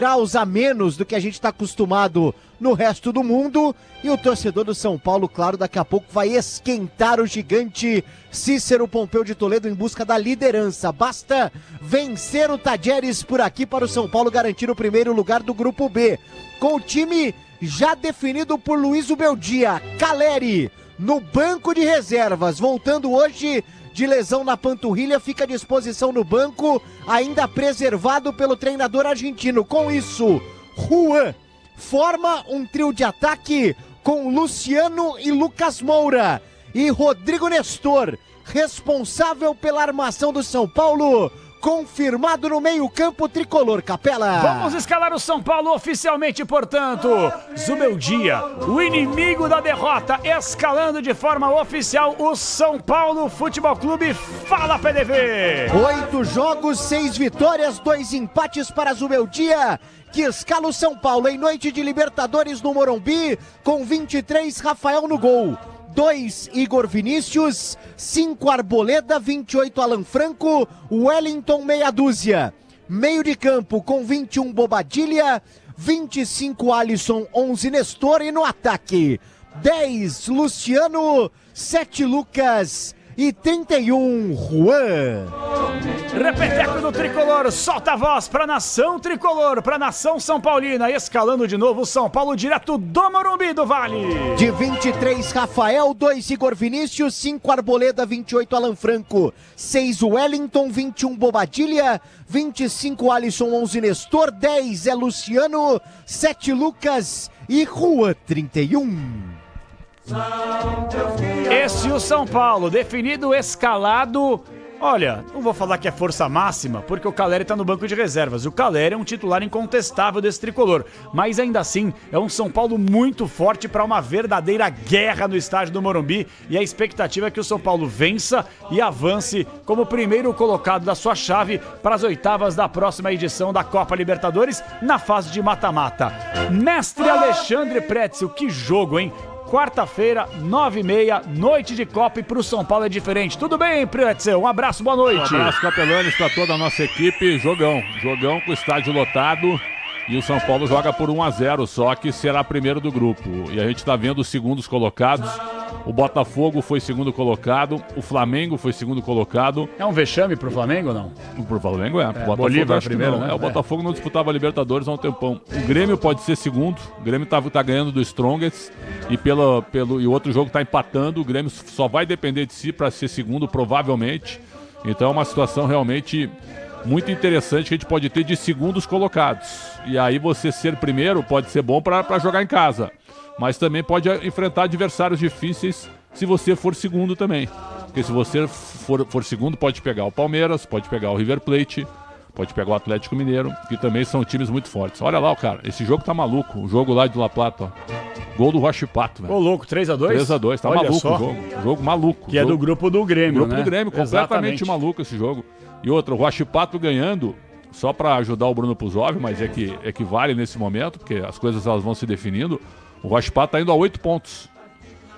graus a menos do que a gente está acostumado no resto do mundo. E o torcedor do São Paulo, claro, daqui a pouco vai esquentar o gigante Cícero Pompeu de Toledo em busca da liderança. Basta vencer o Tajeres por aqui para o São Paulo garantir o primeiro lugar do Grupo B. Com o time já definido por Luiz Ubeldia, Caleri no banco de reservas, voltando hoje de lesão na panturrilha, fica à disposição no banco, ainda preservado pelo treinador argentino. Com isso, Juan forma um trio de ataque com Luciano e Lucas Moura. E Rodrigo Nestor, responsável pela armação do São Paulo, confirmado no meio-campo tricolor. Capela. Vamos escalar o São Paulo oficialmente, portanto. Zubeldia, o inimigo da derrota, escalando de forma oficial o São Paulo Futebol Clube. Fala, PDV! 8 jogos, 6 vitórias, 2 empates para Zubeldia, que escala o São Paulo em noite de Libertadores no Morumbi, com 23, Rafael no gol. 2, Igor Vinícius, 5, Arboleda, 28, Alan Franco, Wellington, meia dúzia. Meio de campo com 21, Bobadilha, 25, Alisson, 11, Nestor. E no ataque, 10, Luciano, 7, Lucas e 31, Juan. Repeteco do Tricolor, solta a voz pra nação Tricolor, pra nação São Paulina, escalando de novo o São Paulo direto do Morumbi do Vale. De 23, Rafael, 2, Igor Vinícius, 5, Arboleda, 28, Alan Franco, 6, Wellington, 21, Bobadilha, 25, Alisson, 11, Nestor, 10 é Luciano, 7, Lucas e Juan, 31. Esse o São Paulo, definido, escalado. Olha, não vou falar que é força máxima, porque o Caleri tá no banco de reservas. O Caleri é um titular incontestável desse tricolor, mas ainda assim é um São Paulo muito forte para uma verdadeira guerra no estádio do Morumbi, e a expectativa é que o São Paulo vença e avance como primeiro colocado da sua chave para as oitavas da próxima edição da Copa Libertadores na fase de mata-mata. Mestre Alexandre Pretzel, que jogo, hein? Quarta-feira, 9h30, noite de Copa, e pro São Paulo é diferente. Tudo bem, Pretzel? Um abraço, boa noite. Um abraço, Capelanes, para toda a nossa equipe. Jogão com o estádio lotado. E o São Paulo joga por 1-0, só que será primeiro do grupo. E a gente está vendo os segundos colocados. O Botafogo foi segundo colocado, o Flamengo foi segundo colocado. É um vexame pro Flamengo ou não? Pro Flamengo é. O Botafogo Bolívar primeiro, não. né? O Botafogo não disputava a Libertadores há um tempão. O Grêmio pode ser segundo. O Grêmio tá ganhando do Strongest. E o outro jogo tá empatando. O Grêmio só vai depender de si para ser segundo, provavelmente. Então é uma situação realmente muito interessante que a gente pode ter de segundos colocados. E aí você ser primeiro pode ser bom para jogar em casa, mas também pode enfrentar adversários difíceis se você for segundo também. Porque se você for segundo, pode pegar o Palmeiras, pode pegar o River Plate, pode pegar o Atlético Mineiro, que também são times muito fortes. Olha lá, cara, esse jogo tá maluco. O jogo lá de La Plata, ó. Gol do Huachipato, velho. Ô, louco, 3-2? 3-2, tá. Olha maluco só. O jogo. Jogo maluco. Que é do grupo do Grêmio, grupo do Grêmio, completamente maluco esse jogo. E outra, o Huachipato ganhando, só para ajudar o Bruno Puzov, mas é que vale nesse momento, porque as coisas elas vão se definindo. O Huachipato tá indo a 8 pontos.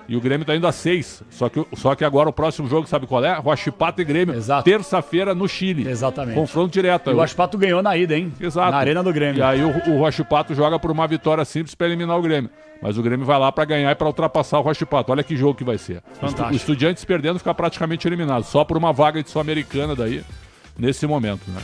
E o Grêmio tá indo a 6. Só que agora o próximo jogo, sabe qual é? Huachipato e Grêmio. Exato. Terça-feira no Chile. Exatamente. Confronto direto. E o Huachipato ganhou na ida, hein? Exato. Na Arena do Grêmio. E aí o Huachipato joga por uma vitória simples para eliminar o Grêmio. Mas o Grêmio vai lá para ganhar e para ultrapassar o Huachipato. Olha que jogo que vai ser. Fantástico. O Estudiantes perdendo fica praticamente eliminado. Só por uma vaga de Sul-Americana daí, nesse momento, né?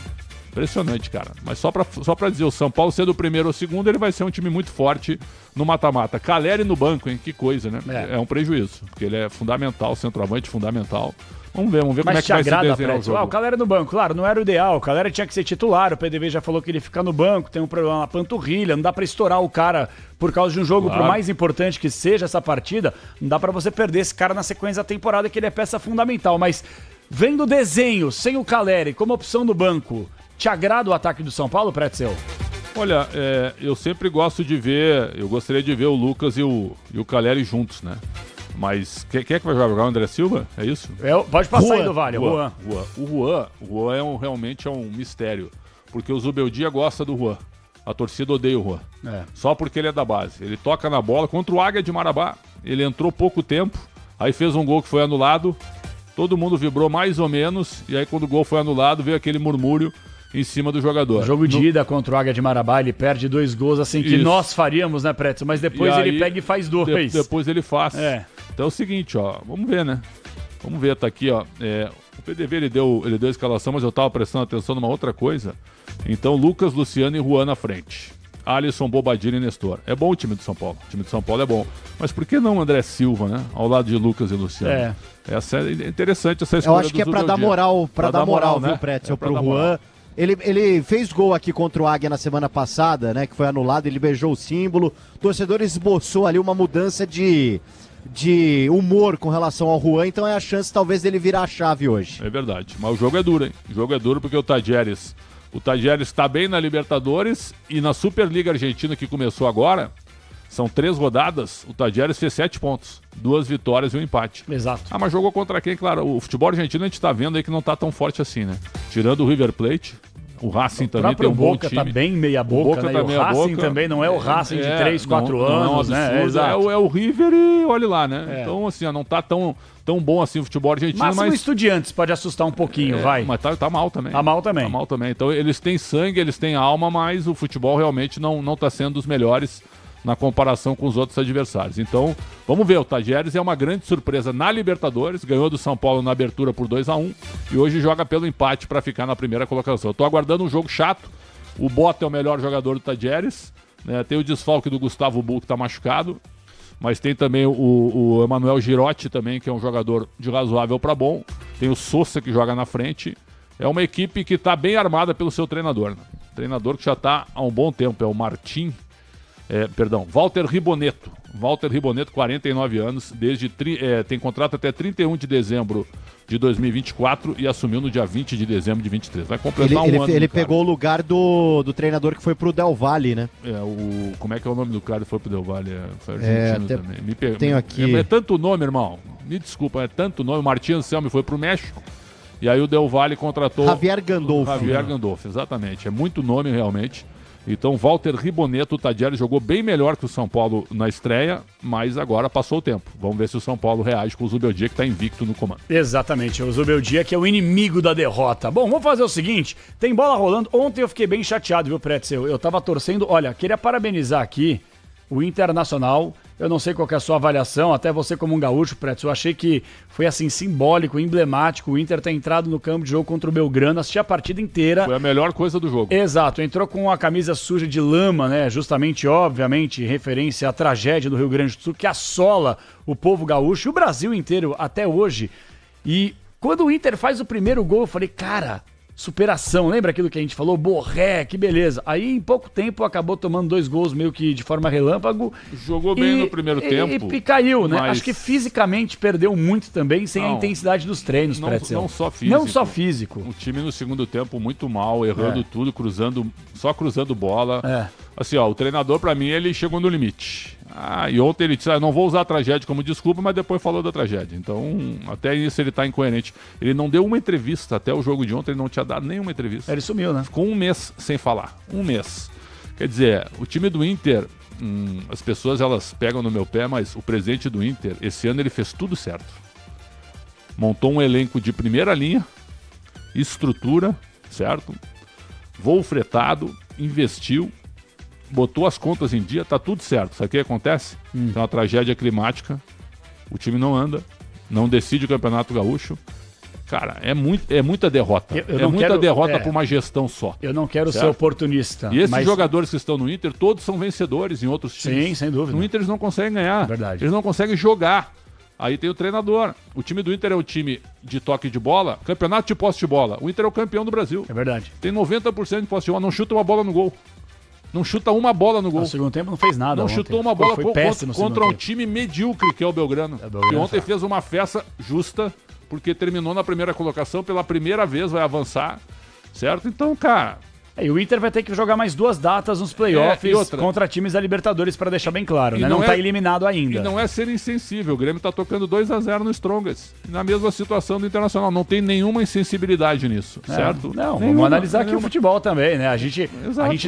Impressionante, cara. Mas só pra dizer, o São Paulo sendo o primeiro ou segundo, ele vai ser um time muito forte no mata-mata. Caleri no banco, hein? Que coisa, né? É um prejuízo, porque ele é fundamental, centroavante fundamental. Vamos ver como é que vai se desenhar o jogo. O Caleri no banco, claro, não era o ideal. O Caleri tinha que ser titular, o PDV já falou que ele fica no banco, tem um problema na panturrilha, não dá pra estourar o cara por causa de um jogo, por mais importante que seja essa partida, não dá pra você perder esse cara na sequência da temporada, que ele é peça fundamental. Mas vendo o desenho, sem o Caleri como opção do banco, te agrada o ataque do São Paulo, Pretzel? Olha, eu sempre gosto de ver, eu gostaria de ver o Lucas e o Caleri juntos, né? Mas quem é que vai jogar? O André Silva? É isso? Pode passar aí do Vale, Juan. O Juan realmente é um mistério, porque o Zubeldia gosta do Juan. A torcida odeia o Juan. Só porque ele é da base. Ele toca na bola contra o Águia de Marabá. Ele entrou pouco tempo, aí fez um gol que foi anulado. Todo mundo vibrou mais ou menos, e aí quando o gol foi anulado, veio aquele murmúrio em cima do jogador. O jogo de ida contra o Águia de Marabá, ele perde 2 gols assim que nós faríamos, né, Pretzel? Mas depois ele pega e faz 2. Depois ele faz. É. Então é o seguinte, ó, vamos ver, né? Vamos ver, tá aqui, ó. O PDV ele deu a escalação, mas eu tava prestando atenção numa outra coisa. Então, Lucas, Luciano e Juan na frente. Alisson, Bobadilha e Nestor. É bom o time do São Paulo. O time do São Paulo é bom. Mas por que não André Silva, né? Ao lado de Lucas e Luciano. Essa é interessante essa escolha. Eu acho que é pra dar moral, né? Viu, Pretzel, pro Juan. Ele fez gol aqui contra o Águia na semana passada, né? Que foi anulado, ele beijou o símbolo. O torcedor esboçou ali uma mudança de humor com relação ao Juan, então é a chance talvez dele virar a chave hoje. É verdade, mas o jogo é duro, hein? O jogo é duro porque o Tadieres está bem na Libertadores e na Superliga Argentina que começou agora, são 3 rodadas, o Tadieres fez 7 pontos, 2 vitórias e um empate. Exato. Mas jogou contra quem? Claro, o futebol argentino a gente tá vendo aí que não tá tão forte assim, né? Tirando o River Plate, o Racing também tem um bom time. O Boca tá bem meia boca, né? Tá o Racing também não é o Racing de 3, 4 anos, né? É o River e olhe lá, né? Então, assim, não tá tão bom assim o futebol argentino, mas Estudiantes pode assustar um pouquinho, vai. Mas tá mal também. Tá mal também. Tá mal também. Então, eles têm sangue, eles têm alma, mas o futebol realmente não tá sendo dos melhores na comparação com os outros adversários. Então, vamos ver, o Tadieres é uma grande surpresa na Libertadores, ganhou do São Paulo na abertura por 2-1 e hoje joga pelo empate para ficar na primeira colocação. Eu tô aguardando um jogo chato, o Bota é o melhor jogador do Tadieres, né? Tem o desfalque do Gustavo Bull que tá machucado, mas tem também o Emanuel Girotti também, que é um jogador de razoável para bom, tem o Sousa que joga na frente, é uma equipe que tá bem armada pelo seu treinador, né? Treinador que já tá há um bom tempo, é o Walter Ribonetto. Walter Ribonetto, 49 anos, tem contrato até 31 de dezembro de 2024 e assumiu no dia 20 de dezembro de 23. Vai completar um ano. Ele pegou o lugar do treinador que foi pro Del Valle, né? Como é que é o nome do cara que foi pro Del Valle? Foi argentino também. Tenho aqui. É tanto nome, irmão. Me desculpa, é tanto nome. O Martin Anselmi foi pro México e aí o Del Valle contratou... Javier Gandolfo. Javier Gandolfo, exatamente. É muito nome realmente. Então, Walter Ribonetto, o Tadieres jogou bem melhor que o São Paulo na estreia, mas agora passou o tempo. Vamos ver se o São Paulo reage com o Zubeldia, que está invicto no comando. Exatamente, o Zubeldia que é o inimigo da derrota. Bom, vamos fazer o seguinte, tem bola rolando. Ontem eu fiquei bem chateado, viu, Pretzel? Eu tava torcendo, olha, queria parabenizar aqui o Internacional. Eu não sei qual que é a sua avaliação, até você como um gaúcho, Pretzel, eu achei que foi assim simbólico, emblemático, o Inter ter entrado no campo de jogo contra o Belgrano, assisti a partida inteira. Foi a melhor coisa do jogo. Exato, entrou com a camisa suja de lama, né, justamente, obviamente, referência à tragédia do Rio Grande do Sul, que assola o povo gaúcho e o Brasil inteiro até hoje. E quando o Inter faz o primeiro gol, eu falei, cara... superação, lembra aquilo que a gente falou? Borré, que beleza. Aí em pouco tempo acabou tomando 2 gols meio que de forma relâmpago. Jogou bem no primeiro tempo. E caiu, né? Acho que fisicamente perdeu muito também, sem a intensidade dos treinos, Pretzel. Não só físico. Não só físico. O time no segundo tempo muito mal, errando tudo, só cruzando bola. Assim, ó, o treinador pra mim, ele chegou no limite. E ontem ele disse, não vou usar a tragédia como desculpa, mas depois falou da tragédia. Então, até isso ele tá incoerente. Ele não deu uma entrevista, até o jogo de ontem ele não tinha dado nenhuma entrevista. Ele sumiu, né? Ficou 1 mês sem falar. 1 mês. Quer dizer, o time do Inter, as pessoas elas pegam no meu pé, mas o presidente do Inter, esse ano ele fez tudo certo. Montou um elenco de primeira linha, estrutura, certo? Voo fretado, investiu, botou as contas em dia, tá tudo certo. Sabe o que acontece? Tem uma tragédia climática, o time não anda, não decide o Campeonato Gaúcho. Cara, é muita derrota. Muita derrota por uma gestão só. Eu não quero ser oportunista. E esses jogadores que estão no Inter, todos são vencedores em outros times. Sim, sem dúvida. No Inter eles não conseguem ganhar. Verdade. Eles não conseguem jogar. Aí tem o treinador. O time do Inter é o time de toque de bola, campeonato de posse de bola. O Inter é o campeão do Brasil. É verdade. Tem 90% de posse de bola, não chuta uma bola no gol. Não chuta uma bola no gol. No segundo tempo não fez nada. Não ontem. Chutou uma bola contra um tempo. time medíocre, que é o Belgrano. Que ontem fez uma festa justa, porque terminou na primeira colocação, pela primeira vez vai avançar, certo? Então, cara... E o Inter vai ter que jogar mais 2 datas nos playoffs contra times da Libertadores, para deixar bem claro, né? Não tá eliminado ainda. E não é ser insensível, o Grêmio tá tocando 2-0 no Strongest, na mesma situação do Internacional, não tem nenhuma insensibilidade nisso, certo? Não, vamos analisar aqui o futebol também, né? A gente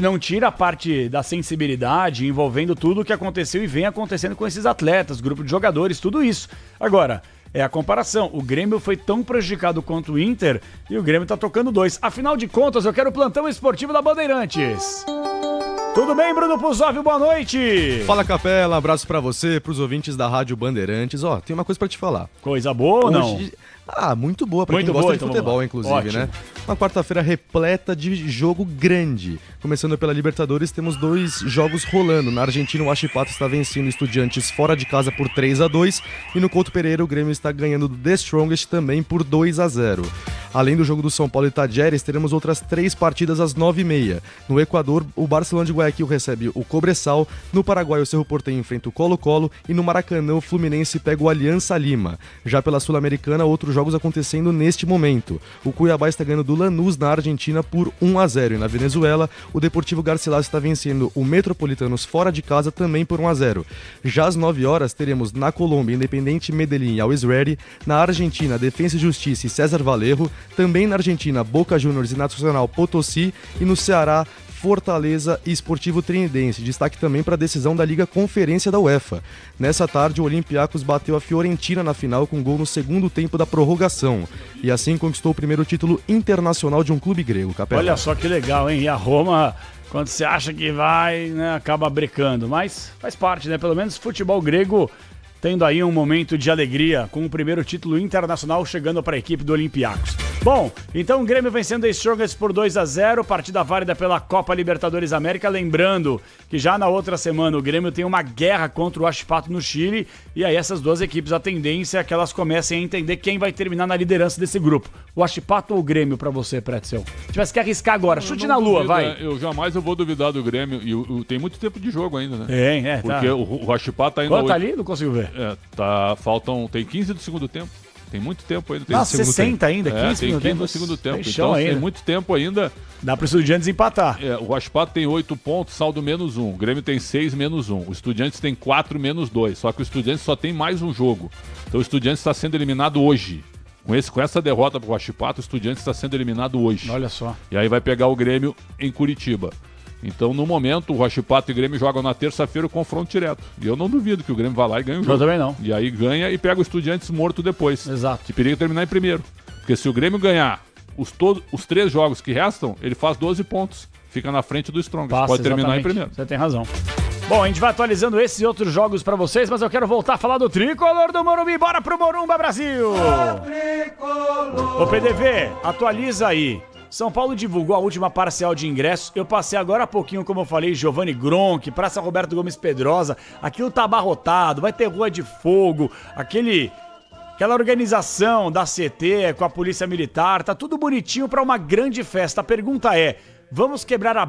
não tira a parte da sensibilidade envolvendo tudo o que aconteceu e vem acontecendo com esses atletas, grupo de jogadores, tudo isso. Agora... é a comparação. O Grêmio foi tão prejudicado quanto o Inter e o Grêmio tá tocando 2. Afinal de contas, eu quero o plantão esportivo da Bandeirantes. Tudo bem, Bruno Puzóvio? Boa noite. Fala, Capela. Abraço pra você, pros ouvintes da Rádio Bandeirantes. Ó, tem uma coisa pra te falar. Coisa boa ou não? Muito boa pra quem gosta de futebol, inclusive, ótimo, né? Uma quarta-feira repleta de jogo grande. Começando pela Libertadores, temos 2 jogos rolando. Na Argentina, o Huachipato está vencendo Estudiantes fora de casa por 3-2. E no Couto Pereira, o Grêmio está ganhando do The Strongest também por 2-0. Além do jogo do São Paulo e Tajeres, teremos outras 3 partidas às 9h30. No Equador, o Barcelona de Guayaquil recebe o Cobressal. No Paraguai, o Cerro Porteño enfrenta o Colo-Colo. E no Maracanã, o Fluminense pega o Aliança Lima. Já pela Sul-Americana, outros jogos acontecendo neste momento. O Cuiabá está ganhando do Lanús na Argentina por 1-0 e na Venezuela o Deportivo Garcilaso está vencendo o Metropolitanos fora de casa também por 1-0. Já às 9h teremos na Colômbia Independente Medellín e Always Ready, na Argentina Defensa e Justiça e César Vallejo, também na Argentina Boca Juniors e Nacional Potosí e no Ceará Fortaleza e Esportivo Trinidense. Destaque também para a decisão da Liga Conferência da UEFA. Nessa tarde, o Olympiacos bateu a Fiorentina na final com gol no segundo tempo da prorrogação. E assim conquistou o primeiro título internacional de um clube grego, Capela. Olha só que legal, hein? E a Roma, quando você acha que vai, né, acaba brecando. Mas faz parte, né? Pelo menos futebol grego tendo aí um momento de alegria com o primeiro título internacional chegando para a equipe do Olympiacos. Bom, então o Grêmio vencendo a Strongest por 2-0, partida válida pela Copa Libertadores América. Lembrando que já na outra semana o Grêmio tem uma guerra contra o Huachipato no Chile, e aí essas duas equipes, a tendência é que elas comecem a entender quem vai terminar na liderança desse grupo. O Huachipato ou o Grêmio pra você, Pretzel? Se tivesse que arriscar agora, chute na lua, vai. Eu jamais vou duvidar do Grêmio, e tem muito tempo de jogo ainda, né? Tem, porque tá. o Huachipato tá ainda... Quanto tá ali? Não consigo ver. Tem 15 do segundo tempo. Tem muito tempo ainda. Tem Nossa, 60 ainda, 15 tem 15 no segundo tempo. Então tem muito tempo ainda. Dá para o Estudiantes empatar. O Huachipato tem 8 pontos, saldo -1. O Grêmio tem 6 -1. O Estudiantes tem 4 -2. Só que o Estudiantes só tem mais um jogo. Então o Estudiantes está sendo eliminado hoje. Com essa derrota para o Huachipato, o Estudiantes está sendo eliminado hoje. Olha só. E aí vai pegar o Grêmio em Curitiba. Então, no momento, o Huachipato e o Grêmio jogam na terça-feira o confronto direto. E eu não duvido que o Grêmio vá lá e ganhe o jogo. Eu também não. E aí ganha e pega o Estudiantes morto depois. Exato. Que periga terminar em primeiro. Porque se o Grêmio ganhar os 3 jogos que restam, ele faz 12 pontos. Fica na frente do Strongest. Pode terminar em primeiro. Você tem razão. Bom, a gente vai atualizando esses e outros jogos pra vocês, mas eu quero voltar a falar do Tricolor do Morumbi. Bora pro Morumba, Brasil! Ô, PDV, atualiza aí. São Paulo divulgou a última parcial de ingressos. Eu passei agora há pouquinho, como eu falei, Giovanni Gronk, Praça Roberto Gomes Pedrosa. Aquilo tá abarrotado, vai ter rua de fogo, aquela organização da CT com a Polícia Militar. Tá tudo bonitinho pra uma grande festa. A pergunta é, vamos quebrar a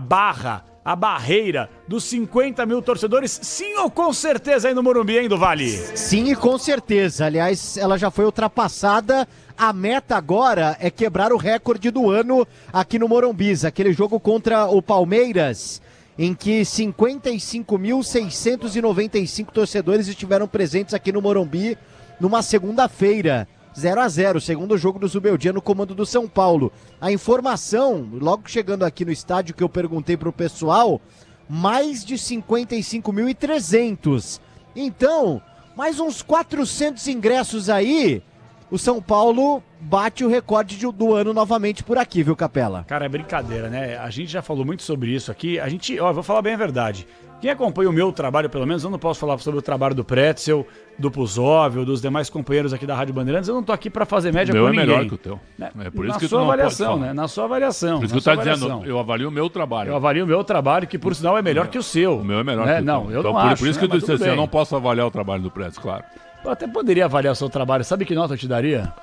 barreira dos 50 mil torcedores? Sim ou com certeza aí no Morumbi, hein, do Vale? Sim e com certeza. Aliás, ela já foi ultrapassada. A meta agora é quebrar o recorde do ano aqui no Morumbi. Aquele jogo contra o Palmeiras, em que 55.695 torcedores estiveram presentes aqui no Morumbi numa segunda-feira. 0-0, segundo jogo do Zubeldia no comando do São Paulo. A informação, logo chegando aqui no estádio, que eu perguntei pro pessoal, mais de 55.300. Então, mais uns 400 ingressos aí, o São Paulo bate o recorde do ano novamente por aqui, viu, Capela? Cara, é brincadeira, né? A gente já falou muito sobre isso aqui. Eu vou falar bem a verdade. Quem acompanha o meu trabalho, pelo menos, eu não posso falar sobre o trabalho do Pretzel, do Puzóvio, dos demais companheiros aqui da Rádio Bandeirantes. Eu não tô aqui pra fazer média com ninguém. O meu é melhor que o teu. É por isso na que sua tu não avaliação, pode né? Na sua avaliação. Por isso que tu tá dizendo, eu avalio o meu trabalho. Eu avalio o meu trabalho, que por sinal é melhor que o seu. O meu é melhor né? que o teu. Não, eu então, não acho. Por isso que eu disse assim, bem. eu não posso avaliar o trabalho do Pretzel, claro. Eu até poderia avaliar o seu trabalho. Sabe que nota eu te daria?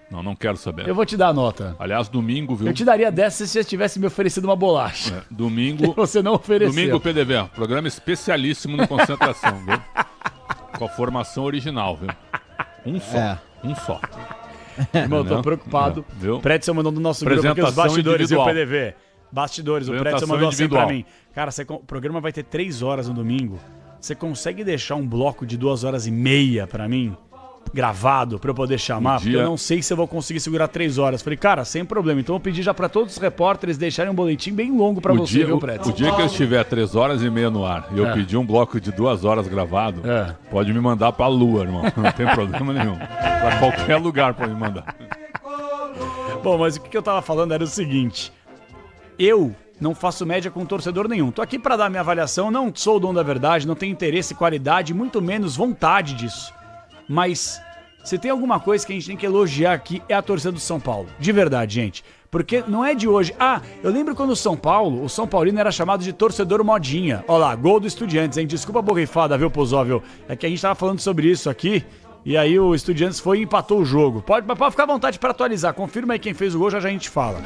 Não quero saber. Eu vou te dar a nota. Aliás, domingo, viu? Eu te daria 10 se você tivesse me oferecido uma bolacha. Domingo. Você não ofereceu. Domingo, PDV, programa especialíssimo no Concentração, viu? Com a formação original, viu? Um só. Irmão, eu tô preocupado. Viu? Pretzel mandou no nosso grupo aqui os bastidores, viu, PDV? Bastidores, o Pretzel mandou assim pra mim. Cara, o programa vai ter 3 horas no domingo. Você consegue deixar um bloco de 2 horas e meia pra mim? gravado pra eu poder chamar, porque eu não sei se eu vou conseguir segurar 3 horas. Falei, cara, sem problema. Então eu pedi já pra todos os repórteres deixarem um boletim bem longo pra você, viu, Pretzel? O dia que eu estiver 3 horas e meia no ar e eu pedir um bloco de 2 horas gravado, pode me mandar pra lua, irmão. Não tem problema nenhum. Pra qualquer lugar pode me mandar. Bom, mas o que eu tava falando era o seguinte. Eu não faço média com torcedor nenhum. Tô aqui pra dar minha avaliação, não sou o dono da verdade, não tenho interesse, qualidade, muito menos vontade disso. Mas se tem alguma coisa que a gente tem que elogiar aqui é a torcida do São Paulo. De verdade, gente. Porque não é de hoje. Ah, eu lembro quando o São Paulino era chamado de torcedor modinha. Olha lá, gol do Estudiantes, hein? Desculpa a borrifada, viu, Pozóvio? É que a gente tava falando sobre isso aqui. E aí o Estudiantes foi e empatou o jogo. Pode ficar à vontade para atualizar. Confirma aí quem fez o gol, já a gente fala.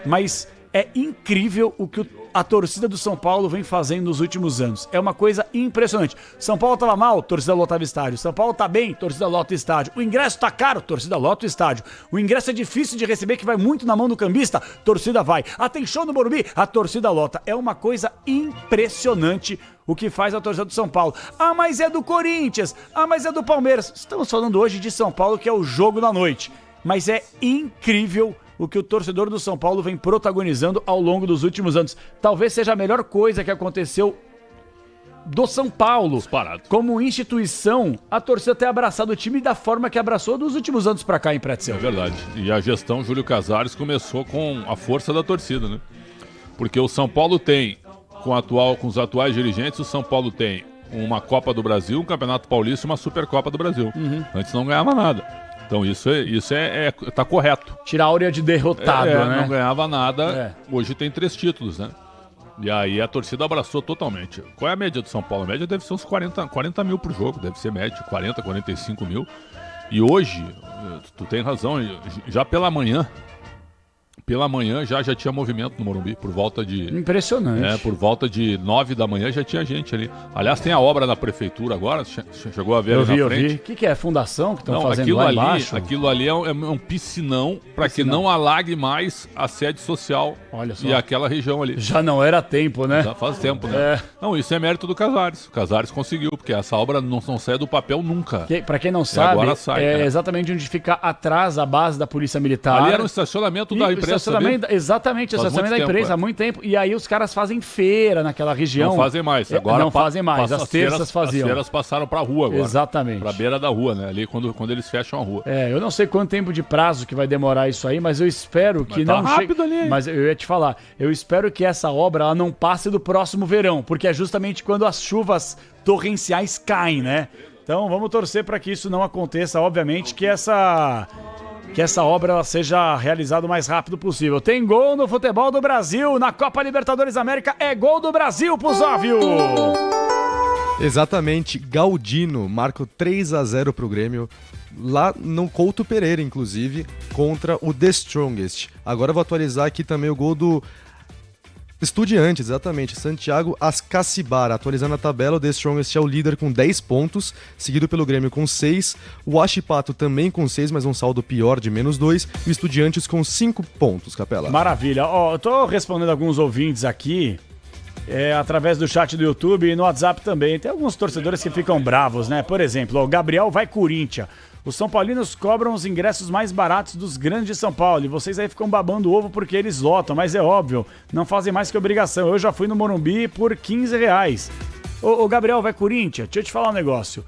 Mas é incrível o que a torcida do São Paulo vem fazendo nos últimos anos. É uma coisa impressionante. São Paulo tava mal, torcida lotava estádio. São Paulo tá bem, torcida lota estádio. O ingresso tá caro, torcida lota o estádio. O ingresso é difícil de receber, que vai muito na mão do cambista, torcida vai. Ah, tem show no Morumbi, a torcida lota. É uma coisa impressionante o que faz a torcida do São Paulo. Ah, mas é do Corinthians. Ah, mas é do Palmeiras. Estamos falando hoje de São Paulo, que é o jogo da noite. Mas é incrível o que o torcedor do São Paulo vem protagonizando ao longo dos últimos anos. Talvez seja a melhor coisa que aconteceu do São Paulo. Disparado. Como instituição, a torcida ter abraçado o time da forma que abraçou dos últimos anos pra cá, em Pretzel. É verdade. E a gestão Júlio Casares começou com a força da torcida, né? Porque o São Paulo tem, com os atuais dirigentes, o São Paulo tem uma Copa do Brasil, um Campeonato Paulista e uma Supercopa do Brasil. Antes não ganhava nada. Então isso tá correto. Tirar a áurea de derrotado, né? Não ganhava nada. Hoje tem 3 títulos, né? E aí a torcida abraçou totalmente. Qual é a média do São Paulo? A média deve ser uns 40 mil por jogo. Deve ser média, 40, 45 mil. E hoje, tu tem razão, já pela manhã já tinha movimento no Morumbi, por volta de... Impressionante. Por volta de 9 da manhã já tinha gente ali. Aliás, tem a obra na prefeitura agora, chegou a ver ali na frente. O que é? Fundação que estão fazendo lá embaixo? Aquilo ali é um piscinão para que não alague mais a sede social. Olha só. E aquela região ali. Já não era tempo, né? Já faz tempo, né? Não, isso é mérito do Casares. O Casares conseguiu, porque essa obra não sai do papel nunca. Para quem não sabe, agora sai, exatamente onde fica atrás a base da Polícia Militar. Ali era um estacionamento da imprensa. Exatamente, o estacionamento da imprensa há muito tempo. E aí os caras fazem feira naquela região. Não fazem mais. Agora não fazem mais. As terças faziam. As feiras passaram pra rua agora. Exatamente. Pra beira da rua, né? Ali quando eles fecham a rua. Eu não sei quanto tempo de prazo que vai demorar isso aí, mas eu espero que não rápido ali. Mas eu ia te falar, eu espero que essa obra ela não passe do próximo verão, porque é justamente quando as chuvas torrenciais caem, né? Então vamos torcer para que isso não aconteça, obviamente, que essa obra ela seja realizada o mais rápido possível. Tem gol no futebol do Brasil, na Copa Libertadores América, é gol do Brasil, Pozóvio! Exatamente, Galdino marca 3-0 pro Grêmio, lá no Couto Pereira, inclusive, contra o The Strongest. Agora eu vou atualizar aqui também o gol do Estudiantes, exatamente, Santiago Ascacibar, atualizando a tabela, o The Strongest é o líder com 10 pontos, seguido pelo Grêmio com 6, o Huachipato também com 6, mas um saldo pior de -2, e o Estudiantes com 5 pontos, Capela. Maravilha, eu tô respondendo alguns ouvintes aqui, através do chat do YouTube e no WhatsApp também, tem alguns torcedores que ficam bravos, né, por exemplo, o Gabriel vai Corinthians. Os São Paulinos cobram os ingressos mais baratos dos grandes de São Paulo e vocês aí ficam babando o ovo porque eles lotam, mas é óbvio, não fazem mais que obrigação. Eu já fui no Morumbi por R$15. Ô Gabriel, vai Corinthians, deixa eu te falar um negócio.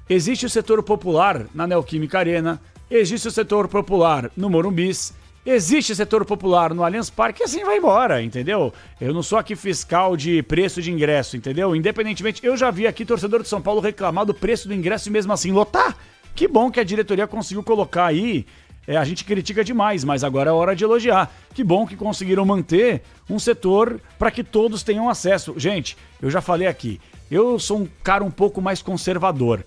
Existe o setor popular na Neoquímica Arena, existe o setor popular no Morumbis, existe o setor popular no Allianz Parque e assim vai embora, entendeu? Eu não sou aqui fiscal de preço de ingresso, entendeu? Independentemente, eu já vi aqui torcedor de São Paulo reclamar do preço do ingresso e mesmo assim lotar. Que bom que a diretoria conseguiu colocar aí, a gente critica demais, mas agora é hora de elogiar. Que bom que conseguiram manter um setor para que todos tenham acesso. Gente, eu já falei aqui, eu sou um cara um pouco mais conservador.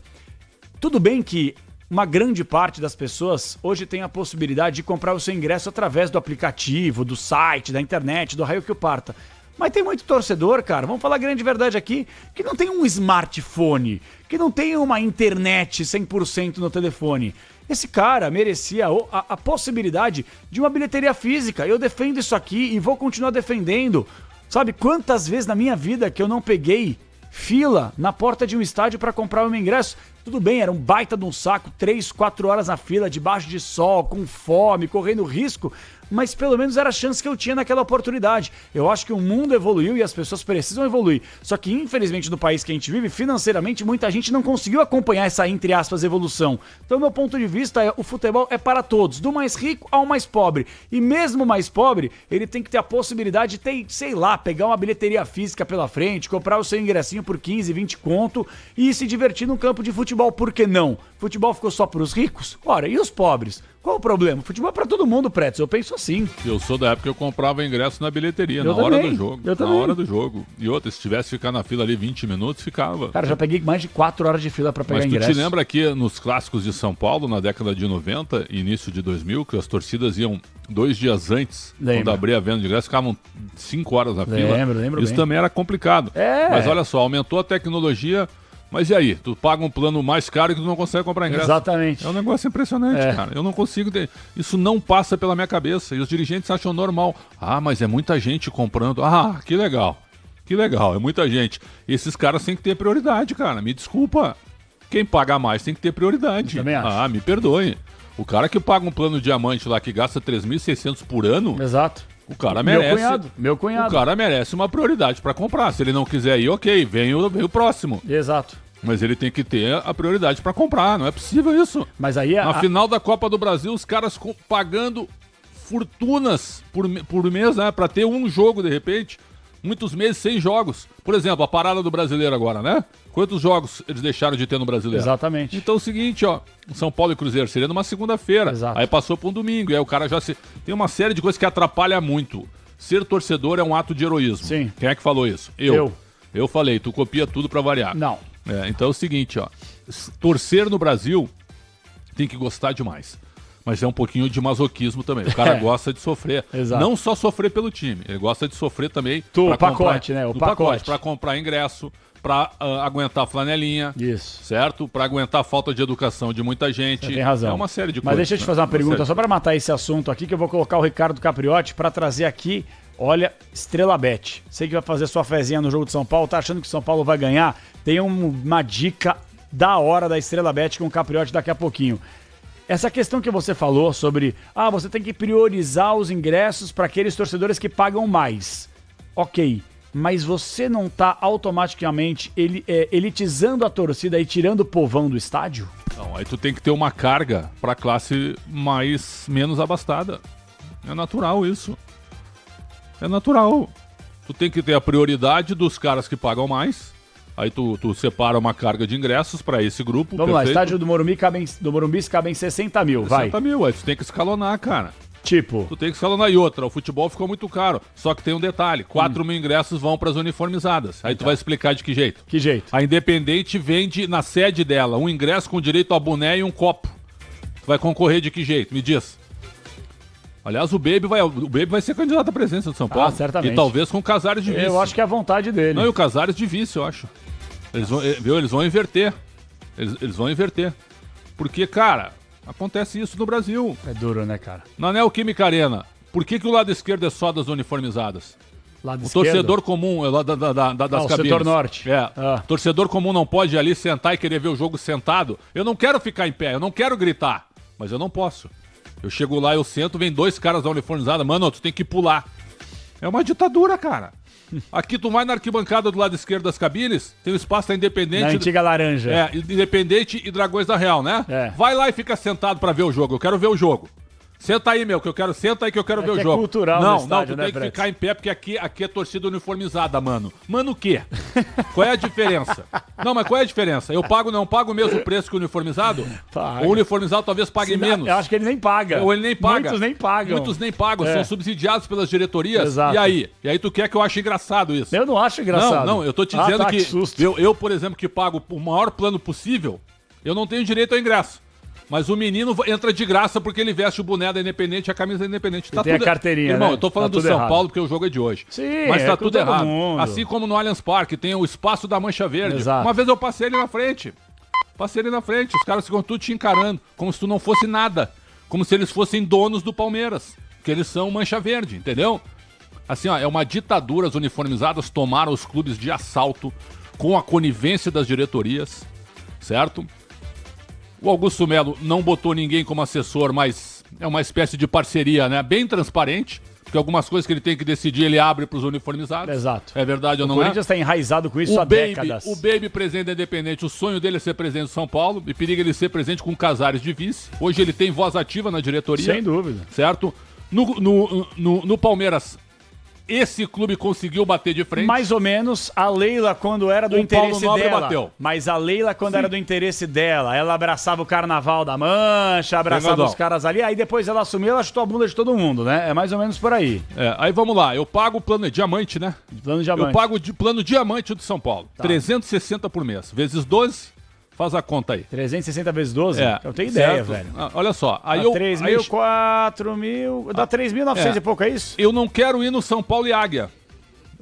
Tudo bem que uma grande parte das pessoas hoje tem a possibilidade de comprar o seu ingresso através do aplicativo, do site, da internet, do raio que o parta. Mas tem muito torcedor, cara, vamos falar a grande verdade aqui, que não tem um smartphone, que não tem uma internet 100% no telefone. Esse cara merecia a possibilidade de uma bilheteria física. Eu defendo isso aqui e vou continuar defendendo. Sabe quantas vezes na minha vida que eu não peguei fila na porta de um estádio para comprar o meu ingresso? Tudo bem, era um baita de um saco, 3, 4 horas na fila, debaixo de sol, com fome, correndo risco, mas pelo menos era a chance que eu tinha naquela oportunidade. Eu acho que o mundo evoluiu e as pessoas precisam evoluir. Só que, infelizmente, no país que a gente vive, financeiramente, muita gente não conseguiu acompanhar essa, entre aspas, evolução. Então, meu ponto de vista é, o futebol é para todos, do mais rico ao mais pobre. E mesmo o mais pobre, ele tem que ter a possibilidade de ter, sei lá, pegar uma bilheteria física pela frente, comprar o seu ingressinho por 15, 20 conto e se divertir num campo de futebol. Por que não? Futebol ficou só para os ricos? Ora, e os pobres? Qual o problema? Futebol é pra todo mundo, Pretz. Eu penso assim. Eu sou da época que eu comprava ingresso na bilheteria, na hora do jogo. Na hora do jogo. E outra, se tivesse que ficar na fila ali 20 minutos, ficava. Cara, já peguei mais de 4 horas de fila pra pegar ingresso. Mas tu te lembra que nos clássicos de São Paulo, na década de 90, início de 2000, que as torcidas iam 2 dias antes, quando abria a venda de ingresso, ficavam 5 horas na fila. Lembro Isso bem. também era complicado. Mas olha só, aumentou a tecnologia. Mas e aí? Tu paga um plano mais caro e tu não consegue comprar ingresso. Exatamente. É um negócio impressionante, cara. Eu não consigo ter... Isso não passa pela minha cabeça. E os dirigentes acham normal. Ah, mas é muita gente comprando. Ah, que legal. Que legal, é muita gente. Esses caras têm que ter prioridade, cara. Me desculpa. Quem paga mais tem que ter prioridade. Eu também acho. Ah, me perdoe. O cara que paga um plano diamante lá que gasta 3.600 por ano... Exato. O cara merece. Meu cunhado. O cara merece uma prioridade pra comprar. Se ele não quiser ir, ok, vem o próximo. Exato. Mas ele tem que ter a prioridade pra comprar. Não é possível isso. Mas aí na final da Copa do Brasil, os caras pagando fortunas por mês, né? Pra ter um jogo, de repente. Muitos meses sem jogos. Por exemplo, a parada do Brasileiro agora, né? Quantos jogos eles deixaram de ter no Brasileiro? Exatamente. Então é o seguinte, ó. São Paulo e Cruzeiro seria numa segunda-feira. Exato. Aí passou pra um domingo. E aí o cara já se... Tem uma série de coisas que atrapalha muito. Ser torcedor é um ato de heroísmo. Sim. Quem é que falou isso? Eu falei, tu copia tudo pra variar. Não. Então é o seguinte, ó. Torcer no Brasil tem que gostar demais. Mas é um pouquinho de masoquismo também. O cara gosta de sofrer. Exato. Não só sofrer pelo time, ele gosta de sofrer também o pacote, né? O pacote. Para comprar ingresso, para aguentar flanelinha. Isso. Certo? Para aguentar a falta de educação de muita gente. Você tem razão. É uma série de coisas. Mas deixa eu te fazer uma pergunta, só para matar esse assunto aqui, que eu vou colocar o Ricardo Capriotti para trazer aqui, olha, Estrela Bet. Sei que vai fazer sua fezinha no jogo de São Paulo, tá achando que o São Paulo vai ganhar? Tem uma dica da hora da Estrela Bet com o Capriotti daqui a pouquinho. Essa questão que você falou sobre, você tem que priorizar os ingressos para aqueles torcedores que pagam mais. Ok, mas você não está automaticamente elitizando a torcida e tirando o povão do estádio? Não, aí tu tem que ter uma carga para a classe menos abastada. É natural isso. É natural. Tu tem que ter a prioridade dos caras que pagam mais. Aí tu separa uma carga de ingressos para esse grupo. Vamos lá, estádio do Morumbi cabem 60 mil, vai. 60 mil, aí tu tem que escalonar, cara. Tipo? Tu tem que escalonar. E outra, o futebol ficou muito caro. Só que tem um detalhe, 4 mil ingressos vão para as uniformizadas. Aí tu vai explicar de que jeito. Que jeito? A Independente vende na sede dela um ingresso com direito a boné e um copo. Tu vai concorrer de que jeito? Me diz. Aliás, o Baby vai ser candidato à presidência de São Paulo. Certamente. E talvez com o Casares de vice. Eu acho que é a vontade dele. Não, e o Casares de vice, eu acho. Eles vão inverter. Eles vão inverter. Porque, cara, acontece isso no Brasil. É duro, né, cara? Na Neoquímica Arena, por que o lado esquerdo é só das uniformizadas? Lado esquerdo? Torcedor comum é lá das cabines. O setor norte. Torcedor comum não pode ir ali sentar e querer ver o jogo sentado. Eu não quero ficar em pé, eu não quero gritar. Mas eu não posso. Eu chego lá, eu sento, vem 2 caras da uniformizada. Mano, tu tem que pular. É uma ditadura, cara. Aqui tu vai na arquibancada do lado esquerdo das cabines, tem o espaço da Independente. Na antiga laranja. Independente e Dragões da Real, né? Vai lá e fica sentado pra ver o jogo. Eu quero ver o jogo. Senta aí, meu, que eu quero. Senta aí que eu quero ver o jogo. É cultural não, no estádio, tu tem que ficar em pé, porque aqui é torcida uniformizada, mano. Mano o quê? Qual é a diferença? Não, mas qual é a diferença? Eu pago, não pago o mesmo preço que o uniformizado? Paga. O uniformizado talvez pague menos. Eu acho que ele nem paga. Ou ele nem paga. Muitos nem pagam. São subsidiados pelas diretorias. Exato. E aí tu quer que eu ache engraçado isso? Eu não acho engraçado. Não, eu tô te dizendo que susto. Eu, por exemplo, que pago o maior plano possível, eu não tenho direito ao ingresso. Mas o menino entra de graça porque ele veste o boné da Independente e a camisa da Independente. Tem a carteirinha, Irmão, né? eu tô falando do São Paulo porque o jogo é de hoje. Sim, mas tá tudo errado. Mundo. Assim como no Allianz Parque tem o espaço da Mancha Verde. Exato. Uma vez eu passei ele na frente. Os caras ficam tudo te encarando, como se tu não fosse nada. Como se eles fossem donos do Palmeiras. Que eles são Mancha Verde, entendeu? Assim, ó, é uma ditadura. As uniformizadas tomaram os clubes de assalto com a conivência das diretorias, certo? O Augusto Melo não botou ninguém como assessor, mas é uma espécie de parceria, né? Bem transparente, porque algumas coisas que ele tem que decidir, ele abre para os uniformizados. Exato. É verdade ou não é? O Corinthians está enraizado com isso há décadas. O Baby, presidente da Independente, o sonho dele é ser presidente de São Paulo e periga ele ser presidente com Casares de vice. Hoje ele tem voz ativa na diretoria. Sem dúvida. Certo? No Palmeiras, esse clube conseguiu bater de frente. Mais ou menos, a Leila, quando era do interesse dela. Bateu. Mas a Leila, quando era do interesse dela, ela abraçava o Carnaval da Mancha, abraçava os caras ali, aí depois ela assumiu, ela chutou a bunda de todo mundo, né? É mais ou menos por aí. Aí vamos lá, eu pago o plano diamante, né? Plano diamante. Eu pago o plano diamante do São Paulo. Tá. 360 por mês. Vezes 12, faz a conta aí. 360 vezes 12? Eu tenho ideia, velho. Olha só. Aí dá 3 mil, 4 mil... Dá 3.900 e pouco, é isso? Eu não quero ir no São Paulo e Águia.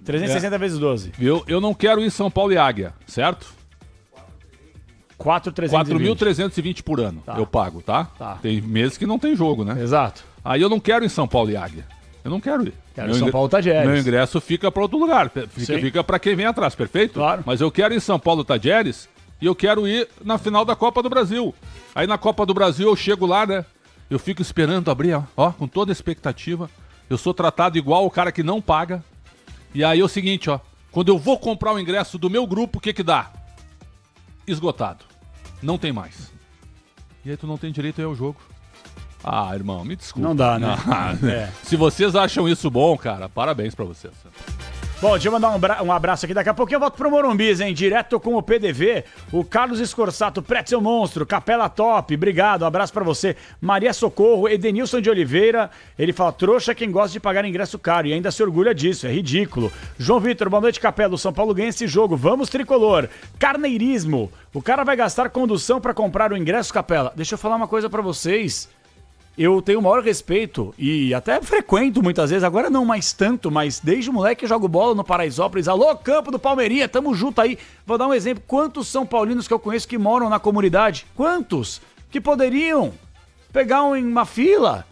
360 vezes 12. Eu não quero ir em São Paulo e Águia, certo? 4.320 por ano eu pago, tá? Tem meses que não tem jogo, né? Exato. Aí eu não quero ir em São Paulo e Águia. Eu não quero ir. Quero São Paulo Tadieres. Meu ingresso fica para outro lugar. Fica para quem vem atrás, perfeito? Claro. Mas eu quero ir em São Paulo Tadieres e eu quero ir na final da Copa do Brasil. Aí na Copa do Brasil eu chego lá, né? Eu fico esperando abrir, ó, com toda a expectativa. Eu sou tratado igual o cara que não paga. E aí é o seguinte, ó. Quando eu vou comprar o ingresso do meu grupo, o que dá? Esgotado. Não tem mais. E aí tu não tem direito a ir ao jogo. Ah, irmão, me desculpa. Não dá, né? Se vocês acham isso bom, cara, parabéns pra vocês. Bom, deixa eu mandar um abraço aqui. Daqui a pouquinho eu volto pro Morumbi, hein? Direto com o PDV. O Carlos Escorsato, Pretzel Monstro, Capela Top, obrigado, um abraço pra você. Maria Socorro, Edenilson de Oliveira, ele fala, trouxa quem gosta de pagar ingresso caro e ainda se orgulha disso, é ridículo. João Vitor, boa noite, Capela, o São Paulo ganha esse jogo, vamos tricolor. Carneirismo, o cara vai gastar condução pra comprar o ingresso, Capela. Deixa eu falar uma coisa pra vocês. Eu tenho o maior respeito e até frequento muitas vezes, agora não mais tanto, mas desde o moleque que jogo bola no Paraisópolis, alô, campo do Palmeirinha, tamo junto aí. Vou dar um exemplo, quantos São Paulinos que eu conheço que moram na comunidade? Quantos? Que poderiam pegar uma fila,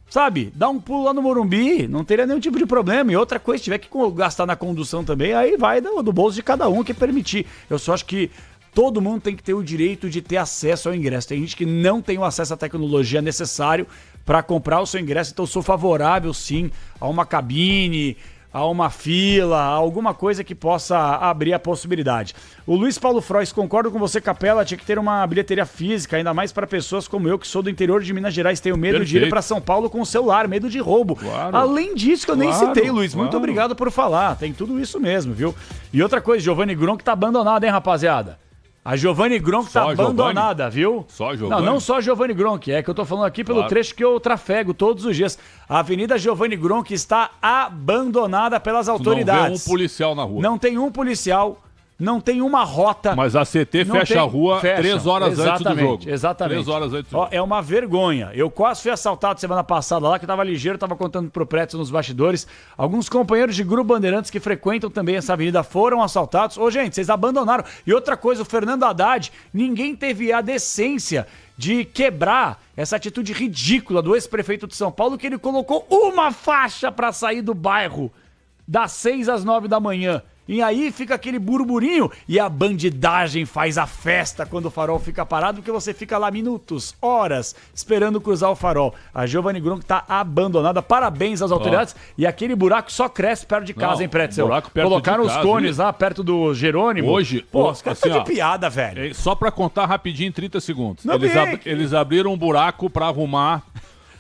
sabe? Dar um pulo lá no Morumbi, não teria nenhum tipo de problema. E outra coisa, se tiver que gastar na condução também, aí vai do bolso de cada um que permitir. Eu só acho que todo mundo tem que ter o direito de ter acesso ao ingresso. Tem gente que não tem o acesso à tecnologia necessário para comprar o seu ingresso, então eu sou favorável, sim, a uma cabine, a uma fila, a alguma coisa que possa abrir a possibilidade. O Luiz Paulo Frois, concordo com você, Capela, tinha que ter uma bilheteria física, ainda mais para pessoas como eu, que sou do interior de Minas Gerais, tenho medo de ir para São Paulo com o celular, medo de roubo. Claro. Além disso, que eu nem citei, Luiz, muito obrigado por falar, tem tudo isso mesmo, viu? E outra coisa, Giovanni Gronk tá abandonado, hein, rapaziada? A Giovanni Gronk tá abandonada, viu? Só Giovanni? Não só Giovanni Gronk, é que eu tô falando aqui pelo trecho que eu trafego todos os dias. A Avenida Giovanni Gronk está abandonada pelas autoridades. Não vê um policial na rua. Não tem um policial, não tem uma rota. Mas a CT fecha a rua 3 horas antes do jogo. Exatamente. 3 horas antes do jogo. É uma vergonha. Eu quase fui assaltado semana passada lá, que tava ligeiro, tava contando pro Pretzel nos bastidores. Alguns companheiros de Grupo Bandeirantes que frequentam também essa avenida foram assaltados. Ô, gente, vocês abandonaram. E outra coisa, o Fernando Haddad, ninguém teve a decência de quebrar essa atitude ridícula do ex-prefeito de São Paulo, que ele colocou uma faixa para sair do bairro das 6 às 9 da manhã. E aí fica aquele burburinho e a bandidagem faz a festa quando o farol fica parado, porque você fica lá minutos, horas, esperando cruzar o farol. A Giovanni Gronk tá abandonada. Parabéns às autoridades. E aquele buraco só cresce perto de casa, hein, Pretzel? Colocaram os cones lá perto do Jerônimo. Hoje, os caras estão de piada, velho. Só pra contar rapidinho, em 30 segundos. Não eles abriram um buraco pra arrumar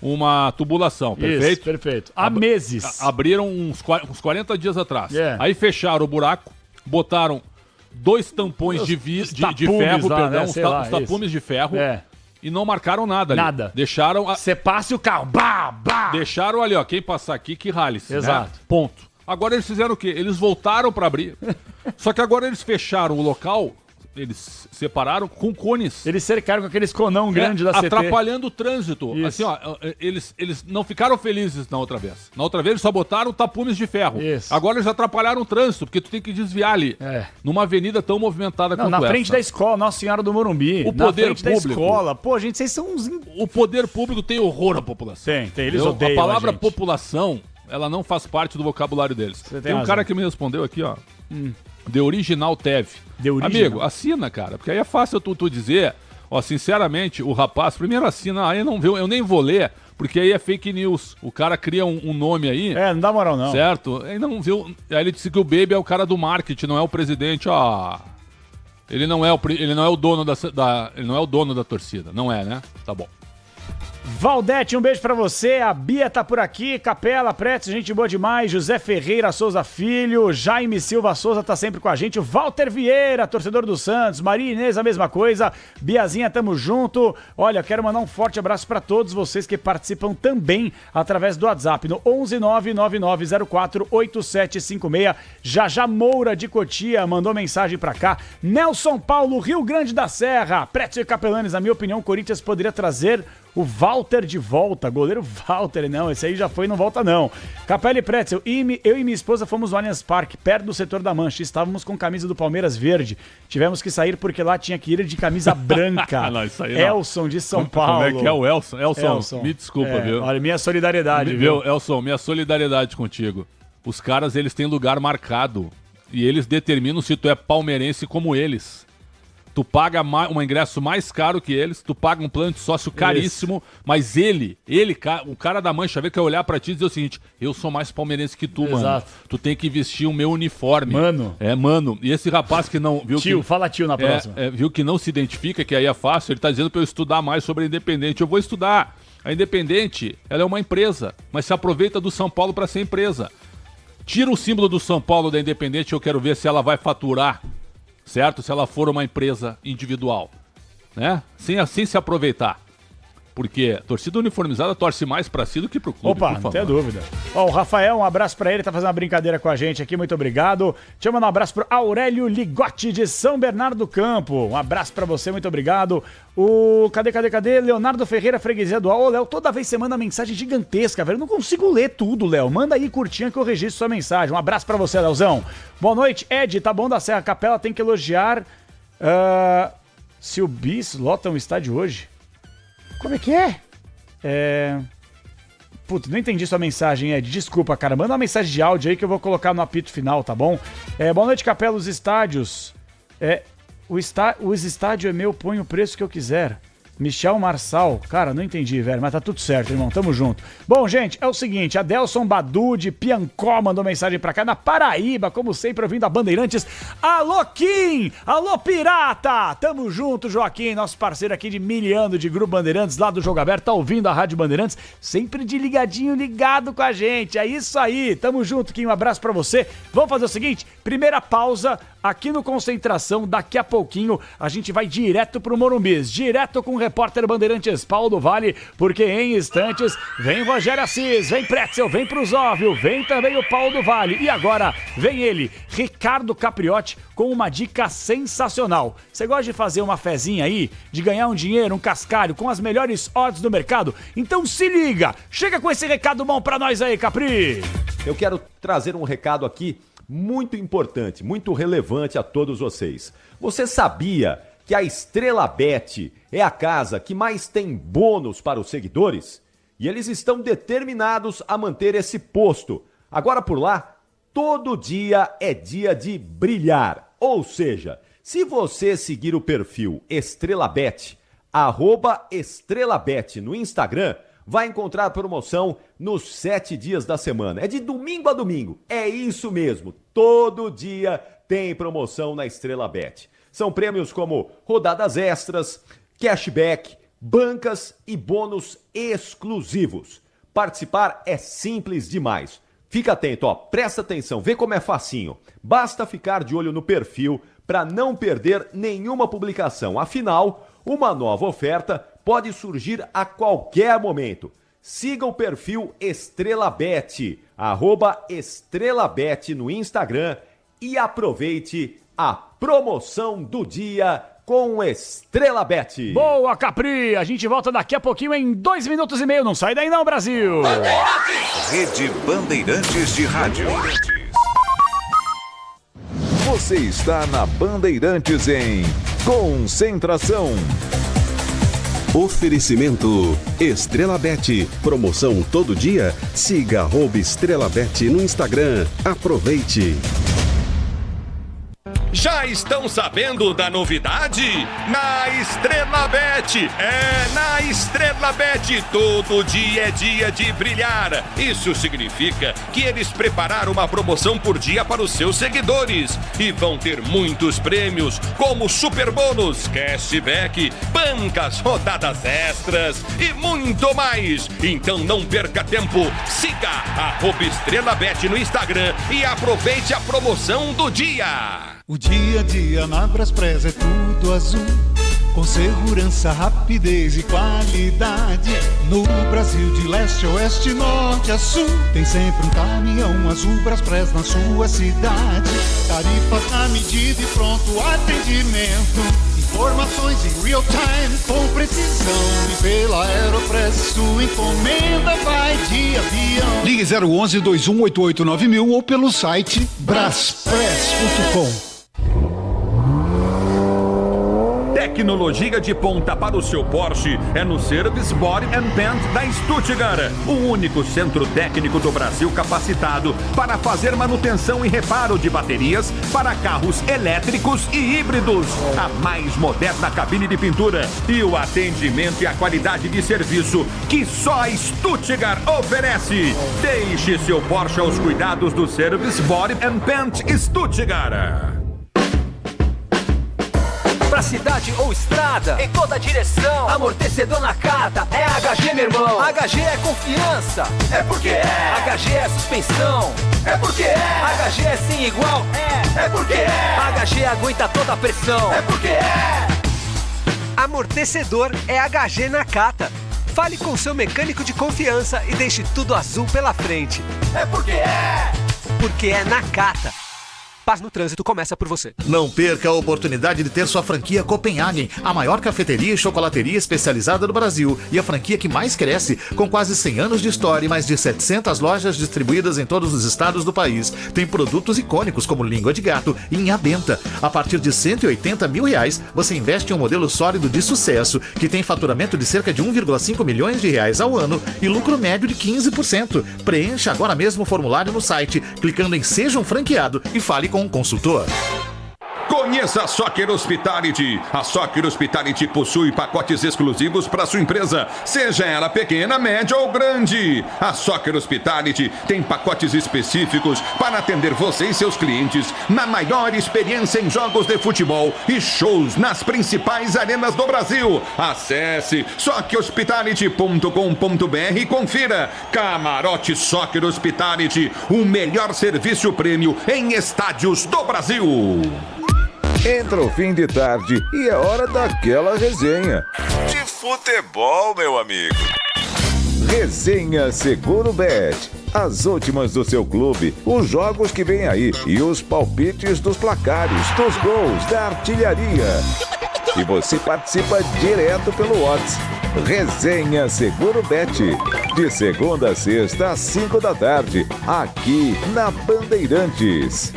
uma tubulação, perfeito? Isso, perfeito. Há meses. Abriram uns 40 dias atrás. Aí fecharam o buraco, botaram 2 tampões de ferro, lá, perdão, né? os tapumes de ferro. E não marcaram nada ali. Nada. Deixaram... Você passa o carro, Deixaram ali, ó, quem passar aqui que rale-se. Exato. Né? Ponto. Agora eles fizeram o quê? Eles voltaram pra abrir. Só que agora eles fecharam o local... Eles separaram com cones. Eles cercaram com aqueles conão grande da CT. Atrapalhando o trânsito. Isso. Assim, ó, eles não ficaram felizes na outra vez. Na outra vez eles só botaram tapumes de ferro. Isso. Agora eles atrapalharam o trânsito, porque tu tem que desviar ali. Numa avenida tão movimentada quanto essa. Na frente da escola, Nossa Senhora do Morumbi. O poder público. Da escola. Pô, gente, vocês são uns... O poder público tem horror à população. Tem. Eles odeiam a palavra população, ela não faz parte do vocabulário deles. Tem um cara que me respondeu aqui, ó. The Original Tev. Amigo, assina, cara, porque aí é fácil tu dizer, Ó, sinceramente, o rapaz, primeiro assina, aí eu nem vou ler, porque aí é fake news. O cara cria um nome aí. Não dá moral não. Certo? Aí não viu. Aí ele disse que o Baby é o cara do marketing, não é o presidente. Ele não é o dono ele não é o dono da torcida, não é, né? Tá bom. Valdete, um beijo pra você. A Bia tá por aqui. Capela, Pretz, gente boa demais. José Ferreira Souza Filho. Jaime Silva Souza tá sempre com a gente. O Walter Vieira, torcedor do Santos. Maria Inês, a mesma coisa. Biazinha, tamo junto. Olha, quero mandar um forte abraço pra todos vocês que participam também através do WhatsApp no 11999048756. Já Moura de Cotia mandou mensagem pra cá. Nelson Paulo, Rio Grande da Serra. Pretz e Capelanes, na minha opinião, o Corinthians poderia trazer o Walter de volta, goleiro Walter, não, esse aí já foi e não volta não. Capela e Pretzel, eu e minha esposa fomos no Allianz Parque, perto do setor da Mancha, estávamos com camisa do Palmeiras verde, tivemos que sair porque lá tinha que ir de camisa branca. Não, isso aí não. Elson de São Paulo. Como é que é o Elson? Elson, me desculpa, viu? Olha, minha solidariedade, viu? Elson, minha solidariedade contigo. Os caras, eles têm lugar marcado e eles determinam se tu é palmeirense como eles. Tu paga um ingresso mais caro que eles, tu paga um plano de sócio caríssimo, mas o cara da Mancha vê que é olhar pra ti e dizer o seguinte, eu sou mais palmeirense que tu, mano. Tu tem que vestir o meu uniforme. Mano. Mano. E esse rapaz que não... viu fala tio na próxima. Viu que não se identifica, que aí é fácil, ele tá dizendo pra eu estudar mais sobre a Independente. Eu vou estudar. A Independente, ela é uma empresa, mas se aproveita do São Paulo pra ser empresa. Tira o símbolo do São Paulo da Independente, eu quero ver se ela vai faturar. Certo? Se ela for uma empresa individual, né? Sem se aproveitar. Porque a torcida uniformizada torce mais pra si do que pro clube. Opa, não tem dúvida. Ó, o Rafael, um abraço pra ele, tá fazendo uma brincadeira com a gente aqui, muito obrigado. Deixa eu mandar um abraço pro Aurélio Ligotti de São Bernardo do Campo. Um abraço pra você, muito obrigado. Cadê? Leonardo Ferreira, freguesia do Ô, Léo, toda vez você manda mensagem gigantesca, velho. Eu não consigo ler tudo, Léo. Manda aí curtinha que eu registro sua mensagem. Um abraço pra você, Léozão. Boa noite, Ed, tá bom da Serra Capela, tem que elogiar se o Bis lota um estádio hoje. Como é que é? Putz, não entendi sua mensagem, Ed. Desculpa, cara. Manda uma mensagem de áudio aí que eu vou colocar no apito final, tá bom? Boa noite, Capela. Os estádios. Os estádios é meu, põe o preço que eu quiser. Michel Marçal. Cara, não entendi, velho, mas tá tudo certo, irmão. Tamo junto. Bom, gente, é o seguinte. Adelson Badu de Piancó mandou mensagem pra cá. Na Paraíba, como sempre, ouvindo a Bandeirantes. Alô, Kim! Alô, Pirata! Tamo junto, Joaquim, nosso parceiro aqui de miliano de Grupo Bandeirantes, lá do Jogo Aberto. Tá ouvindo a Rádio Bandeirantes, sempre de ligadinho, ligado com a gente. É isso aí. Tamo junto, Kim. Um abraço pra você. Vamos fazer o seguinte. Primeira pausa aqui no Concentração. Daqui a pouquinho a gente vai direto pro Morumbis. Direto com o repórter Bandeirantes Paulo Vale, porque em instantes vem Rogério Assis, vem Pretzel, vem Pruzóvio, vem também o Paulo Vale. E agora vem ele, Ricardo Capriotti, com uma dica sensacional. Você gosta de fazer uma fezinha aí, de ganhar um dinheiro, um cascalho, com as melhores odds do mercado? Então se liga, chega com esse recado bom pra nós aí, Capri. Eu quero trazer um recado aqui muito importante, muito relevante a todos vocês. Você sabia que a Estrela Bet é a casa que mais tem bônus para os seguidores? E eles estão determinados a manter esse posto. Agora por lá, todo dia é dia de brilhar. Ou seja, se você seguir o perfil EstrelaBet, @EstrelaBet no Instagram, vai encontrar promoção nos 7 dias da semana. É de domingo a domingo. É isso mesmo. Todo dia tem promoção na EstrelaBet. São prêmios como rodadas extras, cashback, bancas e bônus exclusivos. Participar é simples demais. Fica atento, presta atenção, vê como é facinho. Basta ficar de olho no perfil para não perder nenhuma publicação. Afinal, uma nova oferta pode surgir a qualquer momento. Siga o perfil EstrelaBet, @EstrelaBet no Instagram e aproveite a promoção do dia com EstrelaBet. Boa, Capri! A gente volta daqui a pouquinho em 2 minutos e meio. Não sai daí não, Brasil! Rede Bandeirantes de Rádio. Você está na Bandeirantes em Concentração. Oferecimento EstrelaBet. Promoção todo dia? Siga @EstrelaBet no Instagram. Aproveite. Já Já estão sabendo da novidade? Na Estrela Bet! Na Estrela Bet todo dia é dia de brilhar. Isso significa que eles prepararam uma promoção por dia para os seus seguidores e vão ter muitos prêmios, como super bônus, cashback, bancas, rodadas extras e muito mais. Então não perca tempo, siga @EstrelaBet no Instagram e aproveite a promoção do dia. O dia a dia na Braspress é tudo azul, com segurança, rapidez e qualidade. No Brasil de leste a oeste, norte a sul, tem sempre um caminhão azul Braspress na sua cidade. Tarifas na medida e pronto atendimento. Informações em real time com precisão. E pela Aeropress sua encomenda vai de avião. Ligue 011 2188 9000 ou pelo site braspress.com. Tecnologia de ponta para o seu Porsche é no Service Body and Paint da Stuttgart, o único centro técnico do Brasil capacitado para fazer manutenção e reparo de baterias para carros elétricos e híbridos. A mais moderna cabine de pintura e o atendimento e a qualidade de serviço que só a Stuttgart oferece. Deixe seu Porsche aos cuidados do Service Body and Paint Stuttgart. Pra cidade ou estrada, em toda direção, amortecedor na carta, é HG, meu irmão. HG é confiança, é porque é. HG é suspensão, é porque é. HG é sem igual, é porque é. HG aguenta toda a pressão, é porque é. Amortecedor é HG Nakata. Fale com seu mecânico de confiança e deixe tudo azul pela frente. É porque é. Porque é Nakata. Paz no trânsito começa por você. Não perca a oportunidade de ter sua franquia Copenhagen, a maior cafeteria e chocolateria especializada do Brasil e a franquia que mais cresce, com quase 100 anos de história e mais de 700 lojas distribuídas em todos os estados do país. Tem produtos icônicos como língua de gato e inhabenta. A partir de R$180 mil, você investe em um modelo sólido de sucesso que tem faturamento de cerca de 1,5 milhões de reais ao ano e lucro médio de 15%. Preencha agora mesmo o formulário no site, clicando em Seja um Franqueado e fale com um consultor. Conheça a Soccer Hospitality. A Soccer Hospitality possui pacotes exclusivos para sua empresa, seja ela pequena, média ou grande. A Soccer Hospitality tem pacotes específicos para atender você e seus clientes na maior experiência em jogos de futebol e shows nas principais arenas do Brasil. Acesse soccerhospitality.com.br e confira. Camarote Soccer Hospitality, o melhor serviço prêmio em estádios do Brasil. Entra o fim de tarde e é hora daquela resenha. De futebol, meu amigo. Resenha Seguro Bet. As últimas do seu clube, os jogos que vem aí e os palpites dos placares, dos gols, da artilharia. E você participa direto pelo WhatsApp. Resenha Seguro Bet. De segunda a sexta às 5 da tarde, aqui na Bandeirantes.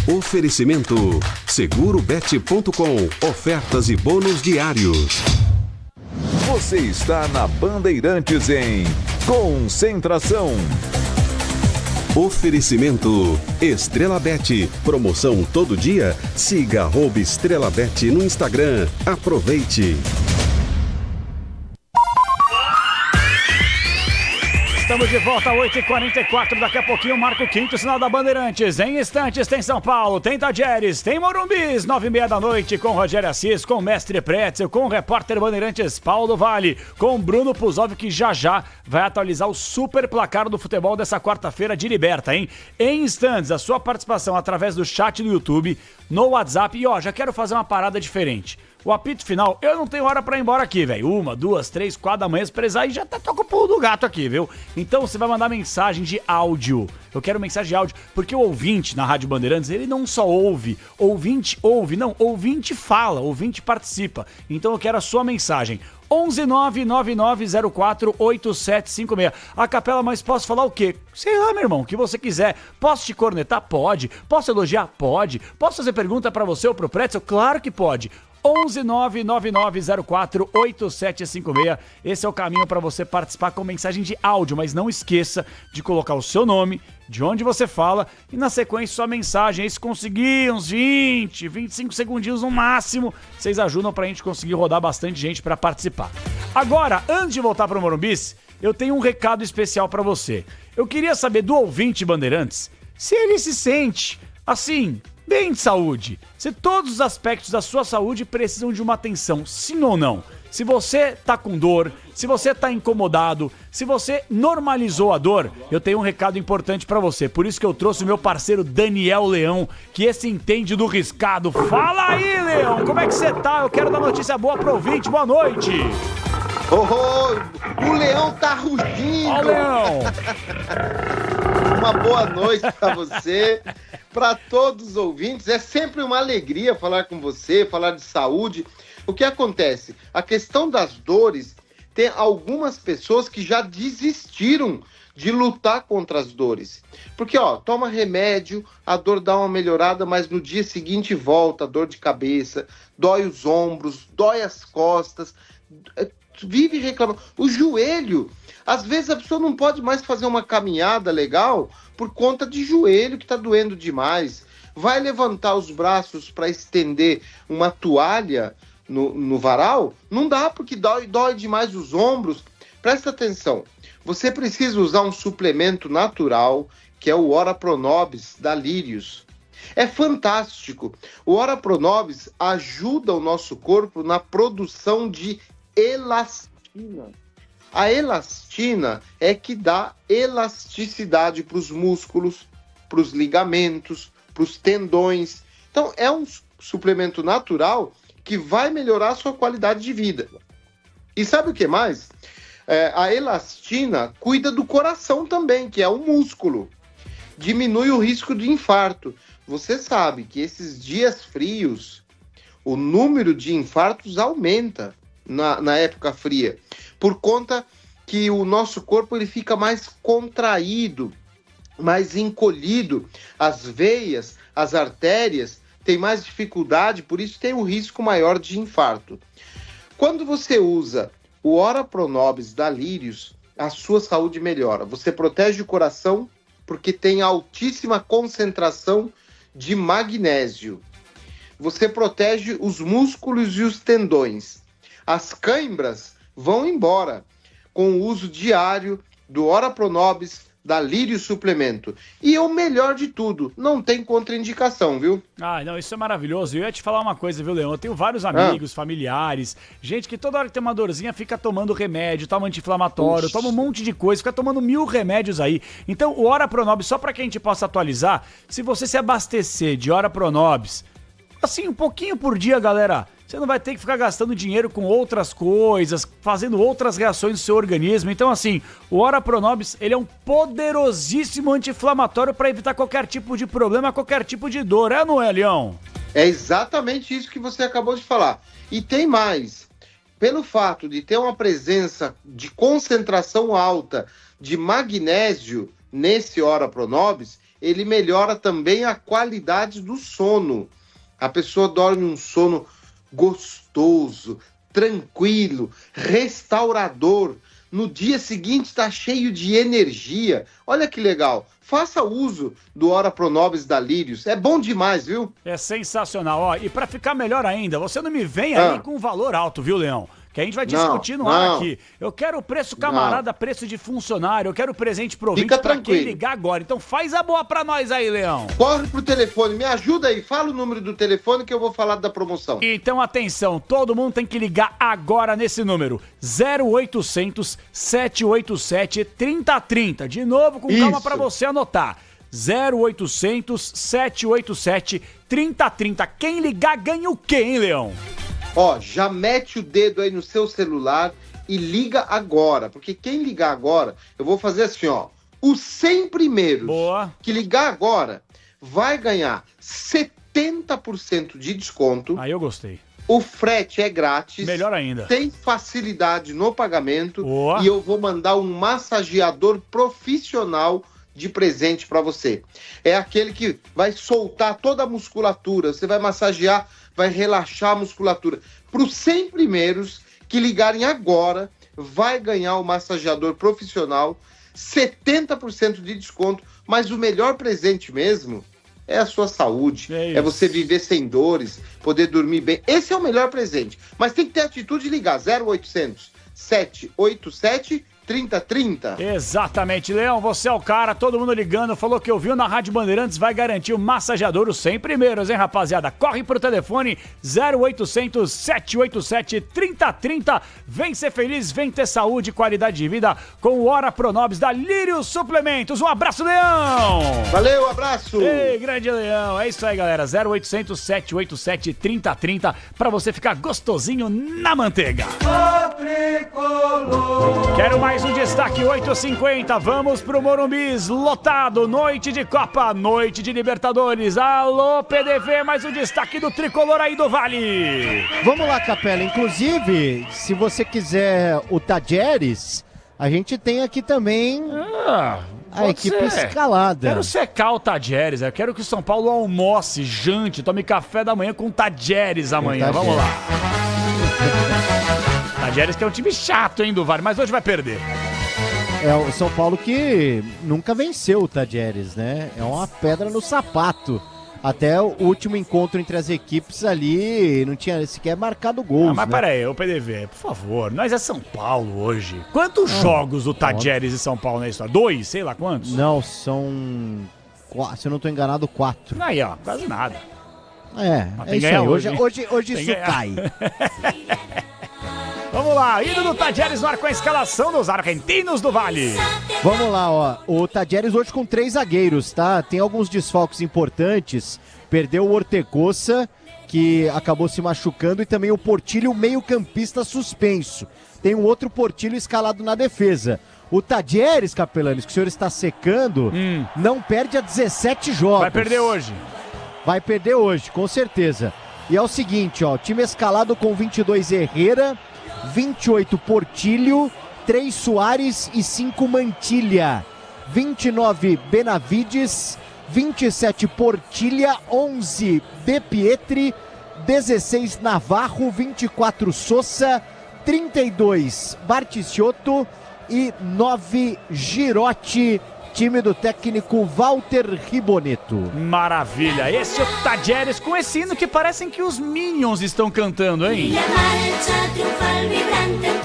Oferecimento segurobet.com. Ofertas e bônus diários. Você está na Bandeirantes em Concentração. Oferecimento Estrela Bet. Promoção todo dia. Siga @Estrela Bet no Instagram. Aproveite. Estamos de volta, 8h44, daqui a pouquinho marca o quinto sinal da Bandeirantes. Em instantes tem São Paulo, tem Tadieres, tem Morumbis, 9h30 da noite, com Rogério Assis, com Mestre Pretzel, com o repórter Bandeirantes Paulo Vale, com Bruno Puzov, que já vai atualizar o super placar do futebol dessa quarta-feira de Liberta, hein? Em instantes, a sua participação através do chat do YouTube, no WhatsApp, e já quero fazer uma parada diferente. O apito final, eu não tenho hora pra ir embora aqui, velho. 1, 2, 3, 4 da manhã, se precisar, e já toca o pulo do gato aqui, viu? Então você vai mandar mensagem de áudio. Eu quero mensagem de áudio, porque o ouvinte na Rádio Bandeirantes, ele não só ouve, ouvinte fala, ouvinte participa. Então eu quero a sua mensagem. 11999048756. A capela, mas posso falar o quê? Sei lá, meu irmão, o que você quiser. Posso te cornetar? Pode. Posso elogiar? Pode. Posso fazer pergunta pra você ou pro Pretzel? Claro que pode. 11999048756. Esse é o caminho para você participar com mensagem de áudio, mas não esqueça de colocar o seu nome, de onde você fala e na sequência sua mensagem. Aí se conseguir uns 20, 25 segundinhos no máximo, vocês ajudam pra gente conseguir rodar bastante gente para participar. Agora, antes de voltar pro Morumbis, eu tenho um recado especial para você. Eu queria saber do ouvinte Bandeirantes se ele se sente, assim, bem de saúde. Se todos os aspectos da sua saúde precisam de uma atenção, sim ou não. Se você tá com dor, se você tá incomodado, se você normalizou a dor, eu tenho um recado importante pra você. Por isso que eu trouxe o meu parceiro Daniel Leão, que esse entende do riscado. Fala aí, Leão, como é que você tá? Eu quero dar notícia boa pro ouvinte. Boa noite. O Leão tá rugindo. Ó, Leão. Uma boa noite pra você, pra todos os ouvintes. É sempre uma alegria falar com você, falar de saúde. O que acontece? A questão das dores, tem algumas pessoas que já desistiram de lutar contra as dores. Porque, toma remédio, a dor dá uma melhorada, mas no dia seguinte volta a dor de cabeça, dói os ombros, dói as costas, vive reclamando. O joelho, às vezes a pessoa não pode mais fazer uma caminhada legal por conta de joelho que está doendo demais. Vai levantar os braços para estender uma toalha no varal, não dá, porque dói demais os ombros. Presta atenção, você precisa usar um suplemento natural, que é o Ora Pronobis da Lírios. É fantástico. O Ora Pronobis ajuda o nosso corpo na produção de elastina. A elastina é que dá elasticidade para os músculos, para os ligamentos, para os tendões. Então, é um suplemento natural que vai melhorar a sua qualidade de vida. E sabe o que mais? A elastina cuida do coração também, que é um músculo. Diminui o risco de infarto. Você sabe que esses dias frios, o número de infartos aumenta na época fria, por conta que o nosso corpo ele fica mais contraído, mais encolhido. As veias, as artérias tem mais dificuldade, por isso tem um risco maior de infarto. Quando você usa o Ora Pronobis da Lírios, a sua saúde melhora. Você protege o coração porque tem altíssima concentração de magnésio. Você protege os músculos e os tendões. As cãibras vão embora com o uso diário do Ora Pronobis da Lírios Suplemento. E o melhor de tudo, não tem contraindicação, viu? Ah, não, isso é maravilhoso. Eu ia te falar uma coisa, viu, Leão? Eu tenho vários amigos, familiares, gente que toda hora que tem uma dorzinha fica tomando remédio, toma anti-inflamatório, toma um monte de coisa, fica tomando 1000 remédios aí. Então, o Ora Pronobis, só pra que a gente possa atualizar, se você se abastecer de Ora Pronobis, assim, um pouquinho por dia, galera, você não vai ter que ficar gastando dinheiro com outras coisas, fazendo outras reações no seu organismo. Então, assim, o Ora Pronobis, ele é um poderosíssimo anti-inflamatório para evitar qualquer tipo de problema, qualquer tipo de dor. É ou não é, Leão? É exatamente isso que você acabou de falar. E tem mais. Pelo fato de ter uma presença de concentração alta de magnésio nesse Ora Pronobis, ele melhora também a qualidade do sono. A pessoa dorme um sono gostoso, tranquilo, restaurador. No dia seguinte está cheio de energia. Olha que legal. Faça uso do Ora Pronobis da Lírios. É bom demais, viu? É sensacional. Ó, e para ficar melhor ainda, você não me vem aí com um valor alto, viu, Leão? Que a gente vai discutir no ar aqui. Eu quero o preço camarada, preço de funcionário, eu quero presente pro ouvinte pra quem ligar agora. Então faz a boa pra nós aí, Leão. Corre pro telefone, me ajuda aí, fala o número do telefone que eu vou falar da promoção. Então atenção, todo mundo tem que ligar agora nesse número, 0800 787 3030. De novo, com calma pra você anotar. 0800 787 3030. Quem ligar ganha o quê, hein, Leão? Já mete o dedo aí no seu celular e liga agora, porque quem ligar agora, eu vou fazer assim, os 100 primeiros que ligar agora vai ganhar 70% de desconto. Aí eu gostei. O frete é grátis. Melhor ainda. Tem facilidade no pagamento e eu vou mandar um massageador profissional de presente para você. É aquele que vai soltar toda a musculatura, você vai massagear, vai relaxar a musculatura. Para os 100 primeiros que ligarem agora, vai ganhar o massageador profissional, 70% de desconto, mas o melhor presente mesmo é a sua saúde, é você viver sem dores, poder dormir bem. Esse é o melhor presente, mas tem que ter atitude de ligar, 0800 787 3030. Exatamente, Leão, você é o cara, todo mundo ligando, falou que ouviu na Rádio Bandeirantes, vai garantir o massageador os 100 primeiros, hein, rapaziada? Corre pro telefone 0800 787 3030, vem ser feliz, vem ter saúde e qualidade de vida com o Hora Pronobis da Lírio Suplementos. Um abraço, Leão! Valeu, abraço! Ei, grande Leão, é isso aí, galera, 0800 787 3030 pra você ficar gostosinho na manteiga. Quero mais um destaque, 8h50, vamos pro Morumbi, lotado, noite de Copa, noite de Libertadores, alô PDV, mais um destaque do tricolor aí do Vale. Vamos lá, Capela, inclusive, se você quiser o Tadjeres, a gente tem aqui também a equipe escalada. Quero secar o Tadjeres, eu quero que o São Paulo almoce, jante, tome café da manhã com o Tadjeres amanhã, vamos lá. Tadjeres que é um time chato, hein, do Vale, mas hoje vai perder. É o São Paulo que nunca venceu o Tadjeres, né? É uma pedra no sapato. Até o último encontro entre as equipes ali não tinha sequer marcado gols. Mas né? peraí, ô PDV, por favor, nós é São Paulo hoje. Quantos jogos o Tadjeres e São Paulo na história? 2, sei lá quantos? Não, são, se eu não tô enganado, 4. Aí, ó, quase nada. É isso aí. Hoje isso cai. Vamos lá, indo do Tadjeres no ar com a escalação dos argentinos do Vale. Vamos lá, ó. O Tadjeres hoje com 3 zagueiros, tá? Tem alguns desfalques importantes. Perdeu o Ortegoza, que acabou se machucando, e também o Portilho, meio-campista suspenso. Tem um outro Portilho escalado na defesa. O Tadjeres, Capelanes, que o senhor está secando, não perde há 17 jogos. Vai perder hoje. Vai perder hoje, com certeza. E é o seguinte, ó, time escalado com 22 Herrera, 28 Portilho, 3 Soares e 5 Mantilha, 29 Benavides, 27 Portilha, 11 De Pietri, 16 Navarro, 24 Sosa, 32 Barticciotto e 9 Girotti, time do técnico Walter Ribonetto. Maravilha, esse é o Tadjeres com esse hino que parecem que os Minions estão cantando, hein?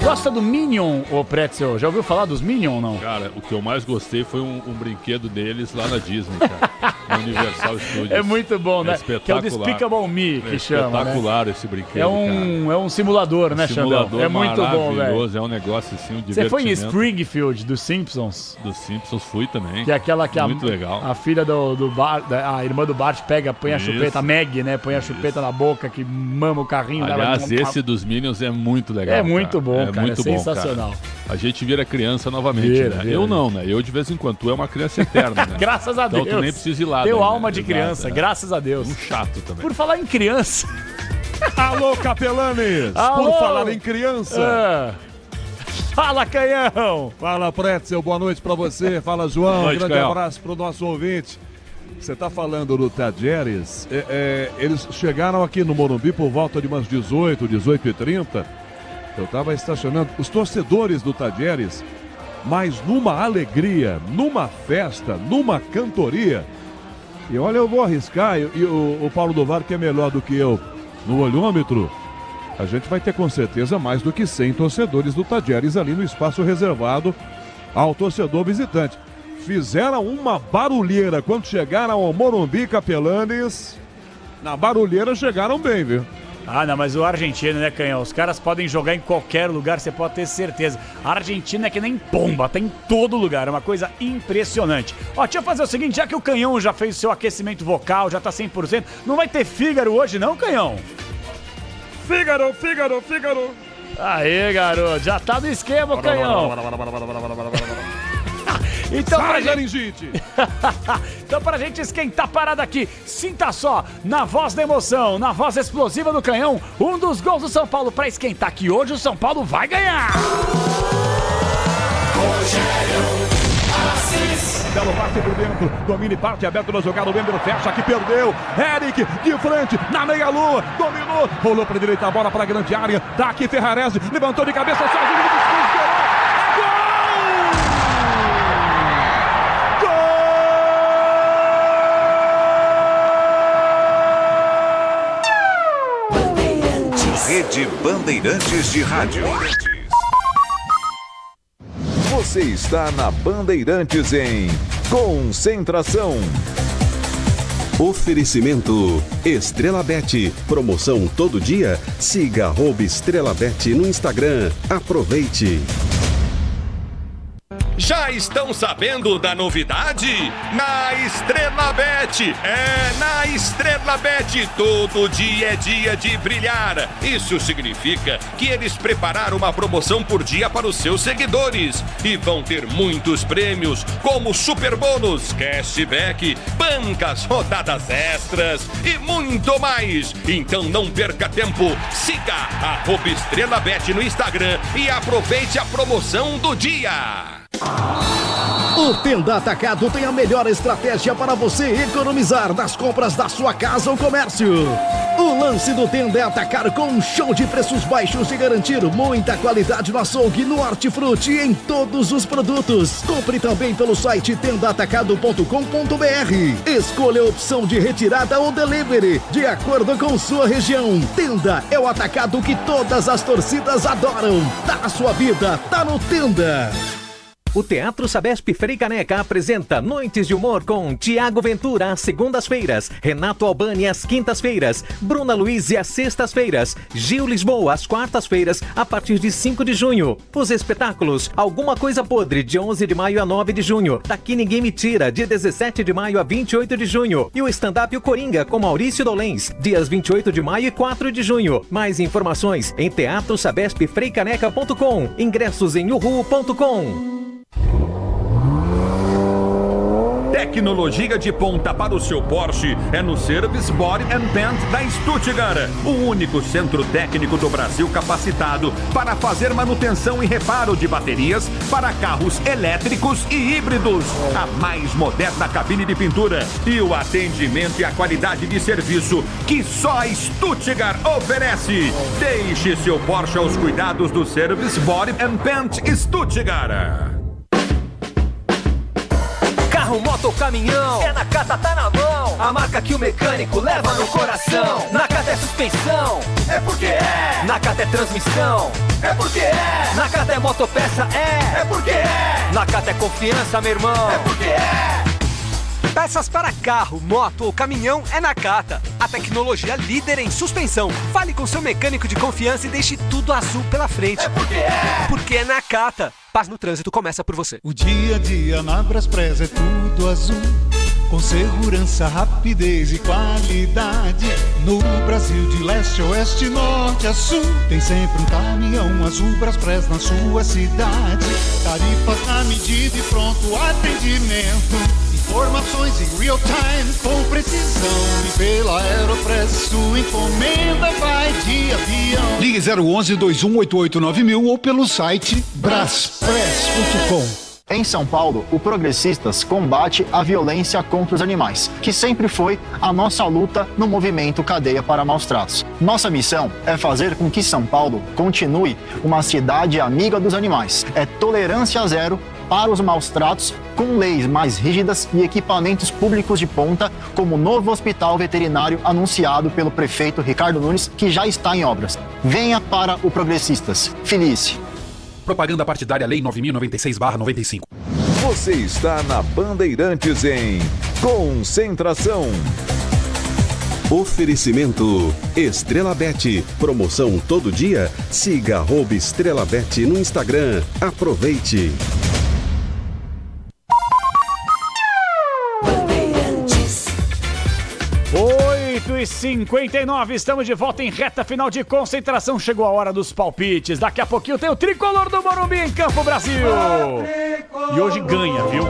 Gosta do Minion, ô Pretzel? Já ouviu falar dos Minion ou não? Cara, o que eu mais gostei foi um brinquedo deles lá na Disney, cara. No Universal Studios. É muito bom, né? Espetacular. Que é o Despicable Me, que chama, espetacular, né? Esse brinquedo, é um simulador, né, Xandão? É muito bom, velho. É um negócio assim, um divertimento. Você foi em Springfield, dos Simpsons? Dos Simpsons fui também. Que é aquela que muito legal. A filha do Bart, a irmã do Bart põe a chupeta, a Meg, né? Põe a chupeta na boca, que mama o carrinho. Aliás, esse dos Minions é muito legal. É muito bom, cara. Muito é sensacional. Bom, cara. A gente vira criança novamente, né? Eu não, né? Eu de vez em quando. Tu é uma criança eterna, né? Graças a Deus. Então tu nem precisa ir lá. Teu alma de criança, graças a Deus. Um chato também. Por falar em criança... Alô, Capelanes! Alô? Por falar em criança... Fala, Canhão! Fala, Pretzel, boa noite pra você. Fala, João. Noite, grande Canhão. abraço pro nosso ouvinte. Você tá falando do Tadjeres. Eles chegaram aqui no Morumbi por volta de umas 18h30. Eu tava estacionando. Os torcedores do Tadjeres, mas numa alegria, numa festa, numa cantoria. E olha, eu vou arriscar. E o Paulo do Var, que é melhor do que eu no olhômetro, a gente vai ter com certeza mais do que 100 torcedores do Tadjeres ali no espaço reservado ao torcedor visitante. Fizeram uma barulheira quando chegaram ao Morumbi, Capelanes. Na barulheira chegaram bem, viu? Ah, não, mas o argentino, né, Canhão? Os caras podem jogar em qualquer lugar, você pode ter certeza. A Argentina é que nem pomba, tá em todo lugar, é uma coisa impressionante. Ó, deixa eu fazer o seguinte, já que o Canhão já fez o seu aquecimento vocal, já tá 100%, não vai ter Fígaro hoje não, Canhão? Fígaro! Aê, garoto, já tá no esquema, Canhão. Então, então, pra gente esquentar a parada aqui, sinta só, na voz da emoção, na voz explosiva do Canhão, um dos gols do São Paulo pra esquentar, que hoje o São Paulo vai ganhar! Rogério, Belo passe por dentro, domine parte aberto na jogada, o Wender fecha, que perdeu, Eric de frente, na meia-lua, dominou, rolou para a direita, a bola para a grande área, tá aqui Ferrarese, levantou de cabeça, sozinho, Rede Bandeirantes de Rádio. Você está na Bandeirantes em Concentração. Oferecimento Estrela Bet. Promoção todo dia. Siga @EstrelaBet no Instagram. Aproveite. Já estão sabendo da novidade? Na Estrela Bet. Na Estrela Bet, todo dia é dia de brilhar. Isso significa que eles prepararam uma promoção por dia para os seus seguidores. E vão ter muitos prêmios, como super bônus, cashback, bancas, rodadas extras e muito mais. Então não perca tempo. Siga @EstrelaBet no Instagram e aproveite a promoção do dia. O Tenda Atacado tem a melhor estratégia para você economizar nas compras da sua casa ou comércio. O lance do Tenda é atacar com um show de preços baixos e garantir muita qualidade no açougue, no hortifruti e em todos os produtos. Compre também pelo site tendaatacado.com.br. Escolha a opção de retirada ou delivery, de acordo com sua região. Tenda é o atacado que todas as torcidas adoram. Tá na sua vida, tá no Tenda. O Teatro Sabesp Frei Caneca apresenta Noites de Humor com Tiago Ventura às segundas-feiras, Renato Albani às quintas-feiras, Bruna Luiz às sextas-feiras, Gil Lisboa às quartas-feiras, a partir de 5 de junho. Os espetáculos Alguma Coisa Podre, de 11 de maio a 9 de junho. Daqui Ninguém Me Tira, de 17 de maio a 28 de junho. E o stand-up O Coringa, com Maurício Dolens, dias 28 de maio e 4 de junho. Mais informações em teatrosabespfreicaneca.com. Ingressos em uhu.com. Tecnologia de ponta para o seu Porsche é no Service Body and Paint da Stuttgart, o único centro técnico do Brasil capacitado para fazer manutenção e reparo de baterias para carros elétricos e híbridos. A mais moderna cabine de pintura e o atendimento e a qualidade de serviço que só a Stuttgart oferece. Deixe seu Porsche aos cuidados do Service Body and Paint Stuttgart. Carro, moto ou caminhão, é Nakata, tá na mão. A marca que o mecânico leva no coração. Nakata é suspensão, é porque é. Nakata é transmissão, é porque é. Nakata é motopeça, é porque é. Nakata é confiança, meu irmão, é porque é. Peças para carro, moto ou caminhão é Nakata. A tecnologia líder em suspensão. Fale com seu mecânico de confiança e deixe tudo azul pela frente. É porque é. Porque é Nakata. Paz no trânsito começa por você. O dia a dia na Braspress é tudo azul, com segurança, rapidez e qualidade. No Brasil de leste a oeste, norte a sul, tem sempre um caminhão azul Braspress na sua cidade. Tarifas na medida e pronto atendimento. Informações em real time com precisão. E pela Aeropress sua encomenda vai de avião. Ligue 011-2188-9000 ou pelo site braspress.com. Em São Paulo, o Progressistas combate a violência contra os animais, que sempre foi a nossa luta no movimento Cadeia para Maus Tratos. Nossa missão é fazer com que São Paulo continue uma cidade amiga dos animais. É tolerância zero para os maus tratos, com leis mais rígidas e equipamentos públicos de ponta, como o novo hospital veterinário anunciado pelo prefeito Ricardo Nunes, que já está em obras. Venha para o Progressistas. Feliz. Propaganda partidária Lei 9.096/95. Você está na Bandeirantes em Concentração. Oferecimento Estrela Bet. Promoção todo dia. Siga @EstrelaBet no Instagram. Aproveite. 8h59, estamos de volta em reta final de Concentração. Chegou a hora dos palpites. Daqui a pouquinho tem o Tricolor do Morumbi em Campo, Brasil. E hoje ganha, viu?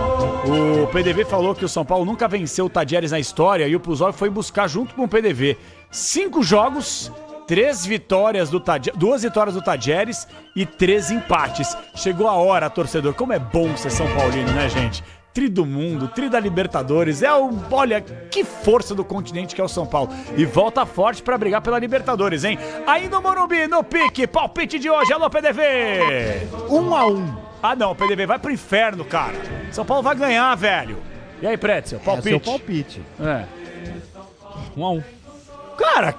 O PDV falou que o São Paulo nunca venceu o Tadieres na história e o Puzol foi buscar junto com o PDV 5 jogos 2 vitórias do Tadieres e 3 empates. Chegou a hora, torcedor. Como é bom ser São Paulino, né, gente? Tri do mundo, tri da Libertadores. Olha, que força do continente que é o São Paulo. E volta forte pra brigar pela Libertadores, hein? Aí no Morumbi, no pique, palpite de hoje. Alô, PDV! 1-1. Ah, não, PDV vai pro inferno, cara. São Paulo vai ganhar, velho. E aí, Pretzel, palpite? Seu palpite. 1-1. Cara...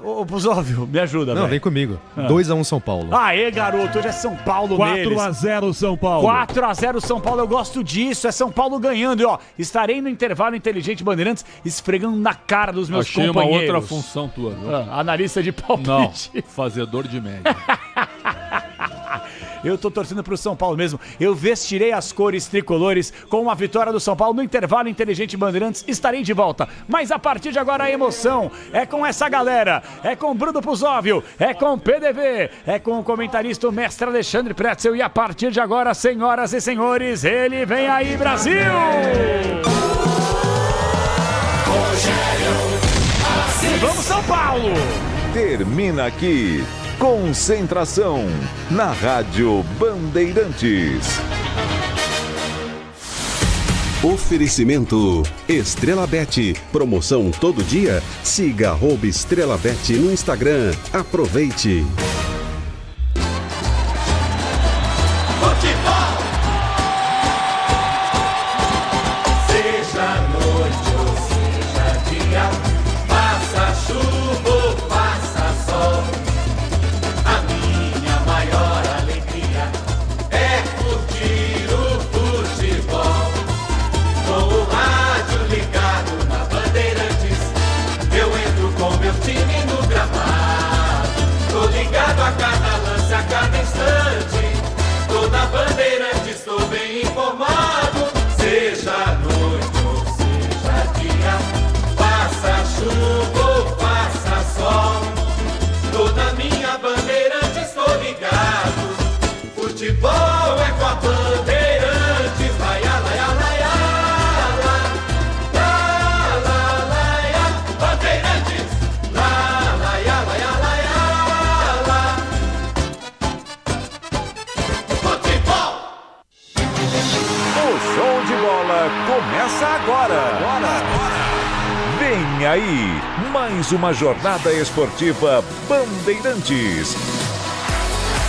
Ô, Pusóvio, me ajuda, velho. Não, vem comigo. 2-1 São Paulo. Aê, garoto, hoje é São Paulo neles. 4-0 São Paulo. 4-0 São Paulo, eu gosto disso, é São Paulo ganhando. E ó, estarei no intervalo inteligente Bandeirantes esfregando na cara dos meus companheiros. Achei uma outra função tua, viu? Analista de palpite. Não, fazedor de média. Eu tô torcendo pro São Paulo mesmo. Eu vestirei as cores tricolores com uma vitória do São Paulo no intervalo inteligente Bandeirantes. Estarei de volta. Mas a partir de agora a emoção é com essa galera. É com Bruno Pusóvio. É com PDV. É com o comentarista o mestre Alexandre Pretzel. E a partir de agora, senhoras e senhores, ele vem aí, Brasil! Vamos, São Paulo! Termina aqui. Concentração na Rádio Bandeirantes. Oferecimento Estrela Bet. Promoção todo dia? Siga @Estrela Bet no Instagram. Aproveite. Futebol é com a Bandeirantes, laia, laia, laia, laia, laia, laia, Bandeirantes, laia, laia, laia, laia, futebol. O show de bola começa agora. Vem aí, mais uma jornada esportiva Bandeirantes.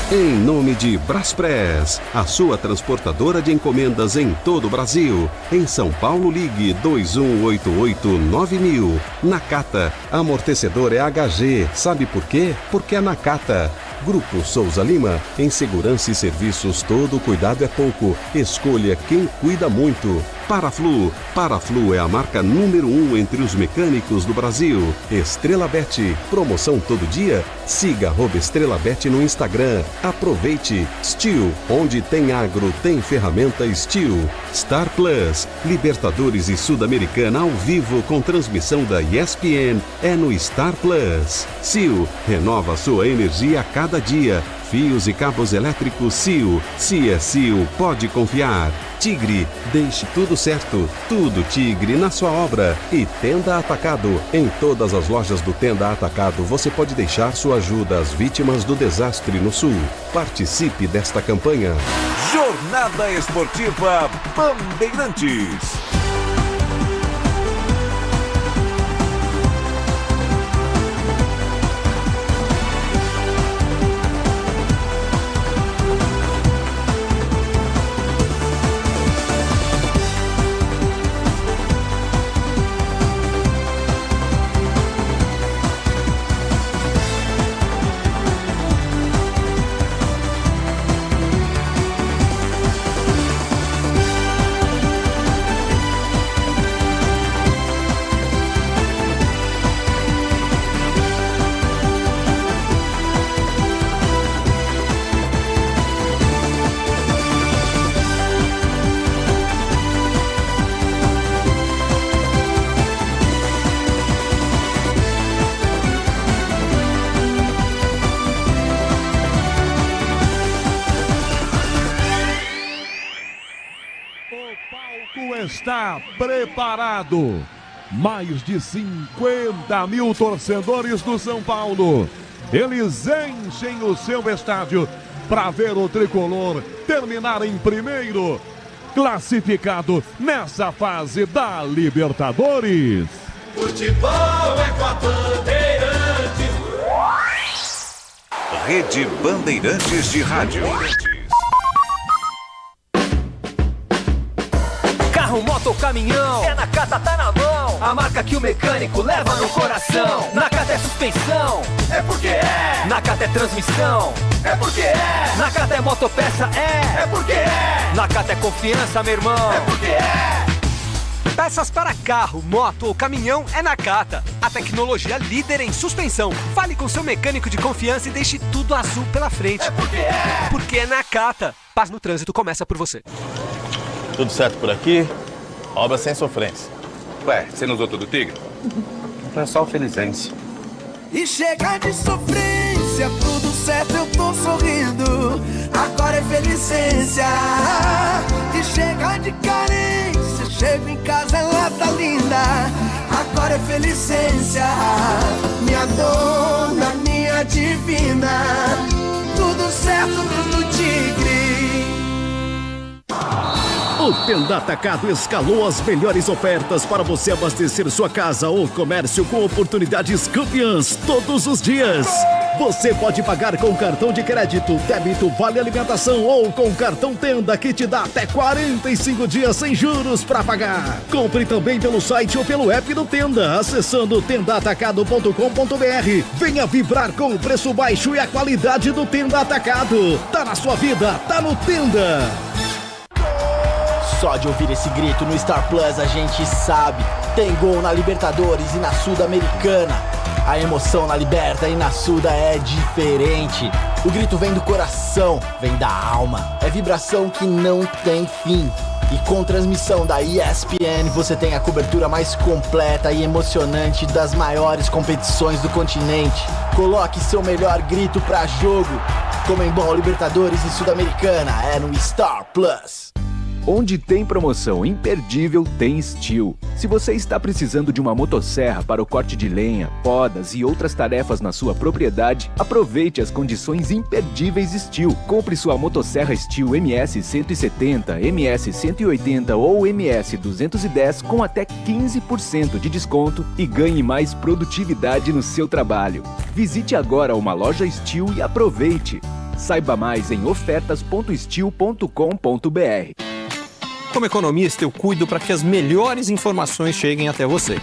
Em nome de Braspress, a sua transportadora de encomendas em todo o Brasil. Em São Paulo, ligue 2188-9000. Nakata, amortecedor é HG. Sabe por quê? Porque é Nakata. Grupo Souza Lima, em segurança e serviços todo cuidado é pouco. Escolha quem cuida muito. Paraflu. Paraflu é a marca número 1 entre os mecânicos do Brasil. Estrela Bet. Promoção todo dia? Siga @Estrela Bet no Instagram. Aproveite. Steel. Onde tem agro, tem ferramenta Steel. Star Plus. Libertadores e Sul-Americana ao vivo com transmissão da ESPN. É no Star Plus. Sil. Renova sua energia a cada dia. Fios e cabos elétricos Sil. Se é Sil, pode confiar. Tigre, deixe tudo certo. Tudo Tigre na sua obra. E Tenda Atacado. Em todas as lojas do Tenda Atacado você pode deixar sua ajuda às vítimas do desastre no Sul. Participe desta campanha. Jornada Esportiva Bandeirantes. Está preparado. Mais de 50 mil torcedores do São Paulo. Eles enchem o seu estádio para ver o tricolor terminar em primeiro, classificado nessa fase da Libertadores. Futebol é com a Bandeirantes. Rede Bandeirantes de Rádio. Carro, moto ou caminhão, é Nakata, tá na mão. A marca que o mecânico leva no coração. Nakata é suspensão, é porque é. Nakata é transmissão, é porque é. Nakata é motopeça, é porque é. Nakata é confiança, meu irmão, é porque é. Peças para carro, moto ou caminhão é Nakata. A tecnologia líder em suspensão. Fale com seu mecânico de confiança e deixe tudo azul pela frente. É porque é. Porque é Nakata. Paz no trânsito começa por você. Tudo certo por aqui? Obra sem sofrência. Ué, você não usou tudo Tigre? É só o Felizense. E chega de sofrência, tudo certo, eu tô sorrindo. Agora é Felicência. E chega de carência, chego em casa, ela tá linda. Agora é Felicência. Minha dona, minha divina. Tudo certo, tudo Tigre. O Tenda Atacado escalou as melhores ofertas para você abastecer sua casa ou comércio com oportunidades campeãs todos os dias. Você pode pagar com cartão de crédito, débito, vale alimentação ou com cartão Tenda que te dá até 45 dias sem juros para pagar. Compre também pelo site ou pelo app do Tenda, acessando tendaatacado.com.br. Venha vibrar com o preço baixo e a qualidade do Tenda Atacado. Tá na sua vida, tá no Tenda. Só de ouvir esse grito no Star Plus a gente sabe. Tem gol na Libertadores e na Sul-Americana. A emoção na Liberta e na Suda é diferente. O grito vem do coração, vem da alma. É vibração que não tem fim. E com transmissão da ESPN você tem a cobertura mais completa e emocionante das maiores competições do continente. Coloque seu melhor grito pra jogo. Comembol, Libertadores e Sul-Americana é no Star Plus. Onde tem promoção imperdível, tem Steel. Se você está precisando de uma motosserra para o corte de lenha, podas e outras tarefas na sua propriedade, aproveite as condições imperdíveis Steel. Compre sua motosserra Steel MS 170, MS 180 ou MS 210 com até 15% de desconto e ganhe mais produtividade no seu trabalho. Visite agora uma loja Steel e aproveite. Saiba mais em ofertas.steel.com.br. Como economista, eu cuido para que as melhores informações cheguem até você.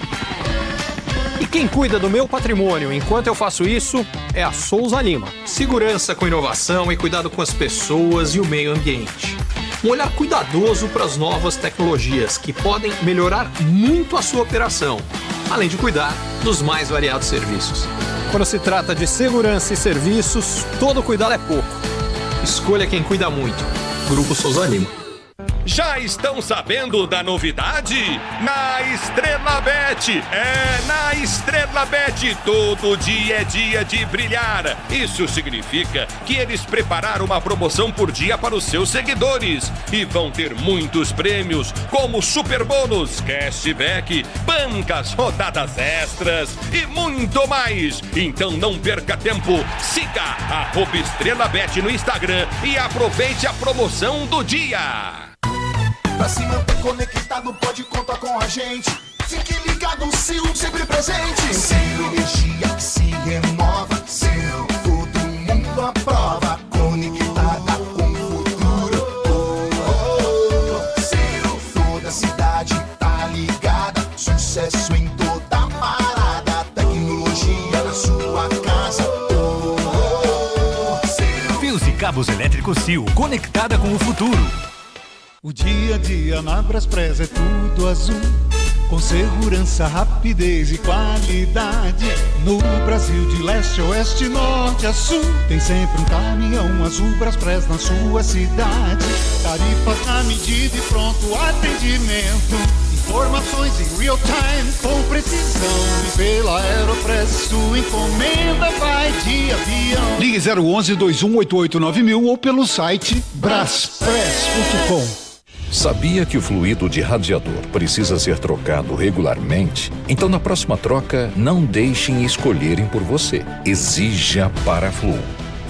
E quem cuida do meu patrimônio enquanto eu faço isso é a Souza Lima. Segurança com inovação e cuidado com as pessoas e o meio ambiente. Um olhar cuidadoso para as novas tecnologias que podem melhorar muito a sua operação, além de cuidar dos mais variados serviços. Quando se trata de segurança e serviços, todo cuidado é pouco. Escolha quem cuida muito. Grupo Souza Lima. Já estão sabendo da novidade? Na Estrela Bet! É na Estrela Bet! Todo dia é dia de brilhar. Isso significa que eles prepararam uma promoção por dia para os seus seguidores. E vão ter muitos prêmios, como super bônus, cashback, bancas, rodadas extras e muito mais. Então não perca tempo. Siga @Estrela Bet no Instagram e aproveite a promoção do dia. Pra se manter conectado, pode contar com a gente. Fique ligado, Sil, sempre presente. Sil, energia que se renova. Sil, todo mundo aprova. Conectada com o futuro. Sil, toda a cidade tá ligada. Sucesso em toda parada. Tecnologia na sua casa. Fios e cabos elétricos Sil, conectada com o futuro. O dia a dia na Braspress é tudo azul, com segurança, rapidez e qualidade. No Brasil de leste a oeste, norte a sul, tem sempre um caminhão azul Braspress na sua cidade. Tarifas na medida e pronto atendimento. Informações em real time com precisão. E pela Aeropress sua encomenda vai de avião. Ligue 011-2188-9000 ou pelo site braspress.com. Sabia que o fluido de radiador precisa ser trocado regularmente? Então, na próxima troca, não deixem escolherem por você. Exija Paraflu,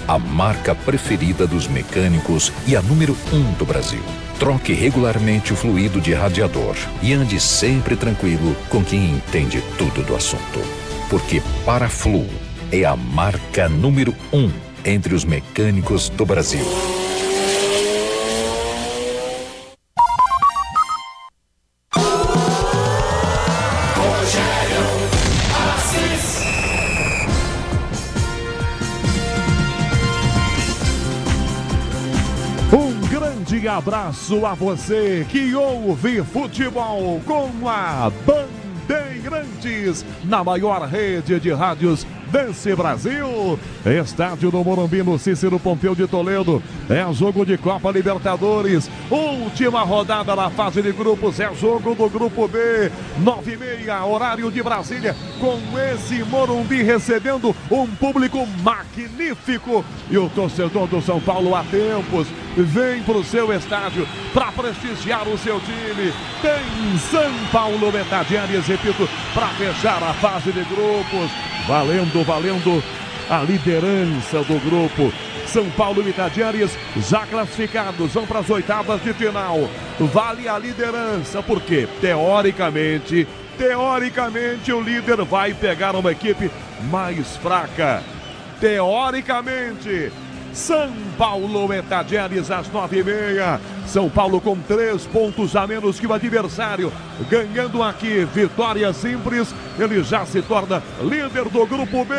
a marca preferida dos mecânicos e a número 1 do Brasil. Troque regularmente o fluido de radiador e ande sempre tranquilo com quem entende tudo do assunto. Porque Paraflu é a marca número 1 entre os mecânicos do Brasil. Abraço a você que ouve futebol com a Bandeirantes, na maior rede de rádios desse Brasil. Estádio do Morumbi, no Cícero Pompeu de Toledo. É jogo de Copa Libertadores. Última rodada na fase de grupos. É jogo do Grupo B. 9h30, horário de Brasília. Com esse Morumbi recebendo um público magnífico. E o torcedor do São Paulo há tempos vem para o seu estádio para prestigiar o seu time. Tem São Paulo Metadianes, repito, para fechar a fase de grupos. Valendo a liderança do grupo. São Paulo e Itadiares já classificados, vão para as oitavas de final. Vale a liderança, porque teoricamente o líder vai pegar uma equipe mais fraca. Teoricamente, São Paulo e Itadiares às 9h30. São Paulo com 3 pontos a menos que o adversário. Ganhando aqui, vitória simples, ele já se torna líder do Grupo B.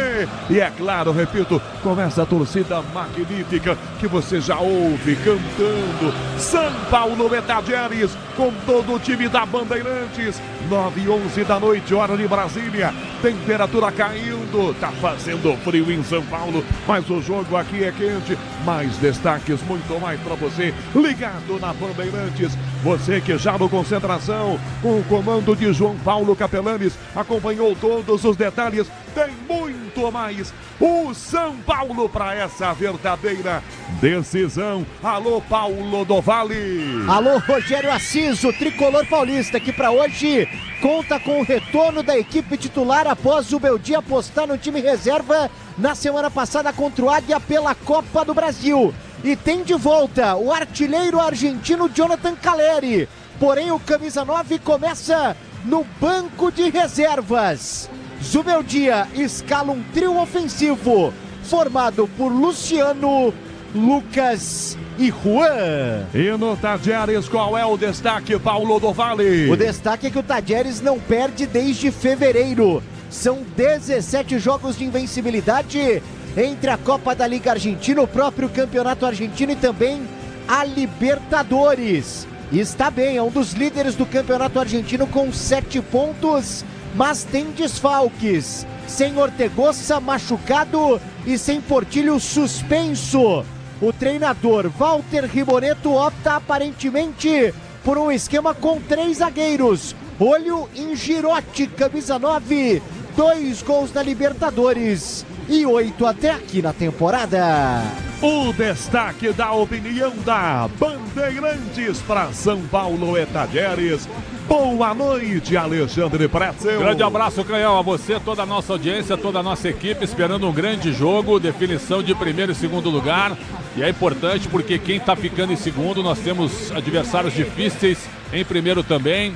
E é claro, repito, com essa torcida magnífica que você já ouve cantando. São Paulo Metadiares com todo o time da Bandeirantes. 9h11 da noite, hora de Brasília. Temperatura caindo, tá fazendo frio em São Paulo, mas o jogo aqui é quente. Mais destaques, muito mais para você ligado na Bandeirantes. Você que já no Concentração, com o comando de João Paulo Capelanes, acompanhou todos os detalhes. Tem muito mais. O São Paulo para essa verdadeira decisão. Alô, Paulo do Vale. Alô, Rogério Assis, o tricolor paulista, que para hoje conta com o retorno da equipe titular após o Beldia apostar no time reserva na semana passada contra o Águia pela Copa do Brasil. E tem de volta o artilheiro argentino Jonathan Caleri. Porém, o camisa 9 começa no banco de reservas. Zubeldia escala um trio ofensivo formado por Luciano, Lucas e Juan. E no Tadieres, qual é o destaque, Paulo do Vale? O destaque é que o Tadieres não perde desde fevereiro. São 17 jogos de invencibilidade entre a Copa da Liga Argentina, o próprio Campeonato Argentino e também a Libertadores. E está bem, é um dos líderes do Campeonato Argentino com 7 pontos, mas tem desfalques. Sem Ortegoza machucado e sem Portillo suspenso. O treinador Walter Riboneto opta aparentemente por um esquema com 3 zagueiros. Olho em Girotti, camisa 9, 2 gols na Libertadores e 8 até aqui na temporada. O destaque da opinião da Bandeirantes para São Paulo e Tadieres. Boa noite, Alexandre Pretzel. Grande abraço, Canhão, a você, toda a nossa audiência, toda a nossa equipe, esperando um grande jogo, definição de primeiro e segundo lugar. E é importante porque quem está ficando em segundo, nós temos adversários difíceis em primeiro também.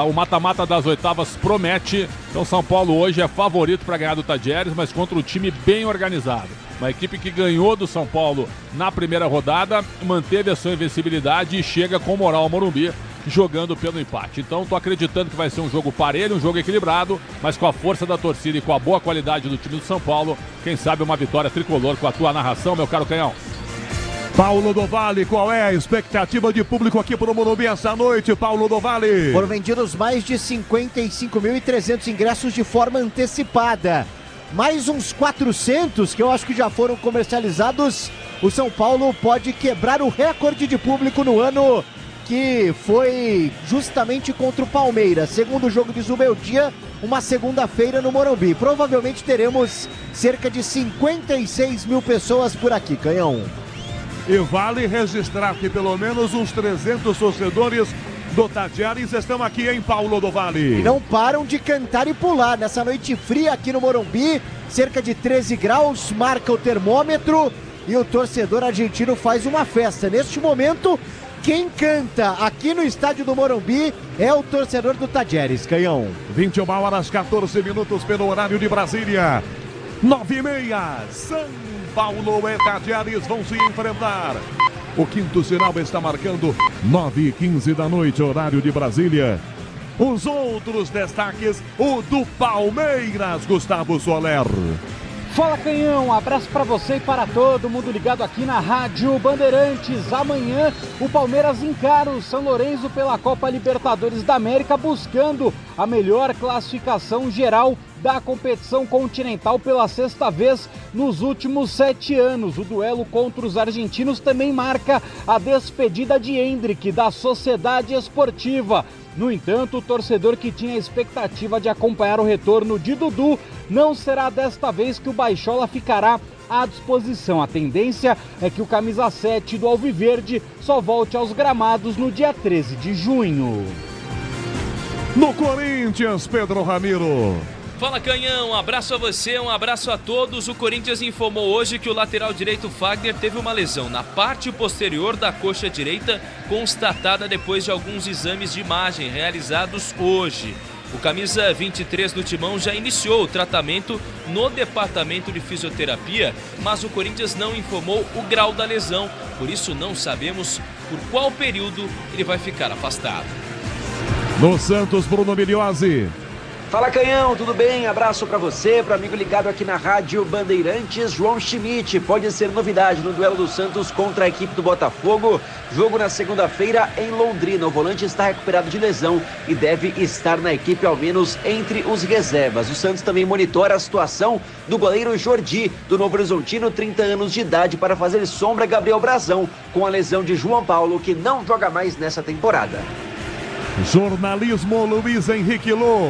O mata-mata das oitavas promete. Então São Paulo hoje é favorito para ganhar do Tadieres, mas contra um time bem organizado. Uma equipe que ganhou do São Paulo na primeira rodada, manteve a sua invencibilidade e chega com moral ao Morumbi, jogando pelo empate. Então tô acreditando que vai ser um jogo parelho, um jogo equilibrado, mas com a força da torcida e com a boa qualidade do time do São Paulo, quem sabe uma vitória tricolor com a tua narração, meu caro Canhão. Paulo do Vale, qual é a expectativa de público aqui para o Morumbi essa noite, Paulo do Vale? Foram vendidos mais de 55.300 ingressos de forma antecipada. Mais uns 400 que eu acho que já foram comercializados. O São Paulo pode quebrar o recorde de público no ano, que foi justamente contra o Palmeiras. Segundo jogo de Zubeldia, uma segunda-feira no Morumbi. Provavelmente teremos cerca de 56 mil pessoas por aqui, Canhão. E vale registrar que pelo menos uns 300 torcedores do Tajeres estão aqui em Paulo do Vale. E não param de cantar e pular nessa noite fria aqui no Morumbi, cerca de 13 graus, marca o termômetro e o torcedor argentino faz uma festa. Neste momento, quem canta aqui no estádio do Morumbi é o torcedor do Tajeres, Canhão. 21 horas, 14 minutos pelo horário de Brasília. 9h30, São Paulo e Tajeres vão se enfrentar. O quinto sinal está marcando 9h15 da noite, horário de Brasília. Os outros destaques, o do Palmeiras, Gustavo Soler. Fala, Canhão, abraço para você e para todo mundo ligado aqui na Rádio Bandeirantes. Amanhã o Palmeiras encara o São Lourenço pela Copa Libertadores da América, buscando a melhor classificação geral da competição continental pela sexta vez nos últimos 7 anos. O duelo contra os argentinos também marca a despedida de Hendrick da Sociedade Esportiva. No entanto, o torcedor que tinha a expectativa de acompanhar o retorno de Dudu, não será desta vez que o Baixola ficará à disposição. A tendência é que o camisa 7 do Alviverde só volte aos gramados no dia 13 de junho. No Corinthians, Pedro Ramiro. Fala, Canhão, um abraço a você, um abraço a todos. O Corinthians informou hoje que o lateral direito Fagner teve uma lesão na parte posterior da coxa direita, constatada depois de alguns exames de imagem realizados hoje. O camisa 23 do Timão já iniciou o tratamento no departamento de fisioterapia, mas o Corinthians não informou o grau da lesão, por isso não sabemos por qual período ele vai ficar afastado. No Santos, Bruno Migliozzi. Fala, Canhão, tudo bem? Abraço pra você, pro amigo ligado aqui na Rádio Bandeirantes, João Schmidt. Pode ser novidade no duelo do Santos contra a equipe do Botafogo. Jogo na segunda-feira em Londrina. O volante está recuperado de lesão e deve estar na equipe ao menos entre os reservas. O Santos também monitora a situação do goleiro Jordi, do Novo Horizontino, 30 anos de idade, para fazer sombra a Gabriel Brazão, com a lesão de João Paulo, que não joga mais nessa temporada. Jornalismo, Luiz Henrique Lô.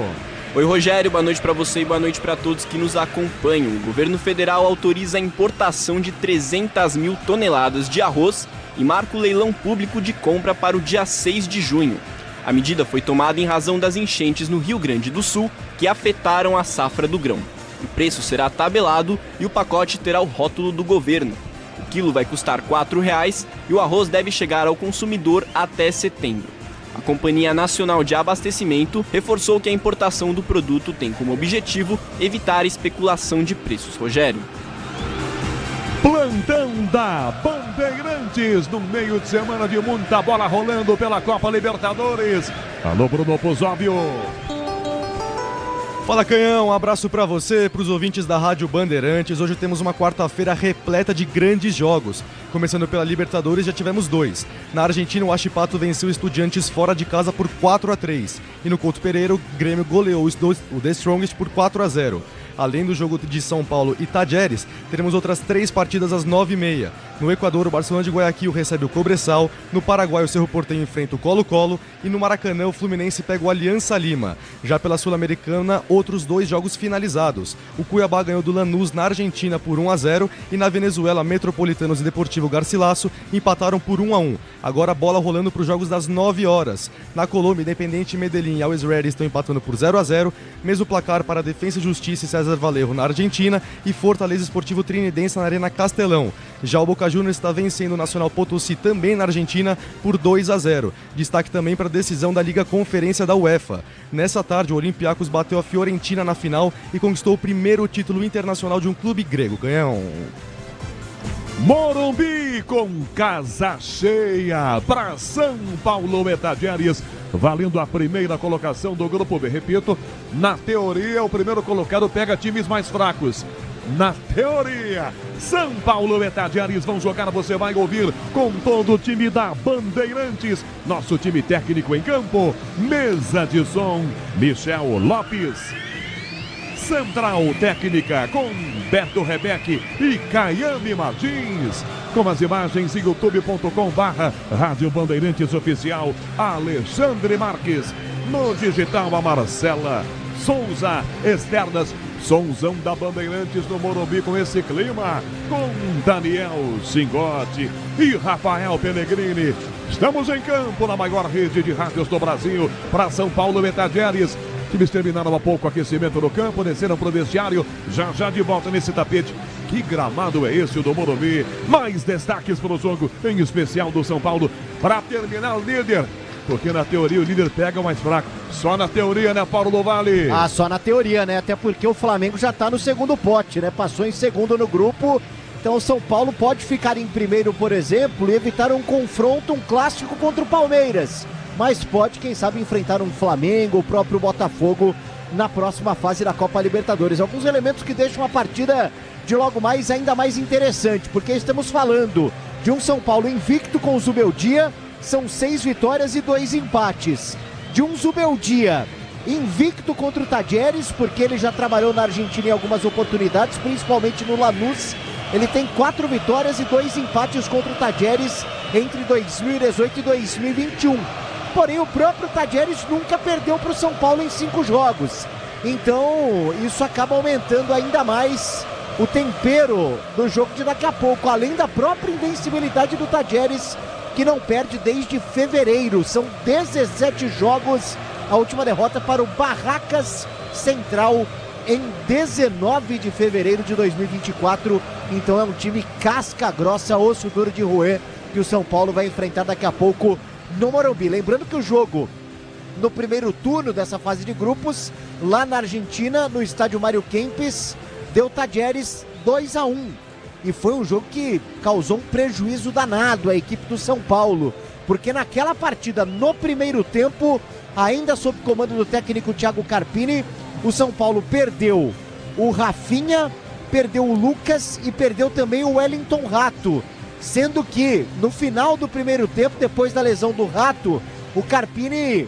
Oi, Rogério, boa noite para você e boa noite para todos que nos acompanham. O governo federal autoriza a importação de 300 mil toneladas de arroz e marca o leilão público de compra para o dia 6 de junho. A medida foi tomada em razão das enchentes no Rio Grande do Sul, que afetaram a safra do grão. O preço será tabelado e o pacote terá o rótulo do governo. O quilo vai custar R$ 4,00 e o arroz deve chegar ao consumidor até setembro. A Companhia Nacional de Abastecimento reforçou que a importação do produto tem como objetivo evitar especulação de preços. Rogério. Plantão da Bandeirantes, no meio de semana de muita bola rolando pela Copa Libertadores. Alô, Bruno Pozóvio. Fala, Canhão, um abraço pra você, pros ouvintes da Rádio Bandeirantes. Hoje temos uma quarta-feira repleta de grandes jogos. Começando pela Libertadores, já tivemos 2. Na Argentina, o Huachipato venceu o Estudiantes fora de casa por 4-3. E no Couto Pereira, o Grêmio goleou o The Strongest por 4-0. Além do jogo de São Paulo e Tajeres, teremos outras 3 partidas às 9h30. No Equador, o Barcelona de Guayaquil recebe o Cobresal. No Paraguai, o Cerro Porteño enfrenta o Colo-Colo. E no Maracanã, o Fluminense pega o Aliança Lima. Já pela Sul-Americana, outros 2 jogos finalizados. O Cuiabá ganhou do Lanús na Argentina por 1-0. E na Venezuela, Metropolitanos e Deportivo Garcilaso empataram por 1-1. Agora a bola rolando para os jogos das 9 horas. Na Colômbia, Independente Medellín e Always Ready estão empatando por 0-0. Mesmo placar para Defensa e Justiça e César Vallejo na Argentina e Fortaleza Esportivo Trinidense na Arena Castelão. Já o Boca Juniors está vencendo o Nacional Potosí também na Argentina por 2-0. Destaque também para a decisão da Liga Conferência da UEFA. Nessa tarde, o Olympiacos bateu a Fiorentina na final e conquistou o primeiro título internacional de um clube grego. Canhão. Morumbi com casa cheia para São Paulo e Tajeres, valendo a primeira colocação do Grupo B. Repito, na teoria o primeiro colocado pega times mais fracos. Na teoria, São Paulo e Tajeres vão jogar, você vai ouvir com todo o time da Bandeirantes. Nosso time técnico em campo, mesa de som, Michel Lopes. Central Técnica com Beto Rebeque e Caiane Martins. Com as imagens em youtube.com/Rádio Bandeirantes Oficial, Alexandre Marques. No digital, a Marcela Souza. Externas, Sonzão da Bandeirantes no Morumbi com esse clima, com Daniel Singotti e Rafael Pellegrini. Estamos em campo na maior rede de rádios do Brasil para São Paulo Metageres. Times terminaram há pouco o aquecimento no campo, desceram para o vestiário, já de volta nesse tapete. Que gramado é esse, o do Morumbi? Mais destaques para o jogo, em especial do São Paulo, para terminar líder. Porque na teoria o líder pega o mais fraco. Só na teoria, né, Paulo do Vale? Ah, só na teoria, né? Até porque o Flamengo já tá no segundo pote, né? Passou em segundo no grupo. Então o São Paulo pode ficar em primeiro, por exemplo, e evitar um confronto, um clássico contra o Palmeiras. Mas pode, quem sabe, enfrentar um Flamengo, o próprio Botafogo, na próxima fase da Copa Libertadores. Alguns elementos que deixam a partida de logo mais ainda mais interessante, porque estamos falando de um São Paulo invicto com o Zubeldia. São 6 vitórias e 2 empates. De um Zubeldia invicto contra o Tajeres, porque ele já trabalhou na Argentina em algumas oportunidades, principalmente no Lanús. Ele tem 4 vitórias e 2 empates contra o Tajeres entre 2018 e 2021. Porém, o próprio Tajeres nunca perdeu para o São Paulo em 5 jogos. Então, isso acaba aumentando ainda mais o tempero do jogo de daqui a pouco, além da própria invencibilidade do Tajeres, que não perde desde fevereiro. São 17 jogos, a última derrota para o Barracas Central em 19 de fevereiro de 2024. Então é um time casca grossa, osso duro de roer, que o São Paulo vai enfrentar daqui a pouco no Morumbi. Lembrando que o jogo no primeiro turno dessa fase de grupos, lá na Argentina, no estádio Mário Kempes, deu Tajeres 2-1. E foi um jogo que causou um prejuízo danado à equipe do São Paulo, porque naquela partida, no primeiro tempo, ainda sob comando do técnico Thiago Carpini, o São Paulo perdeu o Rafinha, perdeu o Lucas e perdeu também o Wellington Rato, sendo que no final do primeiro tempo, depois da lesão do Rato, o Carpini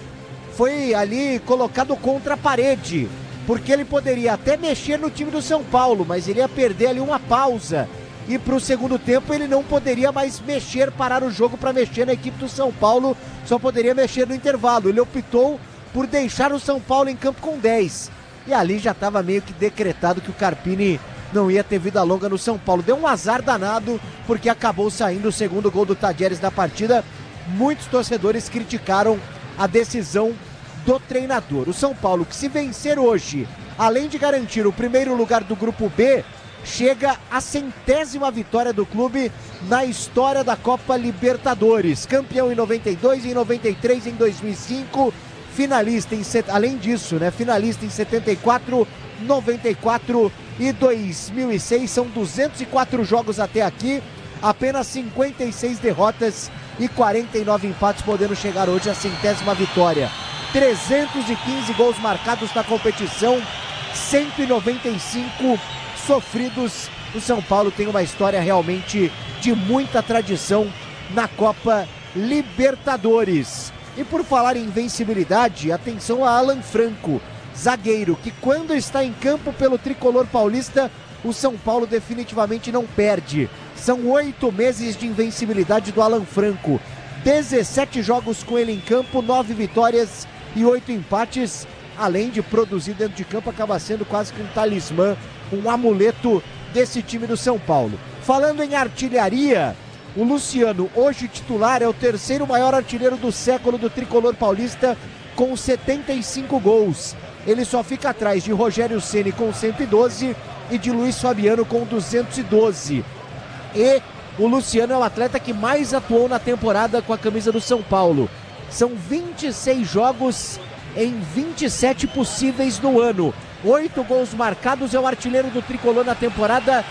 foi ali colocado contra a parede, porque ele poderia até mexer no time do São Paulo, mas ele ia perder ali uma pausa. E para o segundo tempo ele não poderia mais mexer, parar o jogo para mexer na equipe do São Paulo, só poderia mexer no intervalo. Ele optou por deixar o São Paulo em campo com 10. E ali já estava meio que decretado que o Carpini não ia ter vida longa no São Paulo. Deu um azar danado, porque acabou saindo o segundo gol do Tajeres da partida. Muitos torcedores criticaram a decisão do treinador. O São Paulo, que se vencer hoje, além de garantir o primeiro lugar do grupo B, chega à 100ª vitória do clube na história da Copa Libertadores. Campeão em 92, em 93, em 2005, finalista além disso, né? Finalista em 74, 94 e 2006. São 204 jogos até aqui, apenas 56 derrotas e 49 empates, podendo chegar hoje à 100ª vitória. 315 gols marcados na competição, 195 sofridos. O São Paulo tem uma história realmente de muita tradição na Copa Libertadores. E por falar em invencibilidade, atenção a Alan Franco, zagueiro, que quando está em campo pelo tricolor paulista, o São Paulo definitivamente não perde. São 8 meses de invencibilidade do Alan Franco. 17 jogos com ele em campo, 9 vitórias e 8 empates. Além de produzir dentro de campo, acaba sendo quase que um talismã, um amuleto desse time do São Paulo. Falando em artilharia, o Luciano, hoje titular, é o terceiro maior artilheiro do século do tricolor paulista, com 75 gols. Ele só fica atrás de Rogério Ceni com 112 e de Luiz Fabiano com 212. E o Luciano é o atleta que mais atuou na temporada com a camisa do São Paulo. São 26 jogos em 27 possíveis no ano. 8 gols marcados, é o artilheiro do tricolor na temporada,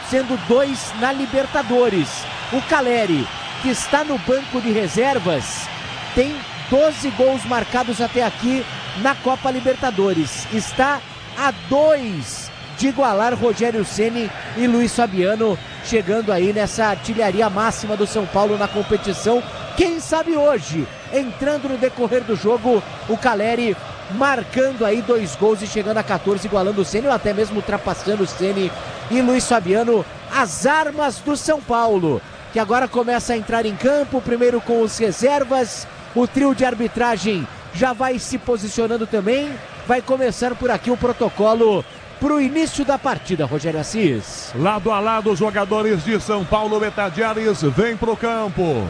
sendo 2 na Libertadores. O Caleri, que está no banco de reservas, tem 12 gols marcados até aqui na Copa Libertadores. Está a 2 de igualar Rogério Ceni e Luiz Fabiano, chegando aí nessa artilharia máxima do São Paulo na competição. Quem sabe hoje, entrando no decorrer do jogo, o Caleri marcando aí 2 gols e chegando a 14, igualando o Ceni, ou até mesmo ultrapassando o Ceni e Luiz Fabiano, as armas do São Paulo, que agora começa a entrar em campo, primeiro com os reservas. O trio de arbitragem já vai se posicionando também. Vai começar por aqui o protocolo para o início da partida, Rogério Assis. Lado a lado, os jogadores de São Paulo, Metade Ares, vem pro campo.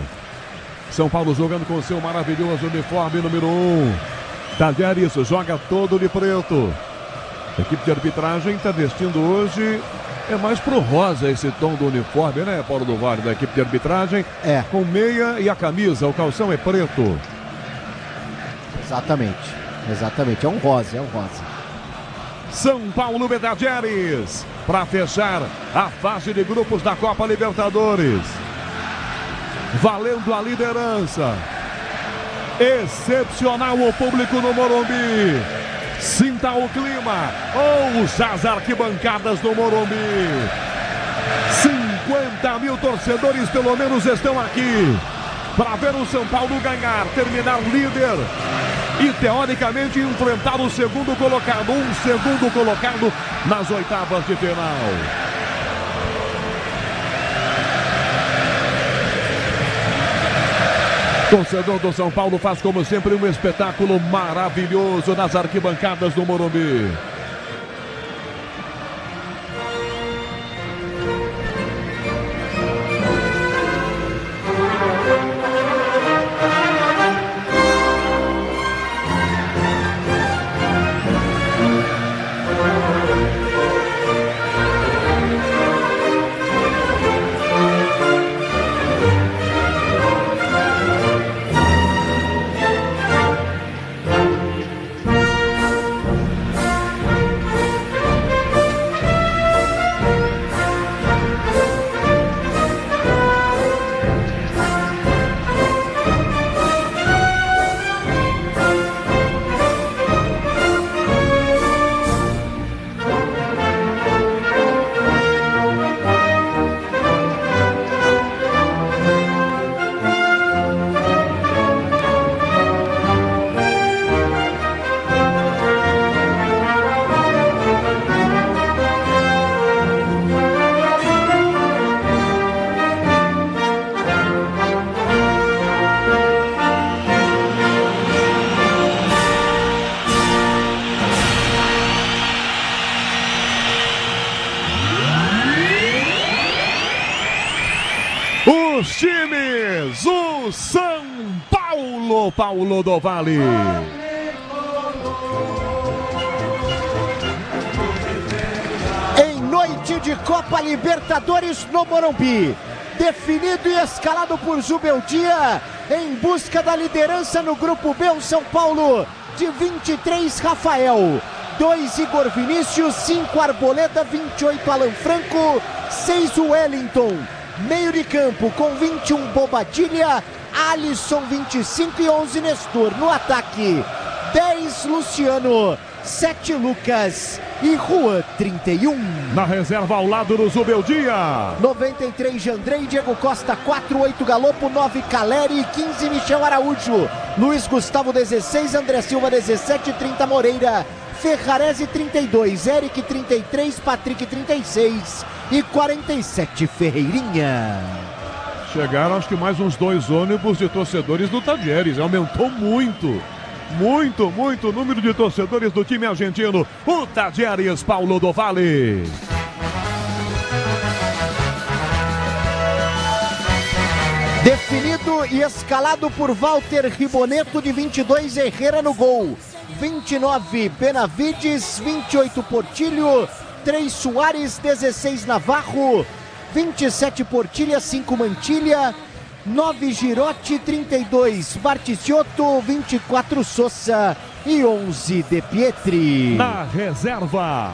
São Paulo jogando com seu maravilhoso uniforme número 1. Tadieres joga todo de preto. A equipe de arbitragem está vestindo hoje, é mais pro rosa esse tom do uniforme, né, Paulo do Vale, da equipe de arbitragem. É. Com meia e a camisa, o calção é preto. Exatamente, é um rosa. São Paulo, Metade Ares, para fechar a fase de grupos da Copa Libertadores. Valendo a liderança. Excepcional o público no Morumbi. Sinta o clima. Ouça as arquibancadas do Morumbi. 50 mil torcedores pelo menos estão aqui para ver o São Paulo ganhar, terminar líder e teoricamente enfrentar o segundo colocado, nas oitavas de final. Torcedor do São Paulo faz como sempre um espetáculo maravilhoso nas arquibancadas do Morumbi. Os times, o São Paulo, Paulo do Vale. Em noite de Copa Libertadores no Morumbi, definido e escalado por Zubeldia, em busca da liderança no Grupo B, o São Paulo, de 23, Rafael, 2, Igor Vinícius, 5, Arboleda, 28, Alan Franco, 6, Wellington. Meio de campo com 21, Bobadilha, Alisson 25 e 11, Nestor. No ataque, 10, Luciano, 7, Lucas e Juan 31. Na reserva ao lado do Zubeldia. 93, Jandrei, Diego Costa 4, 8, Galopo, 9, Caleri, 15, Michel Araújo, Luiz Gustavo 16, André Silva 17, 30, Moreira, Ferrarese 32, Eric 33, Patrick 36 e 47, Ferreirinha. Chegaram acho que mais uns 2 ônibus de torcedores do Tadieres. Aumentou muito o número de torcedores do time argentino, o Tadieres, Paulo do Vale. Definido e escalado por Walter Riboneto, de 22, Herrera no gol, 29, Benavides, 28, Portilho, 3, Soares, 16, Navarro, 27, Portilha, 5, Mantilha, 9, Girotti, 32, Barticciotto, 24, Sousa e 11, De Pietri. Na reserva,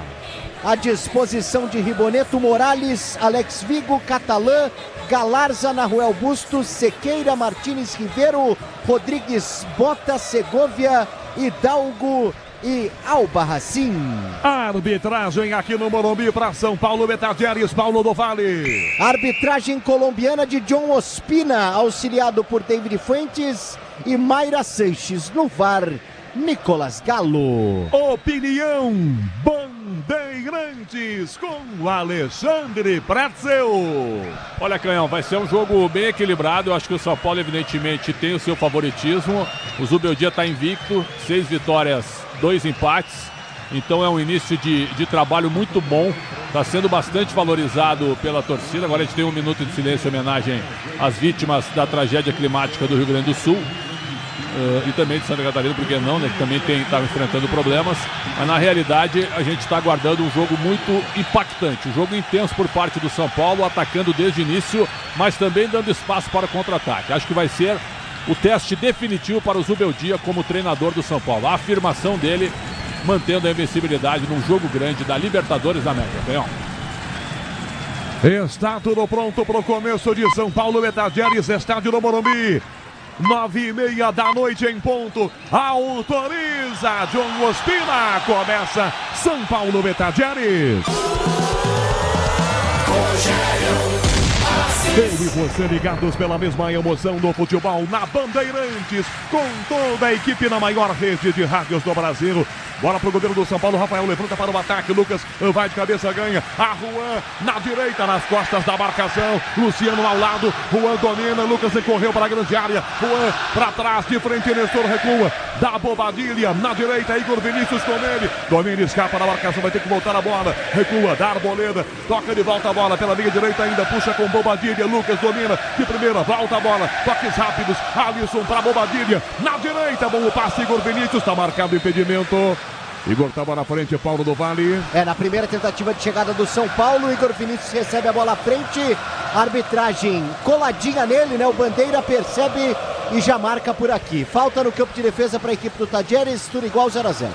à disposição de Riboneto, Morales, Alex Vigo, Catalã, Galarza, Naruel Bustos, Sequeira, Martínez Ribeiro, Rodrigues Bota, Segovia, Hidalgo e Albarracin. Arbitragem aqui no Morumbi para São Paulo, Metadieres, Paulo do Vale. Arbitragem colombiana de John Ospina, auxiliado por David Fuentes e Mayra Sanches. No VAR, Nicolas Galo. Opinião Bandeirantes com Alexandre Pretzel. Olha, Canhão, vai ser um jogo bem equilibrado. Eu acho que o São Paulo evidentemente tem o seu favoritismo. O Zubeldia está invicto, 6 vitórias, 2 empates. Então é um início de trabalho muito bom. Está sendo bastante valorizado pela torcida. Agora a gente tem um minuto de silêncio em homenagem às vítimas da tragédia climática do Rio Grande do Sul. E também de Santa Catarina, porque não, né? Que também estava enfrentando problemas. Mas na realidade a gente está aguardando um jogo muito impactante. Um jogo intenso por parte do São Paulo, atacando desde o início, mas também dando espaço para contra-ataque. Acho que vai ser o teste definitivo para o Zubeldia como treinador do São Paulo. A afirmação dele, mantendo a invencibilidade num jogo grande da Libertadores da América. Canhão. Está tudo pronto para o começo de São Paulo Metadieres, estádio do Morumbi. 9h30 da noite em ponto. Autoriza John Ospina. Começa São Paulo Metadieres. Eu e você ligados pela mesma emoção do futebol na Bandeirantes, com toda a equipe na maior rede de rádios do Brasil. Bola pro goleiro do São Paulo, Rafael levanta para o ataque, Lucas vai de cabeça, ganha, a Juan na direita, nas costas da marcação, Luciano ao lado, Juan domina, Lucas correu para a grande área, Juan para trás, de frente, Nestor recua, dá Bobadilha, na direita, Igor Vinícius com ele, domina, escapa da marcação, vai ter que voltar a bola, recua, dá Arboleda, toca de volta a bola, pela linha direita ainda, puxa com Bobadilha, Lucas domina, de primeira, volta a bola, toques rápidos, Alisson para Bobadilha, na direita, bom o passe, Igor Vinícius, está marcado o impedimento. Igor estava na frente, Paulo do Vale. Na primeira tentativa de chegada do São Paulo, Igor Vinícius recebe a bola à frente, arbitragem coladinha nele, né? O Bandeira percebe e já marca por aqui. Falta no campo de defesa para a equipe do Tadieres, tudo igual 0-0.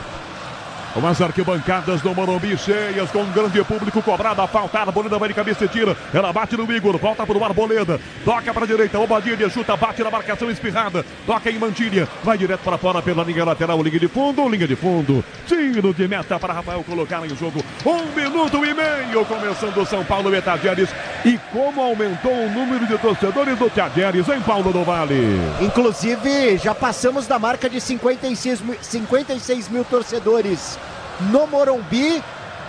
Umas arquibancadas do Morumbi cheias, com um grande público, cobrada a falta, Arboleda vai de cabeça e tira, ela bate no Igor, volta pro Arboleda, toca para a direita, Bobadilha chuta, bate na marcação espirrada, toca em Mantilha, vai direto para fora pela linha lateral, linha de fundo, tiro de meta para Rafael colocar em jogo, 1 minuto e meio, começando o São Paulo Metadieres, e como aumentou o número de torcedores do Tadieres em Paulo do Vale. Inclusive, já passamos da marca de 56 mil torcedores no Morumbi.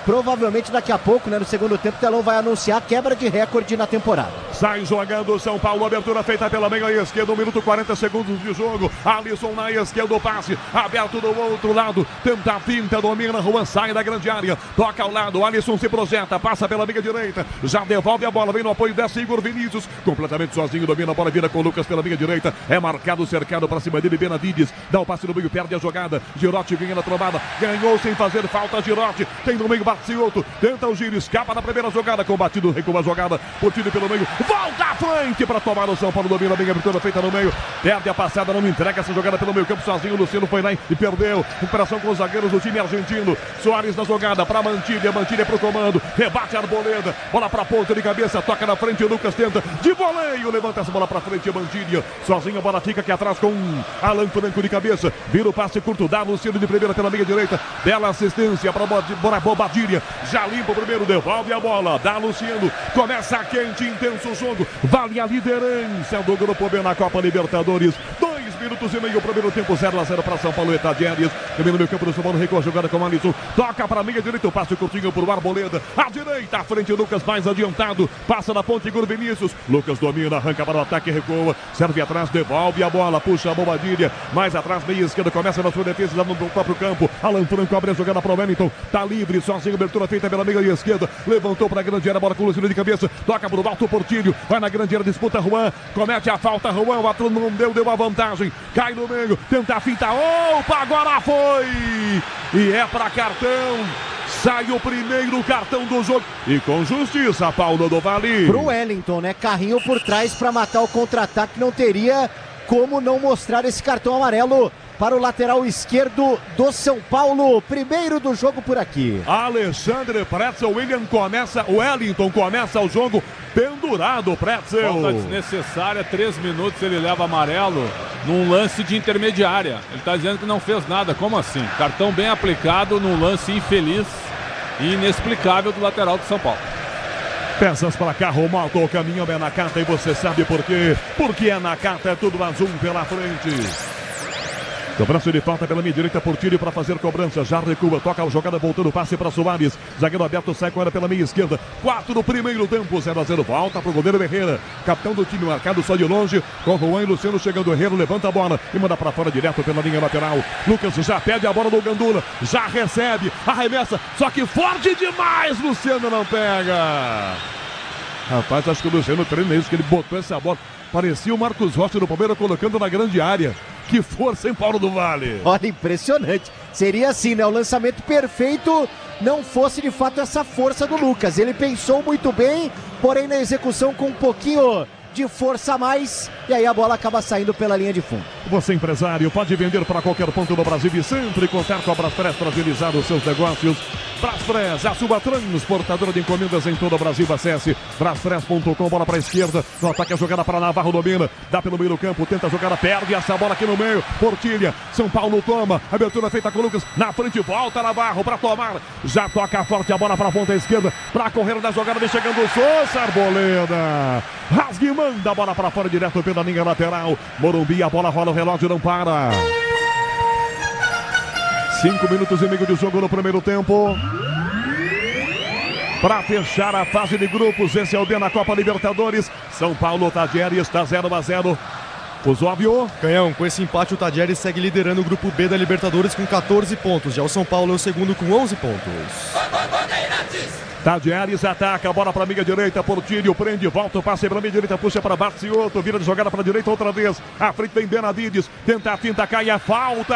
Provavelmente daqui a pouco, né, no segundo tempo, o Telão vai anunciar a quebra de recorde na temporada. Sai jogando São Paulo, abertura feita pela meia esquerda, 1 minuto e 40 segundos de jogo. Alisson na esquerda, o passe, aberto do outro lado, tenta a finta, domina, Juan sai da grande área, toca ao lado, Alisson se projeta, passa pela meia direita, já devolve a bola, vem no apoio dessa Igor Vinícius, completamente sozinho, domina a bola, vira com o Lucas pela meia direita, é marcado, cercado para cima dele, Benavides, dá o passe no meio, perde a jogada, Girotti ganha na trombada, ganhou sem fazer falta, Girotti, tem no meio, Ciotto, tenta o giro, escapa na primeira jogada, combatido, recua a jogada, curtido pelo meio, volta à frente para tomar o São Paulo, domina bem a abertura feita no meio, perde a passada, não entrega essa jogada pelo meio campo sozinho, Luciano foi lá e perdeu, recuperação com os zagueiros do time argentino, Soares na jogada para Mantilha para o comando, rebate a Arboleda, bola para ponta de cabeça, toca na frente, o Lucas tenta, de voleio, levanta essa bola para frente, Mantilha, sozinho, a bola fica aqui atrás com Alan Franco de cabeça, vira o passe curto, dá Luciano de primeira pela meia direita, bela assistência para Bobadilha, já limpa o primeiro, devolve a bola, dá Luciano, começa quente, intenso o jogo, vale a liderança do Grupo B na Copa Libertadores, 2 minutos e meio, primeiro tempo, 0-0 para São Paulo e Tadieres, também no meio campo do São Paulo, recua a jogada com o Alisson, toca para a meia direita, o passe curtinho por Arboleda, à direita, à frente, Lucas mais adiantado, passa na ponte, Igor Vinícius, Lucas domina, arranca para o ataque, recua, serve atrás, devolve a bola, puxa a Bobadilha, mais atrás, meia esquerda, começa na sua defesa, no próprio campo, Alan Franco abre a jogada para o Wellington, tá livre, sozinho, abertura feita pela meia esquerda, levantou para a grande área, bola com o Luciano de cabeça, toca para o Alto Portilho, vai na grande área, disputa Juan, comete a falta, Juan, o atleta não deu a vantagem, cai no meio, tenta a finta, opa, agora foi, e é para cartão, sai o primeiro cartão do jogo, e com justiça, Paulo do Vale. Pro Wellington, né, carrinho por trás para matar o contra-ataque, não teria como não mostrar esse cartão amarelo para o lateral esquerdo do São Paulo, primeiro do jogo por aqui. Alexandre Pretzel, o Wellington começa o jogo pendurado, Pretzel. Falta desnecessária, 3 minutos ele leva amarelo num lance de intermediária. Ele está dizendo que não fez nada, como assim? Cartão bem aplicado num lance infeliz e inexplicável do lateral do São Paulo. Peças para carro, moto, o caminhão é Nakata e você sabe por quê? Porque é Nakata, é tudo azul pela frente. Cobrança de falta pela minha direita, Portilho para fazer cobrança. Já recua, toca a jogada, voltando o passe para Soares. Zagueiro aberto, sai com ela pela meia esquerda. 4 no primeiro tempo, 0-0. Volta para o goleiro Herrera. Capitão do time marcado só de longe. Com Juan e Luciano chegando. Herrera levanta a bola e manda para fora direto pela linha lateral. Lucas já pede a bola do Gandula. Já recebe, arremessa. Só que forte demais. Luciano não pega. Rapaz, acho que o Luciano treina isso, que ele botou essa bola. Parecia o Marcos Rocha do Palmeiras colocando na grande área. Que força, hein, Paulo do Vale? Olha, impressionante. Seria assim, né? O lançamento perfeito, não fosse de fato essa força do Lucas. Ele pensou muito bem, porém na execução com um pouquinho de força a mais, e aí a bola acaba saindo pela linha de fundo. Você, empresário, pode vender para qualquer ponto do Brasil e sempre contar com a Braspress para agilizar os seus negócios. Braspress, a sua transportadora de encomendas em todo o Brasil. Acesse braspress.com, bola para a esquerda, no ataque a jogada para Navarro, domina, dá pelo meio do campo, tenta a jogada, perde essa bola aqui no meio, Portilha, São Paulo toma, abertura feita com o Lucas, na frente, volta Navarro para tomar, já toca forte a bola para a ponta esquerda, para correr da jogada, vem chegando o Sousa, Arboleda, rasgue e manda a bola para fora, direto pela linha lateral, Morumbi, a bola rola, o relógio não para. 5 minutos e meio de jogo no primeiro tempo. Para fechar a fase de grupos, esse é o D na Copa Libertadores. São Paulo, Tajeres está 0-0. Osóvio. Canhão, com esse empate o Tajeres segue liderando o grupo B da Libertadores com 14 pontos. Já o São Paulo é o segundo com 11 pontos. Tajeres ataca, a bola para a meia direita, Portilho prende, volta o passe para a meia direita, puxa para Barcioto, vira de jogada para a direita outra vez. À frente vem Benavides, tenta a finta, cai a falta.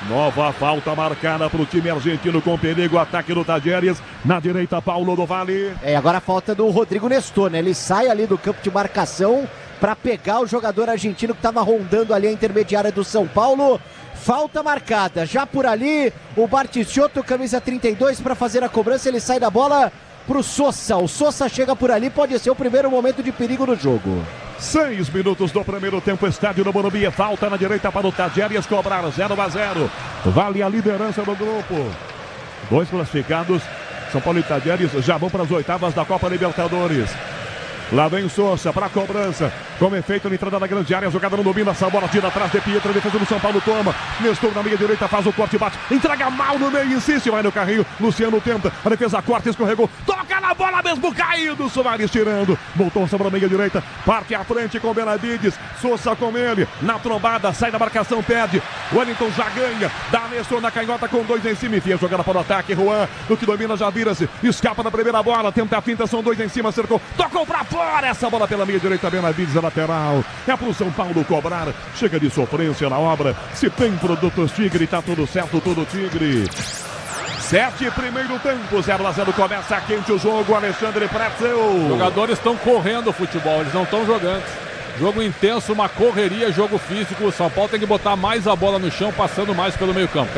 Nova falta marcada para o time argentino com perigo, ataque do Tajeres, na direita Paulo do Vale. Agora a falta do Rodrigo Nestor, né? Ele sai ali do campo de marcação para pegar o jogador argentino que estava rondando ali a intermediária do São Paulo. Falta marcada, já por ali o Bartichotto, camisa 32, para fazer a cobrança, ele sai da bola pro Sousa. O Sousa chega por ali, pode ser o primeiro momento de perigo no jogo. 6 minutos do primeiro tempo, estádio do Morumbi, falta na direita para o Tajeres cobrar, 0-0. Vale a liderança do grupo. 2 classificados, São Paulo e Tajeres já vão para as oitavas da Copa Libertadores. Lá vem Sousa para a cobrança. Com efeito na entrada da grande área. A jogada não domina. Essa bola tira atrás de Pietra. A defesa do São Paulo toma. Nestor na meia direita faz o corte, bate. Entrega mal no meio, insiste. Vai no carrinho. Luciano tenta. A defesa corta, escorregou. Toca na bola mesmo. Caído. Soares tirando. Voltou sobre a meia direita. Parte à frente com Benavides. Sousa com ele. Na trombada. Sai da marcação. Perde. Wellington já ganha. Dá Nestor na canhota com 2 em cima. Enfia a jogada para o ataque. Juan. Do que domina já vira-se. Escapa na primeira bola. Tenta a finta. São 2 em cima. Cercou. Tocou para fora. Essa bola pela meia direita. Benavides, a lateral. É pro São Paulo cobrar. Chega de sofrência na obra. Se tem produtos Tigre, tá tudo certo, tudo Tigre. 7 primeiro tempo, 0-0. Começa quente o jogo. Alexandre Pretzel. Os jogadores estão correndo o futebol, eles não estão jogando. Jogo intenso, uma correria, jogo físico. O São Paulo tem que botar mais a bola no chão, passando mais pelo meio campo.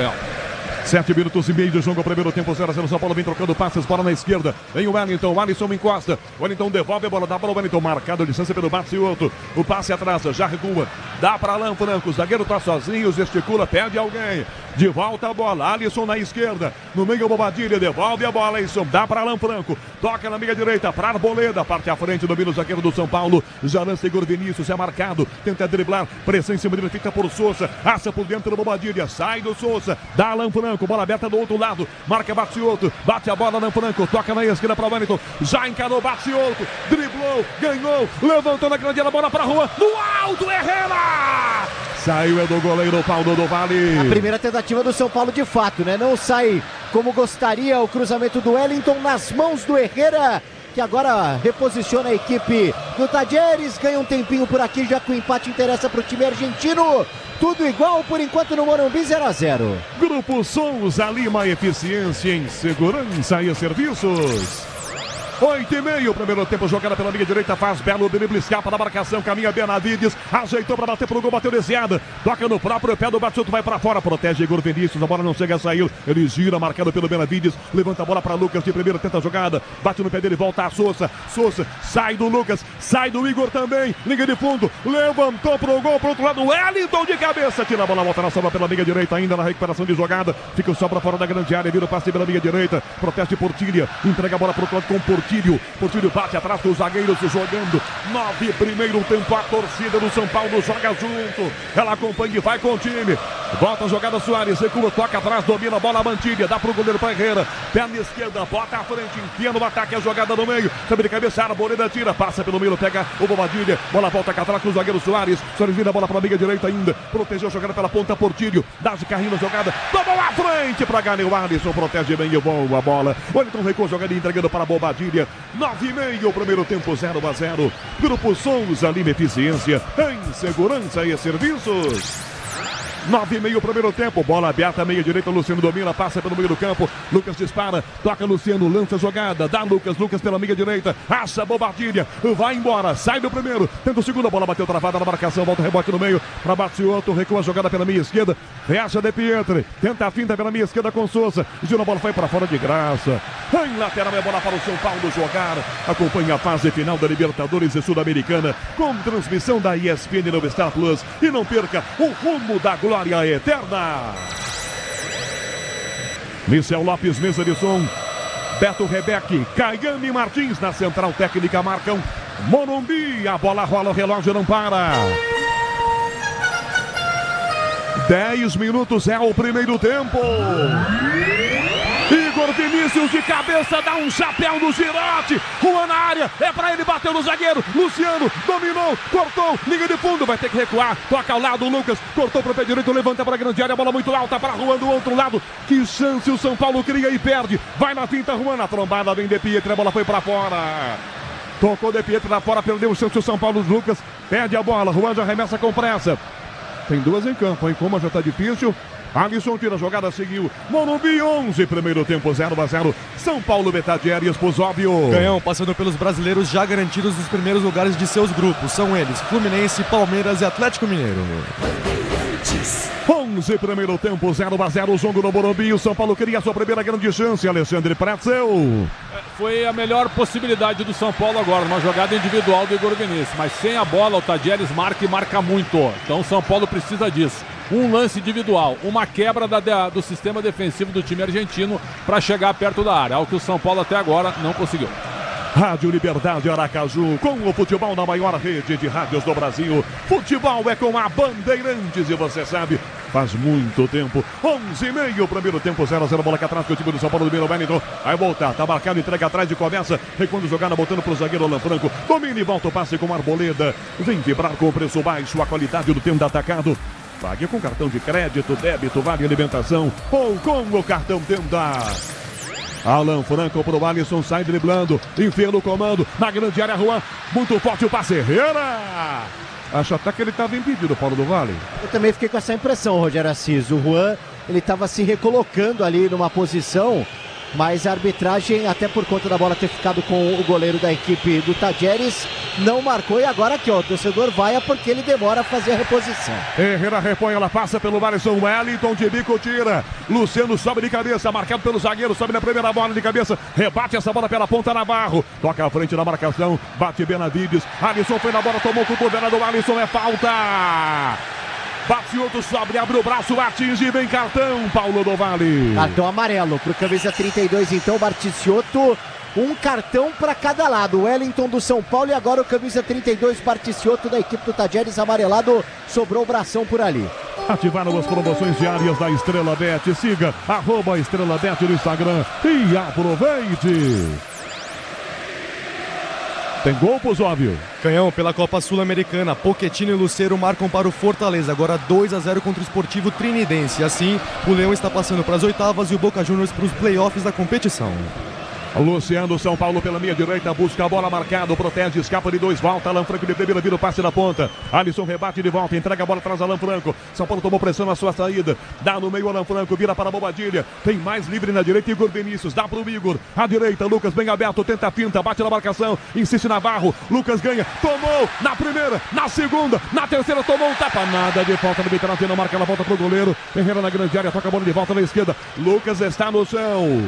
7 minutos e meio de jogo, primeiro tempo, 0-0. São Paulo vem trocando passes, bola na esquerda. Vem o Wellington, o Alisson encosta. O Wellington devolve a bola, dá para o Wellington, marcado a distância pelo Barcioto. O passe atrás, já recua. Dá para Alan Franco, o zagueiro tá sozinho, gesticula, perde alguém. De volta a bola, Alisson na esquerda. No meio, Bobadilha, devolve a bola, Alisson. Dá para Alan Franco, toca na meia direita, para Arboleda. Parte à frente, domina o zagueiro do São Paulo. Já lança Igor Vinícius, é marcado. Tenta driblar, pressão em cima dele, fica por Sousa. Aça por dentro do Bobadilha, sai do Sousa. Dá Alan Franco, bola aberta do outro lado. Marca Barcioto, bate a bola Alan Franco. Toca na esquerda para o Wellington. Já encarou Barcioto, driblou, ganhou. Levantou na grande área, bola para a rua. No alto, Herrera! Saiu é do goleiro Paulo do Vale. A primeira tentativa do São Paulo de fato, né? Não sai como gostaria o cruzamento do Wellington nas mãos do Herrera, que agora reposiciona a equipe do Tajeres. Ganha um tempinho por aqui, já que o empate interessa para o time argentino. Tudo igual por enquanto no Morumbi, 0-0. Grupo Souza Lima, eficiência em segurança e serviços. 8:30, primeiro tempo, jogada pela linha direita, faz belo drible, escapa da marcação, caminha Benavides, ajeitou para bater pro gol, bateu desviada, toca no próprio pé do Barcioto, vai para fora, protege Igor Vinícius, a bola não chega a sair, ele gira, marcado pelo Benavides, levanta a bola para Lucas de primeira, tenta a jogada, bate no pé dele, volta a Sousa, sai do Lucas, sai do Igor também, linha de fundo, levantou pro gol, pro outro lado, Wellington de cabeça, tira a bola, volta na sobra pela linha direita, ainda na recuperação de jogada, fica só para fora da grande área, vira o passe pela linha direita, protege Portilha, entrega a bola pro outro lado com Portilha. Portílio. Portílio bate atrás dos zagueiros jogando. 9 primeiro tempo. A torcida do São Paulo joga junto. Ela acompanha e vai com o time. Volta a jogada Soares. Recua, toca atrás, domina a bola Mantilha. Dá pro goleiro Parreira. Perna esquerda, bota à frente, enfia no ataque. A jogada no meio. Sabe de cabeça, Arboleda tira. Passa pelo meio, pega o Bobadilha. Bola volta cá atrás com o zagueiro Soares. Soares vira a bola para a meia direita ainda. Protegeu a jogada pela ponta Portílio. Dá de carrinho na jogada. Tomou à frente para Ganel. Alisson protege bem e boa a bola. Wellington recua a jogada entregando para a Bobadilha. 9,5 primeiro tempo, 0-0. Grupo Souza, Lima Eficiência em segurança e serviços. 9,5 primeiro tempo, bola aberta, meia direita, Luciano domina, passa pelo meio do campo, Lucas dispara, toca Luciano, lança a jogada, dá Lucas pela meia direita, acha Bobadilha, vai embora, sai do primeiro, tenta o segundo, a bola bateu travada na marcação, volta o rebote no meio, para Batioto, recua a jogada pela meia esquerda, fecha De Pietri, tenta a finta pela meia esquerda com Souza, gira a bola, foi para fora de graça, em lateral é bola para o São Paulo jogar, acompanha a fase final da Libertadores e Sul-Americana, com transmissão da ESPN no Star Plus, e não perca o rumo da glória eterna. Michel Lopes, mesa de som. Beto Rebeque, Caiane Martins na central técnica marcam Morumbi. A bola rola, o relógio não para. 10 minutos é o primeiro tempo. Igor Vinícius de cabeça dá um chapéu no Girotti. Juan na área, é pra ele, bateu no zagueiro. Luciano dominou, cortou, linha de fundo, vai ter que recuar. Toca ao lado, Lucas cortou pro pé direito, levanta pra grande área, bola muito alta para Juan do outro lado. Que chance o São Paulo cria e perde. Vai na finta, Juan, na trombada, vem De Pietri, a bola foi pra fora. Tocou De Pietri lá fora, perdeu o chance o São Paulo. Lucas perde a bola, Juan já arremessa com pressa. Tem duas em campo, hein? Como já tá difícil. Alisson tira a jogada, seguiu. Morumbi 11, primeiro tempo 0-0. São Paulo, metade aérea, Esposóvio. Canhão passando pelos brasileiros já garantidos nos primeiros lugares de seus grupos. São eles, Fluminense, Palmeiras e Atlético Mineiro. 11, primeiro tempo 0-0. O jogo no Morumbi. O São Paulo queria a sua primeira grande chance. Alexandre Pretzel. Foi a melhor possibilidade do São Paulo agora, uma jogada individual do Igor Vinícius. Mas sem a bola, o Tadieres marca e marca muito. Então o São Paulo precisa disso. Um lance individual, uma quebra do sistema defensivo do time argentino para chegar perto da área, algo que o São Paulo até agora não conseguiu. Rádio Liberdade Aracaju, com o futebol na maior rede de rádios do Brasil. Futebol é com a Bandeirantes e você sabe, faz muito tempo. 11,5, primeiro tempo, 0-0, bola cá atrás, que o time do São Paulo domina o Wellington. Vai voltar, tá marcado, entrega atrás e começa. Recuando jogada, botando pro zagueiro Alan Franco. Domina e volta o passe com Arboleda. Vem vibrar com o preço baixo, a qualidade do Tenda Atacado. Pague com cartão de crédito, débito, vale alimentação ou com o cartão Tenda. Alan Franco pro Alisson, sai driblando, enfia no comando, na grande área, Juan, muito forte o passe, Herrera! Acho até que ele estava impedido, Paulo do Vale. Eu também fiquei com essa impressão, Rogério Assis. O Juan, ele estava se recolocando ali numa posição, mas a arbitragem, até por conta da bola ter ficado com o goleiro da equipe do Tadieres, não marcou. E agora aqui, ó, o torcedor vai porque ele demora a fazer a reposição. Herrera repõe, ela passa pelo Alisson, Wellington de bico tira. Luciano sobe de cabeça, marcado pelo zagueiro, sobe na primeira bola de cabeça, rebate essa bola pela ponta Navarro. Toca à frente da marcação, bate Benavides. Alisson foi na bola, tomou o cotovelo do Alisson, é falta. Batioto sobe, abre o braço, atinge, vem cartão, Paulo do Vale. Cartão amarelo pro camisa 32, então, Barticciotto. Um cartão para cada lado. O Wellington do São Paulo e agora o camisa 32, Barticciotto da equipe do Tadieres, amarelado. Sobrou o bração por ali. Ativaram as promoções diárias da Estrela Bet. Siga @Estrela Bet no Instagram e aproveite. Tem gol, Pozóvio. Canhão pela Copa Sul-Americana. Pochettino e Lucero marcam para o Fortaleza. Agora 2-0 contra o Sportivo Trinidense. Assim, o Leão está passando para as oitavas e o Boca Juniors para os playoffs da competição. Luciano, São Paulo pela meia direita, busca a bola marcada, protege, escapa de dois, volta, Alan Franco de primeira, vira o passe na ponta, Alisson rebate de volta, entrega a bola atrás, Alan Franco, São Paulo tomou pressão na sua saída, dá no meio, Alan Franco, vira para a Bobadilha, tem mais livre na direita, Igor Vinícius, dá para o Igor, à direita, Lucas bem aberto, tenta a finta, bate na marcação, insiste Navarro, Lucas ganha, tomou, na primeira, na segunda, na terceira, tomou um tapa, nada de falta no Betarante, não marca, ela volta pro goleiro, Herrera na grande área, toca a bola de volta na esquerda, Lucas está no chão.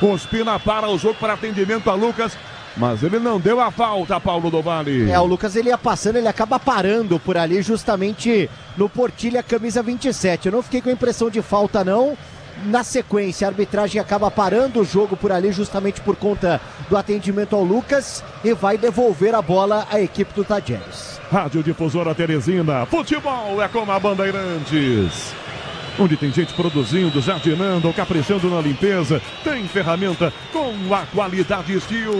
Ospina para o jogo para atendimento a Lucas, mas ele não deu a falta, Paulo do Vale. O Lucas ele ia passando, ele acaba parando por ali justamente no Portilha, camisa 27. Eu não fiquei com a impressão de falta não, Na sequência, a arbitragem acaba parando o jogo por ali, justamente por conta do atendimento ao Lucas, e vai devolver a bola à equipe do Tadieres. Rádio Difusora Teresina, futebol é como a Bandeirantes. Onde tem gente produzindo, jardinando, caprichando na limpeza, tem ferramenta com a qualidade Steel.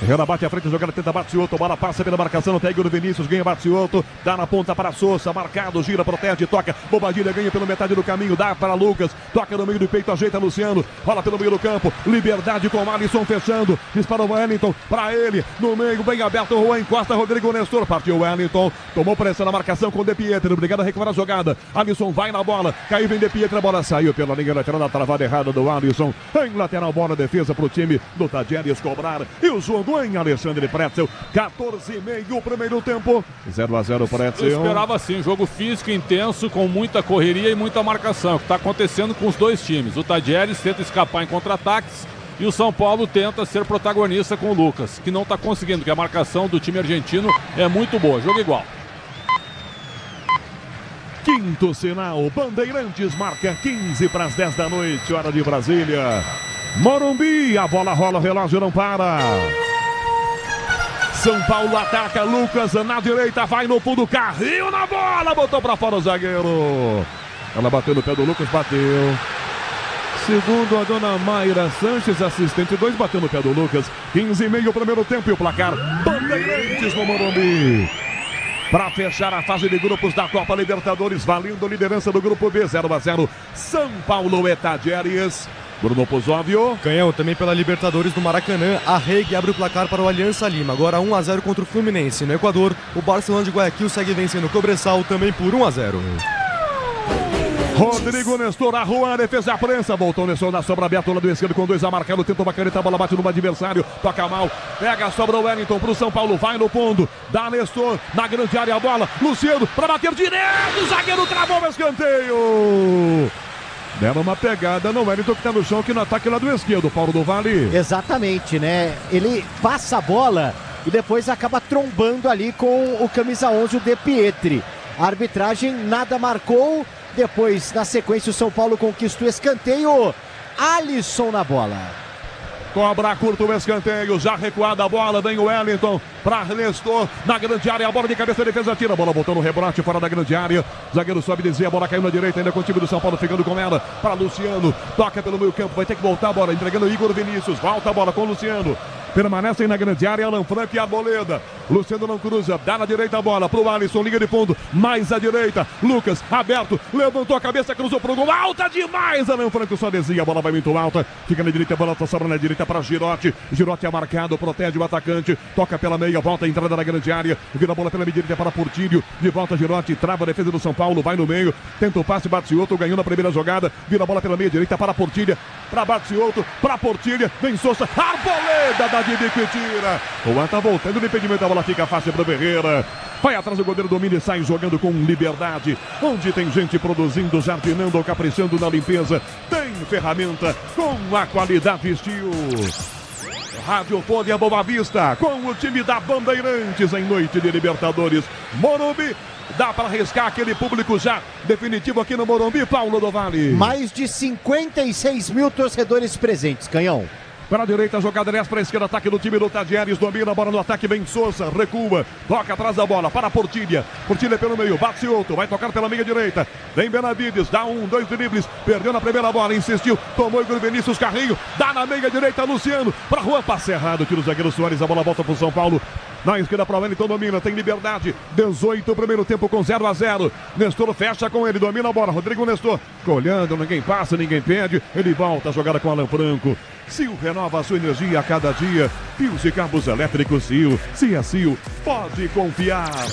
Herrera bate à frente, jogada, tenta Batioto, bola passa pela marcação, pega o Vinícius, ganha Batioto, dá na ponta para Sousa, marcado, gira, protege, toca, Bobadilha ganha pela metade do caminho, dá para Lucas, toca no meio do peito, ajeita Luciano, rola pelo meio do campo, Liberdade com Alisson fechando, dispara o Wellington, para ele, no meio, bem aberto, Juan encosta, Rodrigo Nestor, partiu Wellington, tomou pressão na marcação com De Pietri, obrigado a recuperar a jogada, Alisson vai na bola, caiu, vem De Pietri, a bola saiu pela linha lateral, na travada errada do Alisson, em lateral, bola, defesa para o time do Tadieres cobrar, e o jogo em Alexandre Pretzel, 14,5 o primeiro tempo, 0-0 Pretzel. Eu esperava assim, jogo físico intenso, com muita correria e muita marcação, que está acontecendo com os dois times. O Tadieres tenta escapar em contra-ataques e o São Paulo tenta ser protagonista com o Lucas, que não está conseguindo, porque a marcação do time argentino é muito boa, jogo igual. Quinto sinal, Bandeirantes marca 15 para as 10 da noite, hora de Brasília. Morumbi, a bola rola, o relógio não para. São Paulo ataca, Lucas na direita, vai no fundo, carrinho na bola, botou pra fora o zagueiro. Ela bateu no pé do Lucas, bateu. Segundo a dona Mayra Sanches, assistente 2, bateu no pé do Lucas. 15,5 o primeiro tempo e o placar, Bandeirantes no Morumbi. Para fechar a fase de grupos da Copa Libertadores, valendo liderança do grupo B, 0-0, São Paulo e Tadieres. Bruno Pozóvio. Canhão também pela Libertadores do Maracanã. A Reg abre o placar para o Aliança Lima. Agora 1-0 contra o Fluminense. No Equador, o Barcelona de Guayaquil segue vencendo o Cobressal também por 1-0. Rodrigo Nestor, a Juan, defesa a prensa. Voltou Nestor na sobra aberta, lado esquerdo com 2 a marcado. Tenta uma caneta, a bola bate no adversário. Toca mal, pega a sobra o Wellington pro São Paulo. Vai no fundo, dá Nestor na grande área a bola. Luciano para bater direto. O zagueiro travou o escanteio. Deram uma pegada no Wellington que está no chão, aqui no ataque lá do esquerdo, Paulo do Vale. Exatamente, né? Ele passa a bola e depois acaba trombando ali com o camisa 11, o De Pietri. A arbitragem nada marcou. Depois, na sequência, o São Paulo conquista o escanteio. Alisson na bola. Cobra curto o escanteio, já recuada a bola, vem o Wellington para Nestor, na grande área, a bola de cabeça, a defesa tira, a bola voltou no rebote, fora da grande área, zagueiro sobe, desvia, a bola caiu na direita, ainda com o time do São Paulo, ficando com ela, para Luciano, toca pelo meio campo, vai ter que voltar a bola, entregando o Igor Vinícius, volta a bola com o Luciano, permanecem na grande área, Alan Franco e Arboleda, Luciano não cruza, dá na direita a bola, pro Alisson, liga de fundo, mais à direita, Lucas, aberto, levantou a cabeça, cruzou pro gol, alta demais, Alan Franco só desvia, a bola vai muito alta, fica na direita, a bola tá sobrando na direita para Girotti, Girotti é marcado, protege o atacante, toca pela meia, volta a entrada na grande área, vira a bola pela meia direita para Portilho, de volta Girotti, trava a defesa do São Paulo, vai no meio, tenta o passe, Batioto, ganhou na primeira jogada, vira a bola pela meia direita para Portilha, para Batioto, para Portilha, vem Sousa, Arboleda da Didi que tira, o Juan tá voltando no impedimento, a bola fica fácil para Ferreira, vai atrás do goleiro, domina e sai jogando com liberdade, onde tem gente produzindo, jardinando ou caprichando na limpeza, tem ferramenta com a qualidade Steel. Rádio Folha Boa Vista, com o time da Bandeirantes em noite de Libertadores. Morumbi, dá para arriscar aquele público já definitivo aqui no Morumbi, Paulo do Vale. Mais de 56 mil torcedores presentes, Canhão. Para a direita, jogada 10 para a esquerda, ataque do time do Tadieres, domina a bola no ataque, vem Sousa, recua, toca atrás da bola, para Portilha, Portilha pelo meio, Batioto, vai tocar pela meia direita, vem Benavides, dá 2 dribles, perdeu na primeira bola, insistiu, tomou Igor Vinícius, carrinho, dá na meia direita, Luciano, para Juan, passe errado, tira o zagueiro Soares, a bola volta para o São Paulo. Na esquerda para o Wellington, domina, tem liberdade, 18 primeiro tempo com 0-0, Nestor fecha com ele, domina a bola, Rodrigo Nestor, olhando, ninguém passa, ninguém perde, ele volta a jogada com Alan Franco. Sil renova a sua energia a cada dia, fios e cabos elétricos Sil, se é Sil, pode confiar.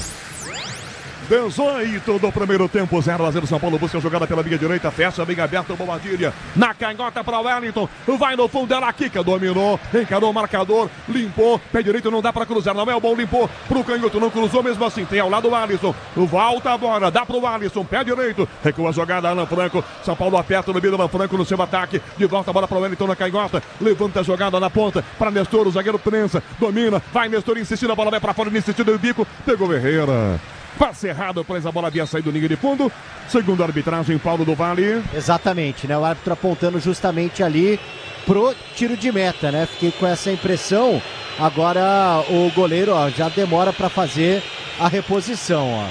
18 do primeiro tempo, 0-0, São Paulo busca a jogada pela linha direita, fecha bem aberta o Bobadilha, na canhota para o Wellington, vai no fundo, ela quica, dominou, encarou o marcador, limpou, pé direito não dá para cruzar, não é o bom, limpou pro canhoto, não cruzou mesmo assim, tem ao lado o Alisson, volta a bola, dá pro Alisson, pé direito, recua a jogada, Alan Franco, São Paulo aperta no meio do Alan Franco no seu ataque, de volta a bola para o Wellington na canhota, levanta a jogada na ponta, para Nestor, o zagueiro prensa, domina, vai Nestor insistindo, a bola vai para fora, insistindo no bico, pegou Ferreira. Passe errado, pois a bola havia saído do linha de fundo. Segundo a arbitragem, Paulo do Vale. Exatamente, né? O árbitro apontando justamente ali pro tiro de meta, né? Fiquei com essa impressão. Agora o goleiro, ó, já demora para fazer a reposição, ó.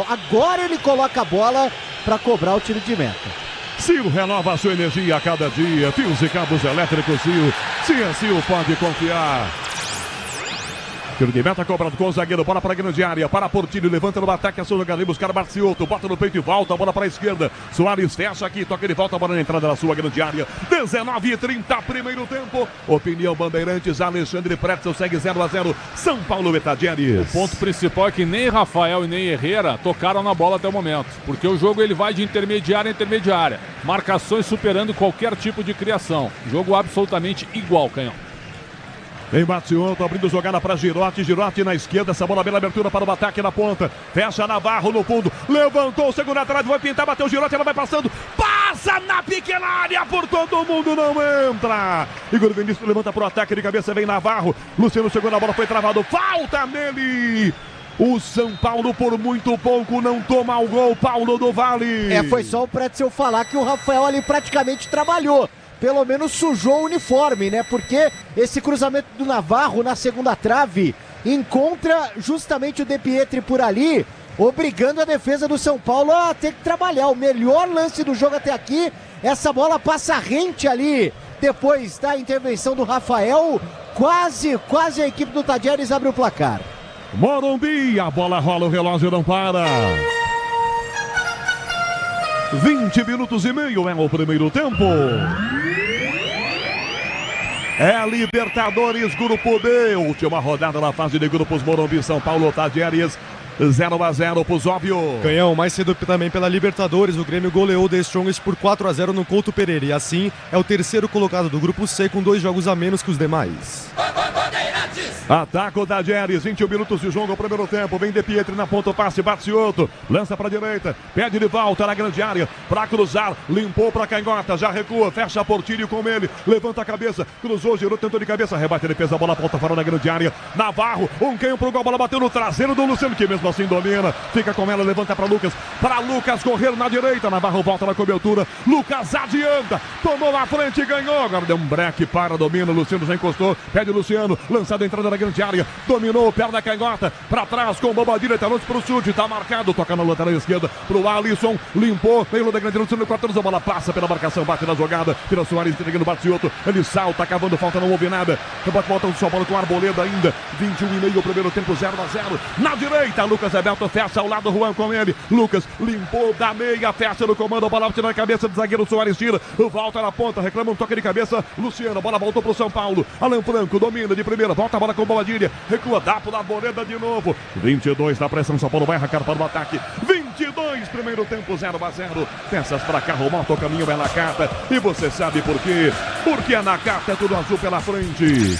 Agora ele coloca a bola para cobrar o tiro de meta. Sil renova a sua energia a cada dia. Fios e cabos elétricos Sil. Sim, a Sil pode confiar. Tiro de meta cobrado com o zagueiro, bola para a grande área, para Portilho, levanta no ataque, a sua jogada, buscar Barcioto, bota no peito e volta, a bola para a esquerda, Soares fecha aqui, toca de volta, a bola na entrada da sua grande área, 19h30, primeiro tempo, opinião Bandeirantes, Alexandre Pretzel segue 0-0, São Paulo e Tadieres. O ponto principal é que nem Rafael e nem Herrera tocaram na bola até o momento, porque o jogo ele vai de intermediária a intermediária, marcações superando qualquer tipo de criação, jogo absolutamente igual, Canhão. Vem Batioto, abrindo jogada para Girotti, Girotti na esquerda, essa bola bela abertura para o ataque na ponta, fecha Navarro no fundo, levantou, segundo atrás, vai pintar, bateu o Girotti, ela vai passando, passa na pequena área, por todo mundo, não entra. Igor Vinícius levanta para o ataque de cabeça, vem Navarro, Luciano chegou na bola, foi travado, falta nele. O São Paulo por muito pouco não toma o gol, Paulo do Vale. Foi só o Pretzel falar que o Rafael ali praticamente trabalhou. Pelo menos sujou o uniforme, né? Porque esse cruzamento do Navarro na segunda trave encontra justamente o De Pietri por ali, obrigando a defesa do São Paulo a ter que trabalhar. O melhor lance do jogo até aqui, essa bola passa rente ali, depois da intervenção do Rafael, quase a equipe do Tadieres abre o placar. Morumbi, a bola rola, o relógio não para. 20 minutos e meio é o primeiro tempo. É Libertadores Grupo B, última rodada na fase de grupos. Morumbi, São Paulo, Tadieres 0-0 pro Zóvio. Canhão, mais cedo também pela Libertadores, o Grêmio goleou o The Strongest por 4-0 no Couto Pereira e assim é o terceiro colocado do Grupo C com 2 jogos a menos que os demais. Ataca o Tadieres, 21 minutos de jogo, primeiro tempo, vem De Pietri na ponta, passe, Batioto, lança pra direita, pede de volta na grande área, pra cruzar, limpou pra canhota, já recua, fecha Portilho com ele, levanta a cabeça, cruzou, girou, tentou de cabeça, rebate a defesa, a bola volta fora na grande área, Navarro, um canhão pro gol, a bola bateu no traseiro do Luciano, que mesmo assim domina, fica com ela, levanta pra Lucas correr na direita, Navarro volta na cobertura, Lucas adianta, tomou na frente e ganhou, agora deu um break para, domina, Luciano já encostou, pede Luciano, lançado a entrada na grande área, dominou, perna canhota, pra trás com Bobadilha, tá longe pro chute, tá marcado, toca na lateral esquerda, pro Alisson, limpou, veio da grande Luciano, 14, a bola passa pela marcação, bate na jogada, tira Soares, entregando o Batioto, ele salta, cavando, falta, não houve nada, volta o São Paulo com o Arboleda ainda, 21,5, primeiro tempo, 0-0, na direita, Lucas Aberto, fecha ao lado, Juan com ele, Lucas limpou da meia, fecha no comando, a bola tira na cabeça do zagueiro, Soares tira, volta na ponta, reclama um toque de cabeça, Luciano, a bola voltou pro São Paulo, Alan Franco domina de primeira, volta a bola com Bobadilha, recua, dá pro Arboleda de novo, 22 na pressão, São Paulo vai arrancar para o ataque, 22, primeiro tempo, 0-0, peças para carro, moto, caminho é na carta, e você sabe por quê? Porque é na carta, é tudo azul pela frente.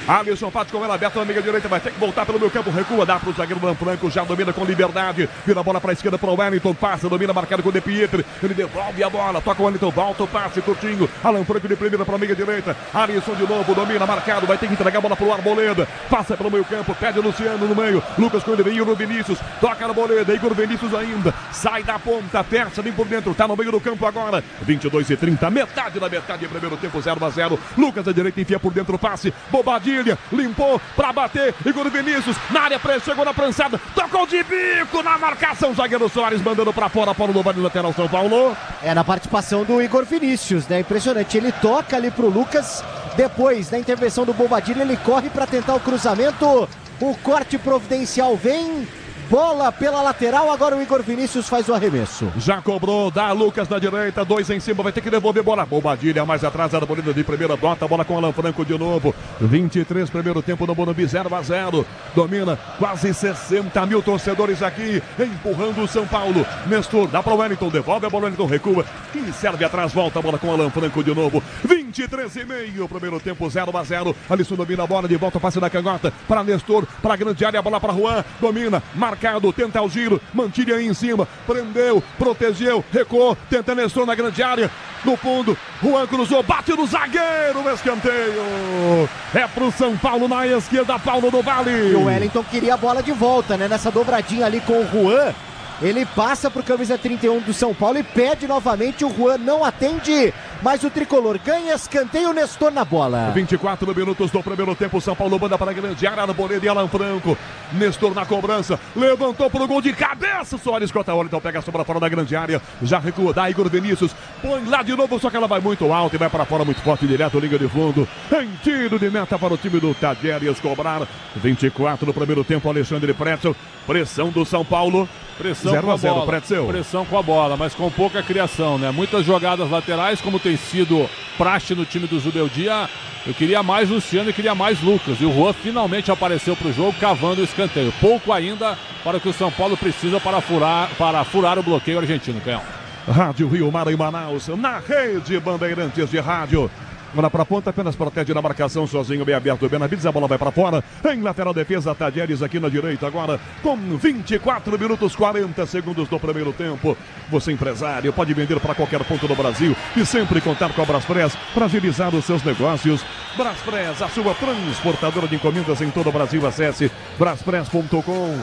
Alisson bate com ela aberta na meia direita, vai ter que voltar pelo meio campo, recua, dá pro zagueiro Alan Franco, já domina com liberdade, vira a bola pra esquerda pro Wellington, passa, domina, marcado com o De Pietri, ele devolve a bola, toca o Wellington, volta o passe, curtinho, Alan Franco de primeira pra meia direita, Alisson de novo, domina, marcado, vai ter que entregar a bola pro Arboleda, passa pelo meio campo, pede o Luciano no meio, Lucas com ele, Igor Vinícius, toca na Arboleda, Igor Vinícius ainda, sai da ponta, fecha, vem por dentro, tá no meio do campo agora, 22:30, metade da metade, primeiro tempo, 0-0, Lucas à direita, enfia por dentro o passe, Bobadilha, limpou pra bater, Igor Vinícius na área, chegou na prançada, tocou de bico na marcação, zagueiro Soares mandando pra fora, Paulo do Vale, lateral São Paulo. Na participação do Igor Vinícius, né? Impressionante, ele toca ali pro Lucas, depois da intervenção do Bobadilha, ele corre pra tentar o cruzamento, o corte providencial vem, bola pela lateral, agora o Igor Vinícius faz o arremesso. Já cobrou, dá Lucas na direita, 2 em cima, vai ter que devolver bola. Bobadilha mais atrás, a Arboleda de primeira, bota a bola com Alan Franco de novo. 23, primeiro tempo no Morumbi, 0-0. Domina, quase 60 mil torcedores aqui, empurrando o São Paulo. Nestor, dá para o Wellington, devolve a bola, Wellington recua. E serve atrás, volta a bola com Alan Franco de novo. 23,5, primeiro tempo, 0-0. Alisson domina a bola, de volta, passe na canhota para Nestor, para a grande área, a bola para Juan, domina, marca marcado, tenta o giro, Mantilha aí em cima, prendeu, protegeu, recuou, tenta Nestor na grande área, no fundo, Juan cruzou, bate no zagueiro, escanteio. É pro São Paulo na esquerda, Paulo do Vale. E o Wellington queria a bola de volta, né? Nessa dobradinha ali com o Juan. Ele passa pro camisa 31 do São Paulo e pede novamente, o Juan não atende, mas o tricolor ganha, escanteio, Nestor na bola. 24 minutos do primeiro tempo, São Paulo manda para a grande área, Arboleda e Alan Franco. Nestor na cobrança, levantou pro gol de cabeça, Soares corta a hora, então pega a sobra fora da grande área, já recua, dá Igor Vinícius, põe lá de novo, só que ela vai muito alto e vai para fora muito forte, direto, liga de fundo, em tiro de meta para o time do Tadieres cobrar. 24 no primeiro tempo, Alexandre Pretzel, pressão do São Paulo. Pressão 0 com a a 0, bola, Pretzel. pressão com a bola, mas com pouca criação, né? Muitas jogadas laterais, como tem sido praxe no time do Zubeldia. Eu queria mais Luciano e queria mais Lucas. E o Juan finalmente apareceu para o jogo, cavando o escanteio. Pouco ainda para o que o São Paulo precisa para furar o bloqueio argentino, Canhão. Rádio Rio Mar em Manaus, na rede Bandeirantes de rádio. Bola para a ponta, apenas protege na marcação, sozinho, bem aberto, Benavides, a bola vai para fora, em lateral defesa, Tadieres aqui na direita agora, com 24 minutos, 40 segundos do primeiro tempo. Você empresário, pode vender para qualquer ponto do Brasil e sempre contar com a Braspress para agilizar os seus negócios. Braspress, a sua transportadora de encomendas em todo o Brasil, acesse braspress.com.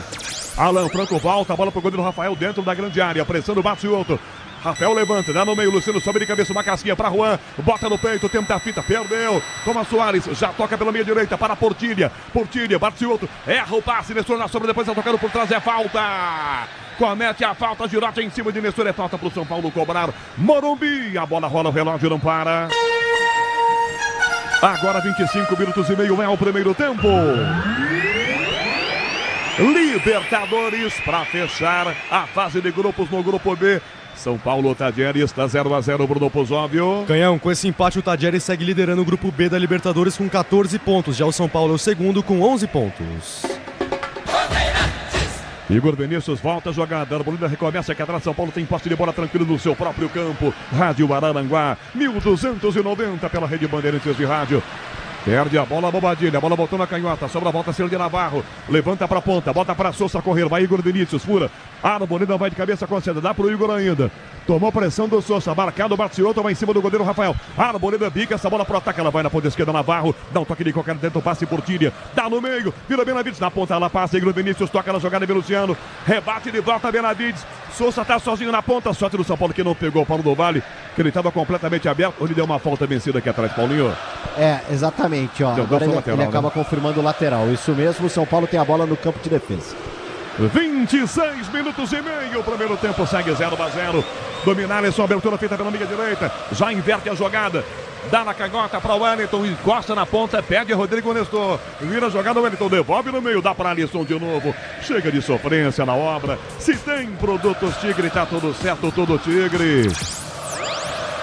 Alan Franco volta, a bola para o goleiro Rafael dentro da grande área, pressando, bate o outro. Rafael levanta, dá no meio, Luciano sobe de cabeça, uma casquinha para Juan, bota no peito, tenta a fita, perdeu, toma Soares, já toca pela meia direita para Portilha, bate o outro, erra o passe, Nestor na sobra, depois é tocando por trás, é falta, comete a falta, Girotti em cima de Nestor, é falta para o São Paulo cobrar, Morumbi, a bola rola, o relógio não para. Agora 25 minutos e meio é o primeiro tempo. Libertadores para fechar a fase de grupos no grupo B. São Paulo, Tadieres, está 0 a 0, Bruno Pozóvio. Canhão, com esse empate o Tadieres segue liderando o grupo B da Libertadores com 14 pontos. Já o São Paulo é o segundo com 11 pontos. Igor Vinícius volta a jogada, a Bolívia recomeça aqui atrás, São Paulo tem posse de bola tranquilo no seu próprio campo. Rádio Araranguá, 1290 pela rede Bandeirantes de rádio. Perde a bola, Bobadilha, a bola botou na canhota, sobra a volta, Ciro de Navarro, levanta pra ponta, bota pra Sousa correr, vai Igor Vinícius, fura, Arboleda vai de cabeça com a seda, dá pro Igor ainda, tomou pressão do Sousa, marcado, Barciotto, vai em cima do goleiro Rafael, Arboleda bica, essa bola pro ataque, ela vai na ponta esquerda, Navarro, dá um toque de qualquer dentro, passe por Tíria, dá no meio, vira Benavides, na ponta, ela passa, Igor Vinícius, toca na jogada de Luciano, rebate de volta, Benavides, Sousa tá sozinho na ponta, sorte do São Paulo que não pegou o Paulo do Vale, que ele estava completamente aberto, onde deu uma falta vencida aqui atrás, Paulinho. É, exatamente, ó. Agora ele acaba confirmando o lateral. Isso mesmo, o São Paulo tem a bola no campo de defesa. 26 minutos e meio, o primeiro tempo segue 0 a 0. Dominar essa abertura feita pela amiga direita, já inverte a jogada. Dá na canhota para o Wellington, encosta na ponta, pede Rodrigo Nestor. Vira a jogada, o Wellington devolve no meio, dá para Alisson de novo. Chega de sofrência na obra. Se tem produtos Tigre, tá tudo certo, tudo Tigre.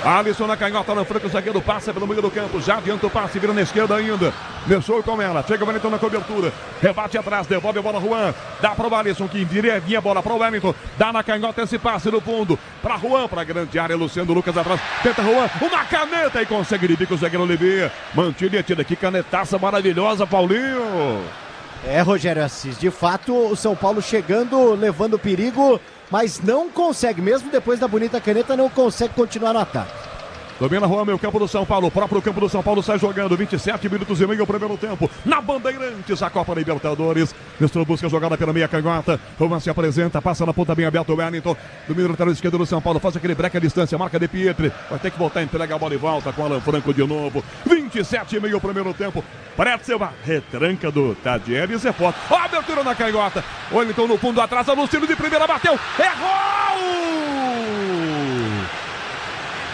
Alisson na canhota, no Franco, zagueiro passa pelo meio do campo, já adianta o passe, vira na esquerda ainda, deixou com ela, chega o Wellington na cobertura, rebate atrás, devolve a bola Juan, dá para o Alisson, que vinha a bola para o Wellington, dá na canhota esse passe no fundo, para Juan, para a grande área, Luciano Lucas atrás, tenta Juan, uma caneta e consegue de bico o zagueiro Oliveira, Mantilha tira aqui, canetaça maravilhosa, Paulinho. É, Rogério Assis, de fato o São Paulo chegando, levando perigo, mas não consegue, mesmo depois da bonita caneta, não consegue continuar no ataque. Domina Juan, meio campo do São Paulo, o próprio campo do São Paulo sai jogando, 27 minutos e meio o primeiro tempo, na Bandeirantes, a Copa Libertadores, Nestor busca a jogada pela meia canhota, Juan se apresenta, passa na ponta bem aberta o Wellington, domina o lateral esquerdo do São Paulo, faz aquele break à distância, marca de Pietri, vai ter que voltar, entrega a bola e volta com Alan Franco de novo, 27 e meio o primeiro tempo, Pretzel, a retranca do Tadieres é forte, ó, abertura na canhota, Wellington no fundo atrás, a Luciano de primeira bateu, errou!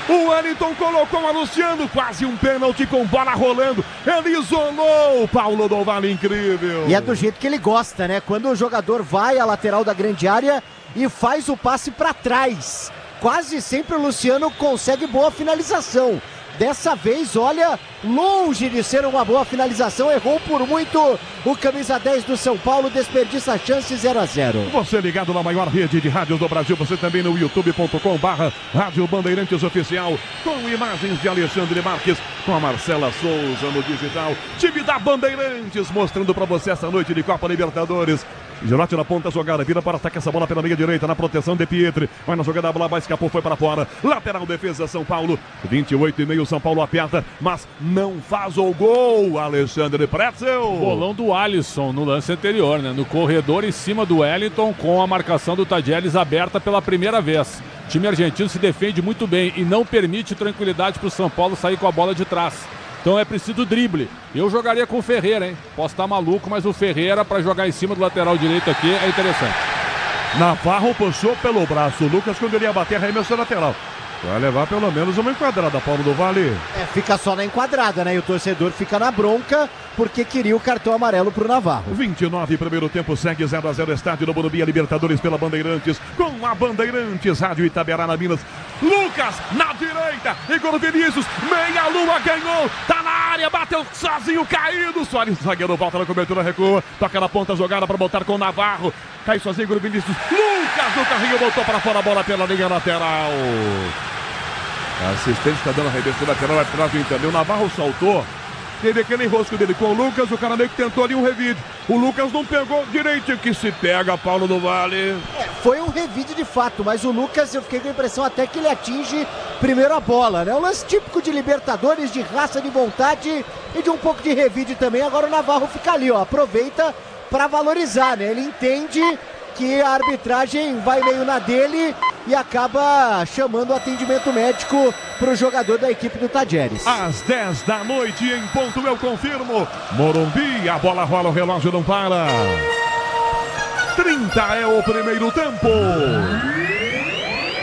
O Wellington colocou a Luciano, quase um pênalti com bola rolando. Ele isolou o Paulo do Vale, incrível. E é do jeito que ele gosta, né? Quando o jogador vai à lateral da grande área e faz o passe para trás. Quase sempre o Luciano consegue boa finalização. Dessa vez, olha, longe de ser uma boa finalização, errou por muito o camisa 10 do São Paulo, desperdiça a chance, 0 a 0. Você ligado na maior rede de rádios do Brasil, você também no youtube.com/Rádio Bandeirantes Oficial, com imagens de Alexandre Marques, com a Marcela Souza no digital, time da Bandeirantes, mostrando para você essa noite de Copa Libertadores. Girotti na ponta, jogada, vira para ataque essa bola pela meia direita, na proteção de Pietri. Vai na jogada, a bola escapou, foi para fora. Lateral defesa São Paulo. 28,5, São Paulo aperta, mas não faz o gol. Alexandre Pretzel. Bolão do Alisson no lance anterior, né? No corredor em cima do Wellington, com a marcação do Tadieres aberta pela primeira vez. O time argentino se defende muito bem e não permite tranquilidade para o São Paulo sair com a bola de trás. Então é preciso drible. Eu jogaria com o Ferreira, hein? Posso estar maluco, mas o Ferreira para jogar em cima do lateral direito aqui é interessante. Navarro puxou pelo braço. O Lucas, quando ele ia bater, arremessou lateral. Vai levar pelo menos uma enquadrada, Paulo do Vale. Fica só na enquadrada, né? E o torcedor fica na bronca porque queria o cartão amarelo pro Navarro. 29, primeiro tempo, segue 0-0, estádio do Morumbi, Libertadores pela Bandeirantes, com a Bandeirantes, Rádio Itaberá, Minas. Lucas, na direita, Igor Vinícius, meia-lua, ganhou, tá na área, bateu sozinho, caído. Soares, zagueiro, volta na cobertura, recua, toca na ponta, jogada para botar com o Navarro. Cai sozinho, Igor Vinícius. Lucas no carrinho, botou para fora a bola pela linha lateral. A assistente está dando a arremesso lateral, atrás entendeu. O Navarro saltou, teve aquele enrosco dele com o Lucas, o cara meio que tentou ali um revide. O Lucas não pegou direito, que se pega, Paulo do Vale. Foi um revide de fato, mas o Lucas, eu fiquei com a impressão até que ele atinge primeiro a bola, né? Um lance típico de Libertadores, de raça, de vontade e de um pouco de revide também. Agora o Navarro fica ali, ó, aproveita para valorizar, né? Ele entende que a arbitragem vai meio na dele e acaba chamando o atendimento médico para o jogador da equipe do Tadieres. Às 10 da noite, em ponto, eu confirmo. Morumbi, a bola rola, o relógio não para. 30 é o primeiro tempo.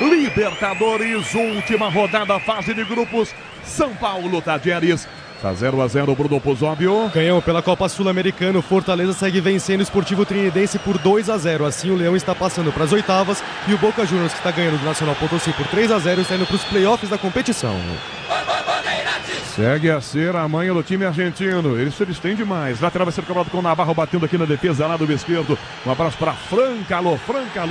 Libertadores, última rodada, fase de grupos. São Paulo, Tadieres. Tá 0-0, Bruno Pozóbio. Canhão pela Copa Sul-Americana, Fortaleza segue vencendo o Esportivo Trinidense por 2-0. Assim o Leão está passando para as oitavas e o Boca Juniors, que está ganhando do Nacional Potosí por 3-0, está indo para os playoffs da competição. Segue a ser a manha do time argentino. Eles se têm demais. Lateral vai ser cobrado com o Navarro batendo aqui na defesa lá do esquerdo. Um abraço para Francalo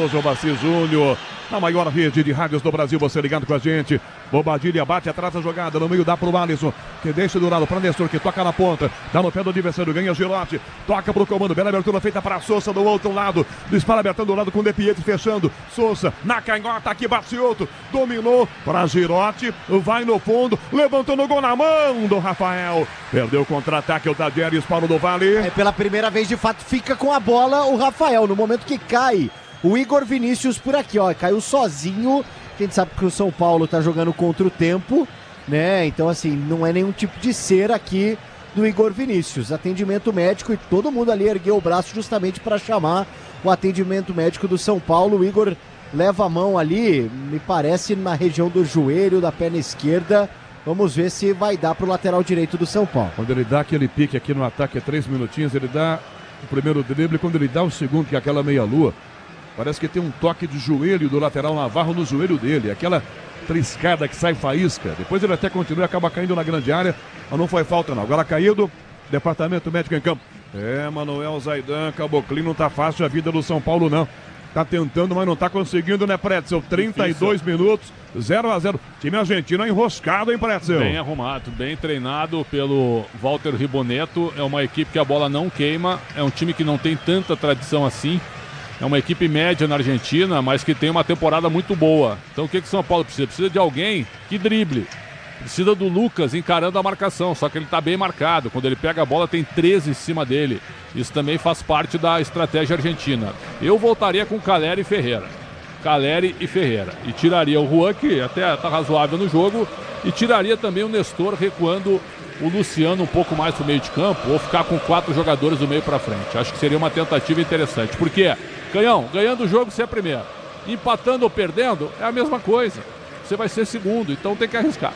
João Bassi Júnior. Na maior rede de rádios do Brasil, você ligado com a gente. Bobadilha bate atrás da jogada, no meio dá pro Alisson, que deixa do lado para Nestor, que toca na ponta, dá no pé do adversário, ganha Girotti, toca pro comando, bela abertura feita para Sousa do outro lado, dispara abertando do lado com o De Pietri fechando, Sousa na canhota, aqui bate outro, dominou para Girotti, vai no fundo, levantou no gol na mão do Rafael, perdeu o contra-ataque, o Tadieres, Paulo do Vale. Pela primeira vez de fato fica com a bola o Rafael, no momento que cai o Igor Vinícius por aqui, ó, caiu sozinho. A gente sabe que o São Paulo tá jogando contra o tempo, né? Então, assim, não é nenhum tipo de cera aqui do Igor Vinícius. Atendimento médico e todo mundo ali ergueu o braço justamente para chamar o atendimento médico do São Paulo. O Igor leva a mão ali, me parece, na região do joelho, da perna esquerda. Vamos ver se vai dar pro lateral direito do São Paulo. Quando ele dá aquele pique aqui no ataque, é 3 minutinhos, ele dá o primeiro drible. Quando ele dá o segundo, que é aquela meia-lua, parece que tem um toque de joelho do lateral Navarro no joelho dele. Aquela triscada que sai faísca. Depois ele até continua e acaba caindo na grande área. Mas não foi falta não. Agora caído, departamento médico em campo. Manuel Zaidan, Caboclinho, não tá fácil a vida do São Paulo não. Tá tentando, mas não tá conseguindo, né, Pretzel? 32 minutos, 0-0. Time argentino enroscado, hein, Pretzel? Bem arrumado, bem treinado pelo Walter Ribonetto. É uma equipe que a bola não queima. É um time que não tem tanta tradição assim. É uma equipe média na Argentina, mas que tem uma temporada muito boa. Então o que o São Paulo precisa? Precisa de alguém que drible. Precisa do Lucas encarando a marcação, só que ele está bem marcado. Quando ele pega a bola, tem 13 em cima dele. Isso também faz parte da estratégia argentina. Eu voltaria com Caleri e Ferreira. Caleri e Ferreira. E tiraria o Juan, que até está razoável no jogo, e tiraria também o Nestor, recuando o Luciano um pouco mais para o meio de campo, ou ficar com 4 jogadores do meio para frente. Acho que seria uma tentativa interessante. Por quê? Canhão, ganhando o jogo você é primeiro. Empatando ou perdendo é a mesma coisa. Você vai ser segundo, então tem que arriscar.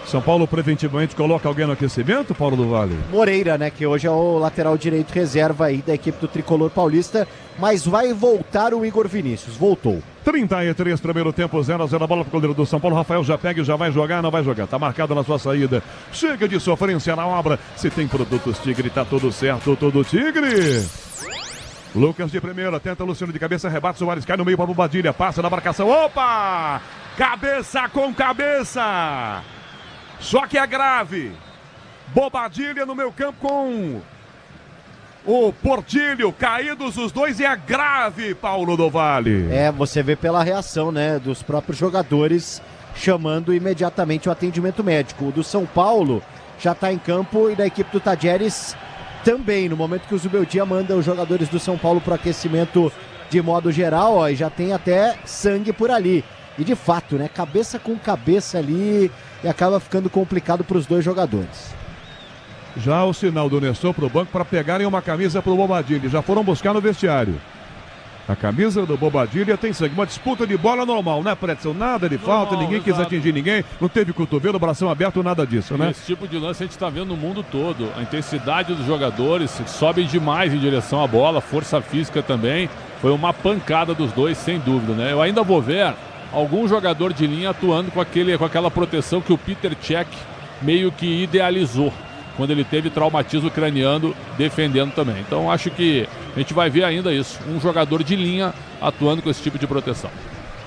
São Paulo preventivamente coloca alguém no aquecimento, Paulo do Vale? Moreira, né, que hoje é o lateral direito reserva aí da equipe do Tricolor Paulista, mas vai voltar o Igor Vinícius, voltou. 33, primeiro tempo, 0-0, a bola pro goleiro do São Paulo, Rafael já pega e já vai jogar, não vai jogar, tá marcado na sua saída. Chega de sofrência na obra, se tem produtos Tigre, tá tudo certo, tudo Tigre. Lucas de primeira, tenta Luciano de cabeça, rebate, Soares cai no meio para o Bobadilha, passa na marcação, opa! Cabeça com cabeça! Só que é grave. Bobadilha no meio campo com o Portilho, caídos os dois e é grave, Paulo do Vale. Você vê pela reação, né, dos próprios jogadores chamando imediatamente o atendimento médico. O do São Paulo já está em campo e da equipe do Tadieres também, no momento que o Zubeldia manda os jogadores do São Paulo para o aquecimento de modo geral, ó, e já tem até sangue por ali. E de fato, né, cabeça com cabeça ali, e acaba ficando complicado para os dois jogadores. Já o sinal do Nestor para o banco para pegarem uma camisa para o Bobadilha. Já foram buscar no vestiário. A camisa do Bobadilha tem sangue. Uma disputa de bola normal, né, Pretzel? Nada de falta, ninguém quis atingir ninguém. Não teve cotovelo, bração aberto, nada disso, né? Esse tipo de lance a gente está vendo no mundo todo. A intensidade dos jogadores sobem demais em direção à bola, força física também. Foi uma pancada dos dois, sem dúvida, né? Eu ainda vou ver algum jogador de linha atuando com aquela proteção que o Peter Cech meio que idealizou quando ele teve traumatismo craniano defendendo também. Então acho que a gente vai ver ainda isso, um jogador de linha atuando com esse tipo de proteção.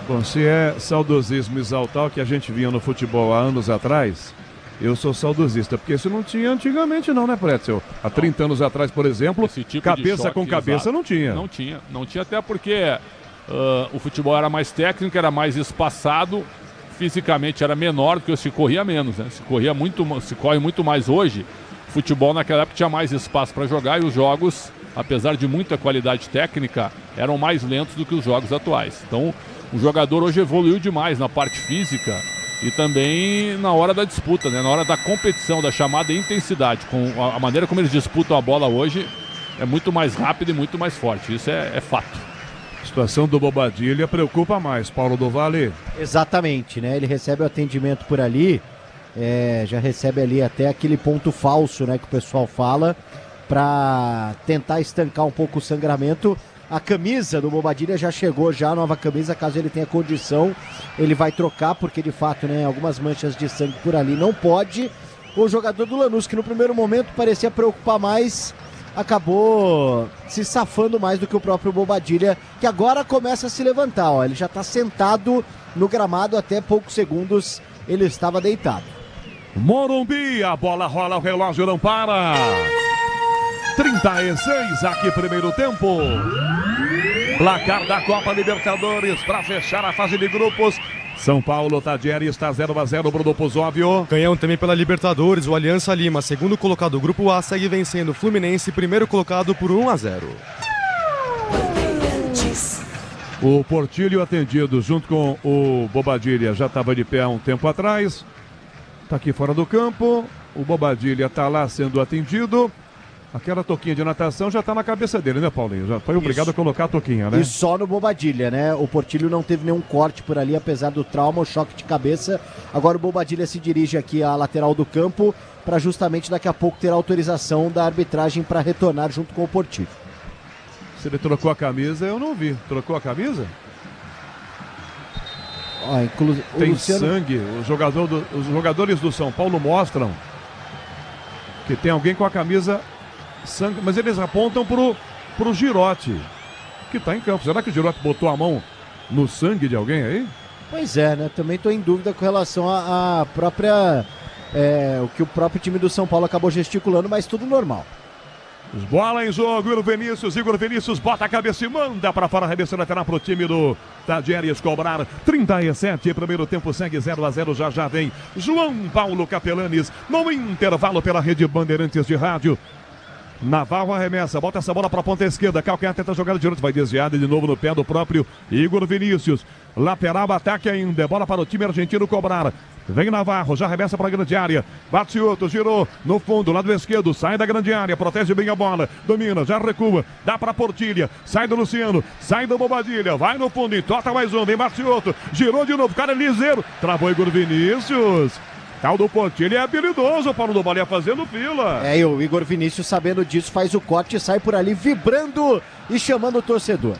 Bom, se é saudosismo exaltar o que a gente via no futebol há anos atrás, eu sou saudosista, porque isso não tinha antigamente não, né, Pretzel? Há 30 anos atrás, por exemplo, tipo cabeça com cabeça não tinha. Não tinha até porque o futebol era mais técnico, era mais espaçado, fisicamente era menor, porque se corria menos, né? Se corre muito mais hoje. Futebol naquela época tinha mais espaço para jogar e os jogos, apesar de muita qualidade técnica, eram mais lentos do que os jogos atuais. Então, o jogador hoje evoluiu demais na parte física e também na hora da disputa, né? Na hora da competição, da chamada intensidade. Com a maneira como eles disputam a bola hoje é muito mais rápida e muito mais forte. Isso é fato. A situação do Bobadilha preocupa mais, Paulo do Vale. Exatamente, né? Ele recebe o atendimento por ali, já recebe ali até aquele ponto falso, né, que o pessoal fala, para tentar estancar um pouco o sangramento. A camisa do Bobadilha já chegou, já a nova camisa, caso ele tenha condição, ele vai trocar, porque de fato, né, algumas manchas de sangue por ali não pode. O jogador do Lanús, que no primeiro momento parecia preocupar mais, acabou se safando mais do que o próprio Bobadilha, que agora começa a se levantar, ó. Ele já está sentado no gramado, até poucos segundos ele estava deitado. Morumbi, a bola rola, o relógio não para. 36 aqui, primeiro tempo. Placar da Copa Libertadores para fechar a fase de grupos. São Paulo, Tadieres está 0-0, Bruno Puzóvio. Canhão também pela Libertadores, o Aliança Lima, segundo colocado do Grupo A, segue vencendo o Fluminense, primeiro colocado por 1-0. O Portilho atendido junto com o Bobadilha, já estava de pé há um tempo atrás. Está aqui fora do campo, o Bobadilha está lá sendo atendido. Aquela toquinha de natação já está na cabeça dele, né, Paulinho? Já foi obrigado a colocar a toquinha, né? E só no Bobadilha, né? O Portilho não teve nenhum corte por ali, apesar do trauma, o choque de cabeça. Agora o Bobadilha se dirige aqui à lateral do campo para justamente daqui a pouco ter a autorização da arbitragem para retornar junto com o Portilho. Se ele trocou a camisa, eu não vi. Trocou a camisa? Tem Luciano... sangue. Os jogadores do São Paulo mostram que tem alguém com a camisa sangue, mas eles apontam pro Girotti, que está em campo. Será que o Girotti botou a mão no sangue de alguém aí? Pois é, né? Também estou em dúvida com relação à própria... o que o próprio time do São Paulo acabou gesticulando, mas tudo normal. Bola em jogo, Igor Vinícius bota a cabeça e manda para fora, arremesso lateral para o time do Tadieres cobrar. 37, primeiro tempo segue 0-0, já vem João Paulo Capelanes no intervalo pela Rede Bandeirantes de Rádio. Navarro arremessa, bota essa bola para a ponta esquerda, calcanhar tenta jogar direito, vai desviada de novo no pé do próprio Igor Vinícius. Lateral, ataque ainda, bola para o time argentino cobrar. Vem Navarro, já arremessa para a grande área. Bate outro, girou no fundo, lado esquerdo, sai da grande área, protege bem a bola, domina, já recua, dá para Portilha, sai do Luciano, sai do Bobadilha, vai no fundo, entorta mais um, vem bate outro, girou de novo, cara ligeiro, travou Igor Vinícius. Tal do Portilha é habilidoso, o Paulo do Balé fazendo fila. E o Igor Vinícius, sabendo disso, faz o corte e sai por ali vibrando e chamando o torcedor.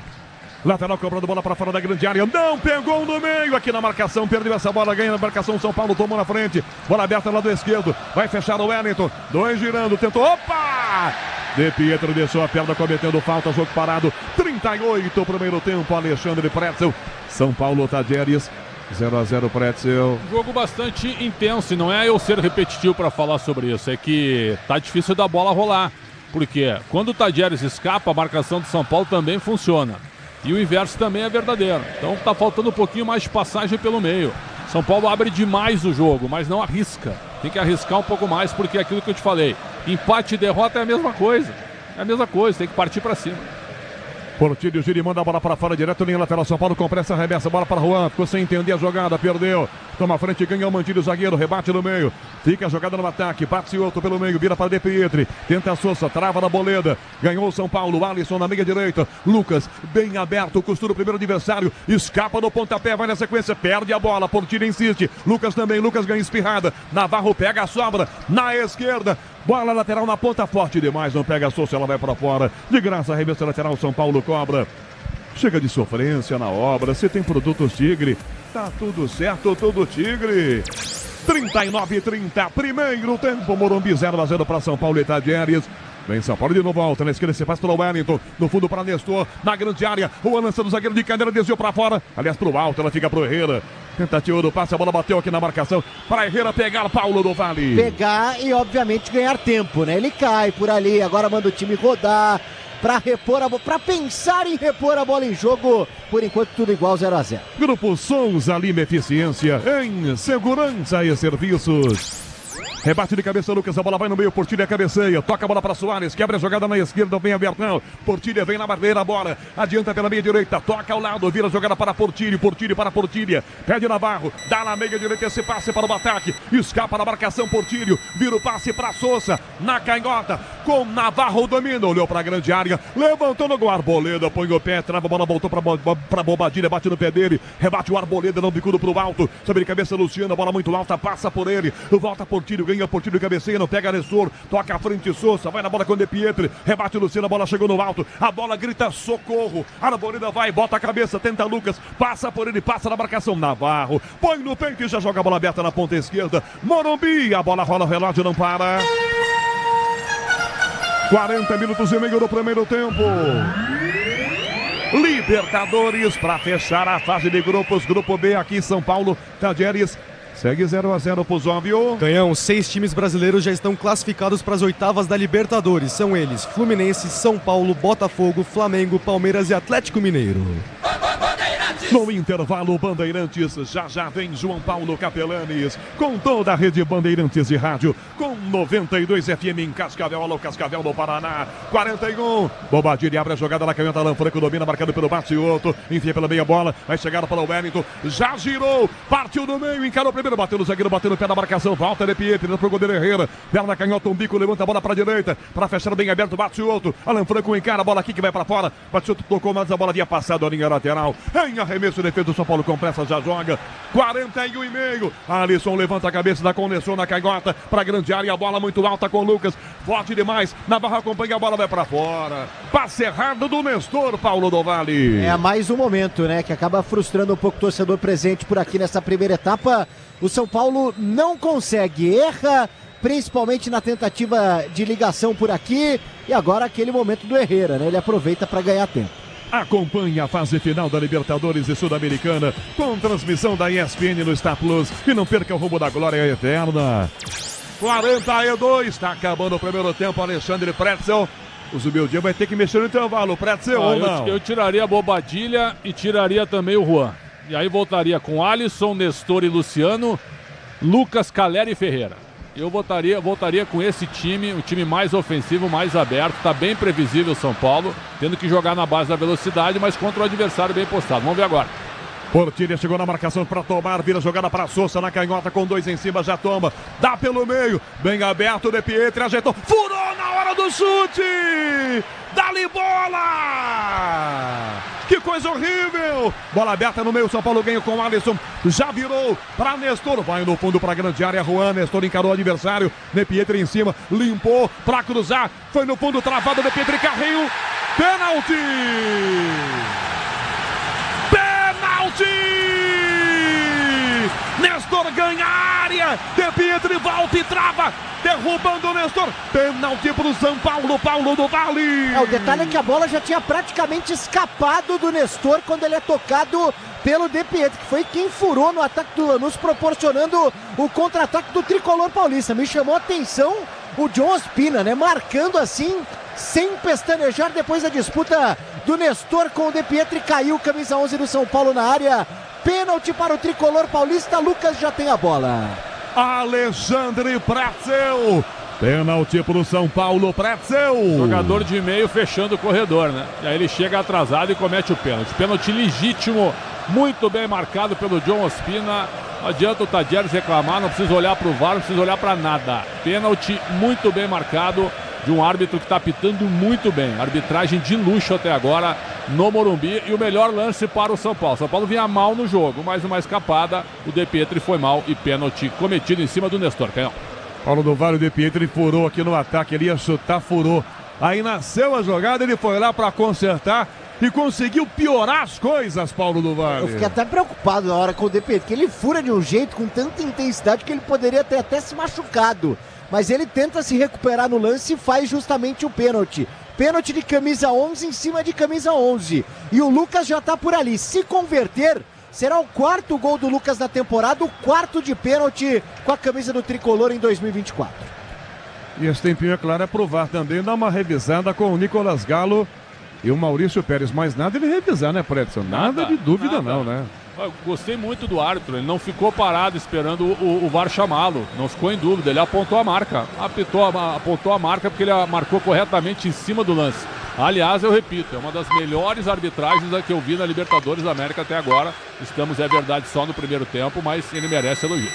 Lateral cobrando bola para fora da grande área. Não pegou no meio aqui na marcação. Perdeu essa bola. Ganha na marcação. São Paulo tomou na frente. Bola aberta lado esquerdo. Vai fechar o Wellington. Dois girando. Tentou. Opa! De Pietro deixou a perna cometendo falta. Jogo parado. 38 primeiro tempo. Alexandre Pretzel. São Paulo, Tadieres. 0-0 Pretzel. Jogo bastante intenso. E não é eu ser repetitivo para falar sobre isso. É que tá difícil da bola rolar. Porque quando o Tadieres escapa, a marcação do São Paulo também funciona. E o inverso também é verdadeiro. Então tá faltando um pouquinho mais de passagem pelo meio. São Paulo abre demais o jogo, mas não arrisca. Tem que arriscar um pouco mais, porque é aquilo que eu te falei. Empate e derrota é a mesma coisa. É a mesma coisa, tem que partir para cima. Portilho gira e manda a bola para fora, direto, linha lateral, São Paulo com pressa, arremessa, bola para Juan, ficou sem entender a jogada, perdeu, toma a frente, ganha o Mantilho, zagueiro, rebate no meio, fica a jogada no ataque, bate outro pelo meio, vira para De Pietri, tenta a Sousa, trava na Boleda, ganhou o São Paulo, Alisson na meia direita, Lucas, bem aberto, costura o primeiro adversário, escapa no pontapé, vai na sequência, perde a bola, Portilho insiste, Lucas também, Lucas ganha espirrada, Navarro pega a sobra, na esquerda, bola lateral na ponta, forte demais, não pega a Sousa, ela vai para fora, de graça, arremesso lateral, São Paulo cobra. Chega de sofrência na obra, se tem produtos Tigre, tá tudo certo, tudo Tigre. 39-30, primeiro tempo, Morumbi 0-0 para São Paulo e Tadieres. Vem São Paulo de novo, alta na esquerda, se faz pelo Wellington, no fundo para Nestor, na grande área, o lança do zagueiro de cadeira, desviou para fora, aliás pro alto, ela fica pro Herrera. Tentativa do passe, a bola bateu aqui na marcação para Herrera pegar Paulo do Vale. Pegar e obviamente ganhar tempo, né? Ele cai por ali, agora manda o time rodar para repor a bola, para pensar em repor a bola em jogo. Por enquanto tudo igual, 0-0. Grupo Souza Lima Eficiência em segurança e serviços. Rebate de cabeça, Lucas, a bola vai no meio, Portilha cabeceia, toca a bola para Soares, quebra a jogada na esquerda, vem abertão, Portilha vem na barreira, bola, adianta pela meia direita, toca ao lado, vira a jogada para Portilho, Portilho para Portilha, pede Navarro, dá na meia direita esse passe para o ataque, escapa na marcação Portilho, vira o passe para Sousa, na canhota, com Navarro domina, olhou para a grande área, levantou no gol, Arboleda, põe o pé, trava a bola, voltou para Bobadilha, bate no pé dele, rebate o Arboleda, não bicudo para o alto, sobre a cabeça Luciano, bola muito alta, passa por ele, volta Portilho, ganha Portilho, cabeceia, não pega Nestor, toca à frente Sousa, vai na bola com De Pietri, rebate Luciano, a bola chegou no alto, a bola grita socorro, a Arboleda vai, bota a cabeça, tenta Lucas, passa por ele, passa na marcação, Navarro, põe no peito e já joga a bola aberta na ponta esquerda, Morumbi, a bola rola, o relógio não para. 40 minutos e meio do primeiro tempo. Libertadores para fechar a fase de grupos, grupo B aqui em São Paulo, Tadieres. Segue 0-0 pro Zóvio. Canhão, 6 times brasileiros já estão classificados para as oitavas da Libertadores. São eles: Fluminense, São Paulo, Botafogo, Flamengo, Palmeiras e Atlético Mineiro. No intervalo, Bandeirantes, já vem João Paulo Capelanes, com toda a rede Bandeirantes de rádio, com 92 FM em Cascavel, alô Cascavel no Paraná, 41, Bobadilha abre a jogada na canhota, Alan Franco domina, marcado pelo Batioto, enfia pela meia bola, vai chegar para o Wellington, já girou, partiu no meio, encarou primeiro, bateu no zagueiro, bateu no pé da marcação, volta De Pietri, pro goleiro Herrera, perna canhota, um bico, levanta a bola para a direita, para fechar bem aberto, Batioto, Alan Franco encara, a bola aqui que vai para fora, Batioto tocou, mas a bola havia passado a linha lateral, em arremesso, defesa do São Paulo com pressa, já joga, 41,5, Alisson levanta a cabeça da conexão na canhota, para a grande área, a bola muito alta com o Lucas, forte demais, Navarro acompanha, a bola vai para fora, passe errado do Nestor, Paulo do Vale. É mais um momento, né, que acaba frustrando um pouco o torcedor presente por aqui nessa primeira etapa. O São Paulo não consegue, erra, principalmente na tentativa de ligação por aqui, e agora aquele momento do Herrera, né, ele aproveita para ganhar tempo. Acompanhe a fase final da Libertadores e Sul-Americana com transmissão da ESPN no Star Plus e não perca o rumo da glória eterna. 42, está acabando o primeiro tempo, Alexandre Pretzel. O Zubildinho vai ter que mexer no intervalo, Pretzel ou não? Eu tiraria a Bobadilha e tiraria também o Juan. E aí voltaria com Alisson, Nestor e Luciano, Lucas, Calera e Ferreira. Eu voltaria com esse time, o time mais ofensivo, mais aberto, tá bem previsível o São Paulo, tendo que jogar na base da velocidade, mas contra o adversário bem postado. Vamos ver agora. Portilha chegou na marcação para tomar, vira jogada para Sousa na canhota com 2 em cima, já toma, dá pelo meio, bem aberto, De Pietri ajeitou, furou na hora do chute, dá-lhe bola! Que coisa horrível! Bola aberta no meio, São Paulo ganha com o Alisson, já virou para Nestor, vai no fundo para a grande área, Juan, Nestor encarou o adversário, De Pietri em cima, limpou para cruzar, foi no fundo, travado, De Pietri, carrinho, pênalti! Nestor ganha a área, De Pietri volta e trava, derrubando o Nestor, pênalti para o São Paulo, Paulo do Vale. O detalhe é que a bola já tinha praticamente escapado do Nestor quando ele é tocado pelo De Pietri, que foi quem furou no ataque do Lanús, proporcionando o contra-ataque do tricolor paulista. Me chamou a atenção o John Ospina, né, marcando assim sem pestanejar depois da disputa do Nestor com o De Pietri. Caiu camisa 11 do São Paulo na área. Pênalti para o tricolor paulista. Lucas já tem a bola. Alexandre Pretzel. Pênalti para o São Paulo, Pretzel. Jogador de meio fechando o corredor, né? E aí ele chega atrasado e comete o pênalti. Pênalti legítimo, muito bem marcado pelo John Ospina. Não adianta o Tadieres reclamar, não precisa olhar para o VAR, não precisa olhar para nada. Pênalti muito bem marcado de um árbitro que está apitando muito bem. Arbitragem de luxo até agora no Morumbi. E o melhor lance para o São Paulo. São Paulo vinha mal no jogo, mas uma escapada. O De Pietri foi mal e pênalti cometido em cima do Nestor. Canhão. Paulo do Vale, o De Pietri furou aqui no ataque, ele ia chutar, furou. Aí nasceu a jogada, ele foi lá para consertar e conseguiu piorar as coisas, Paulo do Vale. Eu fiquei até preocupado na hora com o De Pietri, que ele fura de um jeito com tanta intensidade que ele poderia ter até se machucado. Mas ele tenta se recuperar no lance e faz justamente o pênalti. Pênalti de camisa 11 em cima de camisa 11. E o Lucas já tá por ali. Se converter, será o 4º gol do Lucas na temporada, o 4º de pênalti com a camisa do tricolor em 2024. E esse tempinho, é claro, é provar também, dar uma revisada com o Nicolas Galo e o Maurício Pérez. Mas nada ele revisar, né, Pretzel? Nada de dúvida não, né? Eu gostei muito do árbitro, ele não ficou parado esperando o VAR chamá-lo, não ficou em dúvida, ele apontou a marca, apontou a marca porque ele marcou corretamente em cima do lance. Aliás, eu repito, é uma das melhores arbitragens que eu vi na Libertadores da América até agora. Estamos, é verdade, só no primeiro tempo, mas ele merece elogios.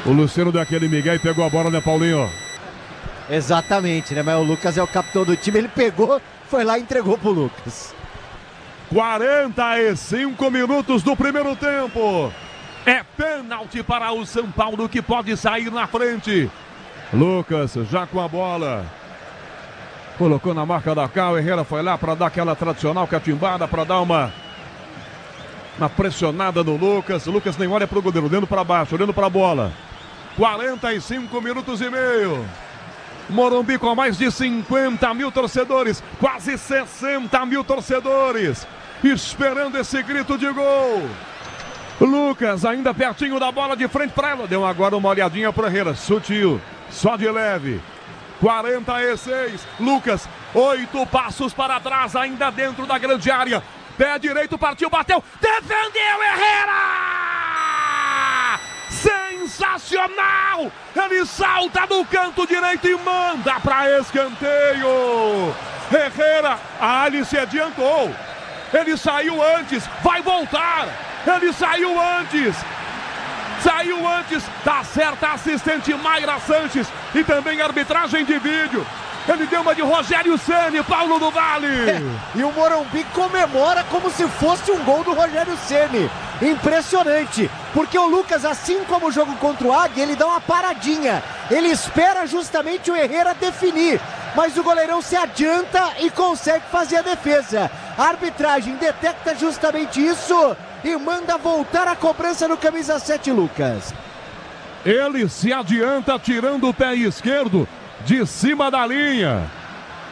O Luciano daquele Miguel e pegou a bola, né, Paulinho? Exatamente, né? Mas o Lucas é o capitão do time, ele pegou, foi lá e entregou pro Lucas. 45 minutos do primeiro tempo. É pênalti para o São Paulo que pode sair na frente. Lucas já com a bola. Colocou na marca da cá, o Herrera foi lá para dar aquela tradicional catimbada, para dar uma pressionada no Lucas. O Lucas nem olha para o goleiro, olhando para baixo, olhando para a bola. 45 minutos e meio. Morumbi com mais de 50 mil torcedores, quase 60 mil torcedores, esperando esse grito de gol. Lucas ainda pertinho da bola, de frente para ela, deu agora uma olhadinha para Herrera, sutil, só de leve. 46, Lucas, 8 passos para trás, ainda dentro da grande área, pé direito, partiu, bateu, defendeu Herrera! Sensacional! Ele salta no canto direito e manda para escanteio. Herrera, ele se adiantou. Ele saiu antes, vai voltar. Ele saiu antes. Tá certa a assistente Mayra Sanches e também arbitragem de vídeo. Ele deu uma de Rogério Ceni, Paulo do Vale. E o Morumbi comemora como se fosse um gol do Rogério Ceni. Impressionante, porque o Lucas, assim como o jogo contra o Águia, ele dá uma paradinha. Ele espera justamente o Herrera definir, mas o goleirão se adianta e consegue fazer a defesa. A arbitragem detecta justamente isso e manda voltar a cobrança no camisa 7, Lucas. Ele se adianta tirando o pé esquerdo de cima da linha.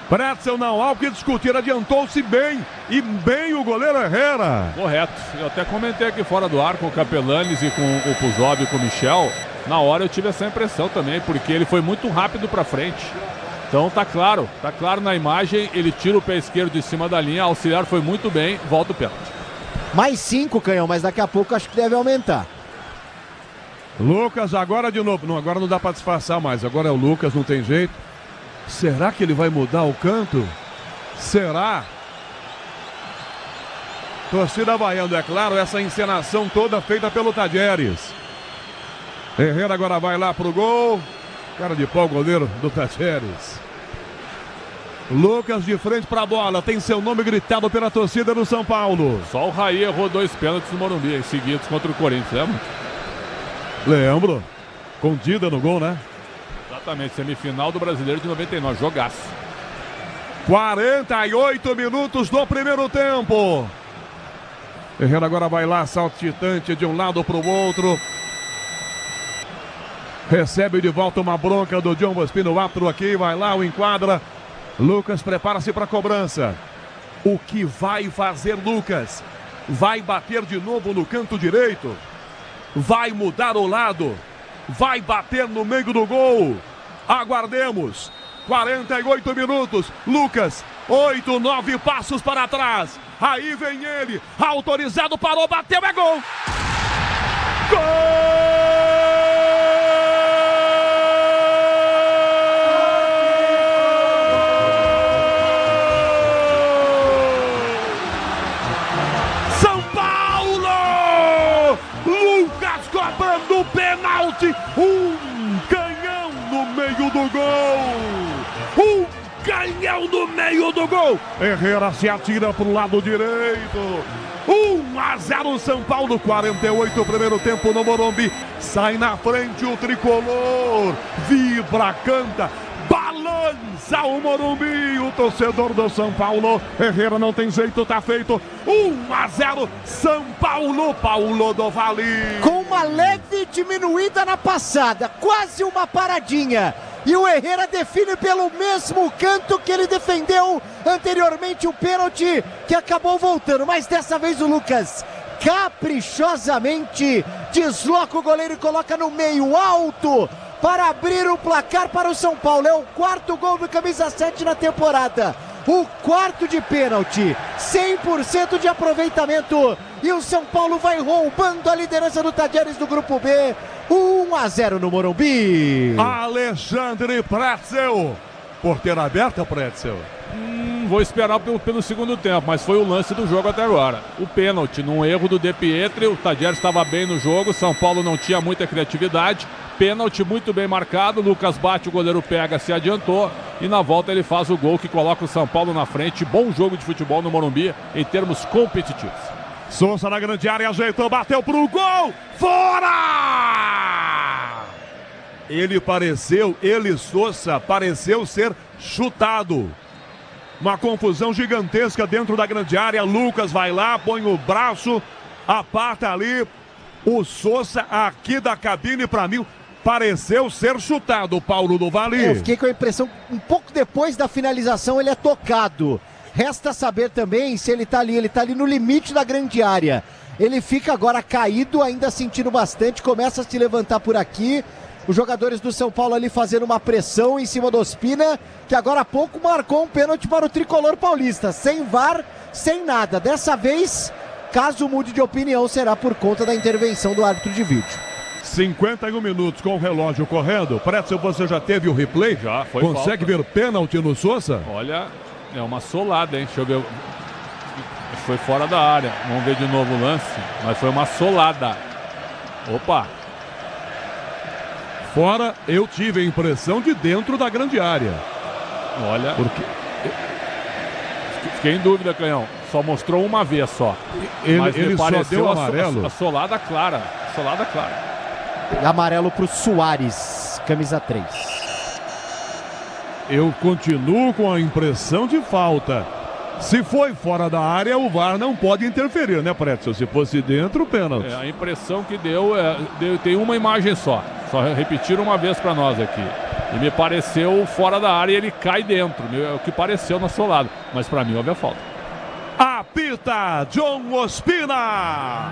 Pretzel não há o que discutir, adiantou-se bem e bem o goleiro Herrera. Correto, eu até comentei aqui fora do ar com o Capelanes e com o Puzov e com o Michel. Na hora eu tive essa impressão também, porque ele foi muito rápido para frente. Então tá claro na imagem, ele tira o pé esquerdo de cima da linha, auxiliar foi muito bem, volta o pênalti. Mais 5, Canhão, mas daqui a pouco acho que deve aumentar. Lucas agora de novo, não, agora não dá para disfarçar mais, agora é o Lucas, não tem jeito. Será que ele vai mudar o canto? Será? Torcida vaiando, é claro, essa encenação toda feita pelo Tadieres. Herrera agora vai lá pro gol. Cara de pau, goleiro do Tadieres. Lucas de frente pra bola, tem seu nome gritado pela torcida do São Paulo. Só o Raí errou 2 pênaltis no Morumbi, seguidos contra o Corinthians, lembra? Lembro. Com Dida no gol, né? Exatamente, semifinal do Brasileiro de 99, jogaço. 48 minutos do primeiro tempo. Herrera agora vai lá, saltitante de um lado para o outro. Recebe de volta uma bronca do John Ospina, o árbitro aqui, vai lá, o enquadra. Lucas prepara-se para a cobrança. O que vai fazer Lucas? Vai bater de novo no canto direito? Vai mudar o lado? Vai bater no meio do gol? Aguardemos. 48 minutos. Lucas, 8, 9 passos para trás. Aí vem ele, autorizado, parou, bateu, é gol! Gol! São Paulo! Lucas cobrando o pênalti. Canhão no meio do gol. Canhão no meio do gol. Herrera se atira para o lado direito. 1-0 São Paulo, 48 primeiro tempo no Morumbi. Sai na frente o tricolor. Vibra, canta, balança o Morumbi. O torcedor do São Paulo. Herrera não tem jeito, tá feito. 1-0 São Paulo. Paulo do Valle. Com uma leve diminuída na passada, quase uma paradinha. E o Herrera define pelo mesmo canto que ele defendeu anteriormente o pênalti, que acabou voltando. Mas dessa vez o Lucas caprichosamente desloca o goleiro e coloca no meio alto para abrir o placar para o São Paulo. É o quarto gol do camisa 7 na temporada. O quarto de pênalti, 100% de aproveitamento. E o São Paulo vai roubando a liderança do Tadieres do Grupo B. 1-0 no Morumbi. Alexandre Pretzel. Porteira aberta, Pretzel. Vou esperar pelo segundo tempo, mas foi o lance do jogo até agora. O pênalti, num erro do De Pietri, o Tadieres estava bem no jogo, São Paulo não tinha muita criatividade. Pênalti muito bem marcado, Lucas bate, o goleiro pega, se adiantou e na volta ele faz o gol que coloca o São Paulo na frente. Bom jogo de futebol no Morumbi em termos competitivos. Souza na grande área, ajeitou, bateu pro gol, fora! Souza, pareceu ser chutado. Uma confusão gigantesca dentro da grande área. Lucas vai lá, põe o braço, aparta ali. O Souza aqui da cabine, para mim, pareceu ser chutado, Paulo do Valle. Eu fiquei com a impressão, um pouco depois da finalização, ele é tocado. Resta saber também se ele tá ali no limite da grande área. Ele fica agora caído, ainda sentindo bastante, começa a se levantar por aqui. Os jogadores do São Paulo ali fazendo uma pressão em cima do Ospina, que agora há pouco marcou um pênalti para o tricolor paulista. Sem VAR, sem nada. Dessa vez, caso mude de opinião, será por conta da intervenção do árbitro de vídeo. 51 minutos com o relógio correndo. Pretzel, você já teve o replay? Já, foi Consegue falta. ver pênalti no Souza? Olha, é uma solada, hein? Deixa eu ver. Foi fora da área. Vamos ver de novo o lance. Mas foi uma solada. Opa! Fora, eu tive a impressão de dentro da grande área. Olha. Porque... Fiquei em dúvida, Canhão. Só mostrou uma vez só. Ele só deu amarelo. A solada clara. Solada clara. Amarelo pro Soares, camisa 3. Eu continuo com a impressão de falta. Se foi fora da área, o VAR não pode interferir, né, Pretzel? Se fosse dentro, pênalti. A impressão que deu, tem uma imagem só. Só repetiram uma vez para nós aqui. E me pareceu fora da área e ele cai dentro. É o que pareceu na solada. Mas para mim houve a falta. Apita John Ospina.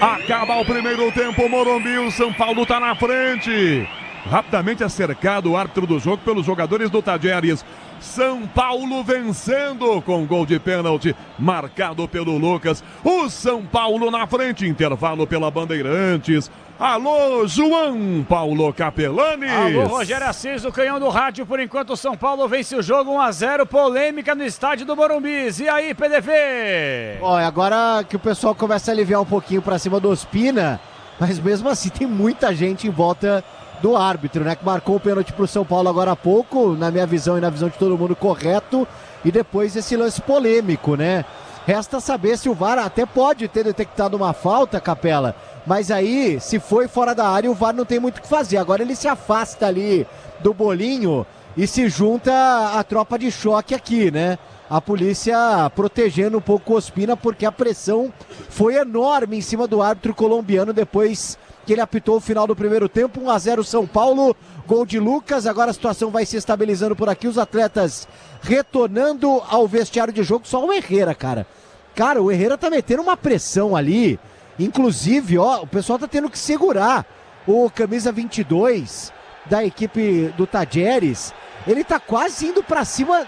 Acaba o primeiro tempo, Morumbi. O São Paulo está na frente. Rapidamente é cercado o árbitro do jogo pelos jogadores do Tadieres. São Paulo vencendo com gol de pênalti marcado pelo Lucas. O São Paulo na frente, intervalo pela Bandeirantes. Alô, João Paulo Capelani. Alô, Rogério Assis, do Canhão do Rádio. Por enquanto o São Paulo vence o jogo 1-0, polêmica no estádio do Morumbi. E aí, PDV? Olha, agora que o pessoal começa a aliviar um pouquinho pra cima do Ospina, mas mesmo assim tem muita gente em volta do árbitro, né, que marcou o pênalti pro São Paulo agora há pouco, na minha visão e na visão de todo mundo, correto, e depois esse lance polêmico, né? Resta saber se o VAR até pode ter detectado uma falta, Capela, mas aí, se foi fora da área, o VAR não tem muito o que fazer. Agora ele se afasta ali do bolinho e se junta à tropa de choque aqui, né? A polícia protegendo um pouco o Ospina, porque a pressão foi enorme em cima do árbitro colombiano depois que ele apitou o final do primeiro tempo. 1-0 São Paulo, gol de Lucas. Agora a situação vai se estabilizando por aqui, os atletas retornando ao vestiário de jogo. Só o Herrera, cara. Cara, o Herrera tá metendo uma pressão ali. Inclusive, ó, o pessoal tá tendo que segurar o camisa 22 da equipe do Tadieres. ele tá quase indo pra cima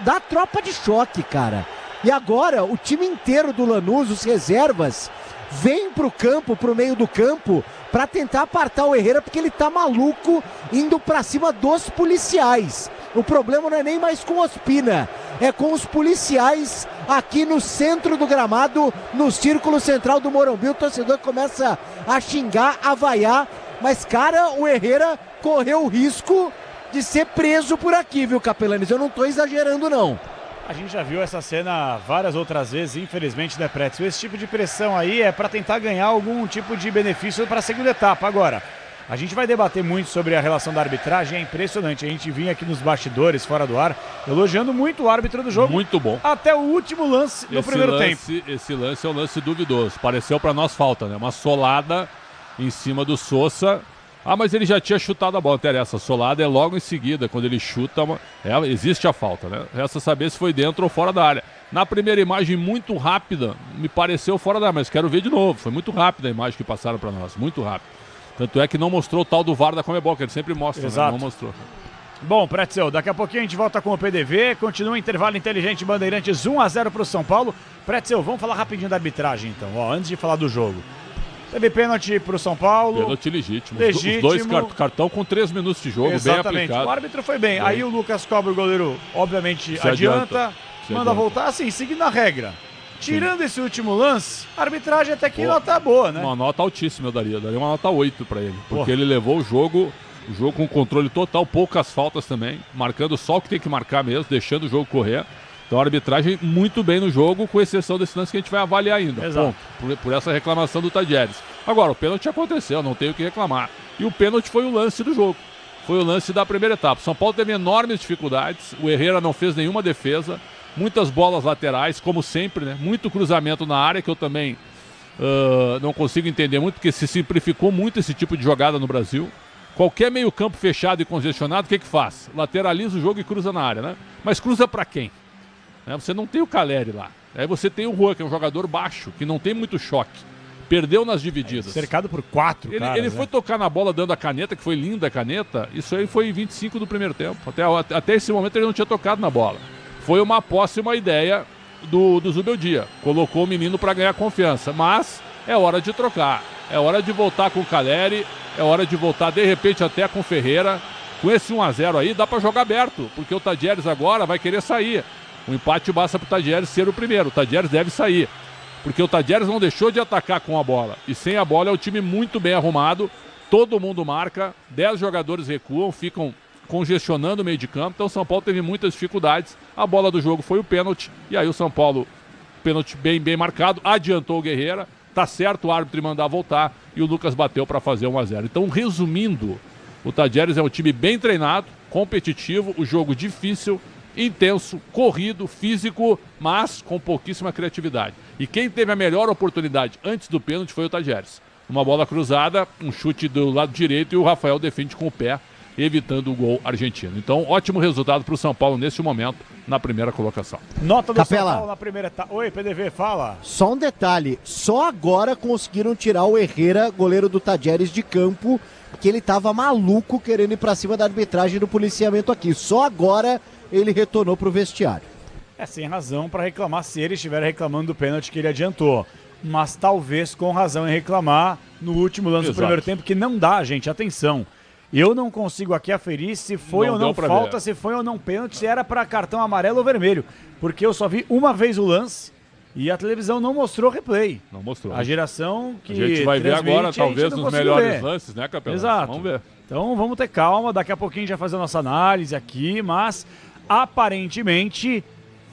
da tropa de choque, cara. E agora o time inteiro do Lanús, os reservas, vem pro campo, pro meio do campo, pra tentar apartar o Herrera, porque ele tá maluco indo pra cima dos policiais. O problema não é nem mais com o Ospina, é com os policiais aqui no centro do gramado, no círculo central do Morumbi. O torcedor começa a xingar, a vaiar, mas, cara, o Herrera correu o risco de ser preso por aqui, viu, Capelanes? Eu não tô exagerando, não. A gente já viu essa cena várias outras vezes, infelizmente, né, Pretzel? Esse tipo de pressão aí é para tentar ganhar algum tipo de benefício para a segunda etapa. Agora, a gente vai debater muito sobre a relação da arbitragem, é impressionante. A gente vinha aqui nos bastidores, fora do ar, elogiando muito o árbitro do jogo. Muito bom. Até o último lance no primeiro tempo. Esse lance é um lance duvidoso. Pareceu para nós falta, né? Uma solada em cima do Sousa. Ah, mas ele já tinha chutado a bola, não interessa. A solada é logo em seguida, quando ele chuta, existe a falta, né? Resta saber se foi dentro ou fora da área. Na primeira imagem, muito rápida, me pareceu fora da área, mas quero ver de novo. Foi muito rápida a imagem que passaram para nós, muito rápida. Tanto é que não mostrou o tal do VAR da Conmebol, que ele sempre mostra, né? Não mostrou. Bom, Pretzel, daqui a pouquinho a gente volta com o PDV, continua o intervalo inteligente Bandeirantes 1-0 para o São Paulo. Pretzel, vamos falar rapidinho da arbitragem então, ó, antes de falar do jogo. Teve pênalti pro São Paulo. Pênalti legítimo. Os dois cartão com 3 minutos de jogo, exatamente, bem aplicado. O árbitro foi bem. Aí o Lucas Cobra, o goleiro, obviamente, adianta, manda voltar, assim, seguindo a regra. Tirando esse último lance, a arbitragem até que nota boa, né? Uma nota altíssima eu daria uma nota 8 para ele. Porque ele levou o jogo com controle total, poucas faltas também, marcando só o que tem que marcar mesmo, deixando o jogo correr. Então a arbitragem muito bem no jogo, com exceção desse lance que a gente vai avaliar ainda. Exato. Por essa reclamação do Tadieres. Agora, o pênalti aconteceu, não tenho o que reclamar. E o pênalti foi o lance do jogo. Foi o lance da primeira etapa. São Paulo teve enormes dificuldades, o Herrera não fez nenhuma defesa, muitas bolas laterais, como sempre, né? Muito cruzamento na área, que eu também não consigo entender muito, porque se simplificou muito esse tipo de jogada no Brasil. Qualquer meio campo fechado e congestionado, o que faz? Lateraliza o jogo e cruza na área, né? Mas cruza para quem? Você não tem o Caleri lá. Aí você tem o Juan, que é um jogador baixo, que não tem muito choque. Perdeu nas divididas. Cercado por 4 caras, ele foi tocar na bola dando a caneta, que foi linda a caneta. Isso aí foi 25 do primeiro tempo. Até esse momento ele não tinha tocado na bola. Foi uma posse, uma ideia do Zubeldia. Colocou o menino para ganhar confiança. Mas é hora de trocar. É hora de voltar com o Caleri. É hora de voltar, de repente, até com o Ferreira. Com esse 1-0 aí, dá para jogar aberto. Porque o Tadieres agora vai querer sair. O empate basta para o Tadieres ser o primeiro. O Tadieres deve sair. Porque o Tadieres não deixou de atacar com a bola. E sem a bola é um time muito bem arrumado. Todo mundo marca. 10 jogadores recuam, ficam congestionando o meio de campo. Então o São Paulo teve muitas dificuldades. A bola do jogo foi o pênalti. E aí o São Paulo, pênalti bem marcado, adiantou o Guerreira. Tá certo o árbitro mandar voltar. E o Lucas bateu para fazer 1-0. Então, resumindo, o Tadieres é um time bem treinado, competitivo, o jogo difícil, intenso, corrido, físico, mas com pouquíssima criatividade. E quem teve a melhor oportunidade antes do pênalti foi o Tadieres. Uma bola cruzada, um chute do lado direito e o Rafael defende com o pé, evitando o gol argentino. Então, ótimo resultado para o São Paulo neste momento, na primeira colocação. Nota do São Paulo na primeira etapa. Oi, PDV, fala. Só um detalhe, só agora conseguiram tirar o Herrera, goleiro do Tadieres, de campo, que ele estava maluco querendo ir para cima da arbitragem do policiamento aqui. Só agora ele retornou para o vestiário. Sem razão para reclamar se ele estiver reclamando do pênalti que ele adiantou. Mas talvez com razão em reclamar no último lance do primeiro tempo, que não dá, gente, atenção. Eu não consigo aqui aferir se foi ou não falta, se foi ou não pênalti, se era para cartão amarelo ou vermelho. Porque eu só vi uma vez o lance e a televisão não mostrou replay. Não mostrou. A geração que a gente vai ver agora, talvez, nos melhores lances, né, Capelão? Exato. Vamos ver. Então vamos ter calma, daqui a pouquinho a gente vai fazer a nossa análise aqui, mas aparentemente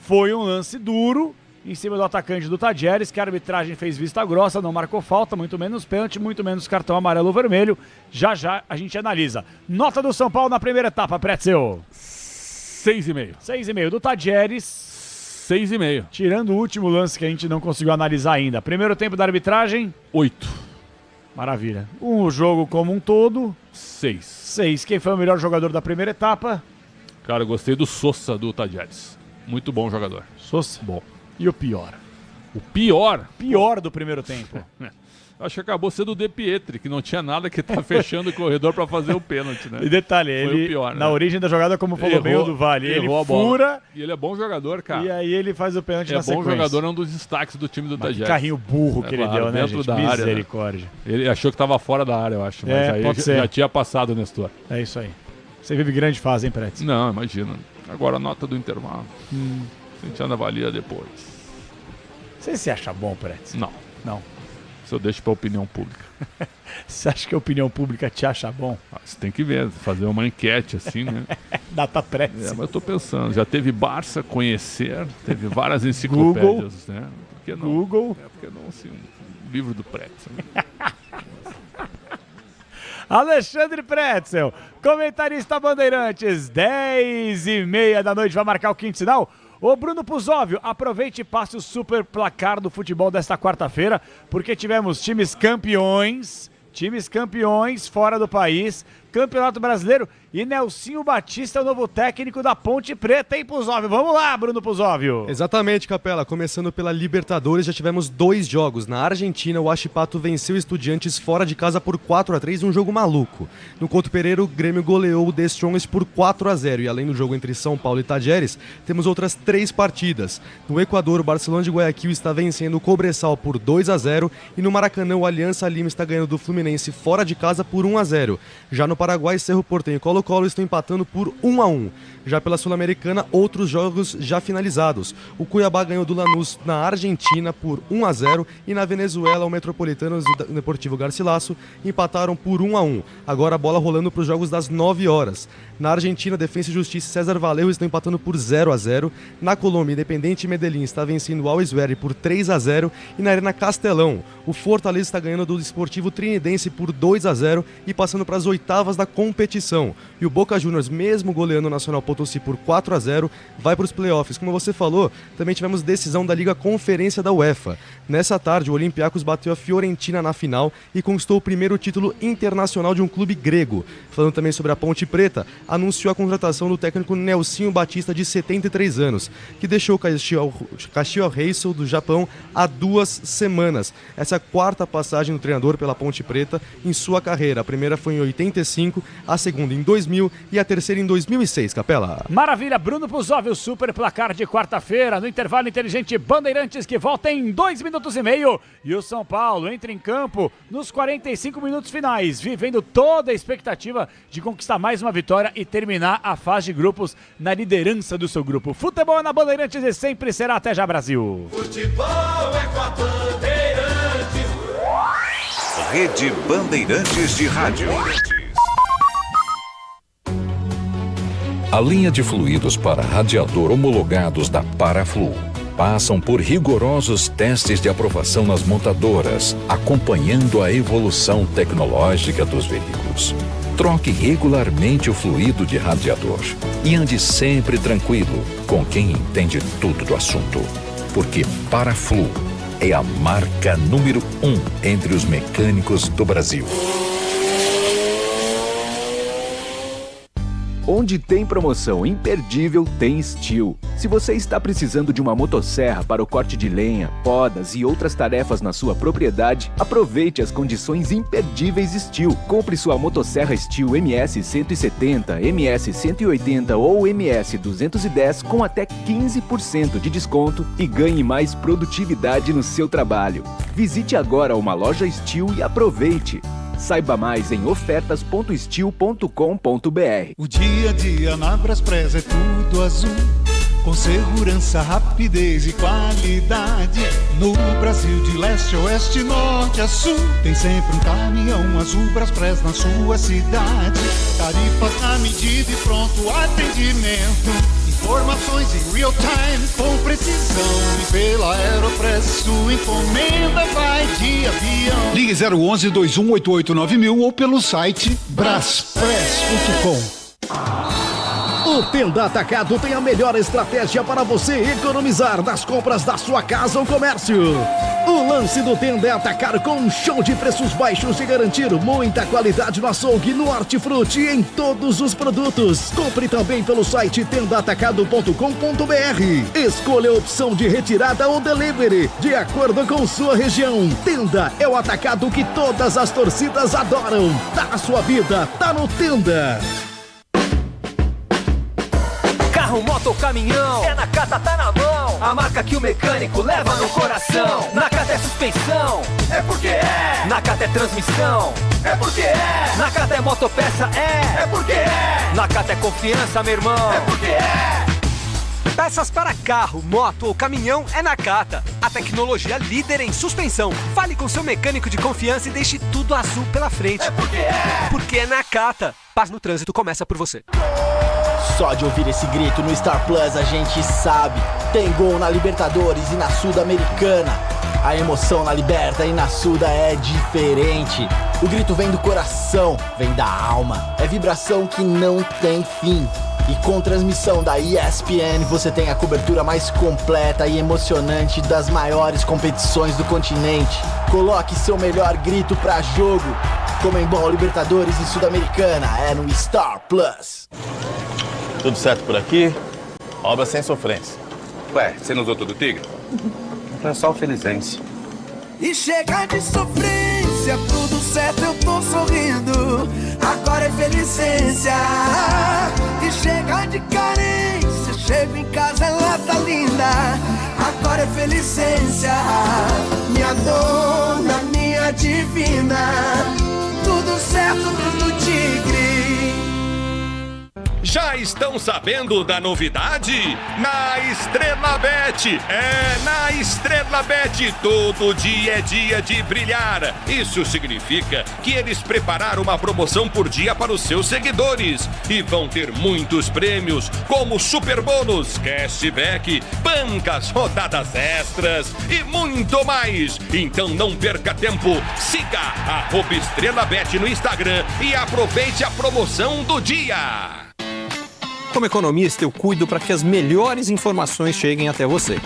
foi um lance duro em cima do atacante do Tadieres, que a arbitragem fez vista grossa, não marcou falta, muito menos pênalti, muito menos cartão amarelo ou vermelho. Já a gente analisa. Nota do São Paulo na primeira etapa, Pretzel. 6,5. 6,5. Do Tadieres. 6,5. Tirando o último lance que a gente não conseguiu analisar ainda. Primeiro tempo da arbitragem. 8. Maravilha. O jogo como um todo. 6. 6. Quem foi o melhor jogador da primeira etapa? Cara, eu gostei do Sousa do Tadieres. Muito bom jogador. Sousa? Bom. E o pior? O pior? Pior do primeiro tempo. Acho que acabou sendo o De Pietri, que não tinha nada que tá fechando o corredor para fazer o pênalti, né? E detalhe, Foi ele, o pior, na origem da jogada, como falou bem o do Vale, ele fura... E ele é bom jogador, cara. E aí ele faz o pênalti na sequência. É bom jogador, é um dos destaques do time do Tajeres. Carrinho burro que ele deu, né, dentro gente? da área, Misericórdia. Né? Ele achou que estava fora da área, eu acho. Mas aí pode ser. Já tinha passado, Nestor. É isso aí. Você vive grande fase, hein, Pretz? Não, imagina. Agora a nota do intervalo. A gente anda avalia depois. Você se acha bom, Pretz? Não. Não. Isso eu deixo para a opinião pública. Você acha que a opinião pública te acha bom? Você tem que ver, fazer uma enquete assim, né? Data Pretz. Mas eu tô pensando, já teve Barça Conhecer, teve várias enciclopédias, né? Por que não? Google. Por que não, assim, um livro do Pretz. Né? Alexandre Pretzel, comentarista Bandeirantes, 10h30 da noite, vai marcar o quinto sinal. Ô Bruno Puzóvio, aproveite e passe o super placar do futebol desta quarta-feira, porque tivemos times campeões fora do país, Campeonato Brasileiro e Nelsinho Batista, o novo técnico da Ponte Preta, hein, Puzóvio? Vamos lá, Bruno Puzóvio. Exatamente, Capela. Começando pela Libertadores, já tivemos 2 jogos. Na Argentina, o Huachipato venceu o Estudiantes fora de casa por 4-3, um jogo maluco. No Couto Pereira, o Grêmio goleou o The Strongest por 4-0. E além do jogo entre São Paulo e Tajeres, temos outras 3 partidas. No Equador, o Barcelona de Guayaquil está vencendo o Cobressal por 2-0. E no Maracanã, o Aliança Lima está ganhando do Fluminense fora de casa por 1-0. Já no Paraguai, Cerro Porteño e Colo-Colo estão empatando por 1-1. Já pela Sul-Americana, outros jogos já finalizados. O Cuiabá ganhou do Lanús na Argentina por 1-0 e na Venezuela, o Metropolitanos e o Deportivo Garcilaso empataram por 1-1. Agora a bola rolando para os jogos das 9 horas. Na Argentina, Defensa e Justiça e César Vallejo estão empatando por 0-0. Na Colômbia, Independente Medellín está vencendo o Always Ready por 3-0. E na Arena Castelão, o Fortaleza está ganhando do Desportivo Trinidense por 2-0 e passando para as oitavas da competição. E o Boca Juniors, mesmo goleando o Nacional Potosí por 4-0, vai para os playoffs. Como você falou, também tivemos decisão da Liga Conferência da UEFA. Nessa tarde, o Olympiacos bateu a Fiorentina na final e conquistou o primeiro título internacional de um clube grego. Falando também sobre a Ponte Preta, anunciou a contratação do técnico Nelsinho Batista, de 73 anos, que deixou o Kashiwa Reysol do Japão há 2 semanas. Essa é a 4ª passagem do treinador pela Ponte Preta em sua carreira. A primeira foi em 85, a segunda em 2000 e a terceira em 2006, Capela. Maravilha, Bruno Puzóvio, super placar de quarta-feira, no intervalo inteligente Bandeirantes, que volta em 2 minutos e meio. E o São Paulo entra em campo nos 45 minutos finais, vivendo toda a expectativa de conquistar mais uma vitória e terminar a fase de grupos na liderança do seu grupo. Futebol na Bandeirantes e sempre será. Até já, Brasil. Futebol é com a Bandeirantes. Rede Bandeirantes de Rádio. A linha de fluidos para radiador homologados da Paraflu passam por rigorosos testes de aprovação nas montadoras, acompanhando a evolução tecnológica dos veículos. Troque regularmente o fluido de radiador e ande sempre tranquilo com quem entende tudo do assunto. Porque Paraflu é a marca número 1 entre os mecânicos do Brasil. Onde tem promoção imperdível, tem Steel. Se você está precisando de uma motosserra para o corte de lenha, podas e outras tarefas na sua propriedade, aproveite as condições imperdíveis Steel. Compre sua motosserra Steel MS 170, MS 180 ou MS 210 com até 15% de desconto e ganhe mais produtividade no seu trabalho. Visite agora uma loja Steel e aproveite. Saiba mais em ofertas.steel.com.br. O dia a dia na Braspress é tudo azul, com segurança, rapidez e qualidade. No Brasil de leste a oeste, norte a sul, tem sempre um caminhão azul Braspress na sua cidade. Tarifas na medida e pronto atendimento. Informações em real time com precisão. E pela Aeropress sua encomenda vai de avião. Ligue 011 2188 9000 ou pelo site braspress.com. O Tenda Atacado tem a melhor estratégia para você economizar nas compras da sua casa ou comércio. O lance do Tenda é atacar com um show de preços baixos e garantir muita qualidade no açougue, no hortifruti e em todos os produtos. Compre também pelo site tendaatacado.com.br. Escolha a opção de retirada ou delivery, de acordo com sua região. Tenda é o atacado que todas as torcidas adoram. Tá na sua vida, tá no Tenda. Carro, moto ou caminhão, é Nakata, tá na mão. A marca que o mecânico leva no coração. Nakata é suspensão, é porque é. Nakata é transmissão, é porque é. Nakata é motopeça, é porque é. Nakata é confiança, meu irmão, é porque é. Peças para carro, moto ou caminhão é Nakata. A tecnologia líder em suspensão. Fale com seu mecânico de confiança e deixe tudo azul pela frente. É porque é. Porque é Nakata. Paz no trânsito começa por você. Só de ouvir esse grito no Star Plus a gente sabe. Tem gol na Libertadores e na Sul-Americana. A emoção na Liberta e na Suda é diferente. O grito vem do coração, vem da alma. É vibração que não tem fim. E com transmissão da ESPN você tem a cobertura mais completa e emocionante das maiores competições do continente. Coloque seu melhor grito pra jogo. Comembol, Libertadores e Sul-Americana é no Star Plus. Tudo certo por aqui? Obra sem sofrência. Ué, você não usou todo o Tigre? É só o Felizense. E chega de sofrência, tudo certo, eu tô sorrindo. Agora é felicência. E chega de carência, chego em casa, ela tá linda. Agora é felicência. Minha dona, minha divina. Tudo certo, tudo Tigre. Já estão sabendo da novidade? Na Estrela Bet. É, na Estrela Bet todo dia é dia de brilhar. Isso significa que eles prepararam uma promoção por dia para os seus seguidores. E vão ter muitos prêmios, como super bônus, cashback, bancas, rodadas extras e muito mais. Então não perca tempo. Siga @EstrelaBet no Instagram e aproveite a promoção do dia. Como economista, eu cuido para que as melhores informações cheguem até você.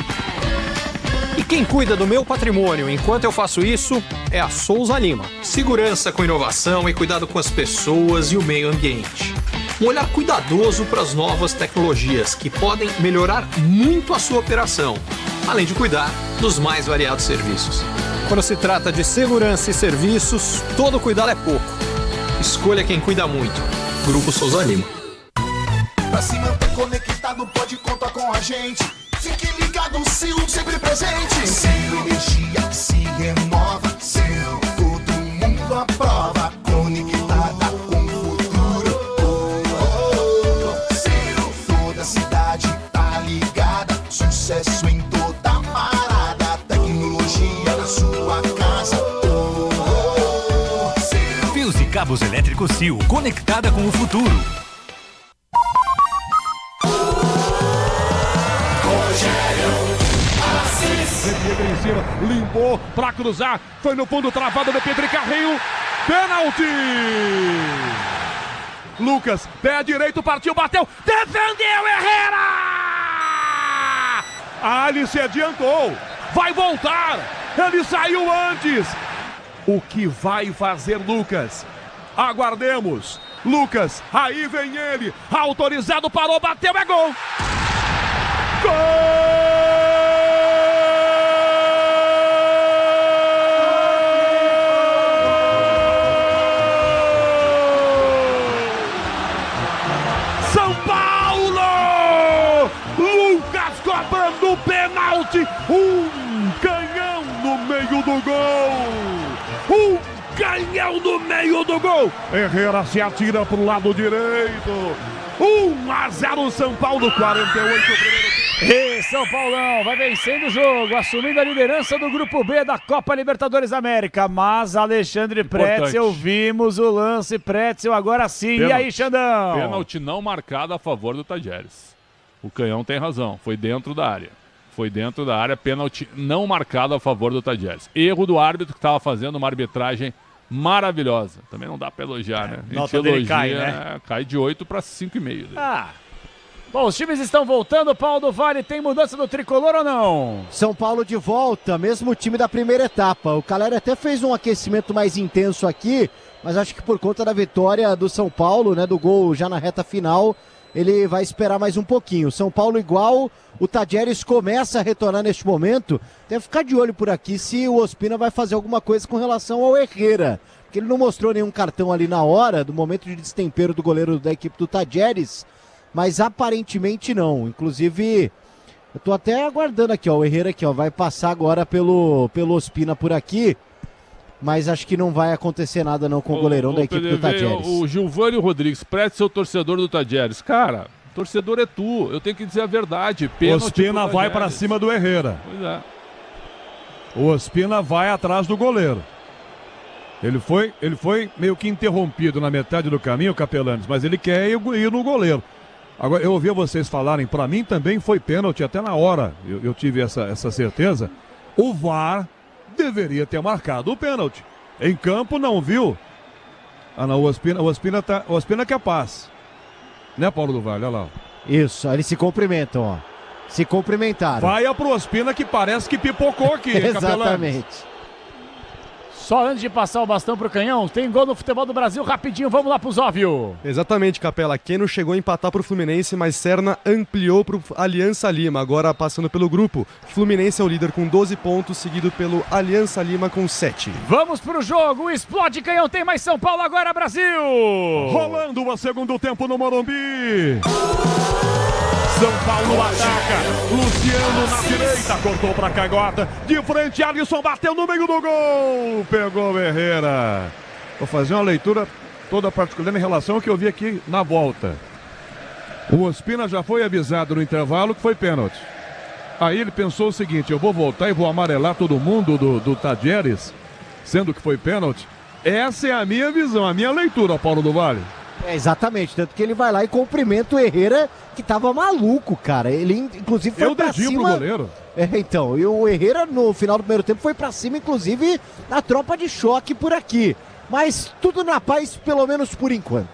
E quem cuida do meu patrimônio enquanto eu faço isso é a Souza Lima. Segurança com inovação e cuidado com as pessoas e o meio ambiente. Um olhar cuidadoso para as novas tecnologias que podem melhorar muito a sua operação, além de cuidar dos mais variados serviços. Quando se trata de segurança e serviços, todo cuidado é pouco. Escolha quem cuida muito. Grupo Souza Lima. Pra se manter conectado, pode contar com a gente. Fique ligado, Sil, sempre presente. Sil, energia que se renova. Sil, todo mundo aprova. Conectada com o futuro. Sil, toda a cidade tá ligada. Sucesso em toda parada. Tecnologia na sua casa. Fios e cabos elétricos Sil, conectada com o futuro. Em cima, limpou pra cruzar, foi no fundo, travado do Pedro Carrinho, pênalti! Lucas, pé direito, partiu, bateu, defendeu, Herrera! Ali se adiantou, vai voltar, ele saiu antes. O que vai fazer Lucas? Aguardemos. Lucas, aí vem ele, autorizado, parou, bateu, é gol! Gol! Cobrando o pênalti, canhão no meio do gol, canhão no meio do gol, Herrera se atira pro lado direito, 1-0 São Paulo, 48 primeiro. E São Paulão vai vencendo o jogo, assumindo a liderança do Grupo B da Copa Libertadores América. Mas Alexandre Pretzel, vimos o lance, Pretzel agora sim. Pênalti. E aí, Xandão? Pênalti não marcado a favor do Tajeres. O Canhão tem razão, foi dentro da área. Foi dentro da área, pênalti não marcado a favor do Tajeres. Erro do árbitro que estava fazendo uma arbitragem maravilhosa. Também não dá para elogiar, né? A gente nota dele elogia, cai, né? Cai de 8 para 5,5. Ah, Bom, os times estão voltando, Paulo do Vale, tem mudança do tricolor ou não? São Paulo de volta, mesmo time da primeira etapa. O Caleri até fez um aquecimento mais intenso aqui, mas acho que por conta da vitória do São Paulo, né, do gol já na reta final, ele vai esperar mais um pouquinho. São Paulo igual, o Tadieres começa a retornar neste momento. Deve ficar de olho por aqui se o Ospina vai fazer alguma coisa com relação ao Herrera, porque ele não mostrou nenhum cartão ali na hora, do momento de destempero do goleiro da equipe do Tadieres, mas aparentemente não. Inclusive, eu tô até aguardando aqui, ó, o Herrera aqui, ó, vai passar agora pelo Ospina por aqui, mas acho que não vai acontecer nada não com o goleirão da equipe do Tadieres. O Gilvânio Rodrigues, preste seu torcedor do Tadieres. Cara, torcedor é tu, eu tenho que dizer a verdade. O Ospina vai para cima do Herrera. Pois é. O Ospina vai atrás do goleiro. Ele foi meio que interrompido na metade do caminho, Capelanes, mas ele quer ir no goleiro. Agora, eu ouvi vocês falarem, para mim também foi pênalti, até na hora eu tive essa certeza. O VAR deveria ter marcado o pênalti. Em campo não viu. Ah não, o Ospina quer paz. Né, Paulo do Vale? Olha lá. Isso, eles se cumprimentam, ó. Se cumprimentaram. Vai pro Ospina que parece que pipocou aqui, Exatamente. Só antes de passar o bastão pro Canhão, tem gol no futebol do Brasil, rapidinho, vamos lá pro Zóvio. Exatamente, Capela. Keno chegou a empatar pro Fluminense, mas Serna ampliou pro Aliança Lima. Agora passando pelo grupo, Fluminense é o líder com 12 pontos, seguido pelo Aliança Lima com 7. Vamos pro jogo, explode Canhão, tem mais São Paulo agora, Brasil! Rolando o segundo tempo no Morumbi. São Paulo ataca, Luciano na direita, cortou para Caigota, de frente Alisson bateu no meio do gol, pegou o Herrera. Vou fazer uma leitura toda particular em relação ao que eu vi aqui na volta. O Ospina já foi avisado no intervalo que foi pênalti. Aí ele pensou o seguinte, eu vou voltar e vou amarelar todo mundo do Tadieres, sendo que foi pênalti. Essa é a minha visão, a minha leitura, Paulo do Vale. É, exatamente, tanto que ele vai lá e cumprimenta o Herrera, que tava maluco, cara. Ele, inclusive, foi pra cima... pro goleiro. É, então, e o Herrera, no final do primeiro tempo, foi pra cima, inclusive, da tropa de choque por aqui. Mas tudo na paz, pelo menos por enquanto.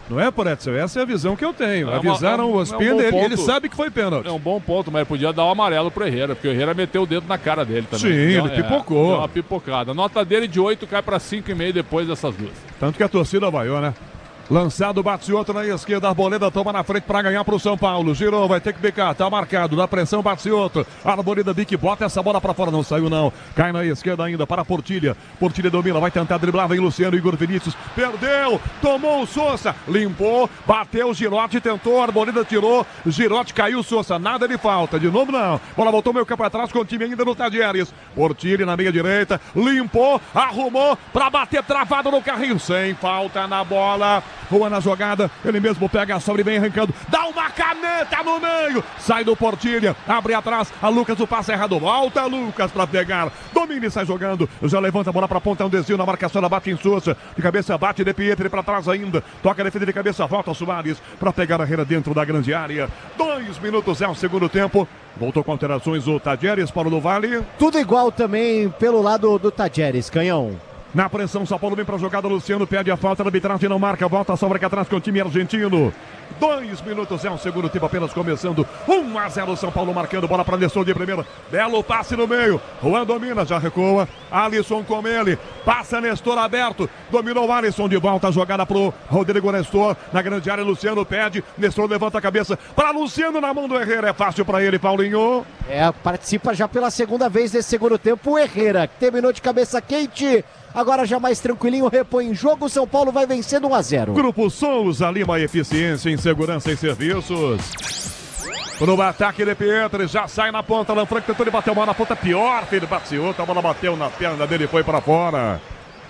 Não é, Poretzel? Essa é a visão que eu tenho. Avisaram o Ospina, ele sabe que foi pênalti. É um bom ponto, mas podia dar o amarelo pro Herrera, porque o Herrera meteu o dedo na cara dele também. Sim, ele pipocou. Deu uma pipocada. A nota dele de 8 cai pra 5,5 depois dessas duas. Tanto que a torcida vaiou, né? Lançado, bate outro na esquerda, Arboleda toma na frente para ganhar pro São Paulo, girou, vai ter que bicar, tá marcado, dá pressão, bate outro, Arboleda bique, bota essa bola para fora, não saiu não, cai na esquerda ainda para Portilha, Portilha domina, vai tentar driblar, vem Luciano, Igor Vinícius, perdeu, tomou o Sousa, limpou, bateu, Girotti tentou, Arboleda tirou, Girotti caiu, Sousa, nada de falta, de novo não, bola voltou meio campo atrás com o time ainda no Tadieres, Portilha na meia direita, limpou, arrumou, para bater travado no carrinho, sem falta na bola. Rua na jogada, ele mesmo pega a sobra e vem arrancando, dá uma caneta no meio, sai do Portilha, abre atrás, a Lucas, o passe errado, volta Lucas pra pegar, domina e sai jogando, já levanta a bola pra ponta, é um desvio na marcação, ela bate em Sousa, de cabeça bate de Pietri pra trás ainda, toca a defesa de cabeça, volta Soares pra pegar a Herrera dentro da grande área, 2 minutos é o segundo tempo, voltou com alterações o Tadieres, Paulo do Vale. Tudo igual também pelo lado do Tadieres, Canhão. Na pressão, São Paulo vem para a jogada, Luciano pede a falta, a arbitragem não marca, volta a sobra aqui atrás com o time argentino. 2 minutos é o segundo tempo apenas começando, 1-0 São Paulo marcando, bola para Nestor de primeira, belo passe no meio, Juan domina, já recua, Alisson com ele, passa Nestor aberto, dominou Alisson de volta, a jogada pro Rodrigo Nestor, na grande área, Luciano pede, Nestor levanta a cabeça para Luciano na mão do Herrera, é fácil para ele, Paulinho. Participa já pela segunda vez desse segundo tempo o Herrera, que terminou de cabeça quente. Agora já mais tranquilinho, repõe em jogo, São Paulo vai vencendo 1-0. Grupo Souza Lima, eficiência em segurança e serviços. No ataque de Pietri, já sai na ponta, Lanfranco tentou, ele bateu mal na ponta, pior, filho, bate outra, a bola bateu na perna dele, foi para fora.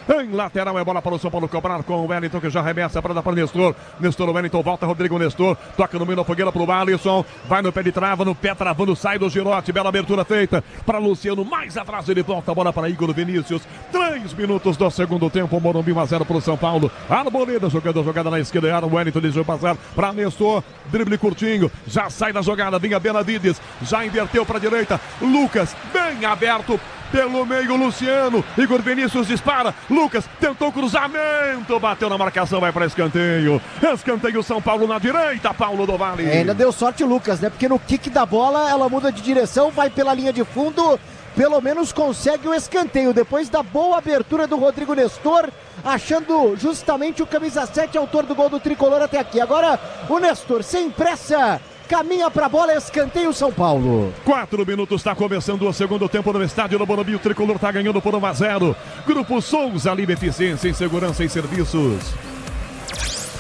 Em lateral é bola para o São Paulo cobrar com o Wellington, que já arremessa para dar para Nestor. Nestor, Wellington, volta Rodrigo Nestor. Toca no meio da fogueira para o Alisson. Vai no pé de trava, no pé travando, sai do Girotti. Bela abertura feita para Luciano. Mais atrás ele volta a bola para Igor Vinícius. 3 minutos do segundo tempo. Morumbi 1-0 para o São Paulo. Arboleda jogando a jogada na esquerda. O Wellington deixou passar para Nestor. Drible curtinho. Já sai da jogada. Vinha Benavides. Já inverteu para a direita. Lucas, bem aberto. pelo meio, Luciano. Igor Vinícius dispara. Lucas tentou cruzamento, bateu na marcação, vai para escanteio. Escanteio São Paulo na direita, Paulo do Vale. Ainda deu sorte o Lucas, né? Porque no kick da bola ela muda de direção, vai pela linha de fundo, pelo menos consegue o escanteio. Depois da boa abertura do Rodrigo Nestor, achando justamente o camisa 7, autor do gol do tricolor até aqui. Agora o Nestor, sem pressa, caminha pra bola, escanteio São Paulo. 4 minutos, está começando o segundo tempo no estádio do Morumbi. O tricolor está ganhando por 1-0. Grupo Souza, Lima Eficiência em Segurança e Serviços.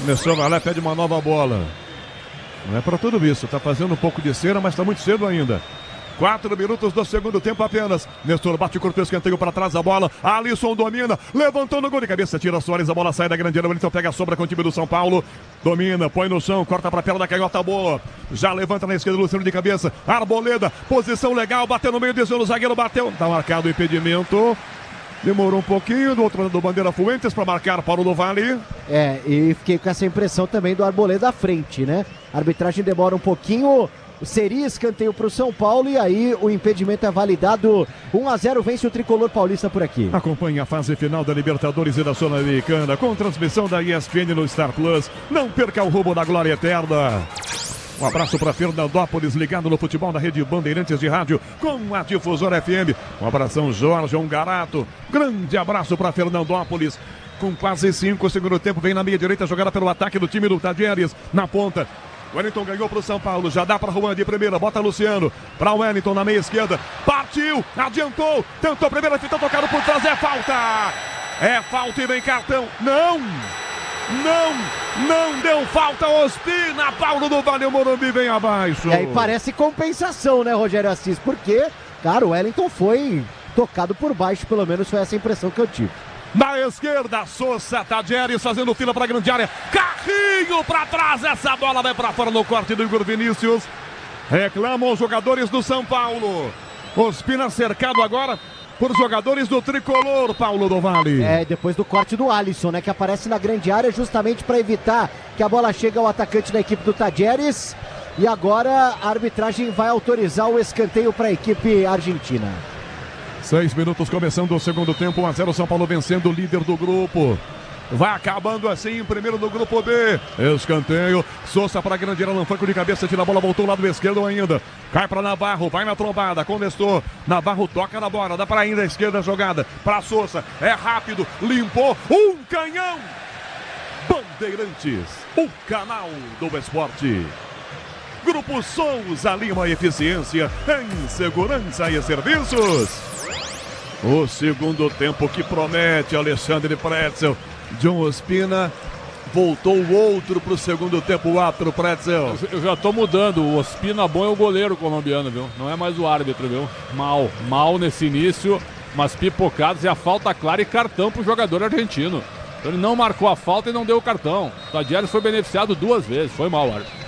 Nestor vai lá, pede uma nova bola. Não é para tudo isso, tá fazendo um pouco de cera, mas está muito cedo ainda. 4 minutos do segundo tempo apenas. Nestor bate, cortou o escanteio para trás da bola. Alisson domina, levantou no gol de cabeça, tira Soares, a bola sai da grande área. Wellington pega a sobra com o time do São Paulo. Domina, põe no chão, corta para a perna da canhota boa. Já levanta na esquerda, Luciano de cabeça. Arboleda, posição legal, bateu no meio, desceu no zagueiro, bateu. Tá marcado o impedimento. Demorou um pouquinho, do outro lado do Bandeira Fuentes para marcar Paulo do Vale. E fiquei com essa impressão também do Arboleda à frente, né? A arbitragem demora um pouquinho. Seria escanteio para o São Paulo e aí o impedimento é validado. 1-0, vence o tricolor paulista por aqui. Acompanhe a fase final da Libertadores e da Sul-Americana com transmissão da ESPN no Star Plus. Não perca o rumo da glória eterna. Um abraço para Fernandópolis, ligado no futebol da rede Bandeirantes de Rádio com a Difusora FM. Um abração, Jorge Ongarato. Grande abraço para Fernandópolis. Com quase 5, segundo tempo, vem na meia direita, jogada pelo ataque do time do Tadieres. Na ponta, Wellington ganhou para o São Paulo, já dá para Juan de primeira, bota Luciano, para Wellington na meia esquerda, partiu, adiantou, tentou a primeira fita, tocado por trás, é falta e vem cartão, não deu falta, Ospina, Paulo do Vale, o Morumbi vem abaixo. E aí parece compensação, né, Rogério Assis, porque, cara, o Wellington foi tocado por baixo, pelo menos foi essa impressão que eu tive. Na esquerda, Sousa, Tadieres fazendo fila para a grande área. Carrinho para trás, essa bola vai para fora no corte do Igor Vinícius. Reclamam os jogadores do São Paulo. Ospina cercado agora por jogadores do tricolor, Paulo do Vale. Depois do corte do Alisson, né, que aparece na grande área justamente para evitar que a bola chegue ao atacante da equipe do Tadieres. E agora a arbitragem vai autorizar o escanteio para a equipe argentina. 6 minutos começando o segundo tempo, 1-0, São Paulo vencendo o líder do grupo. Vai acabando assim, primeiro do grupo B. Escanteio, Sousa para a grande área, Lanfranco de cabeça, tira a bola, voltou ao lado esquerdo ainda. Cai para Navarro, vai na trombada, com Nestor. Navarro toca na bola, dá para ainda a esquerda jogada. Para Sousa, é rápido, limpou, um canhão. Bandeirantes, o canal do esporte. Grupo Souza, Lima Eficiência em Segurança e Serviços. O segundo tempo que promete, Alexandre Pretzel. John Ospina voltou o outro para o segundo tempo, o árbitro Pretzel. Eu já tô mudando, o Ospina bom é o goleiro colombiano, viu? Não é mais o árbitro, viu? Mal nesse início, mas pipocadas e a falta clara e cartão pro jogador argentino. Então ele não marcou a falta e não deu o cartão. O Tadieres foi beneficiado 2 vezes, foi mal, árbitro.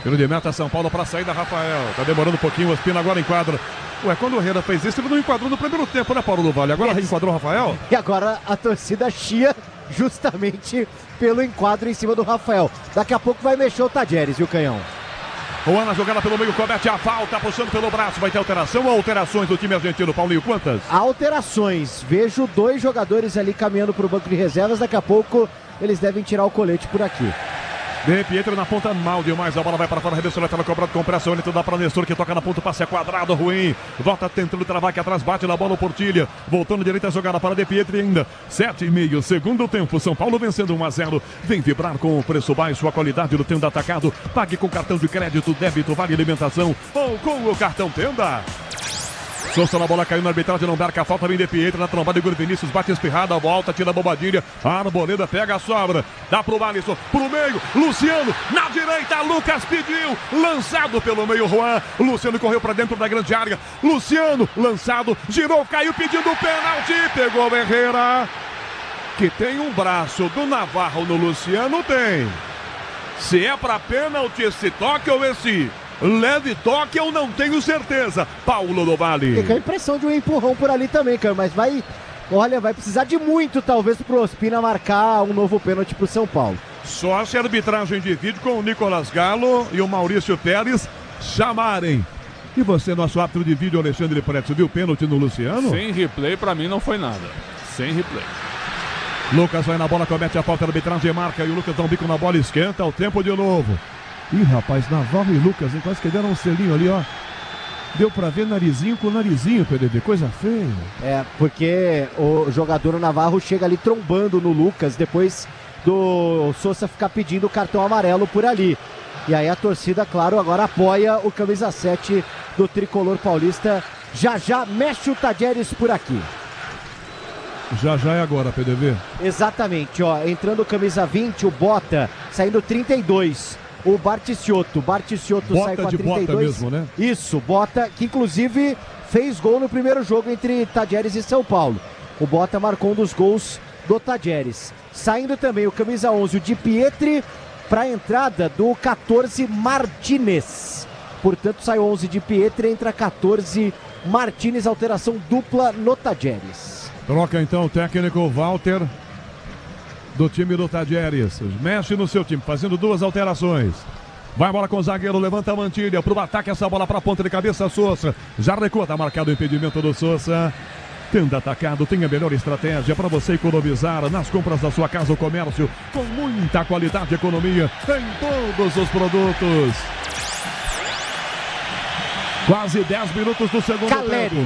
Tiro de meta, São Paulo para a saída, Rafael. Tá demorando um pouquinho, o Ospina agora enquadra. Ué, quando o Herrera fez isso, ele não enquadrou no primeiro tempo, né, Paulo do Vale? Agora reenquadrou o Rafael? E agora a torcida chia justamente pelo enquadro em cima do Rafael. Daqui a pouco vai mexer o Tadieres e o canhão. Juana jogada pelo meio, comete a falta, puxando pelo braço. Vai ter alteração ou alterações do time argentino, Paulinho? Quantas? Alterações. Vejo 2 jogadores ali caminhando para o banco de reservas. Daqui a pouco eles devem tirar o colete por aqui. De Pietro na ponta, mal demais, a bola vai para fora, arremesso lateral cobrado com pressão, ele dá para Nestor que toca na ponta, passe é quadrado, ruim, volta tentando travar aqui atrás, bate na bola o Portilha, voltando direita jogada para De Pietro ainda, 7,5, segundo tempo, São Paulo vencendo 1-0, vem vibrar com o preço baixo, a qualidade do Tenda Atacado, pague com cartão de crédito, débito, vale alimentação ou com o cartão Tenda. Sousa na bola, caiu na arbitragem, não marca a falta, vem De Pietro na trombada, Igor Vinícius bate espirrada, volta, tira a bobadilha, Arboleda pega a sobra, dá pro Alisson, pro meio, Luciano, na direita, Lucas pediu, lançado pelo meio, Juan, Luciano correu pra dentro da grande área, Luciano, lançado, girou, caiu pedindo pênalti, pegou o Herrera, que tem um braço do Navarro no Luciano, tem. Se é pra pênalti esse toque ou esse... leve toque, eu não tenho certeza. Paulo do Vale. Fica a impressão de um empurrão por ali também, cara. Mas vai precisar de muito, talvez, pro Ospina marcar um novo pênalti pro São Paulo. Só se a arbitragem de vídeo com o Nicolas Galo e o Maurício Pérez chamarem E você, nosso árbitro de vídeo, Alexandre Pretzel, viu pênalti no Luciano? Sem replay, pra mim não foi nada. Sem replay. Lucas vai na bola, comete a falta da arbitragem, marca. E o Lucas dá um bico na bola, esquenta o tempo de novo. Ih, rapaz, Navarro e Lucas, hein? Quase que deram um selinho ali, ó. Deu pra ver narizinho com narizinho, PDB, coisa feia. É, porque o jogador Navarro chega ali trombando no Lucas, depois do Sousa ficar pedindo o cartão amarelo por ali. E aí a torcida, claro, agora apoia o camisa 7 do tricolor paulista. Já mexe o Tadieres por aqui. Já é agora, PDV. Exatamente, ó, entrando camisa 20, o Bota, saindo 32. O Barticciotto sai com a 32. Bota mesmo, né? Isso, Bota, que inclusive fez gol no primeiro jogo entre Tadieres e São Paulo. O Bota marcou um dos gols do Tadieres. Saindo também o camisa 11, o Di Pietri, para a entrada do 14 Martinez. Portanto, sai 11 Di Pietri, entra 14 Martinez, alteração dupla no Tadieres. Troca então o técnico Walter do time do Tadieres. Mexe no seu time, fazendo 2 alterações. Vai a bola com o zagueiro, levanta a mantilha pro ataque, essa bola pra ponta de cabeça, Sousa. Já recua, tá marcado o impedimento do Sousa. Tenda Atacado tem a melhor estratégia para você economizar nas compras da sua casa ou comércio, com muita qualidade e economia em todos os produtos. Quase 10 minutos do segundo tempo.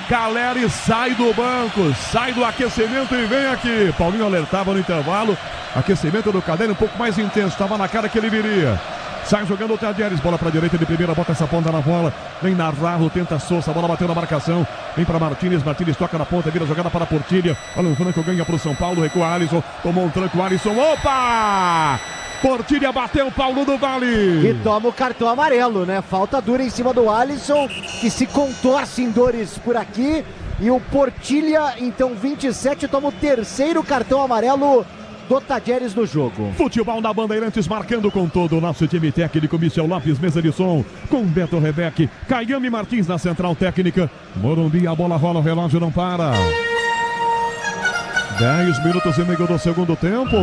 Caleri sai do banco, sai do aquecimento e vem aqui. Paulinho alertava no intervalo. Aquecimento do Caleri um pouco mais intenso, estava na cara que ele viria. Sai jogando o Tadieres, bola para a direita de primeira, bota essa ponta na bola. Vem Navarro, tenta Sousa, a bola bateu na marcação. Vem para Martinez toca na ponta, vira jogada para Portilha. Olha o Franco, ganha para o São Paulo, recua Alisson, tomou um tranco, Alisson, opa! Portilha bateu o Paulo do Vale. E toma o cartão amarelo, né? Falta dura em cima do Alisson, que se contorce em dores por aqui. E o Portilha, então 27, toma o terceiro cartão amarelo do Tadieres no jogo. Futebol na Bandeirantes, marcando com todo o nosso time técnico. Michel Lopes, mesa de som, com Beto Rebeck, Caiame Martins na central técnica. Morumbi, a bola rola, o relógio não para. 10 minutos e meio do segundo tempo.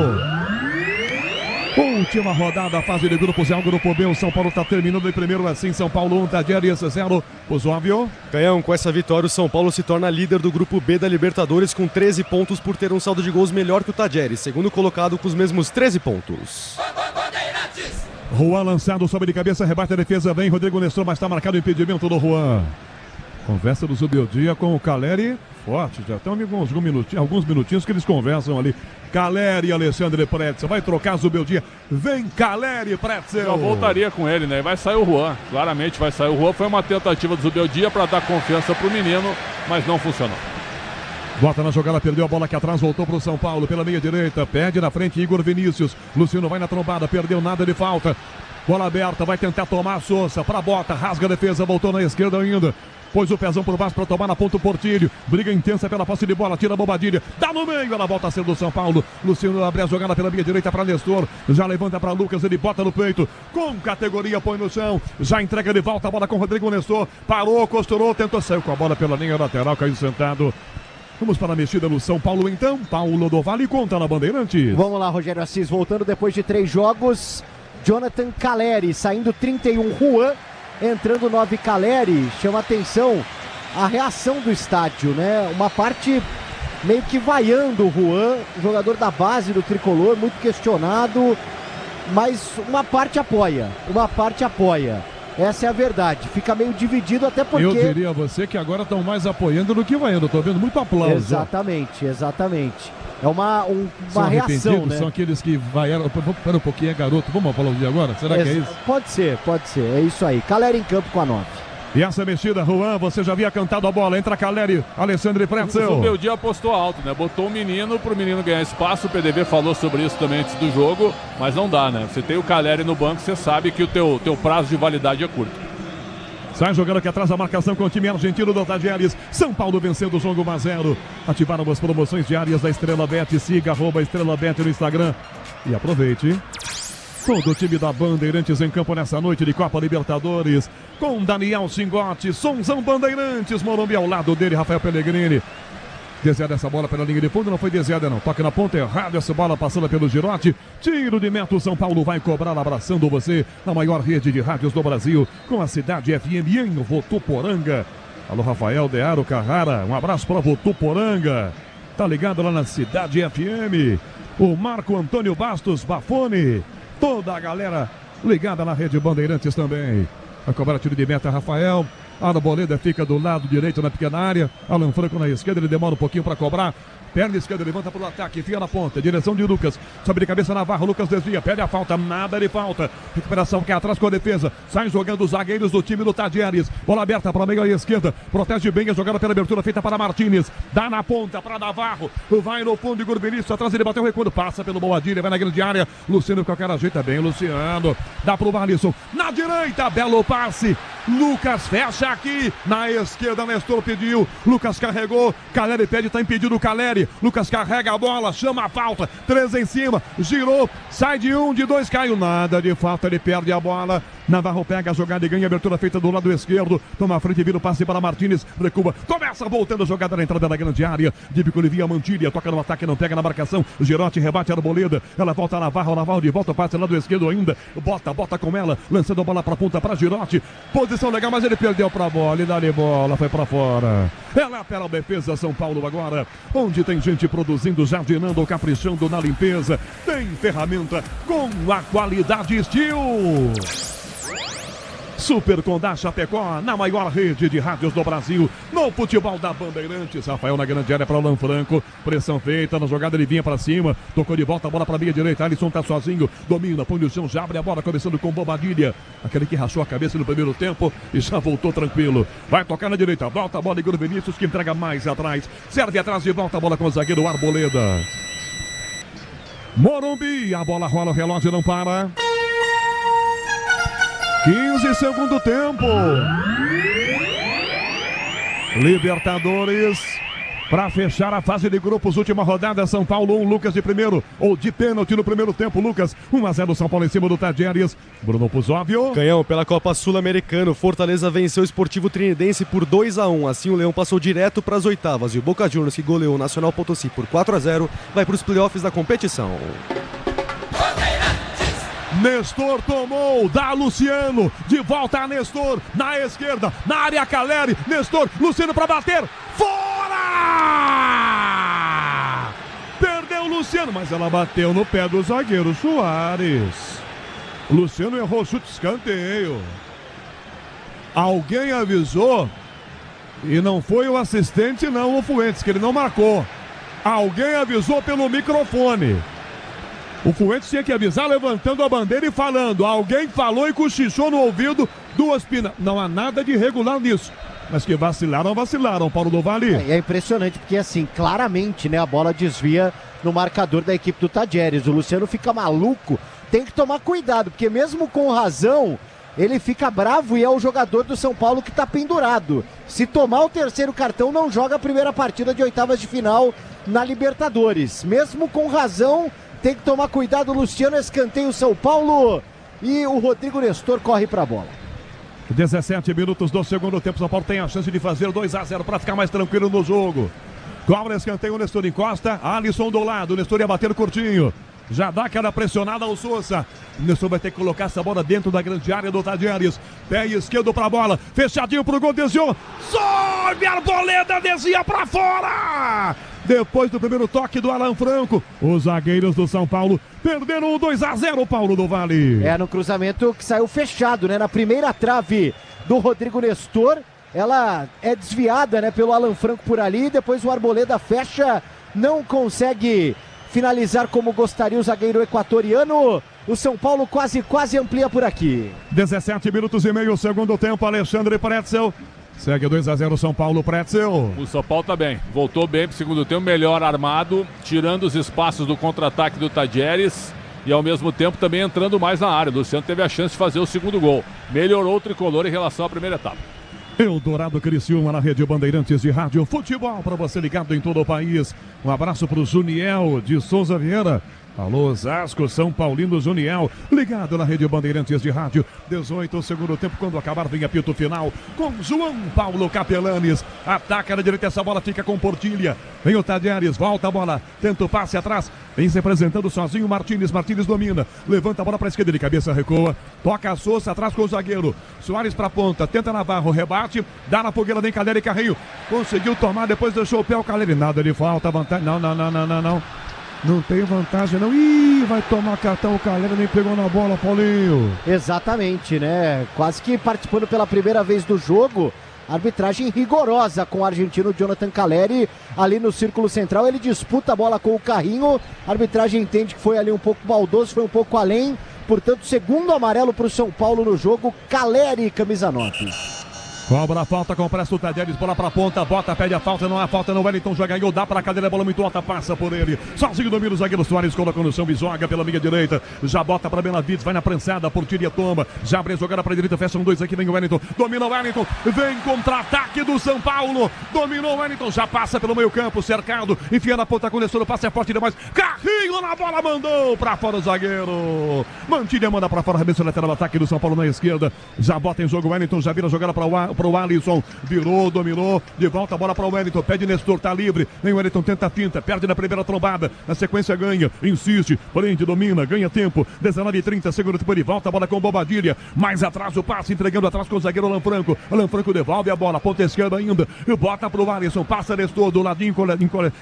Última rodada, fase de grupos, é o grupo B. O São Paulo está terminando em primeiro, assim, São Paulo 1, Tadieres 0. Osóvio. Canhão, com essa vitória, o São Paulo se torna líder do grupo B da Libertadores com 13 pontos por ter um saldo de gols melhor que o Tadieres, segundo colocado com os mesmos 13 pontos. Juan lançado, sobe de cabeça, rebate a defesa, vem Rodrigo Nestor, mas está marcado o impedimento do Juan. Conversa do Zubeldia com o Caleri, forte, já tem alguns minutinhos que eles conversam ali. Caleri e Alexandre Pretzel, vai trocar Zubeldia, vem Caleri Pretzel. Eu voltaria com ele, né? Vai sair o Juan, claramente vai sair o Juan. Foi uma tentativa do Zubeldia para dar confiança pro menino, mas não funcionou. Bota na jogada, perdeu a bola aqui atrás, voltou pro São Paulo pela meia direita, pede na frente Igor Vinícius. Luciano vai na trombada, perdeu nada de falta. Bola aberta, vai tentar tomar a Sousa para Bota, rasga a defesa, voltou na esquerda ainda. Pôs o pezão por baixo para tomar na ponta o Portilho. Briga intensa pela posse de bola, tira a Bobadilha, dá no meio, ela volta a ser do São Paulo. Luciano abre a jogada pela meia direita para Nestor, já levanta para Lucas, ele bota no peito, com categoria, põe no chão, já entrega de volta a bola com Rodrigo Nestor, parou, costurou, tentou, saiu com a bola pela linha lateral, caiu sentado. Vamos para a mexida no São Paulo então, Paulo do Vale conta na Bandeirantes. Vamos lá, Rogério Assis, voltando depois de 3 jogos, Jonathan Caleri, saindo 31, Juan, entrando 9 Caleri, chama atenção a reação do estádio, né? Uma parte meio que vaiando o Juan, jogador da base do tricolor, muito questionado, mas uma parte apoia. Essa é a verdade, fica meio dividido até porque... Eu diria a você que agora estão mais apoiando do que vaiando, estou vendo muito aplauso. Exatamente. É uma reação, né? São aqueles que vaiaram. Pera um pouquinho, é garoto. Vamos aplaudir agora? Será que é isso? Pode ser. É isso aí. Caleri em campo com a 9. E essa mexida, Juan, você já havia cantado a bola. Entra Caleri, Alexandre Pretzel. O Zubeldia apostou alto, né? Botou o menino pro menino ganhar espaço. O PDV falou sobre isso também antes do jogo. Mas não dá, né? Você tem o Caleri no banco, você sabe que o teu prazo de validade é curto. Sai jogando aqui atrás a marcação com o time argentino do Tadieres. São Paulo vencendo o jogo 1-0. Ativaram as promoções diárias da Estrela Bet. Siga @Estrela Bet no Instagram. E aproveite. Todo o time da Bandeirantes em campo nessa noite de Copa Libertadores. Com Daniel Singotti, Sonzão Bandeirantes, Morumbi ao lado dele, Rafael Pellegrini. Desviada essa bola pela linha de fundo, não foi desviada não. Toque na ponta errada, essa bola passando pelo Girotti. Tiro de meta, o São Paulo vai cobrar, abraçando você na maior rede de rádios do Brasil, com a Cidade FM em Votuporanga. Alô, Rafael Dearo Carrara, um abraço para Votuporanga. Tá ligado lá na Cidade FM. O Marco Antônio Bastos Bafone. Toda a galera ligada na rede Bandeirantes também. Vai cobrar tiro de meta, Rafael. Arboleda fica do lado direito na pequena área. Alan Franco na esquerda, ele demora um pouquinho para cobrar. Perna esquerda, levanta para o ataque, enfia na ponta, direção de Lucas. Sobe de cabeça Navarro, Lucas desvia, pede a falta, nada de falta. Recuperação que é atrás com a defesa. Sai jogando os zagueiros do time do Tadieres. Bola aberta para a meia esquerda. Protege bem a jogada pela abertura feita para Martínez. Dá na ponta para Navarro. Vai no fundo, Igor Benício. Atrás ele bateu o recuo. Passa pelo Boadilha, vai na grande área. Luciano com aquela ajeita bem, Luciano. Dá para o Alisson. Na direita, belo passe. Lucas fecha aqui. Na esquerda, Nestor pediu. Lucas carregou. Caleri pede, está impedido o Caleri. Lucas carrega a bola, chama a falta. 3 em cima, girou. Sai de 1, de 2, caiu. Nada de falta, ele perde a bola. Navarro pega a jogada e ganha a abertura feita do lado esquerdo. Toma a frente, vira o passe para Martínez. Recua, começa voltando a jogada na entrada da grande área. De bico, Livia Mantilha, toca no ataque, não pega na marcação. Girotti rebate a Arboleda. Ela volta a Navarro de volta, passe lado esquerdo ainda. Bota com ela, lançando a bola para a ponta para Girotti. Posição legal, mas ele perdeu para a bola. E dá-lhe bola, foi para fora. Ela pela defesa, São Paulo agora. Onde tem gente produzindo, jardinando, caprichando na limpeza. Tem ferramenta com a qualidade Steel. Super Condá Chapecó, na maior rede de rádios do Brasil, no futebol da Bandeirantes. Rafael na grande área para o Alan Franco, pressão feita, na jogada ele vinha para cima, tocou de volta a bola para a meia direita, Alisson tá sozinho, domina, põe no chão, já abre a bola, começando com Bobadilha, aquele que rachou a cabeça no primeiro tempo e já voltou tranquilo. Vai tocar na direita, volta a bola, Igor Vinícius que entrega mais atrás, serve atrás de volta a bola com o zagueiro Arboleda. Morumbi, a bola rola, o relógio não para. 15 segundo tempo. Libertadores para fechar a fase de grupos, última rodada, São Paulo 1, Lucas de primeiro, ou de pênalti no primeiro tempo, Lucas, 1-0 São Paulo em cima do Tadieres. Bruno Puzóvio. Canhão, pela Copa Sul-Americana, Fortaleza venceu o Esportivo Trinidense por 2-1, assim o Leão passou direto para as oitavas, e o Boca Juniors, que goleou o Nacional Potosí por 4-0, vai para os playoffs da competição. Nestor tomou, dá Luciano, de volta a Nestor, na esquerda, na área Caleri, Nestor, Luciano para bater, fora! Perdeu o Luciano, mas ela bateu no pé do zagueiro Soares. Luciano errou o chute, escanteio. Alguém avisou, e não foi o assistente não, o Fuentes, que ele não marcou. Alguém avisou pelo microfone. O Fuentes tinha que avisar levantando a bandeira e falando. Alguém falou e cochichou no ouvido do Ospina. Não há nada de irregular nisso. Mas que vacilaram, Paulo do Vale. É impressionante, porque assim, claramente, né, a bola desvia no marcador da equipe do Tadieres. O Luciano fica maluco, tem que tomar cuidado, porque mesmo com razão, ele fica bravo e é o jogador do São Paulo que está pendurado. Se tomar o terceiro cartão, não joga a primeira partida de oitavas de final na Libertadores. Mesmo com razão, tem que tomar cuidado, Luciano, escanteio São Paulo e o Rodrigo Nestor corre para a bola. 17 minutos do segundo tempo, São Paulo tem a chance de fazer 2-0 para ficar mais tranquilo no jogo. Cobra escanteio, o Nestor encosta, Alisson do lado, o Nestor ia bater curtinho. Já dá aquela pressionada ao Sousa. O Nestor vai ter que colocar essa bola dentro da grande área do Tadieres. Pé esquerdo para a bola, fechadinho pro gol, desviou. Sobe a Arboleda, desvia para fora! Depois do primeiro toque do Alan Franco, os zagueiros do São Paulo perderam o 2-0, Paulo do Vale. É, no cruzamento que saiu fechado, né? Na primeira trave do Rodrigo Nestor, ela é desviada, né, pelo Alan Franco por ali, depois o Arboleda fecha, não consegue finalizar como gostaria o zagueiro equatoriano. O São Paulo quase amplia por aqui. 17 minutos e meio, segundo tempo, Alexandre Pretzel. Segue 2-0 São Paulo, Pretzel. O São Paulo tá bem, voltou bem pro segundo tempo, melhor armado, tirando os espaços do contra-ataque do Tadieres e ao mesmo tempo também entrando mais na área. O Luciano teve a chance de fazer o segundo gol. Melhorou o tricolor em relação à primeira etapa. Eldorado Criciúma na rede Bandeirantes de Rádio Futebol para você ligado em todo o país. Um abraço para o Juniel de Souza Vieira. Alô, Osasco, São Paulino, Juniel, ligado na Rede Juniel, ligado na Rede Bandeirantes de Rádio. 18, segundo tempo, quando acabar vem apito final com João Paulo Capelanes. Ataca na direita, essa bola fica com Portilha. Vem o Tadieres, volta a bola, tenta o passe atrás, vem se apresentando sozinho Martínez domina, levanta a bola para a esquerda, de cabeça recua, toca a Sousa atrás com o zagueiro. Soares para a ponta, tenta Navarro, rebate, dá na fogueira, vem Caleri e Carrinho. Conseguiu tomar, depois deixou o pé o Caleri. Nada, ele falta, vantagem. Não. Não tem vantagem, não. Ih, vai tomar cartão o Caleri, nem pegou na bola, Paulinho. Exatamente, né? Quase que participando pela primeira vez do jogo. Arbitragem rigorosa com o argentino Jonathan Caleri ali no círculo central. Ele disputa a bola com o Carrinho. A arbitragem entende que foi ali um pouco maldoso, foi um pouco além. Portanto, segundo amarelo para o São Paulo no jogo. Caleri, camisa 9. Cobra a falta, compressa o Tadieres, bola pra ponta, bota, pede a falta, não há falta, não. Wellington já ganhou, dá pra cadeira, bola muito alta, passa por ele. Sozinho domina o zagueiro Soares, coloca no chão e joga pela linha direita. Já bota pra Benavides, vai na prensada, Portilha toma. Já abre a jogada pra direita, fecham dois aqui, vem o Wellington. Domina o Wellington, vem contra-ataque do São Paulo. Dominou o Wellington, já passa pelo meio campo, cercado, enfia na ponta, começou o passe, é forte demais. Carrinho na bola, mandou pra fora o zagueiro. Mantilha manda pra fora, arremesso lateral, ataque do São Paulo na esquerda. Já bota em jogo o Wellington, já vira a jogada pro Alisson, virou, dominou, de volta a bola para o Wellington, pede Nestor, tá livre, vem o Wellington, tenta a finta, perde na primeira trombada, na sequência ganha, insiste, prende, domina, ganha tempo, 19:30, segundo tempo, ele volta a bola com o Bobadilha, mais atrás o passe, entregando atrás com o zagueiro Alan Franco devolve a bola, ponta esquerda ainda, e bota pro Alisson, passa Nestor, do ladinho,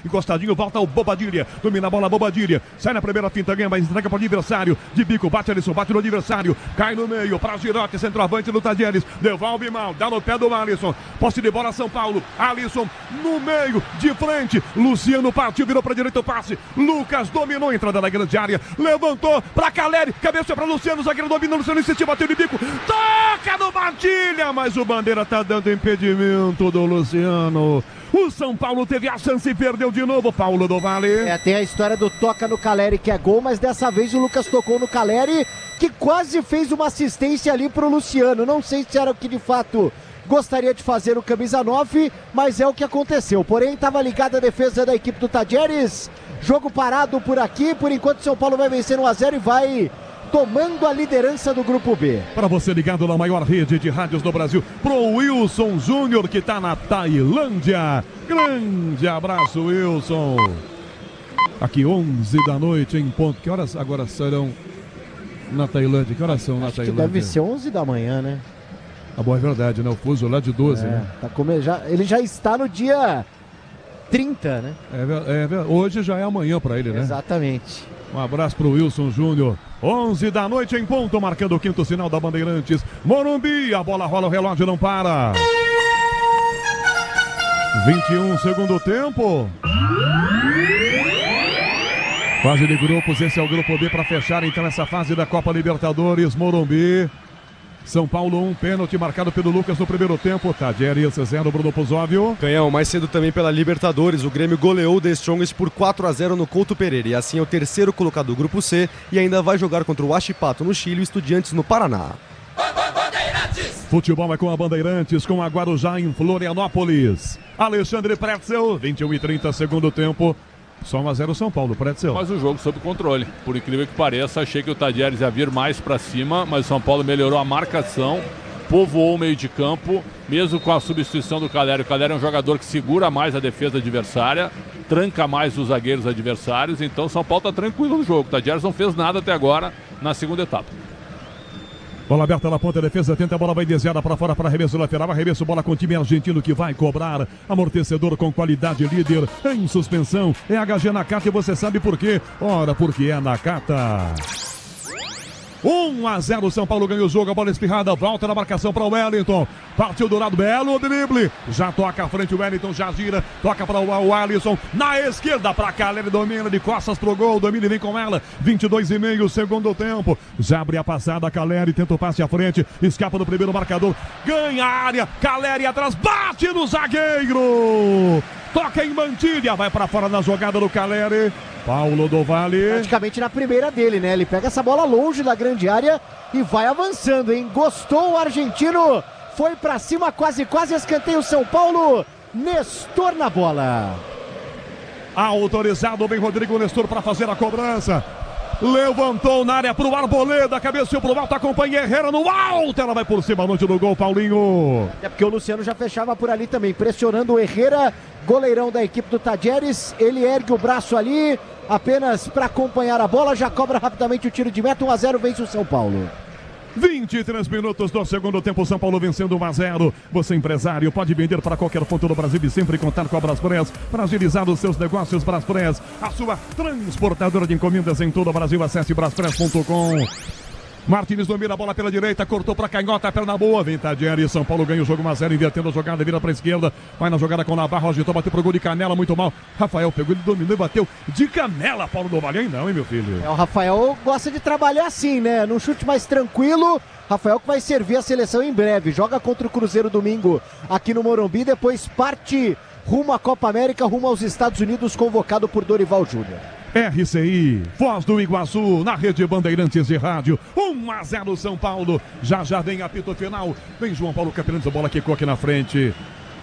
encostadinho, volta o Bobadilha, domina a bola, Bobadilha, sai na primeira finta, ganha, mas entrega para o adversário, de bico, bate Alisson, bate no adversário, cai no meio, para Girotti, centroavante do Tadieres, devolve mal, dá no pé do Alisson, posse de bola São Paulo, Alisson no meio, de frente, Luciano partiu, virou para direita o passe, Lucas dominou, entrada na grande área, levantou para Caleri, cabeça para Luciano, zagueiro domina, Luciano insistiu, bateu de bico, toca no Matilha, mas o Bandeira tá dando impedimento do Luciano. O São Paulo teve a chance e perdeu de novo, Paulo do Vale. Tem a história do toca no Caleri que é gol, mas dessa vez o Lucas tocou no Caleri, que quase fez uma assistência ali pro Luciano. Não sei se era o que de fato gostaria de fazer o camisa 9, mas é o que aconteceu. Porém, estava ligada a defesa da equipe do Tadieres. Jogo parado por aqui, por enquanto São Paulo vai vencendo 1-0 e vai tomando a liderança do Grupo B. Para você ligado na maior rede de rádios do Brasil, pro Wilson Júnior, que está na Tailândia. Grande abraço, Wilson. Aqui 11 da noite em ponto. Que horas agora serão na Tailândia? Que horas são na Tailândia? Que deve ser 11 da manhã, né? Ah, bom, é verdade, né? O fuso lá de 12, né? Ele já está no dia 30, né? Hoje já é amanhã para ele, né? Exatamente. Um abraço pro Wilson Júnior. 11 da noite em ponto, marcando o quinto sinal da Bandeirantes. Morumbi, a bola rola, o relógio não para. 21, segundo tempo. Fase de grupos, esse é o Grupo B para fechar então essa fase da Copa Libertadores. Morumbi, São Paulo 1, pênalti marcado pelo Lucas no primeiro tempo. Tadieres 0, Bruno Puzóvio. Canhão, mais cedo também pela Libertadores, o Grêmio goleou o The Strongest por 4-0 no Couto Pereira. E assim é o terceiro colocado do Grupo C e ainda vai jogar contra o Huachipato no Chile e o Estudiantes no Paraná. Futebol é com a Bandeirantes, com a Guarujá em Florianópolis. Alexandre Pretzel, 21:30, segundo tempo. Só 1-0 São Paulo, Pretzel. Mas o jogo sob controle. Por incrível que pareça, achei que o Tadieres ia vir mais para cima, mas o São Paulo melhorou a marcação, povoou o meio de campo, mesmo com a substituição do Caleri. O Caleri é um jogador que segura mais a defesa adversária, tranca mais os zagueiros adversários, então o São Paulo está tranquilo no jogo. O Tadieres não fez nada até agora na segunda etapa. Bola aberta na ponta, defesa tenta, a bola vai desviada para fora para arremesso lateral, arremesso, bola com o time argentino que vai cobrar, amortecedor com qualidade, líder em suspensão, é HG Nakata e você sabe por quê? Ora, porque é Nakata. 1-0, São Paulo ganha o jogo, a bola espirrada, volta na marcação para o Wellington, partiu do lado, belo drible, já toca à frente o Wellington, já gira, toca para o Alisson, na esquerda para Caleri, domina de costas pro gol, domina e vem com ela, 22,5 segundo tempo, já abre a passada, Caleri tenta o passe à frente, escapa do primeiro marcador, ganha a área, Caleri atrás, bate no zagueiro, toca em Mantilha, vai para fora na jogada do Caleri. Paulo do Vale. Praticamente na primeira dele, né? Ele pega essa bola longe da grande área e vai avançando, hein? Gostou o argentino, foi pra cima, quase escanteio São Paulo. Nestor na bola. Autorizado, vem Rodrigo Nestor para fazer a cobrança. levantou na área pro Arboleda, cabeceou pro alto, acompanha Herrera no alto, ela vai por cima, longe do gol, Paulinho. É porque o Luciano já fechava por ali também, pressionando o Herrera, goleirão da equipe do Tadieres, ele ergue o braço ali, apenas para acompanhar a bola, já cobra rapidamente o tiro de meta, 1-0, vence o São Paulo. 23 minutos do segundo tempo, São Paulo vencendo 1-0. Você, empresário, pode vender para qualquer ponto do Brasil e sempre contar com a Braspress para agilizar os seus negócios. Braspress, a sua transportadora de encomendas em todo o Brasil. Acesse braspress.com. Martins domina a bola pela direita, cortou para canhota, perna boa, vem Tadieres, São Paulo ganha o jogo 1-0, invertendo a jogada, vira para a esquerda, vai na jogada com o Navarro, agitou, bateu pro gol de canela, muito mal, Rafael pegou, ele dominou e bateu de canela, Paulo do Vale, não, hein, meu filho? O Rafael gosta de trabalhar assim, né, num chute mais tranquilo, Rafael que vai servir a seleção em breve, joga contra o Cruzeiro domingo aqui no Morumbi, depois parte rumo à Copa América, rumo aos Estados Unidos, convocado por Dorival Júnior. RCI, Foz do Iguaçu, na rede Bandeirantes de Rádio, 1-0 São Paulo, já vem apito final, vem João Paulo Capelães, a bola quicou aqui na frente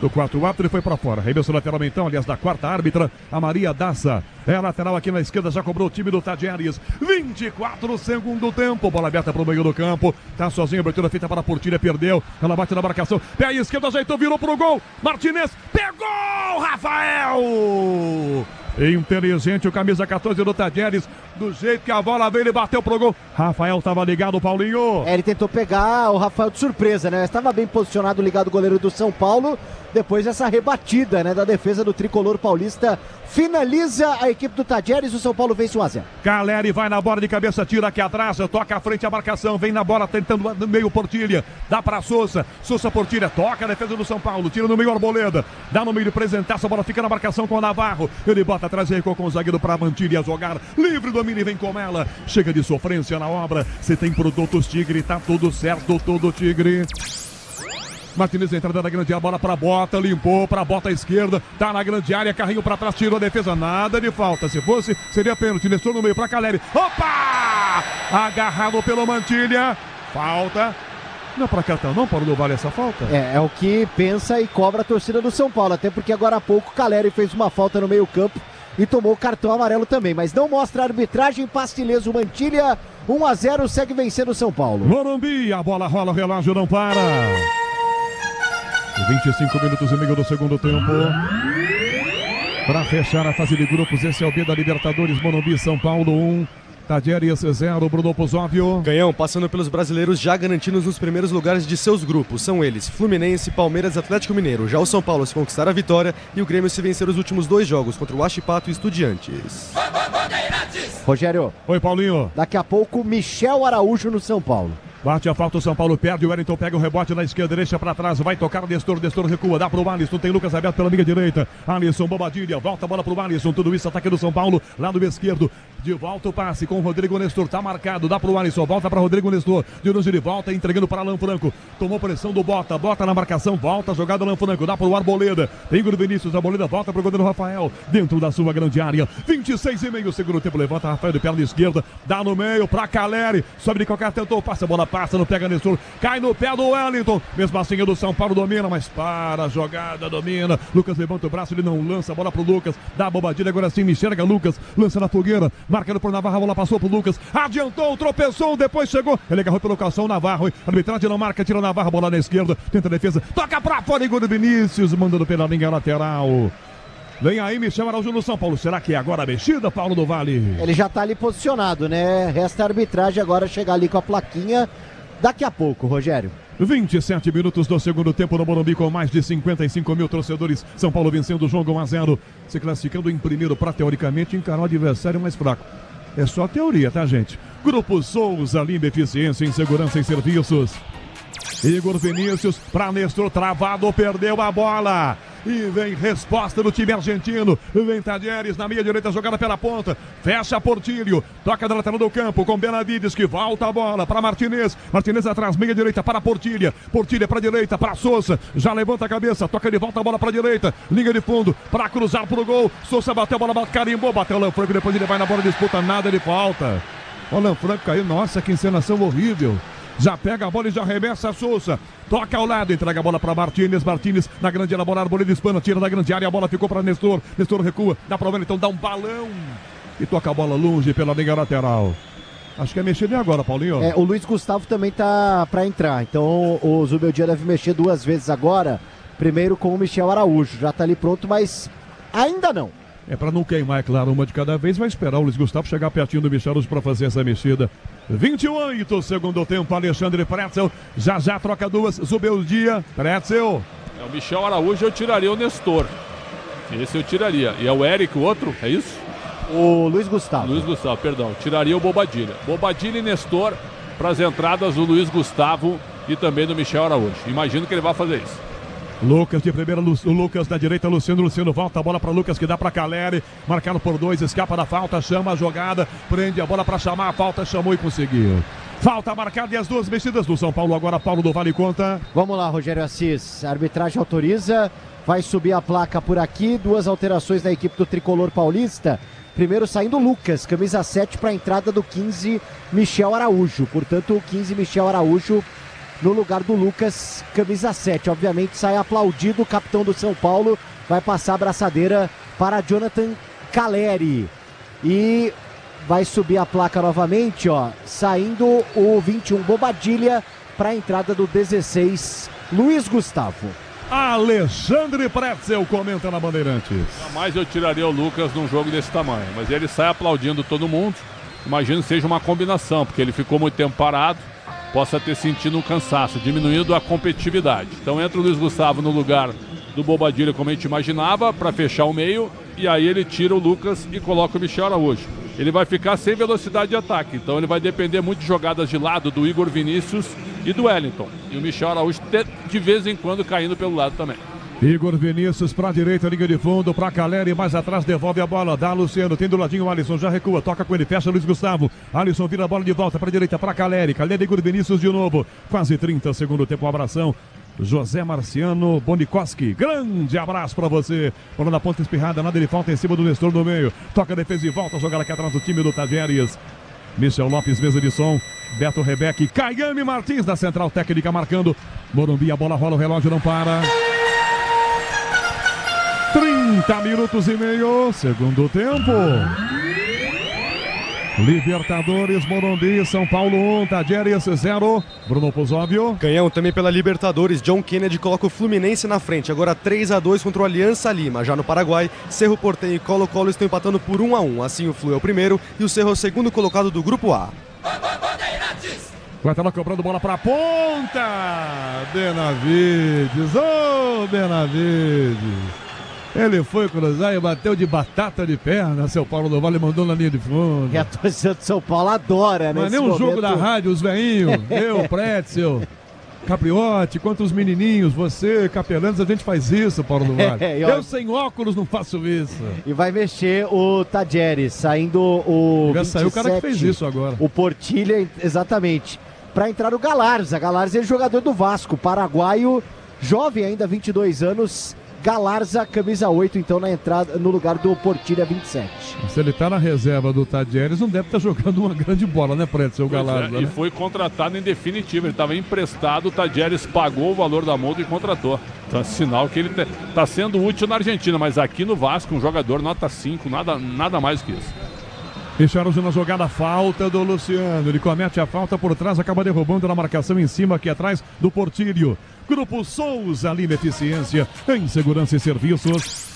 do quarto árbitro, ele foi para fora, arremesso lateral então, aliás da quarta árbitra, a Maria Daça, é a lateral aqui na esquerda, já cobrou o time do Tadieres, 24 segundo tempo, bola aberta para o meio do campo, tá sozinho, abertura feita para a Portilha, perdeu, ela bate na marcação, pé esquerdo, ajeitou, virou pro gol, Martinez, pegou, Rafael! Inteligente o camisa 14 do Tadieres, do jeito que a bola veio, ele bateu pro gol. Rafael estava ligado, Paulinho. Ele tentou pegar o Rafael de surpresa, né? Estava bem posicionado, ligado o goleiro do São Paulo. Depois dessa rebatida, né, da defesa do tricolor paulista, finaliza a equipe do Tadieres, o São Paulo vence 1-0. Caleri vai na bola de cabeça, tira aqui atrás, toca à frente a marcação, vem na bola tentando no meio Portilha, dá para Sousa Portilha, toca a defesa do São Paulo, tira no meio Arboleda, dá no meio de presentação, a bola fica na marcação com o Navarro, ele bota atrás, recuou com o zagueiro para Mantilha jogar, livre domínio e vem com ela, chega de sofrência na obra, você tem produtos Tigre, tá tudo certo, tudo Tigre. Martinez entrada na grande área, bola para Bota, limpou para Bota à esquerda, tá na grande área, carrinho para trás, tirou a defesa, nada de falta, se fosse, seria pênalti, deixou no meio para Caleri, opa! Agarrado pelo Mantilha, falta, não é para cartão não, Paulo do Vale, essa falta? É o que pensa e cobra a torcida do São Paulo, até porque agora há pouco Caleri fez uma falta no meio campo e tomou o cartão amarelo também, mas não mostra a arbitragem, Pastileso Mantilha, 1-0, segue vencendo o São Paulo. Morumbi, a bola rola, o relógio não para. 25 minutos e meio do segundo tempo. Para fechar a fase de grupos, esse é o B da Libertadores, Morumbi, São Paulo 1. Tadieres 0, Bruno Pozóvio. Canhão, passando pelos brasileiros já garantidos nos primeiros lugares de seus grupos. São eles, Fluminense, Palmeiras e Atlético Mineiro. Já o São Paulo se conquistar a vitória e o Grêmio se vencer os últimos dois jogos contra o Huachipato e Estudiantes. Rogério. Oi, Paulinho. Daqui a pouco, Michel Araújo no São Paulo. Bate a falta, o São Paulo perde, o Wellington pega o rebote na esquerda, deixa para trás, vai tocar o Nestor recua, dá pro Alisson, tem Lucas aberto pela linha direita, Alisson, Bobadilha, volta a bola pro Alisson, tudo isso ataque do São Paulo, lado esquerdo, de volta o passe com o Rodrigo Nestor, tá marcado, dá pro Alisson, volta para Rodrigo Nestor, de longe ele volta, entregando para Alan Franco, tomou pressão do Bota na marcação, volta a jogada Alan Franco, dá pro Arboleda, tem o Vinícius, Arboleda volta pro goleiro Rafael, dentro da sua grande área, 26,5, segundo tempo, levanta Rafael de perna esquerda, dá no meio pra Caleri, sobe de qualquer tentou, passa a bola, passa, não pega Nestor, cai no pé do Wellington, mesmo assim o do São Paulo domina, mas para a jogada, domina, Lucas levanta o braço, ele não lança, a bola pro Lucas, dá a bobadilha, agora sim, enxerga Lucas, lança na fogueira, marcado por Navarro, a bola passou pro Lucas, adiantou, tropeçou, depois chegou, ele agarrou pelo calção, Navarro, a arbitragem não marca, tira Navarro, bola na esquerda, tenta a defesa, toca pra fora, Igor Vinícius, mandando pela linha lateral. Vem aí, Michel Araújo no São Paulo. Será que é agora a mexida, Paulo do Vale? Ele já tá ali posicionado, né? Resta a arbitragem agora chegar ali com a plaquinha. Daqui a pouco, Rogério. 27 minutos do segundo tempo no Morumbi, com mais de 55 mil torcedores. São Paulo vencendo o jogo 1-0, se classificando em primeiro para, teoricamente, encarar o adversário mais fraco. É só teoria, tá, gente? Grupo Souza, Lima, eficiência em segurança e serviços. Igor Vinícius para Nestor, travado, perdeu a bola. E vem resposta do time argentino. Vem Tadieres na meia direita, jogada pela ponta. Fecha Portilho. Toca da lateral do campo com Benavides, que volta a bola para Martinez. Martinez atrás, meia direita para Portilha. Portilha para direita, para Sousa. Já levanta a cabeça, toca de volta a bola para direita. Linha de fundo para cruzar pro gol. Sousa bateu a bola, carimbou, bateu o Alan Franco. Depois ele vai na bola, disputa, nada de falta. O Alan Franco caiu. Nossa, que encenação horrível. Já pega a bola e já arremessa a Sousa. Toca ao lado, entrega a bola para Martínez. Martínez na grande área, bola Arboleda espana, tira da grande área, a bola ficou para Nestor. Nestor recua, dá para o Wellington, dá um balão. e toca a bola longe pela linha lateral. Acho que é mexer nem agora, Paulinho. O Luiz Gustavo também tá para entrar, então o Zubeldia deve mexer 2 vezes agora, primeiro com o Michel Araújo, já tá ali pronto, mas ainda não. É para não queimar, é claro, uma de cada vez, vai esperar o Luiz Gustavo chegar pertinho do Michel Araújo para fazer essa mexida. 28, segundo tempo, Alexandre Pretzel, já troca 2, Zubeldia, Pretzel. O Michel Araújo eu tiraria o Nestor, esse eu tiraria, e é o Eric o outro, é isso? O Luiz Gustavo. Luiz Gustavo, perdão. Tiraria o Bobadilha. Bobadilha e Nestor para as entradas do Luiz Gustavo e também do Michel Araújo. Imagino que ele vai fazer isso. Lucas de primeira, o Lucas da direita, Luciano volta a bola para Lucas que dá para Caleri, marcado por 2, escapa da falta, chama a jogada, prende a bola para chamar a falta, chamou e conseguiu. Falta marcada e as 2 mexidas do São Paulo, agora Paulo do Vale conta. Vamos lá, Rogério Assis, a arbitragem autoriza, vai subir a placa por aqui, 2 alterações da equipe do Tricolor Paulista. Primeiro saindo o Lucas, camisa 7 para a entrada do 15, Michel Araújo. Portanto, o 15, Michel Araújo, no lugar do Lucas, camisa 7. Obviamente sai aplaudido o capitão do São Paulo, vai passar a braçadeira para Jonathan Caleri. E vai subir a placa novamente, ó, saindo o 21, Bobadilha, para a entrada do 16, Luiz Gustavo. Alexandre Pretzel comenta na Bandeirantes. Jamais eu tiraria o Lucas num jogo desse tamanho, mas ele sai aplaudindo todo mundo. Imagino que seja uma combinação, porque ele ficou muito tempo parado, possa ter sentido um cansaço, diminuindo a competitividade. Então entra o Luiz Gustavo no lugar do Bobadilha, como a gente imaginava, para fechar o meio, e aí ele tira o Lucas e coloca o Michel Araújo. Ele vai ficar sem velocidade de ataque, então ele vai depender muito de jogadas de lado do Igor Vinícius e do Wellington. E o Michel Araújo de vez em quando caindo pelo lado também. Igor Vinícius para a direita, linha de fundo, para Caleri, mais atrás, devolve a bola, dá Luciano, tem do ladinho o Alisson, já recua, toca com ele, fecha Luiz Gustavo, Alisson vira a bola de volta para a direita, para Caleri, Igor Vinícius de novo, quase 30, segundo tempo, um abração, José Marciano Bonikoski, grande abraço para você, bola na ponta espirrada, nada de falta em cima do Nestor no meio, toca a defesa e volta a jogar aqui atrás do time do Tajeres. Michel Lopes, mesa de som, Beto Rebeque, Caiame Martins da central técnica marcando, Morumbi, a bola rola, o relógio não para. 30 minutos e meio, segundo tempo. Libertadores, Morumbi, São Paulo 1, Tajeres 0. Bruno Pozóvio. Canhão também pela Libertadores, John Kennedy coloca o Fluminense na frente. Agora 3-2 contra o Aliança Lima. Já no Paraguai, Cerro Porteño e Colo-Colo estão empatando por 1-1. Assim o Flu é o primeiro e o Cerro é o segundo colocado do Grupo A. Vai estar lá cobrando bola para a ponta. Benavides, Benavides. Ele foi cruzar e bateu de batata de perna. São Paulo do Vale mandou na linha de fundo. E a torcida de São Paulo adora, né? Mas nem um jogo da rádio, os veinhos, eu, Pretzel, Capriotti, quanto os menininhos, você, Capelanes, a gente faz isso, Paulo do Vale. Eu sem óculos não faço isso. E vai mexer o Tajeres, saindo o 27, saiu o cara que fez isso agora. O Portilha, exatamente. Para entrar o Galarza. Galarza é jogador do Vasco, paraguaio, jovem ainda, 22 anos. Galarza, camisa 8, então na entrada, no lugar do Portilha 27. Se ele tá na reserva do Tajeres, não deve estar jogando uma grande bola, né, Pretzel, o Galarza? Né? E foi contratado em definitivo, ele estava emprestado, o Tajeres pagou o valor da multa e contratou. Então é sinal que ele está sendo útil na Argentina, mas aqui no Vasco, um jogador nota 5, nada mais que isso. Fecharam na jogada, falta do Luciano, ele comete a falta por trás, acaba derrubando na marcação em cima, aqui atrás do Portilho. Grupo Souza Lima Eficiência em segurança e serviços.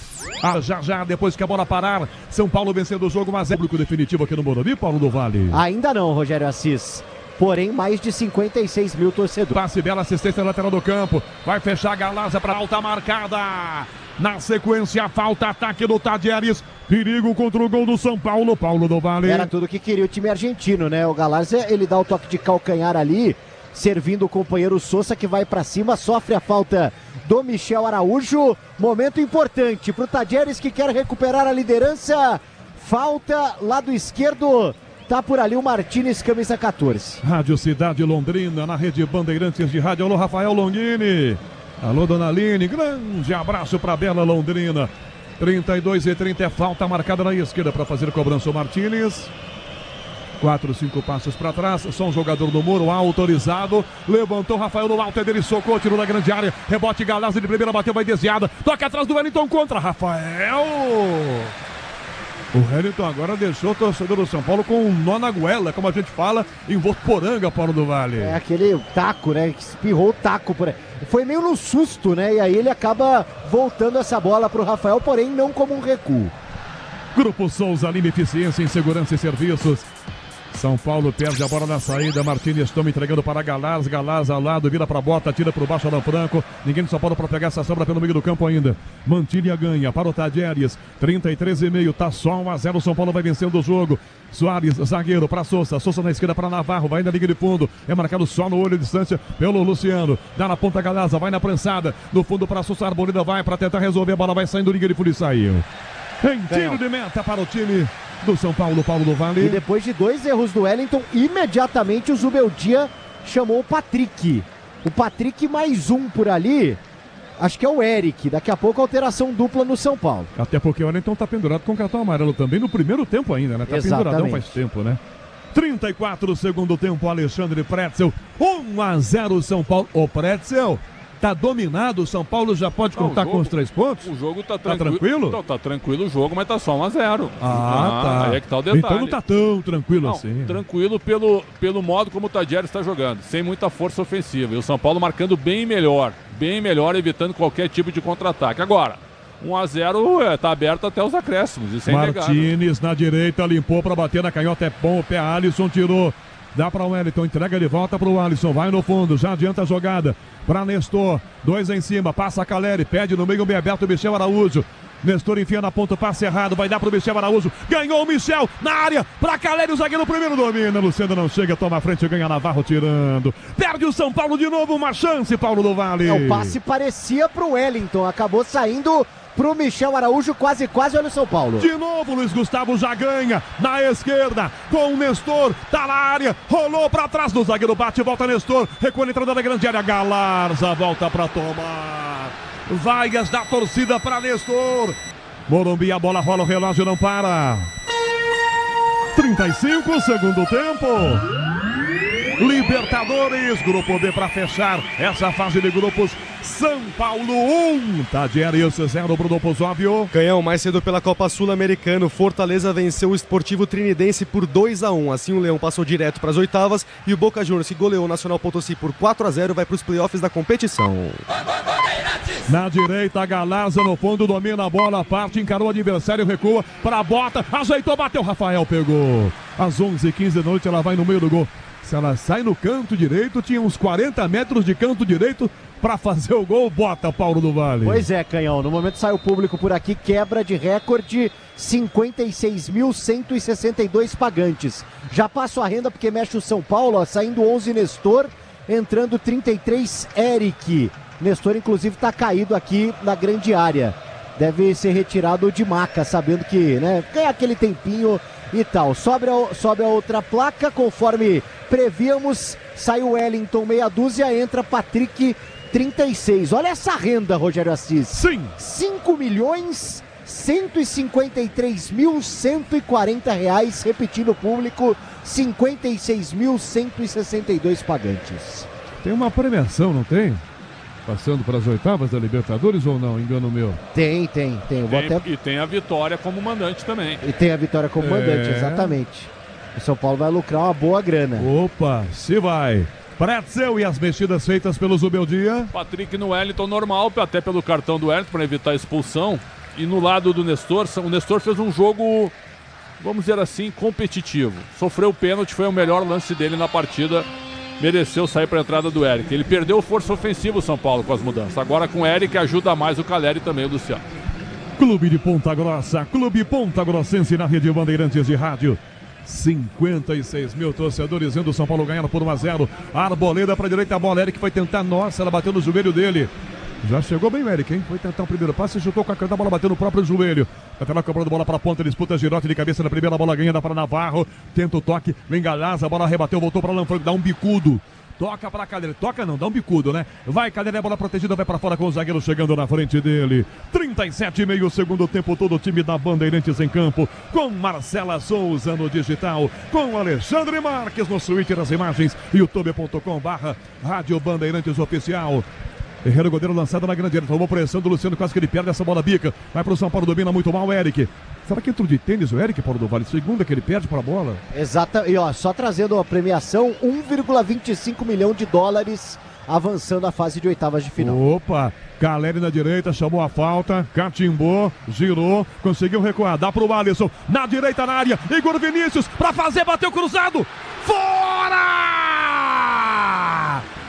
Já, depois que a bola parar, São Paulo vencendo o jogo, mas é público definitivo aqui no Morumbi, Paulo do Vale. Ainda não, Rogério Assis. Porém, mais de 56 mil torcedores. Passe, bela assistência lateral do campo. Vai fechar a Galarza para alta marcada. Na sequência, falta, ataque do Tajeres. Perigo contra o gol do São Paulo, Paulo do Vale. Era tudo que queria o time argentino, né? O Galarza, ele dá o toque de calcanhar ali, servindo o companheiro Sousa, que vai para cima, sofre a falta do Michel Araújo. Momento importante para o Tajeres, que quer recuperar a liderança. Falta, lado esquerdo, tá por ali o Martínez, camisa 14. Rádio Cidade Londrina, na rede Bandeirantes de Rádio. Alô, Rafael Longini. Alô, Dona Aline. Grande abraço para a bela Londrina. 32-30 é falta marcada na esquerda para fazer cobrança o Martínez. 4, 5 passos para trás, só um jogador do muro autorizado, levantou Rafael no alto, é dele, socou, tirou da grande área, rebote Galarza de primeira, bateu, vai desviada, toca atrás do Wellington contra Rafael. O Wellington agora deixou o torcedor do São Paulo com um nó na goela, como a gente fala, em Votuporanga, Paulo do Vale. É aquele taco, né? Que espirrou o taco por aí. Foi meio no susto, né? E aí ele acaba voltando essa bola pro Rafael, porém não como um recuo. Grupo Souza Lima, eficiência em segurança e serviços. São Paulo perde a bola na saída. Martínez toma entregando para Galaz. Galaz ao lado, vira para Bota, tira por baixo Alan Franco. Ninguém de São Paulo para pegar essa sobra pelo meio do campo ainda. Mantilha ganha para o Tadieres. 33,5. Tá só 1-0. São Paulo vai vencendo o jogo. Soares, zagueiro para Souza. Souza na esquerda para Navarro. Vai na liga de fundo. É marcado só no olho de distância pelo Luciano. Dá na ponta Galaza. Vai na prensada. No fundo para Souza. Arboleda vai para tentar resolver. A bola vai saindo. Liga de fundo e saiu. Em tiro de meta para o time do São Paulo, Paulo do Vale. E depois de 2 erros do Wellington, imediatamente o Zubeldia chamou o Patrick. O Patrick mais um por ali, acho que é o Eric. Daqui a pouco alteração dupla no São Paulo. Até porque o Wellington tá pendurado com cartão amarelo também no primeiro tempo ainda, né? Tá penduradão faz tempo, né? 34 segundo tempo, Alexandre Pretzel. 1-0 São Paulo. Ô Pretzel, tá dominado, o São Paulo já pode contar com os 3 pontos? O jogo tá tranquilo. Então, tá tranquilo o jogo, mas tá só 1-0. Tá. Aí é que tá o detalhe. Então não tá tão tranquilo assim. Tranquilo pelo modo como o Tadieres está jogando, sem muita força ofensiva. E o São Paulo marcando bem melhor, evitando qualquer tipo de contra-ataque. Agora, 1-0 tá aberto até os acréscimos. Isso é Martínez na direita, limpou para bater na canhota, é bom, o pé Alisson tirou. Dá para o Wellington, entrega de volta para o Alisson, vai no fundo, já adianta a jogada para Nestor, 2 em cima, passa a Caleri, pede no meio, bem aberto o Michel Araújo. Nestor enfia na ponta, passe errado, vai dar para o Michel Araújo, ganhou o Michel na área, para Caleri, o zagueiro primeiro domina, Luciano não chega, toma a frente, ganha Navarro tirando, perde o São Paulo de novo, uma chance, Paulo do Vale. O passe parecia para o Wellington, acabou saindo pro Michel Araújo, quase, olha o São Paulo. De novo, Luiz Gustavo já ganha, na esquerda, com o Nestor, tá na área, rolou pra trás do zagueiro, bate, volta Nestor, recua na entrada da grande área, Galarza volta pra tomar, vaias da torcida pra Nestor, Morumbi, a bola rola, o relógio não para, 35, segundo tempo. Libertadores, Grupo B para fechar essa fase de grupos. São Paulo 1, Tadieres 0, Bruno Pozóvio. Canhão, mais cedo pela Copa Sul-Americana, Fortaleza venceu o Esportivo Trinidense por 2-1. Assim o Leão passou direto para as oitavas e o Boca Juniors, que goleou o Nacional Potosí por 4-0, vai para os playoffs da competição. Na direita, Galaza no fundo, domina a bola, parte, encarou o adversário, recua para a Bota, ajeitou, bateu, Rafael pegou. Às 11h15 da noite ela vai no meio do gol. Se ela sai no canto direito, tinha uns 40 metros de canto direito para fazer o gol, bota Paulo do Vale. Pois é, Canhão, no momento sai o público por aqui, quebra de recorde, 56.162 pagantes. Já passo a renda porque mexe o São Paulo, ó, saindo 11 Nestor, entrando 33 Eric. Nestor inclusive está caído aqui na grande área. Deve ser retirado de maca, sabendo que, né, ganha aquele tempinho e tal. Sobe a outra placa, conforme prevíamos, sai o Wellington meia dúzia, entra Patrick 36. Olha essa renda, Rogério Assis. Sim. 5.153.140 reais, repetindo o público, 56.162 pagantes. Tem uma premiação, não tem? Passando para as oitavas da Libertadores ou não? Engano meu. Tem. E tem a vitória como mandante também. E tem a vitória como mandante, exatamente. O São Paulo vai lucrar uma boa grana. Opa, se vai. Pretzel e as mexidas feitas pelo Zubeldia. Patrick no Wellington normal, até pelo cartão do Wellington para evitar a expulsão. E no lado do Nestor, o Nestor fez um jogo, vamos dizer assim, competitivo. Sofreu o pênalti, foi o melhor lance dele na partida. Mereceu sair para a entrada do Eric. Ele perdeu força ofensiva o São Paulo com as mudanças. Agora com o Eric ajuda mais o Caleri e também o Luciano. Clube de Ponta Grossa, Clube Ponta Grossense na rede Bandeirantes de rádio. 56 mil torcedores vendo o São Paulo ganhar por 1-0. Arboleda para a direita, a bola, Eric foi tentar, nossa, ela bateu no joelho dele. Já chegou bem o Eric, hein? Foi tentar o primeiro passe, chutou com a caneta, a bola bateu no próprio joelho. Lateral cobrando bola para a ponta, disputa Girotti de cabeça na primeira, bola ganha, dá para Navarro. Tenta o toque, vem Galaz, a bola rebateu, voltou para Lanfranco, dá um bicudo. Toca para a Cadeira, toca não, dá um bicudo, né? Vai, Cadeira, a bola protegida, vai para fora com o zagueiro chegando na frente dele. 37,5 segundo tempo, todo o time da Bandeirantes em campo. Com Marcela Souza no digital, com Alexandre Marques no Twitter, as imagens, youtube.com/Rádio Bandeirantes Oficial. Herrera, o goleiro lançado na grande área. Tomou pressão do Luciano, quase que ele perde essa bola bica. Vai pro São Paulo, domina muito mal o Eric. Será que entrou de tênis o Eric, Paulo do Vale? Segunda que ele perde para a bola. Exato. E ó, só trazendo a premiação, 1,25 milhão de dólares avançando a fase de oitavas de final. Opa, Caleri na direita, chamou a falta, catimbou, girou, conseguiu recuar, dá pro Alisson, na direita na área, Igor Vinícius, pra fazer, bateu cruzado, fora!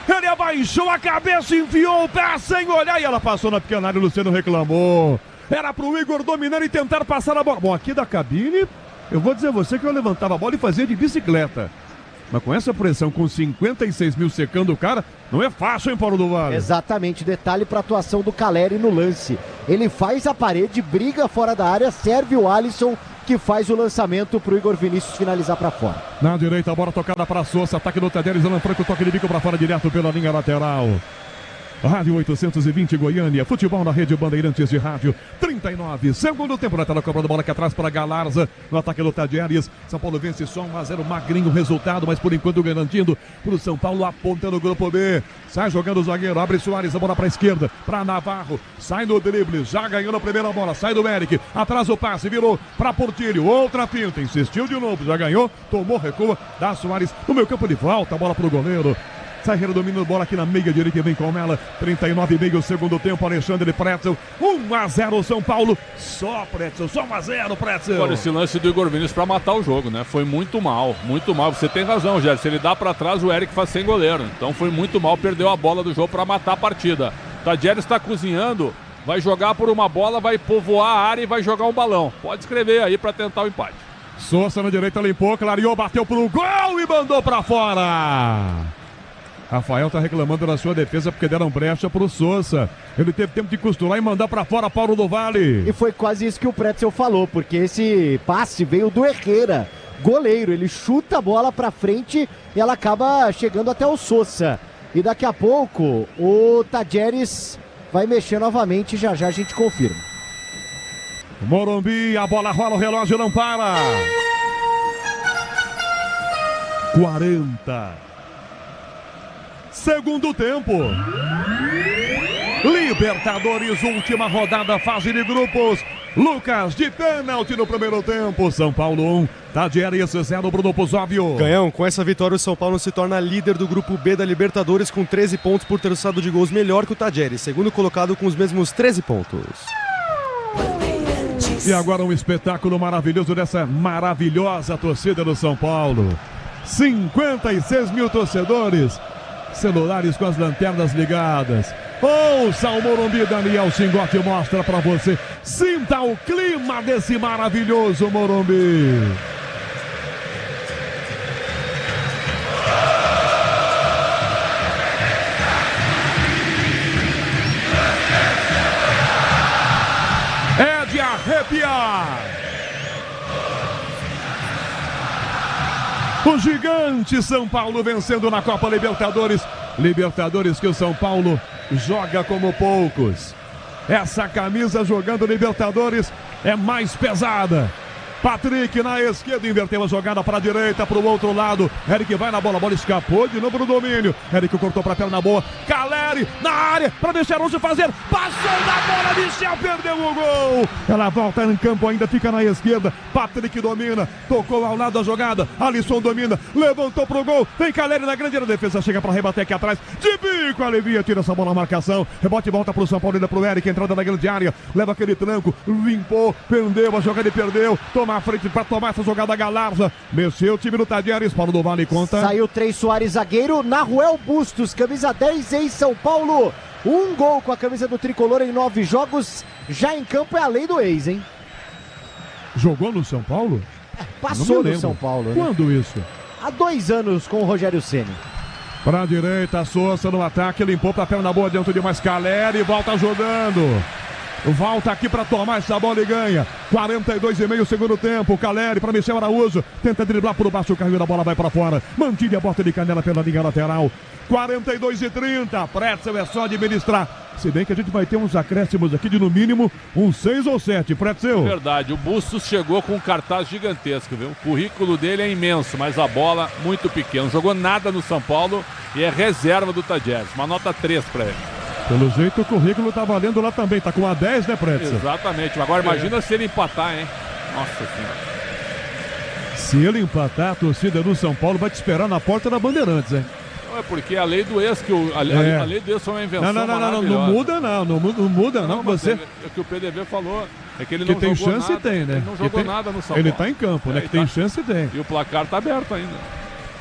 Ele abaixou a cabeça, enfiou o pé sem olhar e ela passou na pequena área, o Luciano reclamou. Era pro Igor dominar e tentar passar a bola. Bom, aqui da cabine, eu vou dizer a você que eu levantava a bola e fazia de bicicleta. Mas com essa pressão, com 56 mil secando o cara, não é fácil, hein, Paulo do Vale? Exatamente, detalhe para a atuação do Caleri no lance. Ele faz a parede, briga fora da área, serve o Alisson, que faz o lançamento pro Igor Vinícius finalizar para fora. Na direita, a bola tocada para Sousa, ataque do Tadieres, Alan Franco, toque de bico para fora, direto pela linha lateral. Rádio 820 Goiânia, futebol na rede Bandeirantes de Rádio, 39, segundo tempo, na tela cobrando bola aqui atrás para Galarza, no ataque do Tadieres, São Paulo vence só 1-0, magrinho resultado, mas por enquanto garantindo para o São Paulo, apontando o grupo B, sai jogando o zagueiro, abre Soares, a bola para a esquerda, para Navarro, sai no drible, já ganhou a primeira bola, sai do Eric, atrás o passe, virou para Portilho, outra pinta, insistiu de novo, já ganhou, tomou, recua, dá Soares, no meio campo de volta, a bola para o goleiro. Sai redominando bola aqui na meia direita e vem com ela. 39,5 segundo tempo. Alexandre Pretzel. 1-0 São Paulo. Só Pretzel. Só 1-0 Pretzel. Agora esse lance do Igor Vinícius pra matar o jogo, né? Foi muito mal. Muito mal. Você tem razão, Gerson. Se ele dá pra trás, o Eric faz sem goleiro. Então foi muito mal. Perdeu a bola do jogo pra matar a partida. Tadieres está cozinhando. Vai jogar por uma bola, vai povoar a área e vai jogar um balão. Pode escrever aí pra tentar o empate. Sousa na direita limpou, clareou, bateu pro gol e mandou pra fora. Rafael tá reclamando da sua defesa porque deram brecha pro Sousa. Ele teve tempo de costurar e mandar pra fora Paulo do Vale. E foi quase isso que o Pretzel falou, porque esse passe veio do Herrera, goleiro. Ele chuta a bola pra frente e ela acaba chegando até o Sousa. E daqui a pouco o Tadieres vai mexer novamente, já já a gente confirma. Morumbi, a bola rola, o relógio não para. 40. Segundo tempo. Libertadores, última rodada, fase de grupos. Lucas, de pênalti no primeiro tempo. São Paulo 1, Tadieres 0, Bruno Puzóvio. Canhão, com essa vitória o São Paulo se torna líder do grupo B da Libertadores com 13 pontos por ter saldo de gols melhor que o Tadieres. Segundo colocado com os mesmos 13 pontos. E agora um espetáculo maravilhoso dessa maravilhosa torcida do São Paulo. 56 mil torcedores. Celulares com as lanternas ligadas. Ouça o Morumbi, Daniel Chingotti mostra pra você. Sinta o clima desse maravilhoso Morumbi. É de arrepiar. O gigante São Paulo vencendo na Copa Libertadores. Libertadores que o São Paulo joga como poucos. Essa camisa jogando Libertadores é mais pesada. Patrick na esquerda, inverteu a jogada para a direita, para o outro lado. Eric vai na bola, a bola escapou de novo no domínio. Eric cortou para a perna boa. Caleri na área para Michel Araújo fazer. Passou da bola, Michel perdeu o gol. Ela volta em campo, ainda fica na esquerda. Patrick domina, tocou ao lado da jogada. Alisson domina, levantou pro gol. Vem Caleri na grande área, a defesa chega para rebater aqui atrás. De bico, alivia, tira essa bola na marcação. Rebote e volta pro São Paulo, ainda pro Eric, entrada na grande área. Leva aquele tranco, limpou, prendeu a jogada e perdeu. Toma a frente para tomar essa jogada Galarza. Mexeu o time do Tadieres, Paulo do Vale conta. Saiu 3 Soares, zagueiro. Naruel Bustos, camisa 10 em São Paulo. Um gol com a camisa do Tricolor em 9 jogos. Já em campo é a lei do ex, hein? Jogou no São Paulo? Passou no São Paulo. Né? Quando isso? Há 2 anos com o Rogério Ceni. Para a direita, Sousa no ataque, limpou para a perna boa dentro de mais Caleri, volta jogando. Volta aqui para tomar essa bola e ganha. 42,5 segundo tempo. Caleri para Michel Araújo. Tenta driblar por baixo, caiu da bola, vai para fora. Mantille a bota de canela pela linha lateral. 42,30. Pretzel é só administrar. Se bem que a gente vai ter uns acréscimos aqui de no mínimo uns 6 ou 7. Pretzel. Verdade, o Bustos chegou com um cartaz gigantesco, viu? O currículo dele é imenso, mas a bola muito pequena. Não jogou nada no São Paulo e é reserva do Tadieres. Uma nota 3 para ele. Pelo jeito o currículo tá valendo lá também, tá com a 10, né, Pretzel? Exatamente, agora imagina se ele empatar, hein? Nossa Senhora. Se ele empatar, a torcida do São Paulo vai te esperar na porta da Bandeirantes, hein? Não, é porque a lei do ex, a lei do ex foi uma invenção não muda não, você... É o que o PDV falou, é que ele que não tem jogou chance nada, tem, né? Ele não jogou nada no São Ele Paulo. tá em campo, né? Que tem chance tem. E o placar tá aberto ainda.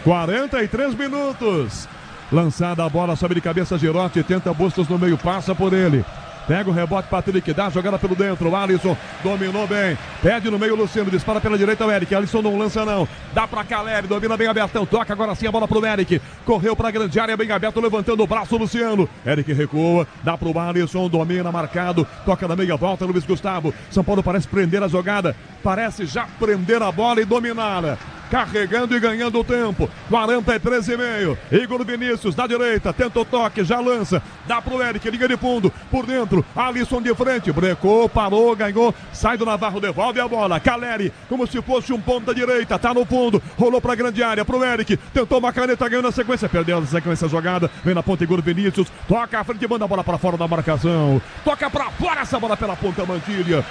43 minutos. Lançada a bola, sobe de cabeça Girotti, tenta Bustos no meio, passa por ele. Pega o rebote, Patrick, dá a jogada pelo dentro, Alisson dominou bem, pede no meio o Luciano, dispara pela direita o Eric, Alisson não lança não, dá pra Caleri, domina bem abertão, toca agora sim a bola pro Eric, correu pra grande área, bem aberto, levantando o braço, Luciano, Eric recua, dá pro Alisson, domina, marcado, toca na meia volta, Luiz Gustavo, São Paulo parece prender a jogada, parece já prender a bola e dominar. Carregando e ganhando o tempo. 43,5. Igor Vinícius da direita. Tenta o toque, já lança. Dá pro Eric, liga de fundo. Por dentro, Alisson de frente. Brecou, parou, ganhou. Sai do Navarro, devolve a bola. Caleri, como se fosse um ponta direita. Tá no fundo. Rolou pra grande área. Pro Eric. Tentou uma caneta, ganhou na sequência. Perdeu a sequência jogada. Vem na ponta Igor Vinícius. Toca à frente, manda a bola pra fora da marcação. Toca pra fora essa bola pela ponta Mantilha.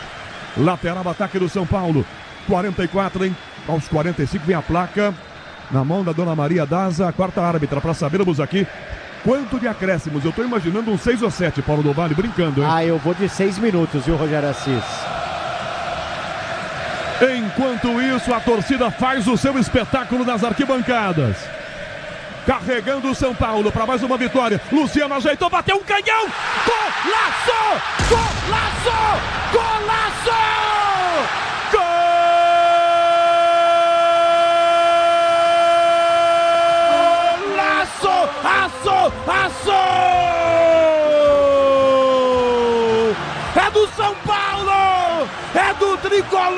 Lateral ataque do São Paulo. 44, hein? Aos 45 vem a placa na mão da Dona Maria Daza, a quarta árbitra, para sabermos aqui quanto de acréscimos. Eu tô imaginando um 6 ou 7, Paulo do Vale, brincando, hein? Eu vou de 6 minutos, viu, Rogério Assis? Enquanto isso, a torcida faz o seu espetáculo nas arquibancadas. Carregando o São Paulo para mais uma vitória. Luciano ajeitou, bateu um canhão. Golaço! Golaço! Golaço! Aço! É do São Paulo! É do tricolor!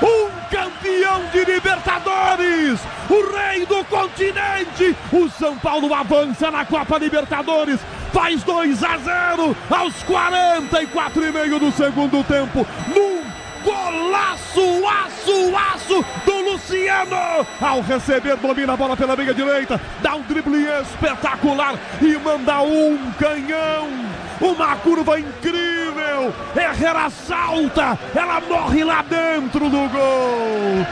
Um campeão de Libertadores! O rei do continente! O São Paulo avança na Copa Libertadores! Faz 2-0 aos 44,5 do segundo tempo! Golaço, aço do Luciano! Ao receber, domina a bola pela meia direita, dá um drible espetacular e manda um canhão! Uma curva incrível! Herrera salta, ela morre lá dentro do gol!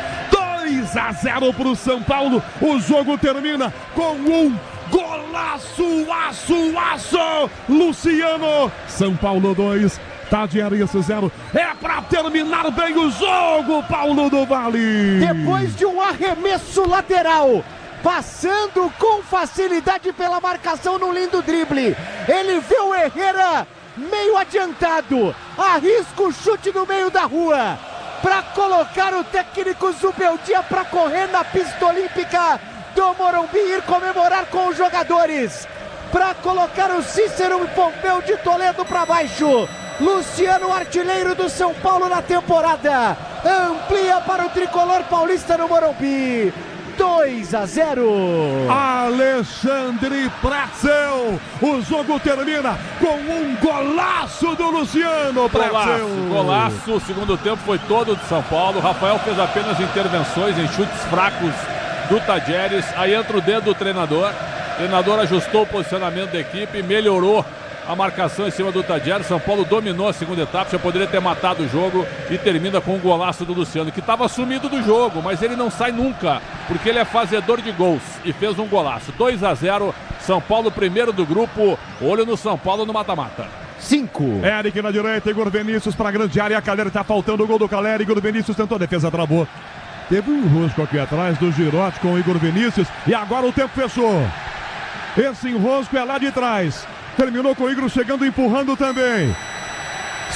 2-0 para o São Paulo, o jogo termina com um golaço, aço! Luciano, São Paulo 2. Tadieres 0, é pra terminar bem o jogo, Paulo do Vale. Depois de um arremesso lateral, passando com facilidade pela marcação no lindo drible, ele vê o Herrera meio adiantado, arrisca o chute no meio da rua, pra colocar o técnico Zubeldia pra correr na pista olímpica do Morumbi e ir comemorar com os jogadores, pra colocar o Cícero Pompeu de Toledo pra baixo. Luciano, artilheiro do São Paulo na temporada, amplia para o tricolor paulista no Morumbi. 2-0. Alexandre Pretzel. O jogo termina com um golaço do Luciano Pretzel. Golaço. O segundo tempo foi todo de São Paulo. O Rafael fez apenas intervenções em chutes fracos do Tadieres. Aí entra o dedo do treinador. O treinador ajustou o posicionamento da equipe, melhorou a marcação em cima do Tadieres. São Paulo dominou a segunda etapa, já poderia ter matado o jogo e termina com um golaço do Luciano, que estava sumido do jogo, mas ele não sai nunca, porque ele é fazedor de gols e fez um golaço. 2-0, São Paulo primeiro do grupo, olho no São Paulo no mata-mata. 5. Eric na direita, Igor Vinícius para a grande área, a Caleri tá faltando o gol do Caleri, Igor Vinícius tentou, a defesa travou. Teve um enrosco aqui atrás do Girotti com o Igor Vinícius e agora o tempo fechou. Esse enrosco é lá de trás. Terminou com o Igor chegando, empurrando também.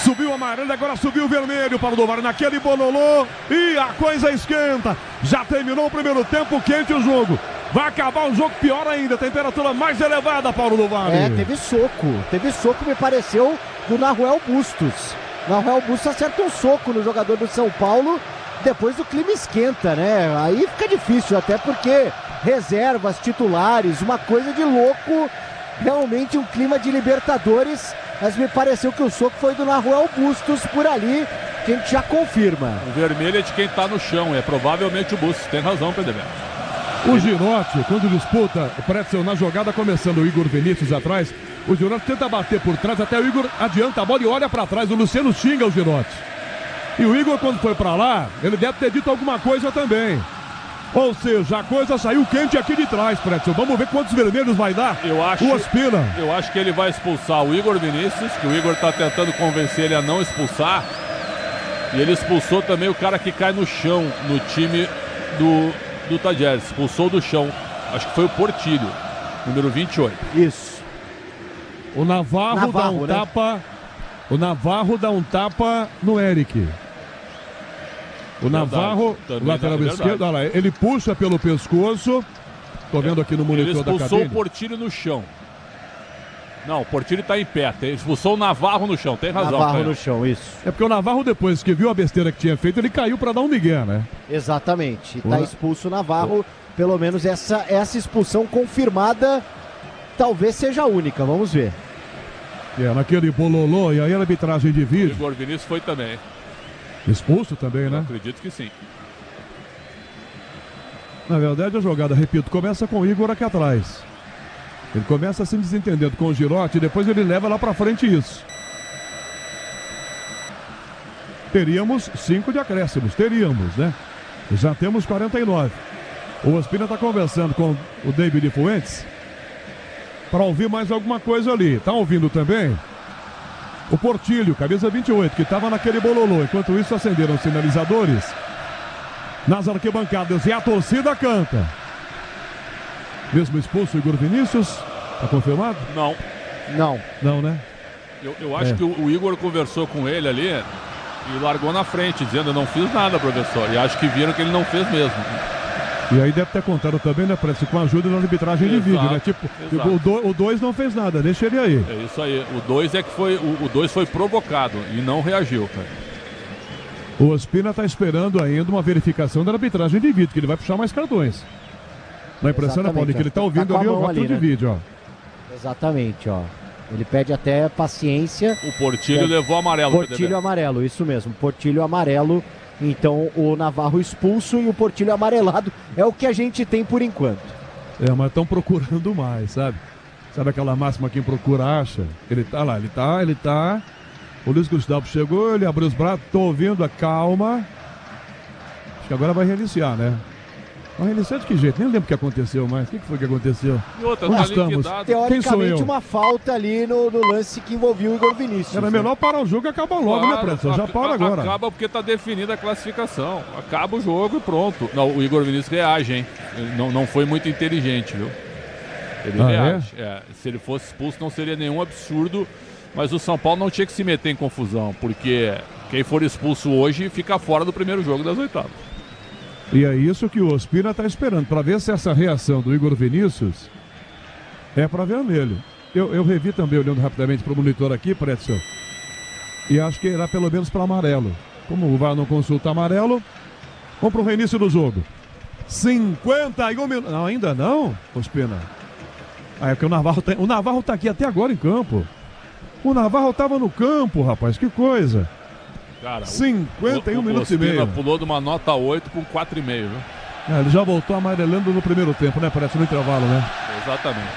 Subiu o amarelo, agora subiu o vermelho para o do Vale naquele bololô. E a coisa esquenta. Já terminou o primeiro tempo, quente o jogo. Vai acabar o jogo pior ainda. Temperatura mais elevada, Paulo do Vale. Teve soco, me pareceu, do Nahuel Bustos. Nahuel Bustos acerta um soco no jogador do São Paulo. Depois o clima esquenta, né? Aí fica difícil, até porque reservas, titulares, uma coisa de louco. Realmente um clima de Libertadores, mas me pareceu que o soco foi do Nahuel Bustos por ali, que a gente já confirma. O vermelho é de quem tá no chão, é provavelmente o Bustos, tem razão, PDV. O Girotti, quando disputa, parece na jogada começando o Igor Vinícius atrás, o Girotti tenta bater por trás, até o Igor adianta a bola e olha pra trás, o Luciano xinga o Girotti. E o Igor, quando foi pra lá, ele deve ter dito alguma coisa também. Ou seja, a coisa saiu quente aqui de trás, Pretzel. Vamos ver quantos vermelhos vai dar o Ospina. Eu acho que ele vai expulsar o Igor Vinícius, que o Igor tá tentando convencer ele a não expulsar. E ele expulsou também o cara que cai no chão no time do Tajeres. Expulsou do chão. Acho que foi o Portilho, número 28. Isso. O Navarro dá um tapa. O Navarro dá um tapa no Eric. O Navarro, lateral esquerdo, olha lá, ele puxa pelo pescoço. Tô vendo aqui no monitor da cabine. Ele expulsou o Portilho no chão. Não, o Portilho tá em pé. Ele expulsou o Navarro no chão, tem razão. Navarro no chão, isso. É porque o Navarro, depois que viu a besteira que tinha feito, ele caiu pra dar um migué, né? Exatamente. Tá expulso o Navarro. Pelo menos essa expulsão confirmada talvez seja a única. Vamos ver. Naquele bololô, e aí a arbitragem de vídeo. O Igor Vinícius foi também. Expulso também, né? Eu acredito que sim. Na verdade, a jogada, repito, começa com o Igor aqui atrás. Ele começa se desentendendo com o Girotti e depois ele leva lá pra frente isso. Teríamos 5 de acréscimos, teríamos, né? Já temos 49. O Ospina tá conversando com o David Fuentes para ouvir mais alguma coisa ali. Tá ouvindo também? O Portilho, camisa 28, que estava naquele bololô. Enquanto isso, acenderam sinalizadores nas arquibancadas e a torcida canta. Mesmo expulso o Igor Vinícius? Tá confirmado? Não. Não, né? Eu acho que o Igor conversou com ele ali e largou na frente, dizendo: eu não fiz nada, professor. E acho que viram que ele não fez mesmo. E aí deve ter contado também, né, Preto, com a ajuda da arbitragem de vídeo, né? Tipo, o 2 não fez nada, deixa ele aí. É isso aí. O 2 é que foi. O 2 foi provocado e não reagiu, cara. O Ospina tá esperando ainda uma verificação da arbitragem de vídeo, que ele vai puxar mais cartões. Dá a impressão, né, Paulo, que ele tá ouvindo ali o voto de vídeo, ó. Exatamente, ó. Ele pede até paciência. O Portilho levou amarelo. Portilho amarelo, isso mesmo. Portilho amarelo. Então o Navarro expulso e o Portilho amarelado é o que a gente tem por enquanto. Mas estão procurando mais, sabe? Sabe aquela máxima, quem procura acha? Ele tá lá, ele tá. O Luiz Gustavo chegou, ele abriu os braços, tô ouvindo, calma. Acho que agora vai reiniciar, né? Vai reiniciar de que jeito? Nem lembro o que aconteceu mais. O que foi que aconteceu? E outra, onde tá estamos? liquidado. Teoricamente uma falta ali no lance que envolveu o Igor Vinícius. Era melhor parar o jogo e acabar logo, né, Preto? Já para agora. Acaba porque tá definida a classificação. Acaba o jogo e pronto. Não, o Igor Vinícius reage, hein? Ele não foi muito inteligente, viu? Ele reage. Se ele fosse expulso não seria nenhum absurdo, mas o São Paulo não tinha que se meter em confusão, porque quem for expulso hoje fica fora do primeiro jogo das oitavas. E é isso que o Ospina está esperando, para ver se essa reação do Igor Vinícius é para vermelho. Eu revi também, olhando rapidamente para o monitor aqui, Pretzel, e acho que irá pelo menos para amarelo. Como o VAR não consulta amarelo, vamos para o reinício do jogo. 51 minutos. Não, ainda não, Ospina. É porque o Navarro tá aqui até agora em campo. O Navarro estava no campo, rapaz, que coisa. Cara, 51 minutos e meio. Pulou de uma nota 8 com 4,5, viu? Ele já voltou amarelando no primeiro tempo, né? Parece no intervalo, né? Exatamente.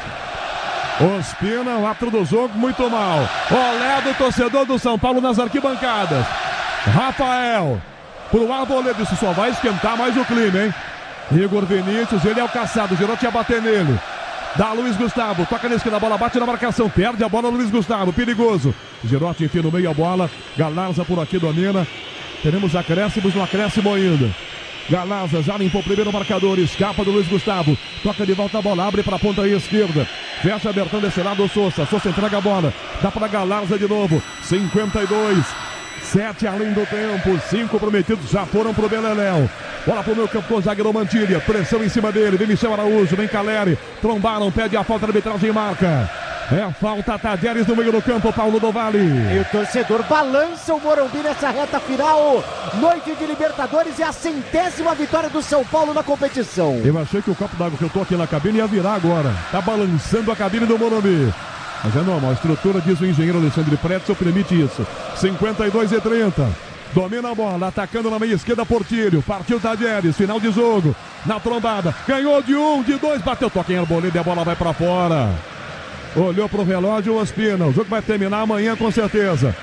Ospina, o árbitro do jogo, muito mal. Olé do torcedor do São Paulo nas arquibancadas. Rafael, pro Arboleda, isso só vai esquentar mais o clima, hein? Igor Vinícius, ele é o caçado, o Girotti ia bater nele. Dá Luiz Gustavo, toca na esquerda, a bola bate na marcação, perde a bola Luiz Gustavo, perigoso. Girotti enfia no meio a bola, Galarza por aqui domina. Teremos acréscimos no acréscimo ainda. Galarza já limpou o primeiro marcador, escapa do Luiz Gustavo, toca de volta a bola, abre para a ponta esquerda. Fecha abertando desse lado o Sousa entrega a bola, dá para Galarza de novo, 52. 7 além do tempo, 5 prometidos já foram pro Beleléu. Bola pro meu campo com o zagueiro Mantilha, pressão em cima dele, vem Michel Araújo, vem Caleri, trombaram, pede a falta, a arbitragem marca. É falta, Tajeres no meio do campo, Paulo do Vale. E o torcedor balança o Morumbi nessa reta final. Noite de Libertadores e a 100ª vitória do São Paulo na competição. Eu achei que o copo d'água que eu tô aqui na cabine ia virar agora. Tá balançando a cabine do Morumbi. Mas é normal, a estrutura, diz o engenheiro Alexandre Pretzel, permite isso. 52-30. Domina a bola, atacando na meia esquerda, Portilho. Partiu Tajeres, final de jogo. na trombada, ganhou de 1, de 2, bateu, toca em Arboleda e a bola vai pra fora. Olhou pro relógio o Ospina, o jogo vai terminar amanhã com certeza.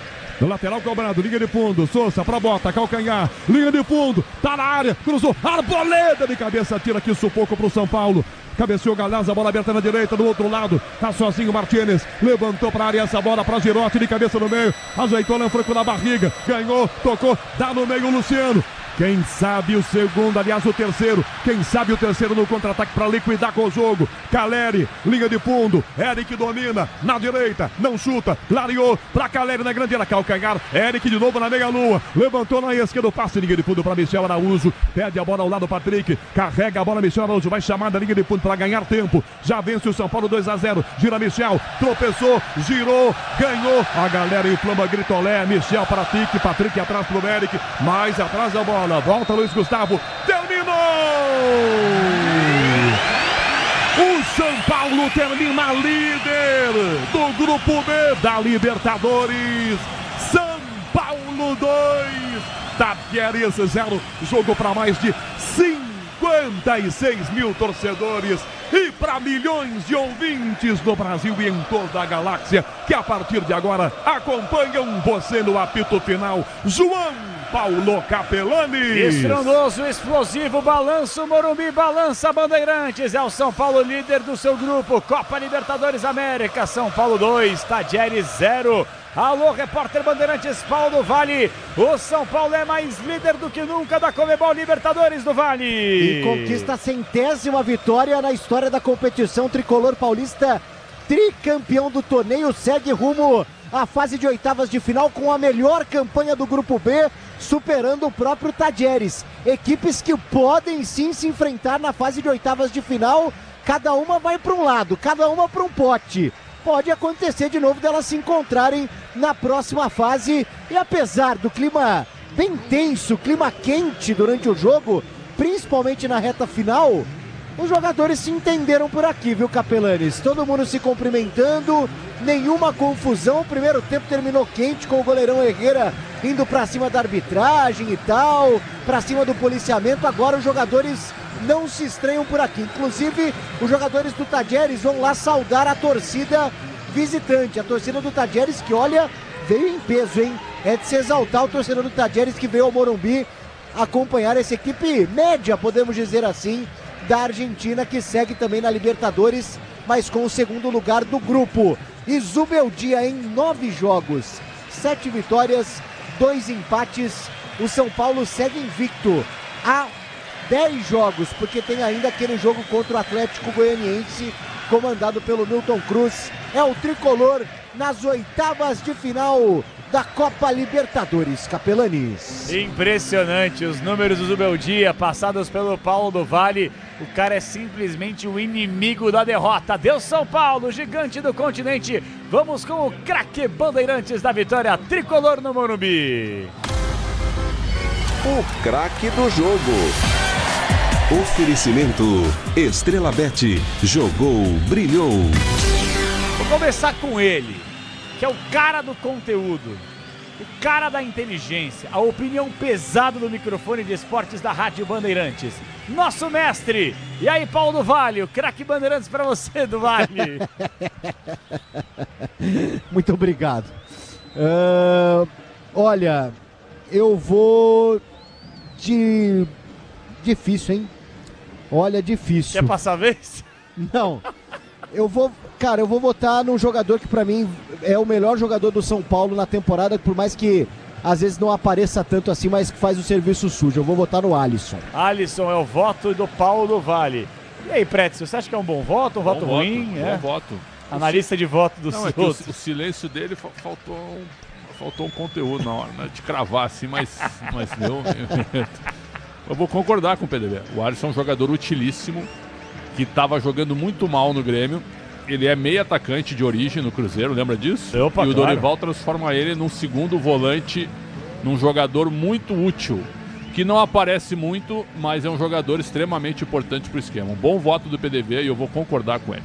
No lateral cobrado, linha de fundo, Souza pra bota, calcanhar, linha de fundo, tá na área, cruzou, Arboleda de cabeça, tira aqui sufoco pro São Paulo. Cabeceou Galaz, a bola aberta na direita, do outro lado, tá sozinho Martínez, levantou pra área essa bola pra Girotti, de cabeça no meio, ajeitou Lanfranco na barriga, ganhou, tocou, dá no meio o Luciano. Quem sabe o segundo, aliás o terceiro, quem sabe o terceiro no contra-ataque para liquidar com o jogo. Caleri, linha de fundo, Eric domina, na direita, não chuta, clareou para Caleri na grande área, calcanhar, Eric de novo na meia-lua, levantou na esquerda, passe, linha de fundo para Michel Araújo, pede a bola ao lado Patrick, carrega a bola Michel Araújo, vai chamar da linha de fundo para ganhar tempo, já vence o São Paulo 2-0, gira Michel, tropeçou, girou, ganhou, a galera inflama, gritolé, Michel para Patrick atrás pro Eric, mais atrás a bola. Volta Luiz Gustavo, terminou! O São Paulo termina líder do Grupo B da Libertadores. São Paulo 2, Tajeres 0, jogo para mais de 56 mil torcedores e para milhões de ouvintes do Brasil e em toda a galáxia que a partir de agora acompanham você no apito final. João Paulo Capelani. Estrondoso, explosivo, balança o Morumbi, balança Bandeirantes. É o São Paulo líder do seu grupo. Copa Libertadores América. São Paulo 2, Tajeres 0. Alô, repórter Bandeirantes, Paulo do Vale. O São Paulo é mais líder do que nunca da Conmebol Libertadores do Vale. E conquista a 100ª vitória na história da competição. Tricolor paulista, tricampeão do torneio, segue rumo à fase de oitavas de final com a melhor campanha do Grupo B, superando o próprio Tajeres. Equipes que podem sim se enfrentar na fase de oitavas de final, cada uma vai para um lado, cada uma para um pote. Pode acontecer de novo delas se encontrarem na próxima fase. E apesar do clima bem tenso, clima quente durante o jogo, principalmente na reta final, os jogadores se entenderam por aqui, viu, Capelanes? Todo mundo se cumprimentando, nenhuma confusão. O primeiro tempo terminou quente com o goleirão Herrera indo pra cima da arbitragem e tal, pra cima do policiamento. Agora os jogadores não se estranham por aqui. Inclusive, os jogadores do Tajeres vão lá saudar a torcida visitante. A torcida do Tajeres que, olha, veio em peso, hein? É de se exaltar o torcedor do Tajeres que veio ao Morumbi acompanhar essa equipe média, podemos dizer assim, da Argentina, que segue também na Libertadores, mas com o segundo lugar do grupo. E Zubeldia em 9 jogos, 7 vitórias, 2 empates. O São Paulo segue invicto há 10 jogos, porque tem ainda aquele jogo contra o Atlético Goianiense, comandado pelo Milton Cruz. É o tricolor nas oitavas de final da Copa Libertadores, Capelanes. Impressionante, os números do Zubeldia passados pelo Paulo do Vale. O cara é simplesmente o inimigo da derrota. Deu São Paulo, gigante do continente. Vamos com o craque Bandeirantes da vitória tricolor no Morumbi. O craque do jogo. Oferecimento Estrela Bet. Jogou, brilhou. Vou começar com ele, que é o cara do conteúdo, o cara da inteligência, a opinião pesada do microfone de esportes da Rádio Bandeirantes. Nosso mestre! E aí, Paulo do Vale, o craque Bandeirantes pra você, do Vale. Muito obrigado. Olha, eu vou de... Difícil, hein? Olha, difícil. Quer passar a vez? Não. Eu vou votar num jogador que pra mim é o melhor jogador do São Paulo na temporada, por mais que às vezes não apareça tanto assim, mas que faz o serviço sujo. Eu vou votar no Alisson. Alisson é o voto do Paulo do Vale. E aí, Pretzel, você acha que é um bom voto, um voto ruim? Bom voto. Analista de voto do Não, é que o silêncio dele faltou um conteúdo na hora, né, de cravar assim, mas deu. Eu vou concordar com o PDB. O Alisson é um jogador utilíssimo, que estava jogando muito mal no Grêmio. Ele é meio atacante de origem no Cruzeiro, lembra disso? Opa, e o claro. Dorival transforma ele num segundo volante, num jogador muito útil, que não aparece muito, mas é um jogador extremamente importante para o esquema. Um bom voto do PDV e eu vou concordar com ele.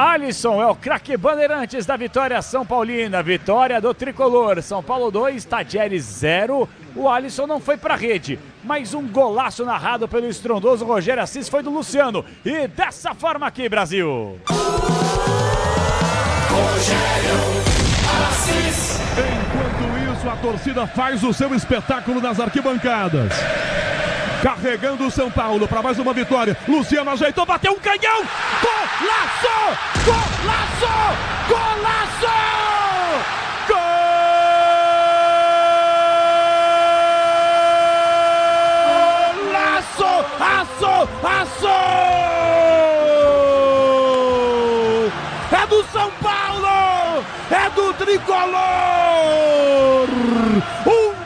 Alisson é o craque Bandeirantes da vitória São Paulina. Vitória do Tricolor. São Paulo 2, Tadieres 0. O Alisson não foi pra rede, mas um golaço narrado pelo estrondoso Rogério Assis foi do Luciano. E dessa forma aqui, Brasil. Rogério Assis. Enquanto isso, a torcida faz o seu espetáculo nas arquibancadas. Carregando o São Paulo para mais uma vitória. Luciano ajeitou, bateu um canhão. Golaço! Golaço! Golaço! Golaço! Aço! Aço! É do São Paulo! É do Tricolor!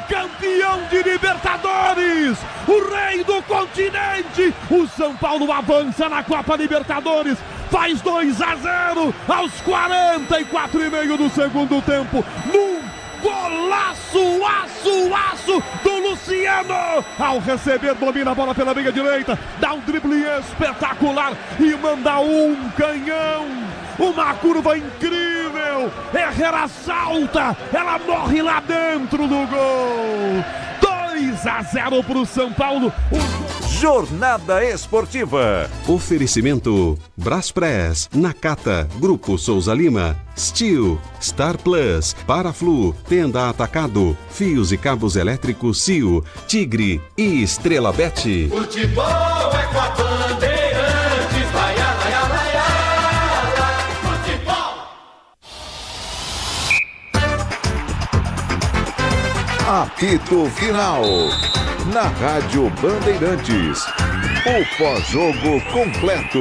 Campeão de Libertadores, o rei do continente, o São Paulo avança na Copa Libertadores, faz 2-0 aos 44,5 do segundo tempo, num golaço, aço do Luciano, ao receber domina a bola pela meia direita, dá um drible espetacular e manda um canhão, uma curva incrível, Herrera salta, ela morre lá dentro do gol, 2-0 para o São Paulo. Jornada Esportiva. Oferecimento Braspress, Nakata, Grupo Souza Lima, Steel, Star Plus, Paraflu, Tenda Atacado, Fios e Cabos Elétricos Cio, Tigre e Estrela Bet. Futebol é com a Bandeirantes, vai, vai, vai, futebol. Apito Final. Na Rádio Bandeirantes, o pós-jogo completo.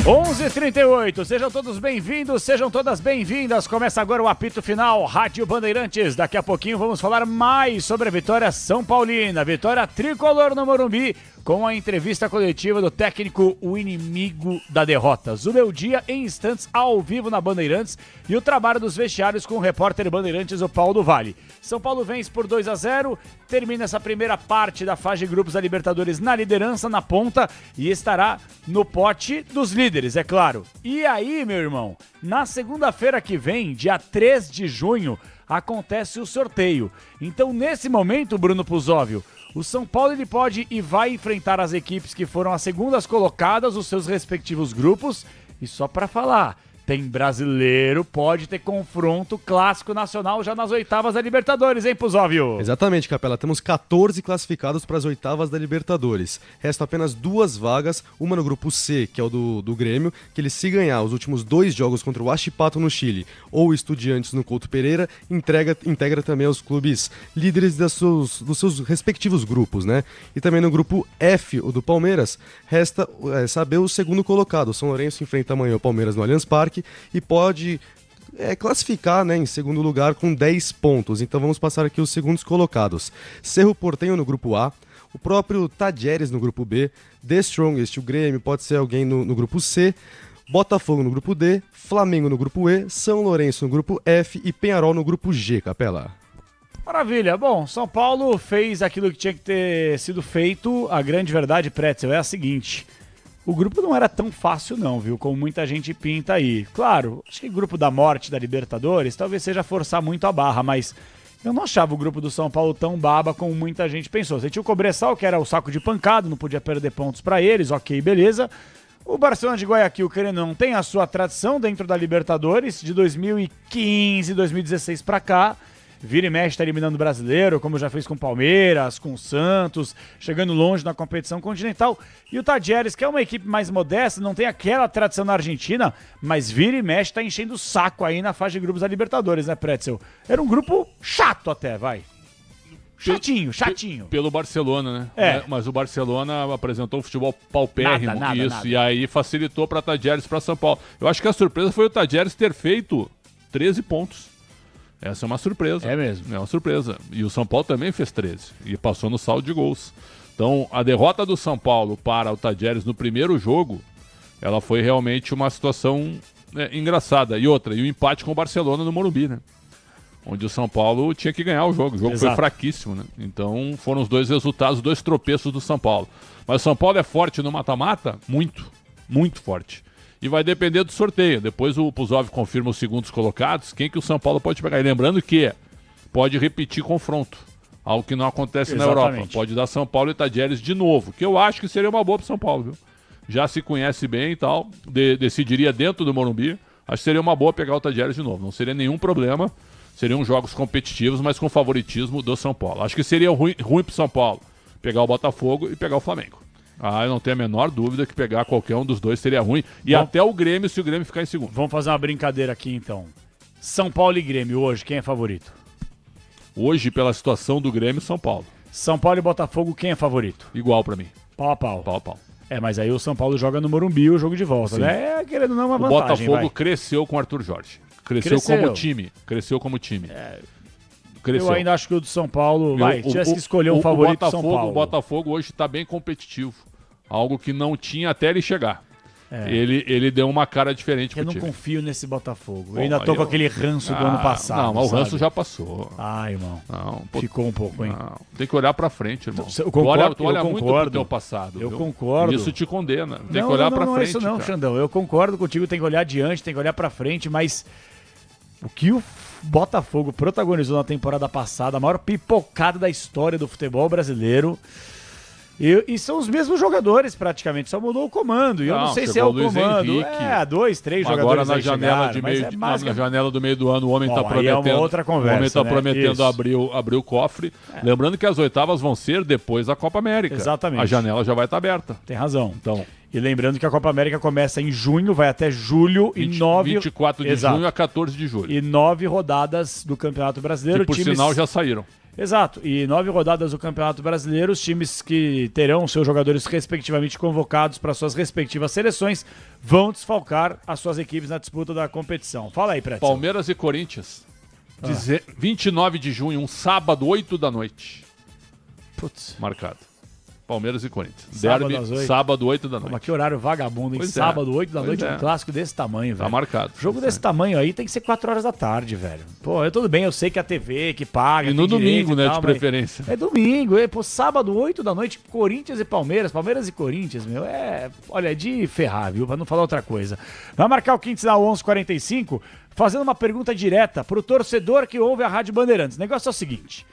Onze h 38, sejam todos bem-vindos, sejam todas bem-vindas. Começa agora o apito final, Rádio Bandeirantes. Daqui a pouquinho vamos falar mais sobre a vitória São Paulina, vitória tricolor no Morumbi, com a entrevista coletiva do técnico, o inimigo da derrota. Zubeldia em instantes ao vivo na Bandeirantes e o trabalho dos vestiários com o repórter Bandeirantes, o Paulo do Vale. São Paulo vence por 2-0, termina essa primeira parte da fase de grupos da Libertadores na liderança, na ponta, e estará no pote dos líderes, é claro. E aí, meu irmão, na segunda-feira que vem, dia 3 de junho, acontece o sorteio. Então, nesse momento, Bruno Puzóvio, o São Paulo ele pode e vai enfrentar as equipes que foram as segundas colocadas, os seus respectivos grupos. E só para falar, tem brasileiro, pode ter confronto clássico nacional já nas oitavas da Libertadores, hein, Puzóvio? Exatamente, Capela. Temos 14 classificados para as oitavas da Libertadores. Restam apenas 2 vagas, uma no grupo C, que é o do Grêmio, que ele, se ganhar os últimos 2 jogos contra o Huachipato no Chile ou o Estudiantes no Couto Pereira, integra também os clubes líderes dos seus respectivos grupos, né? E também no grupo F, o do Palmeiras, resta saber o segundo colocado. O São Lourenço enfrenta amanhã o Palmeiras no Allianz Parque e pode classificar, né, em segundo lugar com 10 pontos. Então vamos passar aqui os segundos colocados. Cerro Porteño no grupo A, o próprio Tadieres no grupo B, The Strongest, o Grêmio, pode ser alguém no grupo C, Botafogo no grupo D, Flamengo no grupo E, São Lourenço no grupo F e Peñarol no grupo G, Capela. Maravilha. Bom, São Paulo fez aquilo que tinha que ter sido feito. A grande verdade, Pretzel, é a seguinte: o grupo não era tão fácil não, viu? Como muita gente pinta aí. Claro, acho que o grupo da morte da Libertadores talvez seja forçar muito a barra, mas eu não achava o grupo do São Paulo tão baba como muita gente pensou. Você tinha o Cobressal, que era o saco de pancada, não podia perder pontos pra eles, ok, beleza. O Barcelona de Guayaquil, querendo não, tem a sua tradição dentro da Libertadores, de 2015, 2016 pra cá. Vira e mexe, tá eliminando o brasileiro, como já fez com o Palmeiras, com o Santos, chegando longe na competição continental. E o Tadieres, que é uma equipe mais modesta, não tem aquela tradição na Argentina, mas vira e mexe, tá enchendo o saco aí na fase de grupos da Libertadores, né, Pretzel? Era um grupo chato até, vai. Chatinho. Pelo Barcelona, né? Mas o Barcelona apresentou um futebol paupérrimo, nada. E aí facilitou para Tadieres, para São Paulo. Eu acho que a surpresa foi o Tadieres ter feito 13 pontos. Essa é uma surpresa. É mesmo. É uma surpresa. E o São Paulo também fez 13 e passou no saldo de gols. Então, a derrota do São Paulo para o Tadieres no primeiro jogo, ela foi realmente uma situação engraçada. E outra, e o empate com o Barcelona no Morumbi, né? onde o São Paulo tinha que ganhar o jogo. O jogo foi fraquíssimo, né? Então foram os 2 resultados, 2 tropeços do São Paulo. Mas o São Paulo é forte no mata-mata? Muito, muito forte. E vai depender do sorteio. Depois o Puzov confirma os segundos colocados, quem que o São Paulo pode pegar. E lembrando que pode repetir confronto, algo que não acontece na Europa. Pode dar São Paulo e Tajeres de novo, que eu acho que seria uma boa para São Paulo, viu? Já se conhece bem e tal, decidiria dentro do Morumbi. Acho que seria uma boa pegar o Tajeres de novo. Não seria nenhum problema. Seriam jogos competitivos, mas com favoritismo do São Paulo. Acho que seria ruim para o São Paulo pegar o Botafogo e pegar o Flamengo. Eu não tenho a menor dúvida que pegar qualquer um dos dois seria ruim. E até o Grêmio, se o Grêmio ficar em segundo. Vamos fazer uma brincadeira aqui, então. São Paulo e Grêmio hoje, quem é favorito? Hoje, pela situação do Grêmio, São Paulo. São Paulo e Botafogo, quem é favorito? Igual para mim. Pau a pau. Pau a pau. Mas aí o São Paulo joga no Morumbi o jogo de volta, Sim. né? Querendo não, uma o vantagem. Botafogo cresceu com o Arthur Jorge. Cresceu como time. Cresceu como time. Cresceu. Eu ainda acho que o do São Paulo... tivesse que escolher um favorito do São Paulo. O Botafogo hoje está bem competitivo. Algo que não tinha até ele chegar. Ele deu uma cara diferente pro time. Eu não confio nesse Botafogo. Eu ainda tô com aquele ranço do ano passado. Não, mas o ranço já passou. Irmão. Não, ficou um pouco, hein? Não, tem que olhar pra frente, irmão. Eu concordo, tu olha muito pro teu passado. Eu concordo. Isso te condena. Tem que olhar pra frente. Não é isso não, Xandão. Eu concordo contigo, tem que olhar adiante, tem que olhar pra frente, mas o que o Botafogo protagonizou na temporada passada, a maior pipocada da história do futebol brasileiro... E são os mesmos jogadores praticamente, só mudou o comando. E eu não sei se é o comando. Henrique. 2, 3 jogadores. Agora na janela na janela do meio do ano, o homem está prometendo. É uma outra conversa, o homem está prometendo Isso. abrir o cofre. Lembrando que as oitavas vão ser depois da Copa América. Exatamente. A janela já vai estar aberta. Tem razão. Então. E lembrando que a Copa América começa em junho, vai até julho 24 de junho a 14 de julho. E 9 rodadas do Campeonato Brasileiro. Que por sinal já saíram. Exato, e 9 rodadas do Campeonato Brasileiro, os times que terão seus jogadores respectivamente convocados para suas respectivas seleções vão desfalcar as suas equipes na disputa da competição. Fala aí, Prédio. Palmeiras e Corinthians, 29 de junho, um sábado, 8 da noite. Putz. Marcado. Palmeiras e Corinthians. Sábado Derby, sábado, 8 da noite. Mas que horário vagabundo, hein? Sábado, 8 da noite, um clássico desse tamanho, velho. Tá marcado. Jogo desse tamanho aí tem que ser 4 horas da tarde, velho. Pô, tudo bem, eu sei que a TV que paga. E no domingo, né, de preferência. É domingo, sábado, 8 da noite, Corinthians e Palmeiras e Corinthians, meu. Olha, é de ferrar, viu? Pra não falar outra coisa. Vai marcar o quinto sinal 11:45, fazendo uma pergunta direta pro torcedor que ouve a Rádio Bandeirantes. O negócio é o seguinte.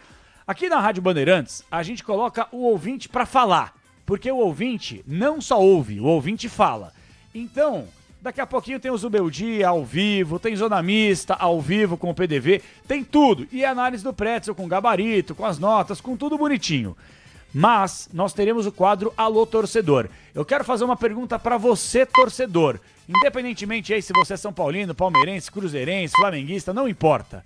Aqui na Rádio Bandeirantes, a gente coloca o ouvinte pra falar. Porque o ouvinte não só ouve, o ouvinte fala. Então, daqui a pouquinho tem o Zubeldia ao vivo, tem Zona Mista ao vivo com o PDV, tem tudo. E análise do Pretzel com gabarito, com as notas, com tudo bonitinho. Mas nós teremos o quadro Alô Torcedor. Eu quero fazer uma pergunta pra você, torcedor. Independentemente aí se você é São Paulino, palmeirense, cruzeirense, flamenguista, não importa.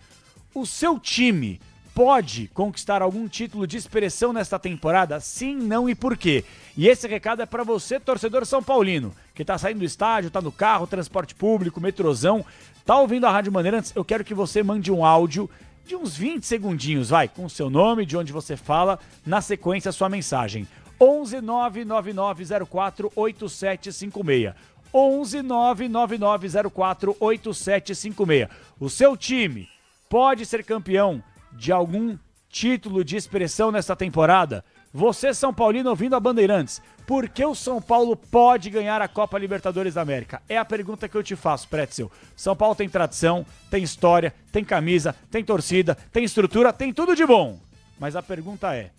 O seu time pode conquistar algum título de expressão nesta temporada? Sim, não e por quê? E esse recado é para você, torcedor são paulino, que tá saindo do estádio, tá no carro, transporte público, metrozão, tá ouvindo a Rádio Bandeirantes, eu quero que você mande um áudio de uns 20 segundinhos, vai, com o seu nome, de onde você fala, na sequência a sua mensagem. 11 99904 8756. 11 99904 8756. O seu time pode ser campeão de algum título de expressão nesta temporada? Você, São Paulino, ouvindo a Bandeirantes, por que o São Paulo pode ganhar a Copa Libertadores da América? É a pergunta que eu te faço, Pretzel. São Paulo tem tradição, tem história, tem camisa, tem torcida, tem estrutura, tem tudo de bom. Mas a pergunta é,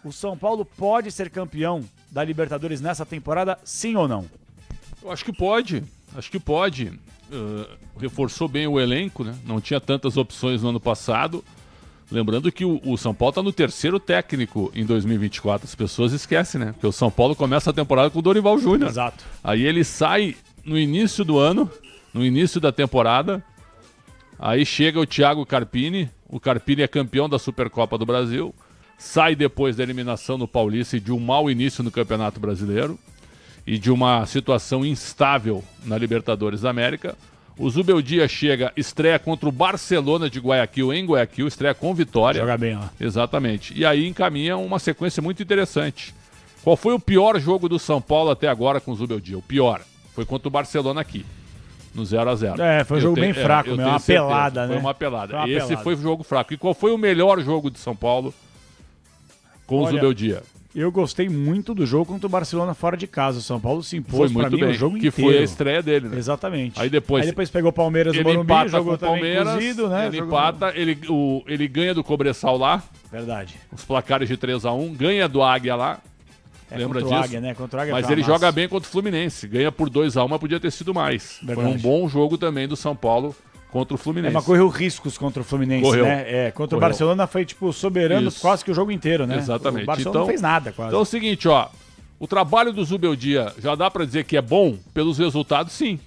o São Paulo pode ser campeão da Libertadores nessa temporada, sim ou não? Eu acho que pode, reforçou bem o elenco, né? Não tinha tantas opções no ano passado. Lembrando que o São Paulo está no terceiro técnico em 2024. As pessoas esquecem, né? Porque o São Paulo começa a temporada com o Dorival Júnior. Exato. Aí ele sai no início do ano, no início da temporada. Aí chega o Thiago Carpini. O Carpini é campeão da Supercopa do Brasil. Sai depois da eliminação no Paulista e de um mau início no Campeonato Brasileiro. E de uma situação instável na Libertadores da América. O Zubeldia chega, estreia contra o Barcelona de Guayaquil, em Guayaquil, estreia com vitória. Joga bem, ó. Exatamente. E aí encaminha uma sequência muito interessante. Qual foi o pior jogo do São Paulo até agora com o Zubeldia? O pior foi contra o Barcelona aqui. no 0x0. Foi um jogo bem fraco, uma pelada, né? Foi uma pelada. Esse foi o jogo fraco. E qual foi o melhor jogo de São Paulo com o Zubeldia? Eu gostei muito do jogo contra o Barcelona fora de casa. O São Paulo se impôs pra mim o jogo inteiro. Que foi a estreia dele, né? Exatamente. Aí depois pegou o Palmeiras no Morumbi, jogou também Palmeiras, cozido, né? Ele empata, ele ganha do Cobressal lá. Verdade. Os placares de 3x1, ganha do Águia lá. Lembra disso? Águia, né? Contra o Águia. Mas ele joga bem contra o Fluminense. Ganha por 2x1, mas podia ter sido mais. Verdade. Foi um bom jogo também do São Paulo contra o Fluminense. Mas correu riscos contra o Fluminense, né? Contra o Barcelona foi soberano quase que o jogo inteiro, né? Exatamente. O Barcelona não fez nada quase. Então é o seguinte, o trabalho do Zubeldia já dá pra dizer que é bom pelos resultados, sim.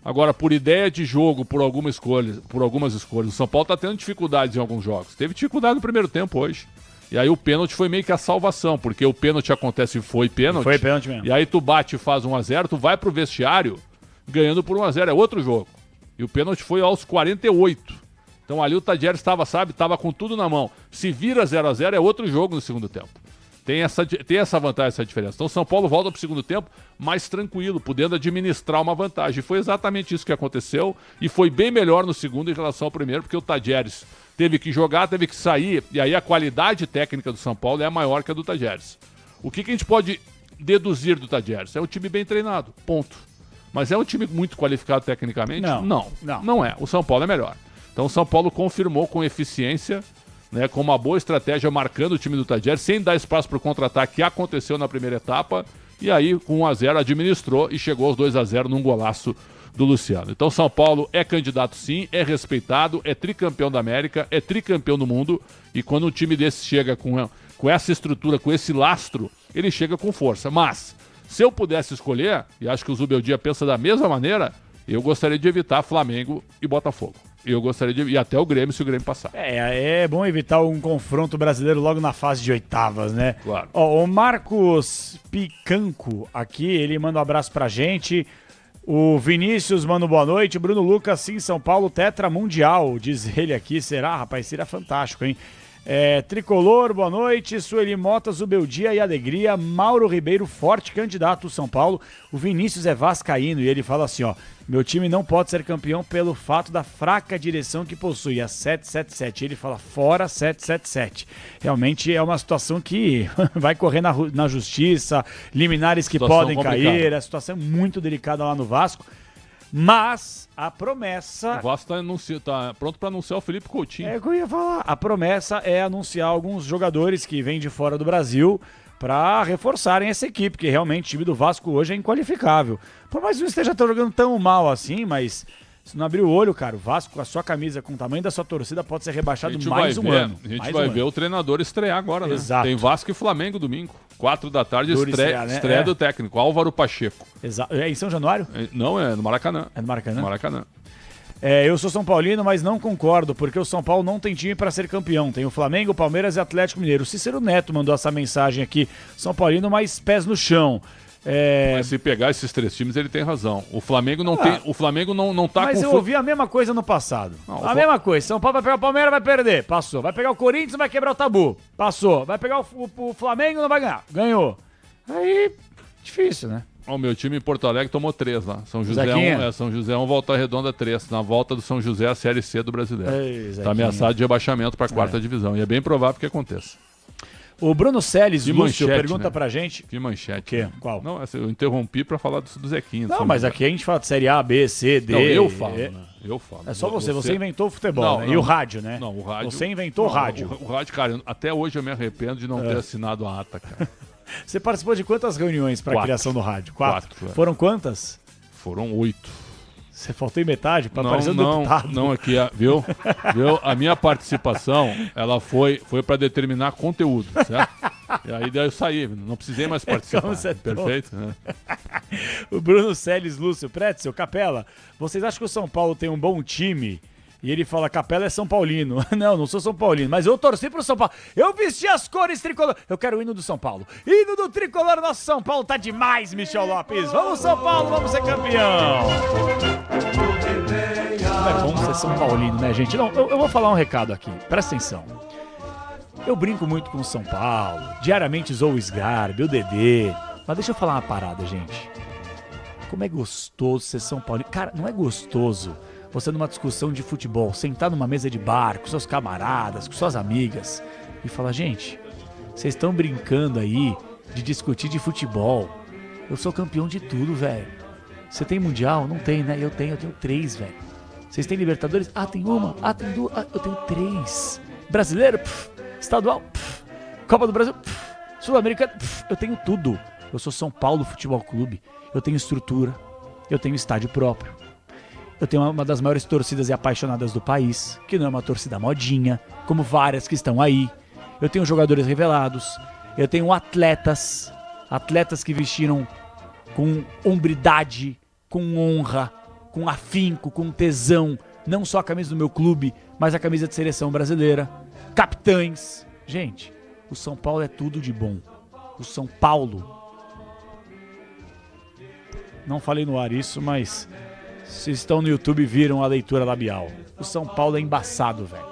Agora, por ideia de jogo, por algumas escolhas, o São Paulo tá tendo dificuldades em alguns jogos. Teve dificuldade no primeiro tempo hoje. E aí o pênalti foi meio que a salvação, porque o pênalti acontece e foi pênalti. Foi pênalti mesmo. E aí tu bate e faz 1x0, tu vai pro vestiário ganhando por 1x0, é outro jogo. E o pênalti foi aos 48. Então ali o Tadieres estava com tudo na mão. Se vira 0x0 é outro jogo no segundo tempo. Tem essa vantagem, essa diferença. Então o São Paulo volta pro segundo tempo mais tranquilo, podendo administrar uma vantagem. E foi exatamente isso que aconteceu e foi bem melhor no segundo em relação ao primeiro, porque o Tadieres teve que jogar, teve que sair, e aí a qualidade técnica do São Paulo é maior que a do Tadieres. O que a gente pode deduzir do Tadieres? É um time bem treinado, ponto. Mas é um time muito qualificado tecnicamente? Não é. O São Paulo é melhor. Então o São Paulo confirmou com eficiência, né, com uma boa estratégia marcando o time do Tadieres, sem dar espaço para o contra-ataque que aconteceu na primeira etapa, e aí com 1x0 administrou e chegou aos 2x0 num golaço do Luciano. Então São Paulo é candidato sim, é respeitado, é tricampeão da América, é tricampeão do mundo, e quando um time desse chega com essa estrutura, com esse lastro, ele chega com força. Mas, se eu pudesse escolher, e acho que o Zubeldia pensa da mesma maneira, eu gostaria de evitar Flamengo e Botafogo. Eu gostaria de ir até o Grêmio, se o Grêmio passar. É bom evitar um confronto brasileiro logo na fase de oitavas, né? Claro. O Marcos Picanco aqui, ele manda um abraço pra gente. O Vinícius manda boa noite. Bruno Lucas, sim, São Paulo, tetra mundial, diz ele aqui. Será, rapaz? Seria fantástico, hein? Tricolor, boa noite. Sueli Mota, Zubeldia e Alegria. Mauro Ribeiro, forte candidato São Paulo. O Vinícius é vascaíno e ele fala assim, meu time não pode ser campeão pelo fato da fraca direção que possui, a 777. Ele fala fora 777. Realmente é uma situação que vai correr na justiça, liminares que podem cair. A situação é muito delicada lá no Vasco. Mas a promessa... O Vasco tá pronto para anunciar o Felipe Coutinho. É o que eu ia falar. A promessa é anunciar alguns jogadores que vêm de fora do Brasil para reforçarem essa equipe, que realmente o time do Vasco hoje é inqualificável. Por mais que não esteja jogando tão mal assim, mas se não abrir o olho, cara, o Vasco com a sua camisa, com o tamanho da sua torcida, pode ser rebaixado mais um ano. A gente vai ver o treinador estrear agora, né? Exato. Tem Vasco e Flamengo domingo, 4 da tarde, estreia do técnico, Álvaro Pacheco. Exato. É em São Januário? Não, é no Maracanã. É no Maracanã? No Maracanã. Eu sou São Paulino, mas não concordo, porque o São Paulo não tem time para ser campeão. Tem o Flamengo, Palmeiras e Atlético Mineiro. O Cícero Neto mandou essa mensagem aqui. São Paulino, mas pés no chão. Mas se pegar esses 3 times, ele tem razão. O Flamengo não tem. O Flamengo não tá mas com. Mas eu ouvi a mesma coisa no passado. Mesma coisa. São Paulo vai pegar o Palmeiras, vai perder. Passou. Vai pegar o Corinthians, vai quebrar o tabu. Passou. Vai pegar o Flamengo, não vai ganhar. Ganhou. Aí, difícil, né? O meu time em Porto Alegre tomou 3 lá. São José 1, São José 1, Volta Redonda 3. Na volta do São José, a Série C do Brasileiro. Está ameaçado de rebaixamento para a 4ª divisão. E é bem provável que aconteça. O Bruno Celes, Lúcio, pergunta pra gente... Que manchete. O quê? Qual? Não, eu interrompi pra falar do Zequinha. Não, mas aqui a gente fala de Série A, B, C, D... Não, eu falo, né? Eu falo. É só você inventou o futebol, né? E o rádio, né? Não, o rádio... Você inventou o rádio. O rádio, cara, até hoje eu me arrependo de não ter assinado a ata, cara. Você participou de quantas reuniões pra criação do rádio? 4? Foram quantas? Foram 8. Você faltou em metade para aparecer o deputado. Não, aqui, viu? A minha participação, ela foi para determinar conteúdo, certo? E aí daí eu saí, não precisei mais participar. Perfeito? Né? O Bruno Celes, Lúcio, Pretzel, Capela, vocês acham que o São Paulo tem um bom time? E ele fala, Capela é São Paulino. Não sou São Paulino, mas eu torci pro São Paulo. Eu vesti as cores tricolor. Eu quero o hino do São Paulo. Hino do tricolor, nosso São Paulo tá demais, Michel Lopes. Vamos, São Paulo, vamos ser campeão. Como é bom ser São Paulino, né, gente? Não, eu vou falar um recado aqui, presta atenção. Eu brinco muito com o São Paulo, diariamente zoo o Sgarbi, o Dedê. Mas deixa eu falar uma parada, gente. como é gostoso ser São Paulino. Cara, não é gostoso você numa discussão de futebol, sentar numa mesa de bar com seus camaradas, com suas amigas e falar, gente, vocês estão brincando aí de discutir de futebol. Eu sou campeão de tudo, velho. Você tem Mundial? Não tem, né? Eu tenho 3, velho. Vocês têm Libertadores? Ah, tem uma? Ah, tem 2? Ah, eu tenho 3. Brasileiro? Pff. Estadual? Pff. Copa do Brasil? Pff. Sul-Americano? Pff. Eu tenho tudo. Eu sou São Paulo Futebol Clube. Eu tenho estrutura. Eu tenho estádio próprio. Eu tenho uma das maiores torcidas e apaixonadas do país, que não é uma torcida modinha, como várias que estão aí. Eu tenho jogadores revelados. Eu tenho atletas que vestiram com hombridade, com honra, com afinco, com tesão, não só a camisa do meu clube, mas a camisa de seleção brasileira, capitães. Gente, o São Paulo é tudo de bom. O São Paulo, não falei no ar isso, mas se estão no YouTube viram a leitura labial. O São Paulo é embaçado, velho.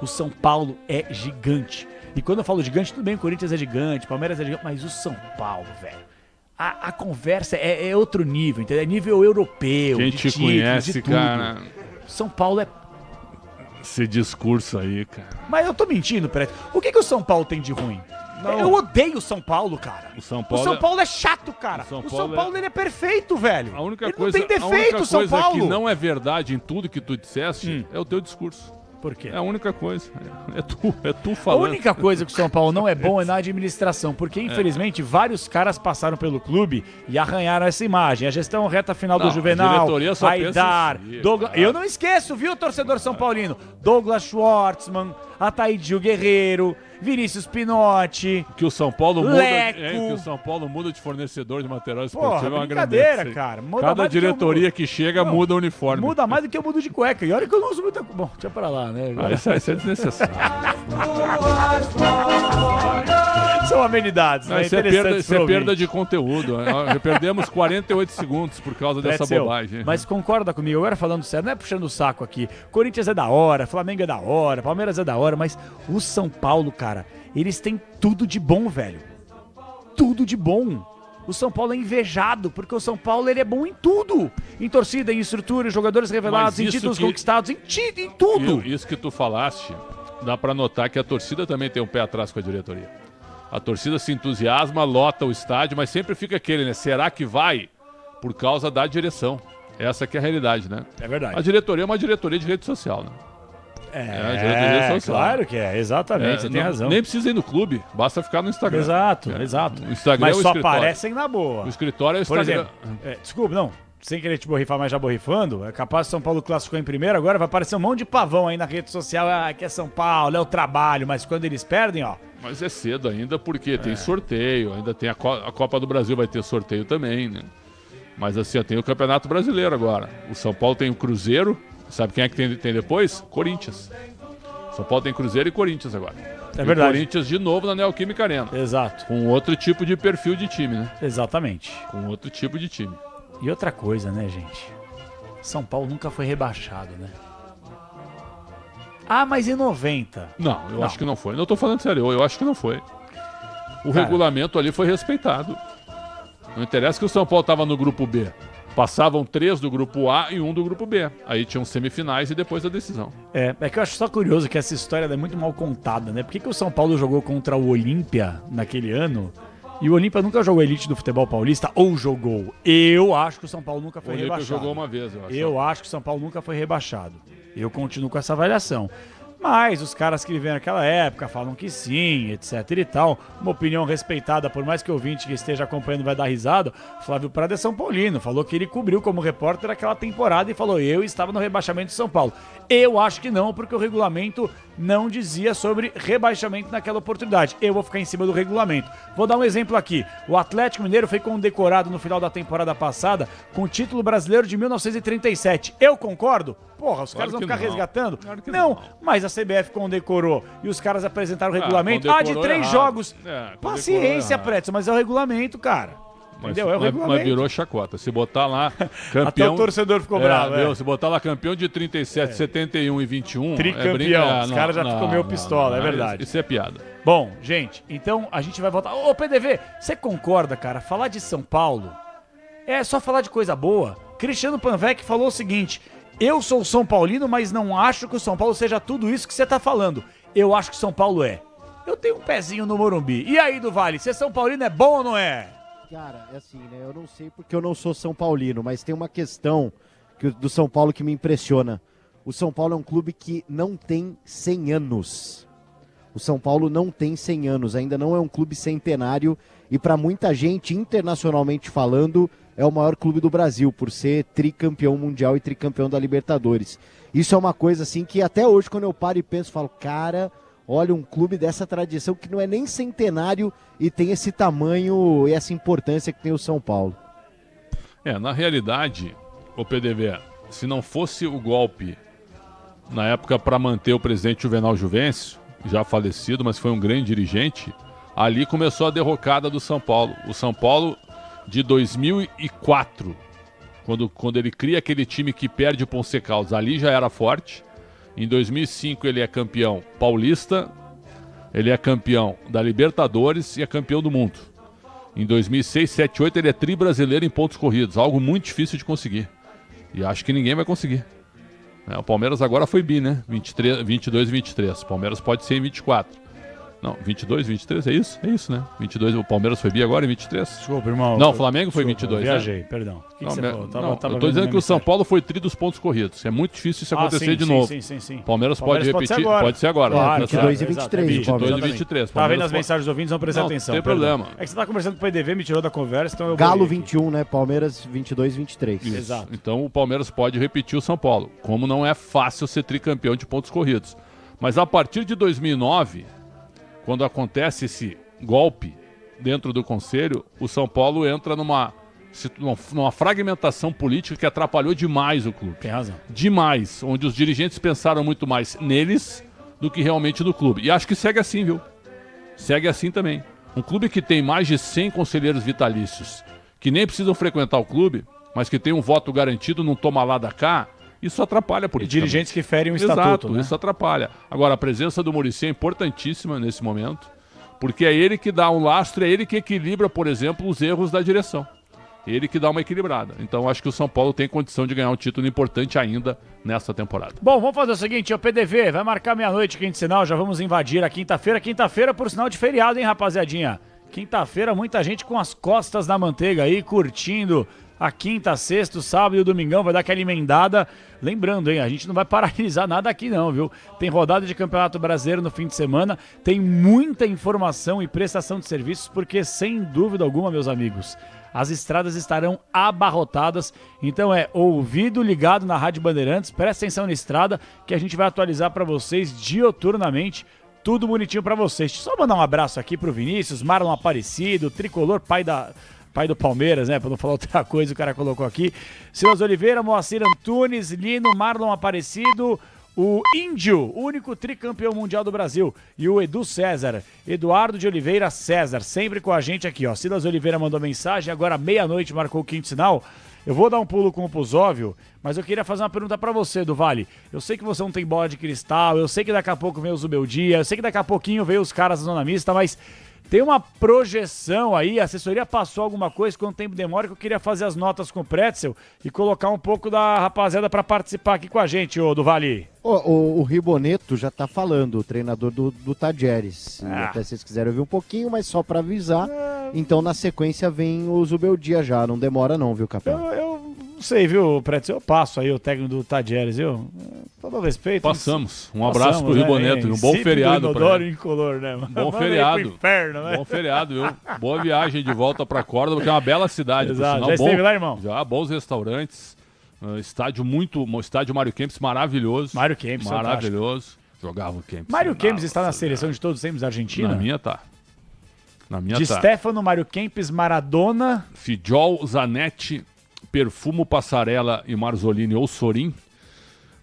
O São Paulo é gigante. E quando eu falo gigante, tudo bem, o Corinthians é gigante, o Palmeiras é gigante, mas o São Paulo, velho, a conversa é outro nível, entendeu? É nível europeu. Quem te conhece, de tudo. cara. São Paulo é... Esse discurso aí, cara. Mas eu tô mentindo, Preto. O que o São Paulo tem de ruim? Não. Eu odeio o São Paulo, cara. O São Paulo é chato, cara. O São Paulo ele é perfeito, velho. A única ele coisa, não tem defeito, o São Paulo. Que não é verdade em tudo que tu disseste é o teu discurso. Por quê? É a única coisa. É tu falando. A única coisa que o São Paulo não é bom é na administração, porque infelizmente vários caras passaram pelo clube e arranharam essa imagem. A gestão reta final do Juvenal, Aidar, Douglas... Eu não esqueço, viu, torcedor São Paulino? Douglas Schwartzman, Ataídio Guerreiro, Vinícius Pinotti, que o São Paulo muda, Leco. que o São Paulo muda de fornecedor de material esportivo. Porra, brincadeira, cara. Cada diretoria que chega muda o uniforme. Muda mais do que eu mudo de cueca. E olha que eu não uso muita... Bom, deixa pra lá, né? Isso é desnecessário. São amenidades, né? Isso é perda de conteúdo. Perdemos 48 segundos por causa dessa bobagem. Mas concorda comigo, agora falando sério, não é puxando o saco aqui. Corinthians é da hora, Flamengo é da hora, Palmeiras é da hora, mas o São Paulo, cara, eles têm tudo de bom, velho. Tudo de bom. O São Paulo é invejado, porque o São Paulo ele é bom em tudo. Em torcida, em estrutura, em jogadores revelados, em títulos conquistados, em tudo. Isso que tu falaste, dá pra notar que a torcida também tem um pé atrás com a diretoria. A torcida se entusiasma, lota o estádio, mas sempre fica aquele, né? Será que vai? Por causa da direção. Essa que é a realidade, né? É verdade. A diretoria é uma diretoria de rede social, né? Claro que é, exatamente, você tem razão. Nem precisa ir no clube, basta ficar no Instagram. Exato. O Instagram mas é o só escritório. aparecem na boa. O escritório é o Por Instagram. exemplo, desculpa, não, sem querer te borrifar, mas já borrifando, é capaz de São Paulo classificou em primeiro, agora vai aparecer um monte de pavão aí na rede social, que é São Paulo, é o trabalho, mas quando eles perdem, ó... Mas é cedo ainda, porque tem sorteio, ainda tem a Copa do Brasil, vai ter sorteio também, né? Mas assim, tem o Campeonato Brasileiro agora. O São Paulo tem o Cruzeiro, sabe quem é que tem depois? Corinthians. São Paulo tem Cruzeiro e Corinthians agora. É verdade. Corinthians de novo na Neoquímica Arena. Exato. Com outro tipo de perfil de time, né? Exatamente. Com outro tipo de time. E outra coisa, né, gente? São Paulo nunca foi rebaixado, né? Ah, mas em 90? Não, eu acho que não foi. Não tô falando sério, eu acho que não foi. O regulamento ali foi respeitado. Não interessa que o São Paulo estava no grupo B. Passavam 3 do grupo A e 1 do grupo B. Aí tinham semifinais e depois a decisão. É que eu acho só curioso que essa história é muito mal contada, né? Por que o São Paulo jogou contra o Olímpia naquele ano e o Olímpia nunca jogou elite do futebol paulista ou jogou? Eu acho que o São Paulo nunca foi rebaixado. O Olímpia jogou uma vez, eu acho. Eu acho que o São Paulo nunca foi rebaixado. Eu continuo com essa avaliação. Mas os caras que viveram naquela época falam que sim, etc e tal. Uma opinião respeitada, por mais que o ouvinte que esteja acompanhando vai dar risada. Flávio Prado é São Paulino, falou que ele cobriu como repórter aquela temporada e falou, eu estava no rebaixamento de São Paulo. Eu acho que não, porque o regulamento não dizia sobre rebaixamento naquela oportunidade. Eu vou ficar em cima do regulamento. Vou dar um exemplo aqui. O Atlético Mineiro foi condecorado no final da temporada passada com o título brasileiro de 1937. Eu concordo? Porra, os caras vão ficar resgatando? Claro que não, mas a CBF condecorou e os caras apresentaram o regulamento. De 3 jogos. Paciência, Pretzel, mas é o regulamento, cara. Entendeu? É o regulamento. Mas virou chacota. Se botar lá campeão... Até o torcedor ficou bravo. Se botar lá campeão de 37, 71 e 21... Tricampeão. Os caras já ficam meio pistola, é verdade. Isso é piada. Bom, gente, então a gente vai voltar. Ô, PDV, você concorda, cara? Falar de São Paulo É só falar de coisa boa. Cristiano Panvec falou o seguinte: eu sou São Paulino, mas não acho que o São Paulo seja tudo isso que você tá falando. Eu acho que São Paulo é. Eu tenho um pezinho no Morumbi. E aí, do Vale, ser São Paulino é bom ou não é? Cara, é assim, né? Eu não sei porque eu não sou São Paulino, mas tem uma questão do São Paulo que me impressiona. O São Paulo é um clube que não tem 100 anos. O São Paulo não tem 100 anos, ainda não é um clube centenário e para muita gente, internacionalmente falando, é o maior clube do Brasil, por ser tricampeão mundial e tricampeão da Libertadores. Isso é uma coisa assim que até hoje, quando eu paro e penso, falo, cara, olha, um clube dessa tradição que não é nem centenário e tem esse tamanho e essa importância que tem o São Paulo. Na realidade, o PDV, se não fosse o golpe na época para manter o presidente Juvenal Juvencio, já falecido, mas foi um grande dirigente, ali começou a derrocada do São Paulo. O São Paulo de 2004, quando ele cria aquele time que perde o Ponce Caldas, ali já era forte. Em 2005 ele é campeão paulista, ele é campeão da Libertadores e é campeão do mundo. Em 2006, 7, 8 ele é tri-brasileiro em pontos corridos, algo muito difícil de conseguir. E acho que ninguém vai conseguir. O Palmeiras agora foi bi, né? 22 e 23. O Palmeiras pode ser em 24. Não, 22, 23, é isso? É isso, né? 22, o Palmeiras foi bi agora em 23? Desculpa, irmão. Não, o Flamengo foi 22, viajei, né? perdão. O que não, você falou? Eu tô dizendo que o São Paulo foi tri dos pontos corridos. É muito difícil isso acontecer de novo. Sim. Palmeiras pode repetir, pode ser agora. Claro, 22 e 23. 22 e 23. Tá vendo as mensagens dos ouvintes, vão prestar atenção. Não tem problema. É que você tá conversando com o PDV, me tirou da conversa, então eu Galo 21, né? Palmeiras 22 e 23. Isso. Exato. Então o Palmeiras pode repetir o São Paulo. Como não é fácil ser tricampeão de pontos corridos. Mas a partir de 2009... quando acontece esse golpe dentro do Conselho, o São Paulo entra numa fragmentação política que atrapalhou demais o clube. Tem razão. Demais, onde os dirigentes pensaram muito mais neles do que realmente no clube. E acho que segue assim, viu? Segue assim também. Um clube que tem mais de 100 conselheiros vitalícios, que nem precisam frequentar o clube, mas que tem um voto garantido, não toma lá da cá, isso atrapalha a política. E dirigentes que ferem o estatuto, né? Isso atrapalha. Agora, a presença do Muricy é importantíssima nesse momento, porque é ele que dá um lastro, é ele que equilibra, por exemplo, os erros da direção. Ele que dá uma equilibrada. Então, acho que o São Paulo tem condição de ganhar um título importante ainda nessa temporada. Bom, vamos fazer o seguinte, o PDV vai marcar meia-noite, quinto sinal, já vamos invadir a quinta-feira. Quinta-feira por sinal de feriado, hein, rapaziadinha? Quinta-feira, muita gente com as costas na manteiga aí, curtindo a quinta, sexta, sábado e o domingão, vai dar aquela emendada. Lembrando, hein, a gente não vai paralisar nada aqui não, viu? Tem rodada de Campeonato Brasileiro no fim de semana, tem muita informação e prestação de serviços, porque sem dúvida alguma, meus amigos, as estradas estarão abarrotadas, então é ouvido ligado na Rádio Bandeirantes, presta atenção na estrada, que a gente vai atualizar para vocês dioturnamente, tudo bonitinho para vocês. Só mandar um abraço aqui pro Vinícius, Marlon Aparecido, tricolor pai do Palmeiras, né? Pra não falar outra coisa, o cara colocou aqui. Silas Oliveira, Moacir Antunes, Lino, Marlon Aparecido, o Índio, o único tricampeão mundial do Brasil, e o Edu César, Eduardo de Oliveira César, sempre com a gente aqui, ó. Silas Oliveira mandou mensagem, agora meia-noite marcou o quinto sinal. Eu vou dar um pulo com o Pusóvio, mas eu queria fazer uma pergunta pra você, do Vale. Eu sei que você não tem bola de cristal, eu sei que daqui a pouco vem o Zubeldia, eu sei que daqui a pouquinho vem os caras da zona mista, mas tem uma projeção aí, a assessoria passou alguma coisa, quanto tempo demora, que eu queria fazer as notas com o Pretzel e colocar um pouco da rapaziada pra participar aqui com a gente, ô do Vale. O Riboneto já tá falando, o treinador do Tadieres. Até se vocês quiserem ouvir um pouquinho, mas só pra avisar. Então na sequência vem o Zubeldia já, não demora não, viu, Capel? Eu não sei, viu, Pretzel, eu passo aí o técnico do Tadieres, viu? Todo respeito. Passamos. Um abraço pro Riboneto, um bom feriado pra ele. Incolor, né? Bom feriado. Inferno, né? Bom feriado, viu? Boa viagem de volta pra Córdoba, que é uma bela cidade. Exato. Já esteve lá, irmão? Já, bons restaurantes. Estádio Mário Kempis maravilhoso. Mário Kempis, maravilhoso. Jogava o Kempis. Mário Kempis está na seleção de todos os tempos da Argentina? Na minha tá. De Stefano, Mário Kempis, Maradona. Fidjol, Zanetti, Perfumo, Passarella e Marzolini ou Sorin.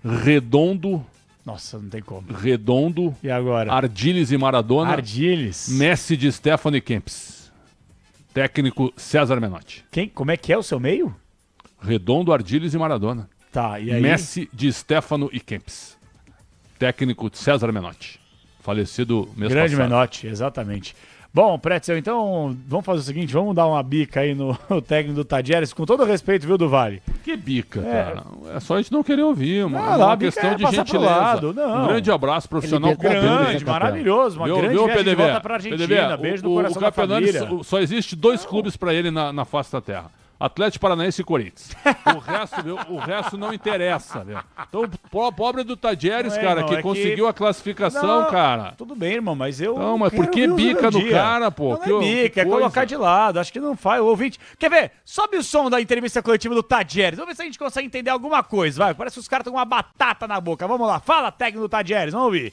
Redondo. Nossa, não tem como. Redondo. E agora? Ardiles e Maradona. Ardiles. Messi, de Stefano e Kempis. Técnico César Menotti. Como é que é o seu meio? Redondo, Ardiles e Maradona. Tá, e aí? Messi, de Stefano e Kempis. Técnico César Menotti. Falecido mês Grande passado. Menotti, exatamente. Bom, Pretzel, então vamos fazer o seguinte, vamos dar uma bica aí no técnico do Tadieres, com todo o respeito, viu, do Vale? Que bica, cara? É só a gente não querer ouvir, mano. Não, é uma questão de gentileza. Não. Um grande abraço profissional. Grande, maravilhoso, uma grande viagem de volta pra Argentina, beijo no coração da família. Só existe 2 clubes pra ele na face da terra. Atlético Paranaense e Corinthians. O resto não interessa, velho. Então, pobre do Tadieres, cara, irmão, que conseguiu a classificação, cara. Tudo bem, irmão, mas eu... Não, mas por que bica no cara, pô? Não é bica, é colocar de lado. Acho que não faz. O ouvinte... Quer ver? Sobe o som da entrevista coletiva do Tadieres. Vamos ver se a gente consegue entender alguma coisa, vai. Parece que os caras estão com uma batata na boca. Vamos lá. Fala, técnico do Tadieres. Vamos ouvir.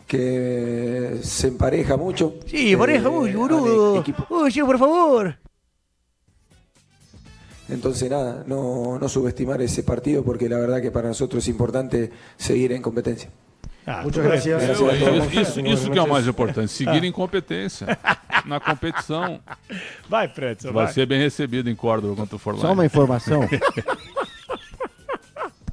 Que se empareja mucho. Sí, pareja mucho, boludo. Oye, por favor. Entonces nada, no subestimar ese partido porque la verdad que para nosotros es importante seguir en competencia. Muchas gracias. Isso que é o mais importante, seguir em competência, na competição. Vai, Pretzel, vai ser bem recebido em Córdoba quando for lá. Só uma informação.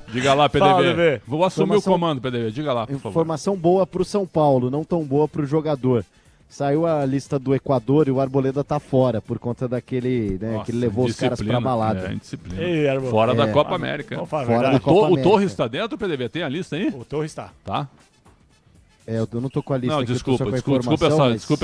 Diga lá, PDV. Vou assumir o comando, PDV. Diga lá, por favor. Informação boa pro São Paulo, não tão boa pro jogador. Saiu a lista do Equador e o Arboleda tá fora por conta daquele, né, que ele levou os caras pra balada. Indisciplina. Fora da Copa América. Fora da Copa América. O Torres tá dentro, PDV? Tem a lista aí? O Torres tá. Tá? Eu não tô com a lista. Não, aqui, desculpa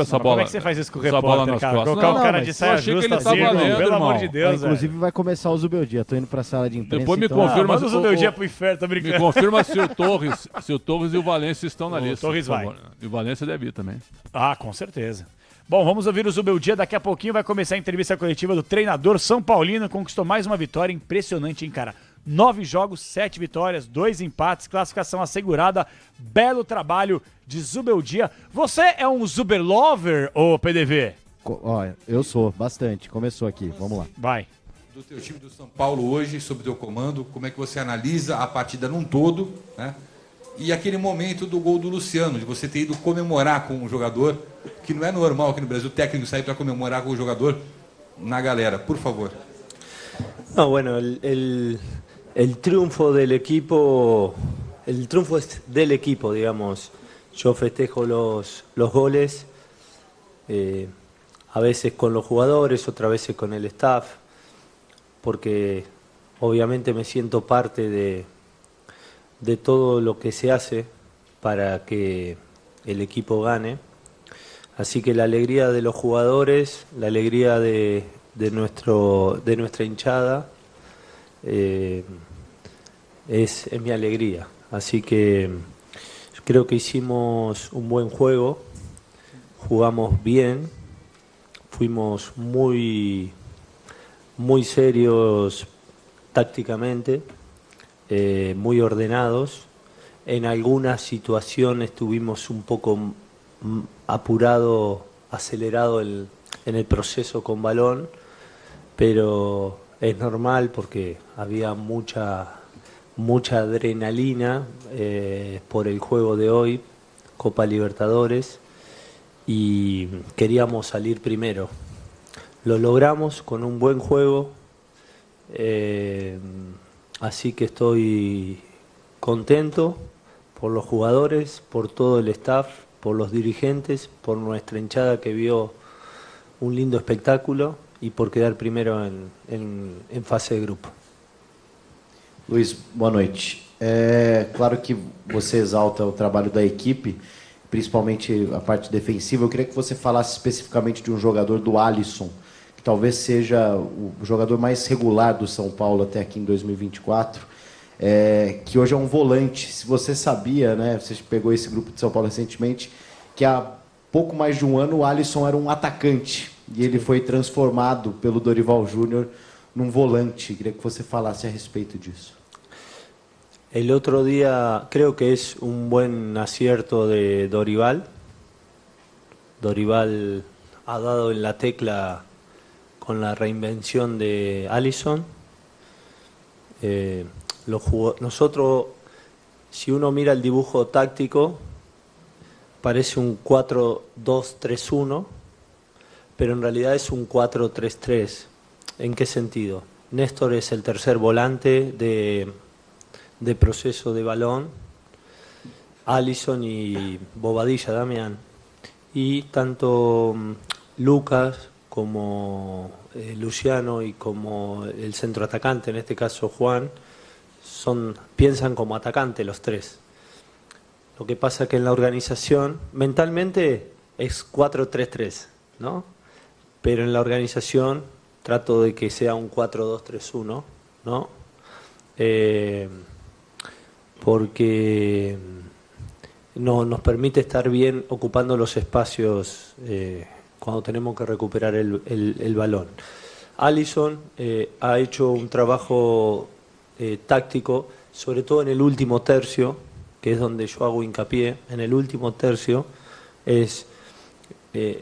essa bola. Como é que você faz isso com o repórter, bola nas cara? costas. Colocar o cara de saia justa assim, pelo amor de Deus. Inclusive vai começar o Zubeldia. Tô indo pra sala de imprensa. Depois me confirma manda o Zubeldia pro inferno, tô brincando. Me confirma se o Torres e o Valência estão na lista. O Torres vai. E o Valência deve ir também. Ah, com certeza. Bom, vamos ouvir o Zubeldia. Daqui a pouquinho vai começar a entrevista coletiva do treinador São Paulino. Conquistou mais uma vitória impressionante, hein, cara? 9 jogos, 7 vitórias, 2 empates, classificação assegurada. Belo trabalho de Zubeldia. Você é um Zuber lover, ô PDV? Olha, eu sou, bastante. Começou aqui, vamos lá. Vai. Do teu time do São Paulo hoje, sob o teu comando, como é que você analisa a partida num todo, né? E aquele momento do gol do Luciano, de você ter ido comemorar com um jogador, que não é normal aqui no Brasil, o técnico sair para comemorar com o jogador na galera, por favor. No, bueno, el triunfo del equipo, el triunfo es del equipo, digamos. Yo festejo los goles, a veces con los jugadores, otras veces con el staff, porque obviamente me siento parte de todo lo que se hace para que el equipo gane. Así que la alegría de los jugadores, la alegría de nuestra hinchada, es mi alegría. Así que creo que hicimos un buen juego, jugamos bien, fuimos muy serios tácticamente, muy ordenados. En algunas situaciones estuvimos un poco acelerado en el proceso con balón, pero es normal porque había mucha adrenalina por el juego de hoy, Copa Libertadores, y queríamos salir primero. Lo logramos con un buen juego, así que estoy contento por los jugadores, por todo el staff, por los dirigentes, por nuestra hinchada que vio un lindo espectáculo e por quedar primeiro em fase de grupo. Luiz, boa noite. É claro que você exalta o trabalho da equipe, principalmente a parte defensiva. Eu queria que você falasse especificamente de um jogador, do Alisson, que talvez seja o jogador mais regular do São Paulo até aqui em 2024, que hoje é um volante. Se você sabia, né, você pegou esse grupo de São Paulo recentemente, que há pouco mais de um ano o Alisson era um atacante e ele foi transformado pelo Dorival Júnior num volante. Queria que você falasse a respeito disso. El otro día creo que es un buen acierto de Dorival. Dorival ha dado en la tecla con la reinvención de Alisson. Nosotros, si uno mira el dibujo táctico, parece un 4-2-3-1, pero en realidad es un 4-3-3. ¿En qué sentido? Néstor es el tercer volante de proceso de balón, Alisson y Bobadilla, Damián. y tanto Lucas como Luciano y como el centroatacante, en este caso Juan, piensan como atacante los tres. Lo que pasa es que en la organización, mentalmente es 4-3-3, ¿no? Pero en la organización trato de que sea un 4-2-3-1, ¿no? Porque nos permite estar bien ocupando los espacios cuando tenemos que recuperar el balón. Alisson ha hecho un trabajo táctico, sobre todo en el último tercio, que es donde yo hago hincapié. En el último tercio es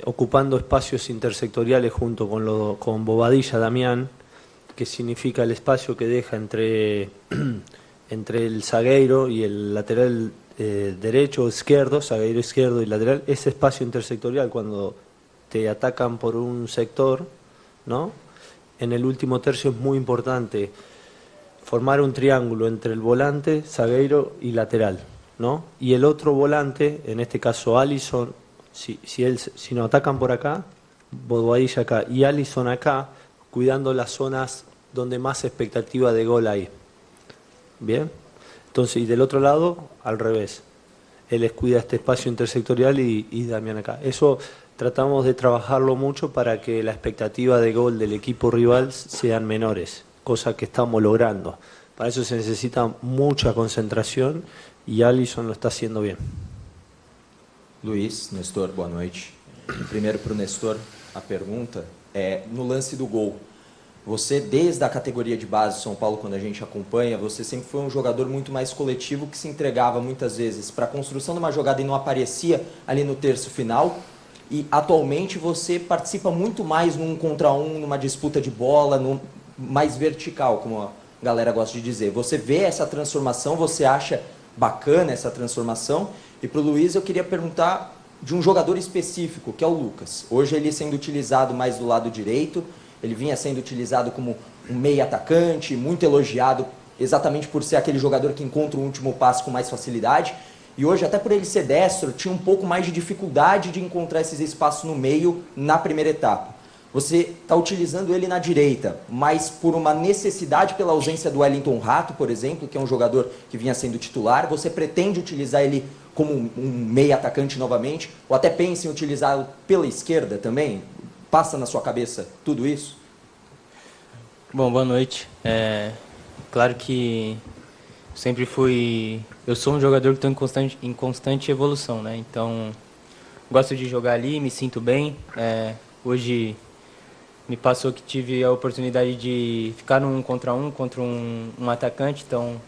ocupando espacios intersectoriales junto con Bobadilla, Damián, que significa el espacio que deja entre el zagueiro y el lateral derecho o izquierdo, zagueiro izquierdo y lateral. Ese espacio intersectorial, cuando te atacan por un sector, ¿no? En el último tercio es muy importante formar un triángulo entre el volante, zagueiro y lateral, ¿no? Y el otro volante, en este caso Alisson, si nos atacan por acá, Bobadilla acá y Alisson acá, cuidando las zonas donde más expectativa de gol hay. Bien, entonces, y del otro lado, al revés. Él cuida este espacio intersectorial y Damián acá. Eso tratamos de trabajarlo mucho para que la expectativa de gol del equipo rival sean menores, cosa que estamos logrando. Para eso se necesita mucha concentración e Alisson lo está haciendo bien. Luiz, Nestor, boa noite. Primeiro para o Nestor, a pergunta é no lance do gol. Você, desde a categoria de base do São Paulo, quando a gente acompanha, você sempre foi um jogador muito mais coletivo, que se entregava muitas vezes para a construção de uma jogada e não aparecia ali no terço final. E atualmente você participa muito mais num contra um, numa disputa de bola, mais vertical, como a galera gosta de dizer. Você vê essa transformação, você acha bacana essa transformação? E para o Luiz eu queria perguntar de um jogador específico, que é o Lucas. Hoje ele sendo utilizado mais do lado direito, ele vinha sendo utilizado como um meia atacante, muito elogiado exatamente por ser aquele jogador que encontra o último passe com mais facilidade. E hoje, até por ele ser destro, tinha um pouco mais de dificuldade de encontrar esses espaços no meio na primeira etapa. Você está utilizando ele na direita, mas por uma necessidade pela ausência do Wellington Rato, por exemplo, que é um jogador que vinha sendo titular, você pretende utilizar ele como um meia atacante novamente? Ou até pensa em utilizá-lo pela esquerda também? Passa na sua cabeça tudo isso? Bom, boa noite. Claro que sempre fui... Eu sou um jogador que estou em constante evolução, né? Então, gosto de jogar ali, me sinto bem. Hoje me passou que tive a oportunidade de ficar num contra um atacante, então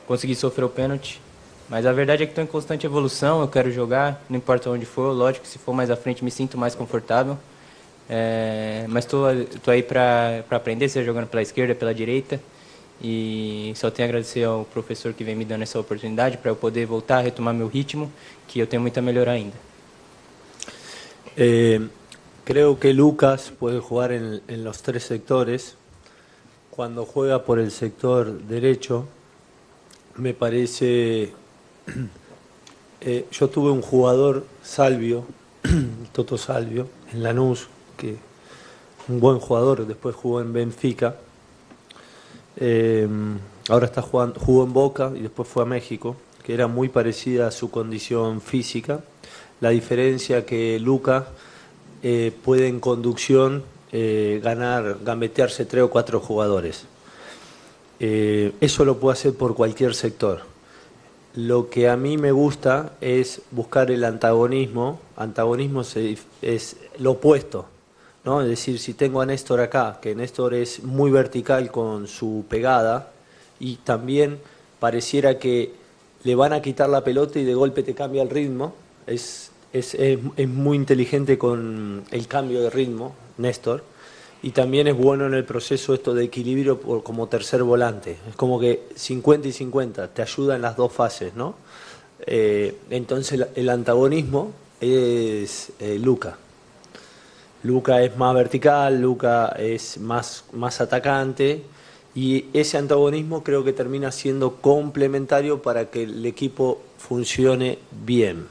consegui sofrer o pênalti. Mas a verdade é que estou em constante evolução, eu quero jogar, não importa onde for. Lógico que se for mais à frente me sinto mais confortável. Mas estou aí para aprender, seja jogando pela esquerda, pela direita. E só tenho a agradecer ao professor que vem me dando essa oportunidade para eu poder voltar a retomar meu ritmo, que eu tenho muito a melhorar ainda. Creo que Lucas puede jugar en los tres sectores. Cuando juega por el sector derecho, me parece... yo tuve un jugador, Salvio, Toto Salvio, en Lanús, que un buen jugador, después jugó en Benfica. Ahora jugó en Boca y después fue a México, que era muy parecida a su condición física. La diferencia que Luca puede en conducción gambetearse 3 o 4 jugadores. Eso lo puede hacer por cualquier sector. Lo que a mí me gusta es buscar el antagonismo. Antagonismo es lo opuesto, ¿no? Es decir, si tengo a Néstor acá, que Néstor es muy vertical con su pegada y también pareciera que le van a quitar la pelota y de golpe te cambia el ritmo, es muy inteligente con el cambio de ritmo, Néstor, y también es bueno en el proceso esto de equilibrio como tercer volante. Es como que 50 y 50, te ayuda en las dos fases, ¿no? Entonces el antagonismo es Luca. Luca es más vertical, Luca es más atacante y ese antagonismo creo que termina siendo complementario para que el equipo funcione bien.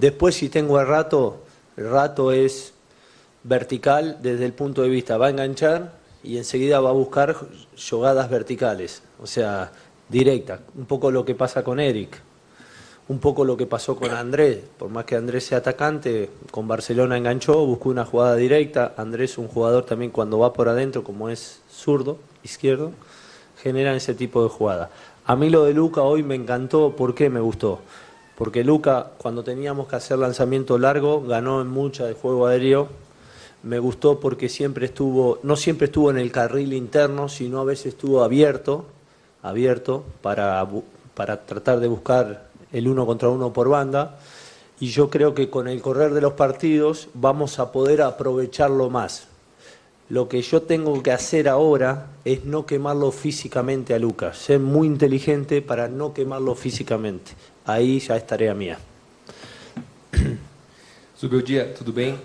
Después, si tengo el rato es vertical desde el punto de vista, va a enganchar y enseguida va a buscar jugadas verticales, o sea, directas. Un poco lo que pasa con Eric, un poco lo que pasó con Andrés. Por más que Andrés sea atacante, con Barcelona enganchó, buscó una jugada directa. Andrés es un jugador también cuando va por adentro, como es zurdo, izquierdo, generan ese tipo de jugada. A mí lo de Luka hoy me encantó. ¿Por qué me gustó? Porque Luka, cuando teníamos que hacer lanzamiento largo, ganó en mucha de juego aéreo. Me gustó porque no siempre estuvo en el carril interno, sino a veces estuvo abierto para tratar de buscar el 1 contra 1 por banda. Y yo creo que con el correr de los partidos vamos a poder aprovecharlo más. Lo que yo tengo que hacer ahora es no quemarlo físicamente a Lucas, ser muy inteligente para no quemarlo físicamente. Aí já é tarefa minha. Zubeldia, tudo bem?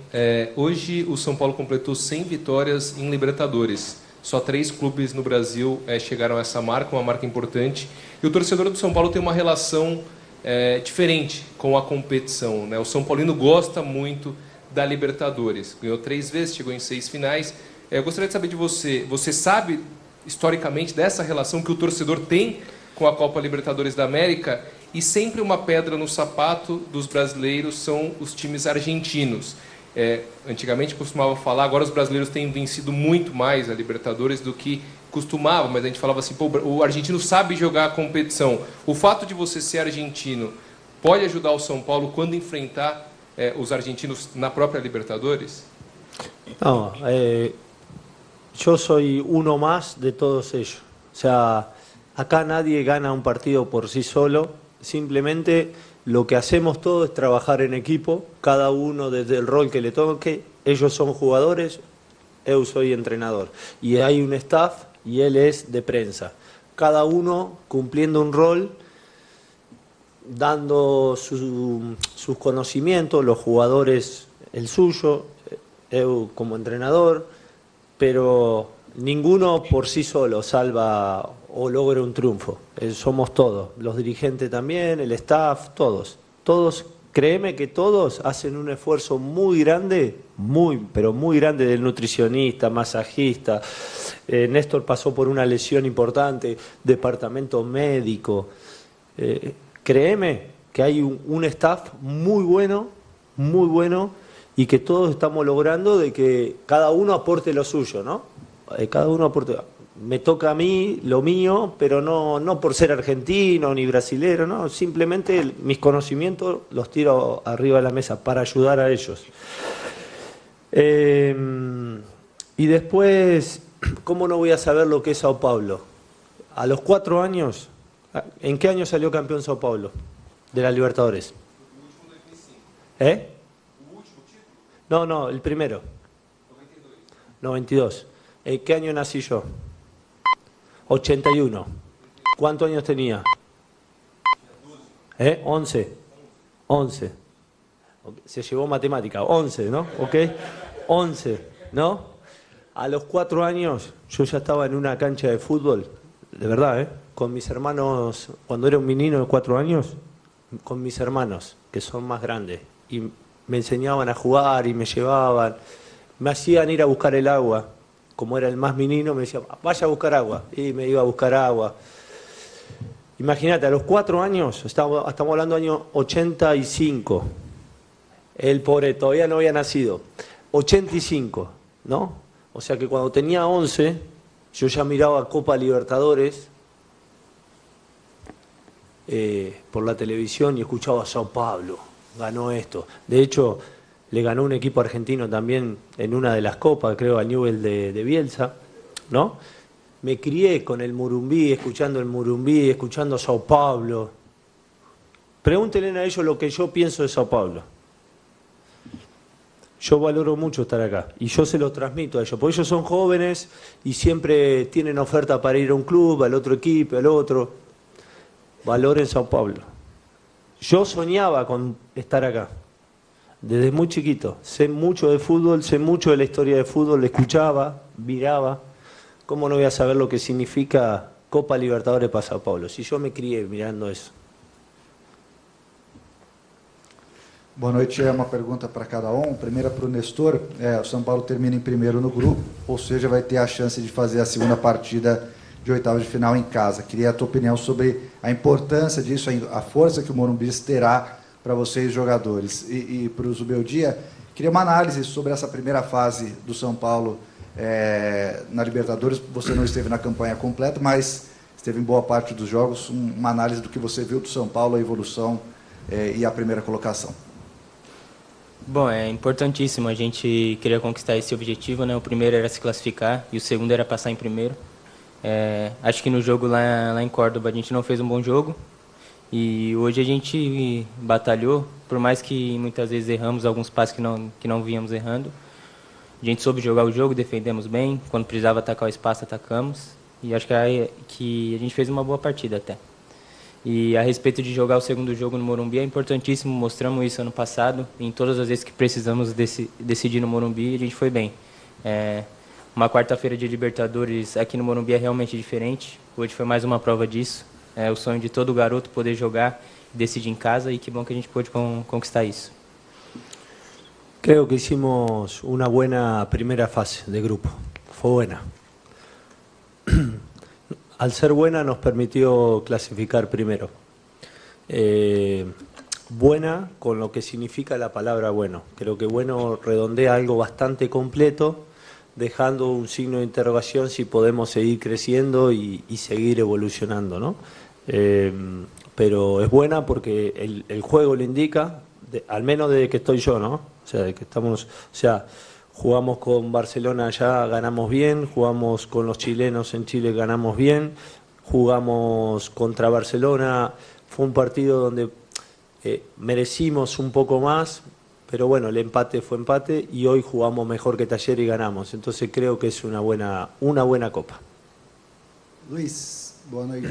Hoje o São Paulo completou 100 vitórias em Libertadores. Só 3 clubes no Brasil chegaram a essa marca, uma marca importante. E o torcedor do São Paulo tem uma relação diferente com a competição, né? O São Paulino gosta muito da Libertadores. Ganhou 3 vezes, chegou em 6 finais. Eu gostaria de saber de você. Você sabe, historicamente, dessa relação que o torcedor tem com a Copa Libertadores da América? E sempre uma pedra no sapato dos brasileiros são os times argentinos. Antigamente costumava falar, agora os brasileiros têm vencido muito mais a Libertadores do que costumava, mas a gente falava assim, pô, o argentino sabe jogar a competição. O fato de você ser argentino pode ajudar o São Paulo quando enfrentar os argentinos na própria Libertadores? No, yo soy uno más de todos ellos. O sea, acá nadie gana un partido por sí solo. Simplemente lo que hacemos todos es trabajar en equipo, cada uno desde el rol que le toque. Ellos son jugadores, yo soy entrenador. Y hay un staff y él es de prensa. Cada uno cumpliendo un rol, dando sus conocimientos, los jugadores el suyo, yo como entrenador, pero ninguno por sí solo salva o logra un triunfo. Somos todos, los dirigentes también, el staff, todos. Todos, créeme que todos hacen un esfuerzo muy grande, pero muy grande, del nutricionista, masajista. Néstor pasó por una lesión importante, departamento médico. Créeme que hay un staff muy bueno, y que todos estamos logrando de que cada uno aporte lo suyo, ¿no? Cada uno aporte. Me toca a mí lo mío, pero no por ser argentino ni brasilero, no, simplemente mis conocimientos los tiro arriba de la mesa para ayudar a ellos. Y después, ¿cómo no voy a saber lo que es Sao Paulo? A los 4 años, ¿en qué año salió campeón Sao Paulo de la Libertadores? No, el primero. 92. ¿En qué año nací yo? 81. ¿Cuántos años tenía? 11. Se llevó matemática. 11, ¿no? ¿Ok? 11, ¿no? A los 4 años yo ya estaba en una cancha de fútbol, de verdad, con mis hermanos, cuando era un menino de 4 años, con mis hermanos, que son más grandes, y me enseñaban a jugar y me llevaban, me hacían ir a buscar el agua. Como era el más menino, me decía, vaya a buscar agua. Y me iba a buscar agua. Imagínate, a los 4 años, estamos hablando del año 85. El pobre todavía no había nacido. 85, ¿no? O sea que cuando tenía 11, yo ya miraba Copa Libertadores por la televisión y escuchaba a Sao Paulo, ganó esto. De hecho, le ganó un equipo argentino también en una de las copas, creo, a Newell de Bielsa, ¿no? Me crié con el Murumbí, escuchando a Sao Paulo. Pregúntenle a ellos lo que yo pienso de Sao Paulo. Yo valoro mucho estar acá y yo se lo transmito a ellos, porque ellos son jóvenes y siempre tienen oferta para ir a un club, al otro equipo, al otro. Valoren Sao Paulo. Yo soñaba con estar acá. Desde muy chiquito, sé mucho de fútbol, sé mucho de la historia de fútbol, le escuchaba, miraba. ¿Cómo no voy a saber lo que significa Copa Libertadores para Sao Paulo? Si yo me crié mirando eso. Boa noite, é uma pergunta para cada um. Primeira para o Nestor, o São Paulo termina em primeiro no grupo, ou seja, vai ter a chance de fazer a segunda partida de oitavas de final em casa. Queria a tua opinião sobre a importância disso, a força que o Morumbi terá para vocês, jogadores. E para o Zubeldia, queria uma análise sobre essa primeira fase do São Paulo na Libertadores. Você não esteve na campanha completa, mas esteve em boa parte dos jogos. Uma análise do que você viu do São Paulo, a evolução e a primeira colocação. Bom, é importantíssimo, a gente queria conquistar esse objetivo, né? O primeiro era se classificar e o segundo era passar em primeiro. Acho que no jogo lá em Córdoba a gente não fez um bom jogo e hoje a gente batalhou, por mais que muitas vezes erramos alguns passes que não víamos errando. A gente soube jogar o jogo, defendemos bem, quando precisava atacar o espaço atacamos e acho que a gente fez uma boa partida até. E a respeito de jogar o segundo jogo no Morumbi, é importantíssimo, mostramos isso ano passado. Em todas as vezes que precisamos decidir no Morumbi, a gente foi bem. Uma quarta-feira de Libertadores aqui no Morumbi é realmente diferente. Hoje foi mais uma prova disso. É o sonho de todo garoto poder jogar e decidir em casa, e que bom que a gente pôde conquistar isso. Creo que hicimos una buena primera fase de grupo. Fue buena. Al ser buena nos permitió clasificar primero. Buena con lo que significa la palabra bueno. Creo que bueno redondea algo bastante completo, dejando un signo de interrogación si podemos seguir creciendo y seguir evolucionando, ¿no? Pero es buena porque el juego lo indica, al menos desde que estoy yo, ¿no? O sea, de que estamos, jugamos con Barcelona allá, ganamos bien, jugamos con los chilenos en Chile, ganamos bien, jugamos contra Barcelona, fue un partido donde merecimos un poco más, pero bueno, el empate fue empate y hoy jugamos mejor que Talleres y ganamos, entonces creo que es una buena Copa. Luiz, boa noite.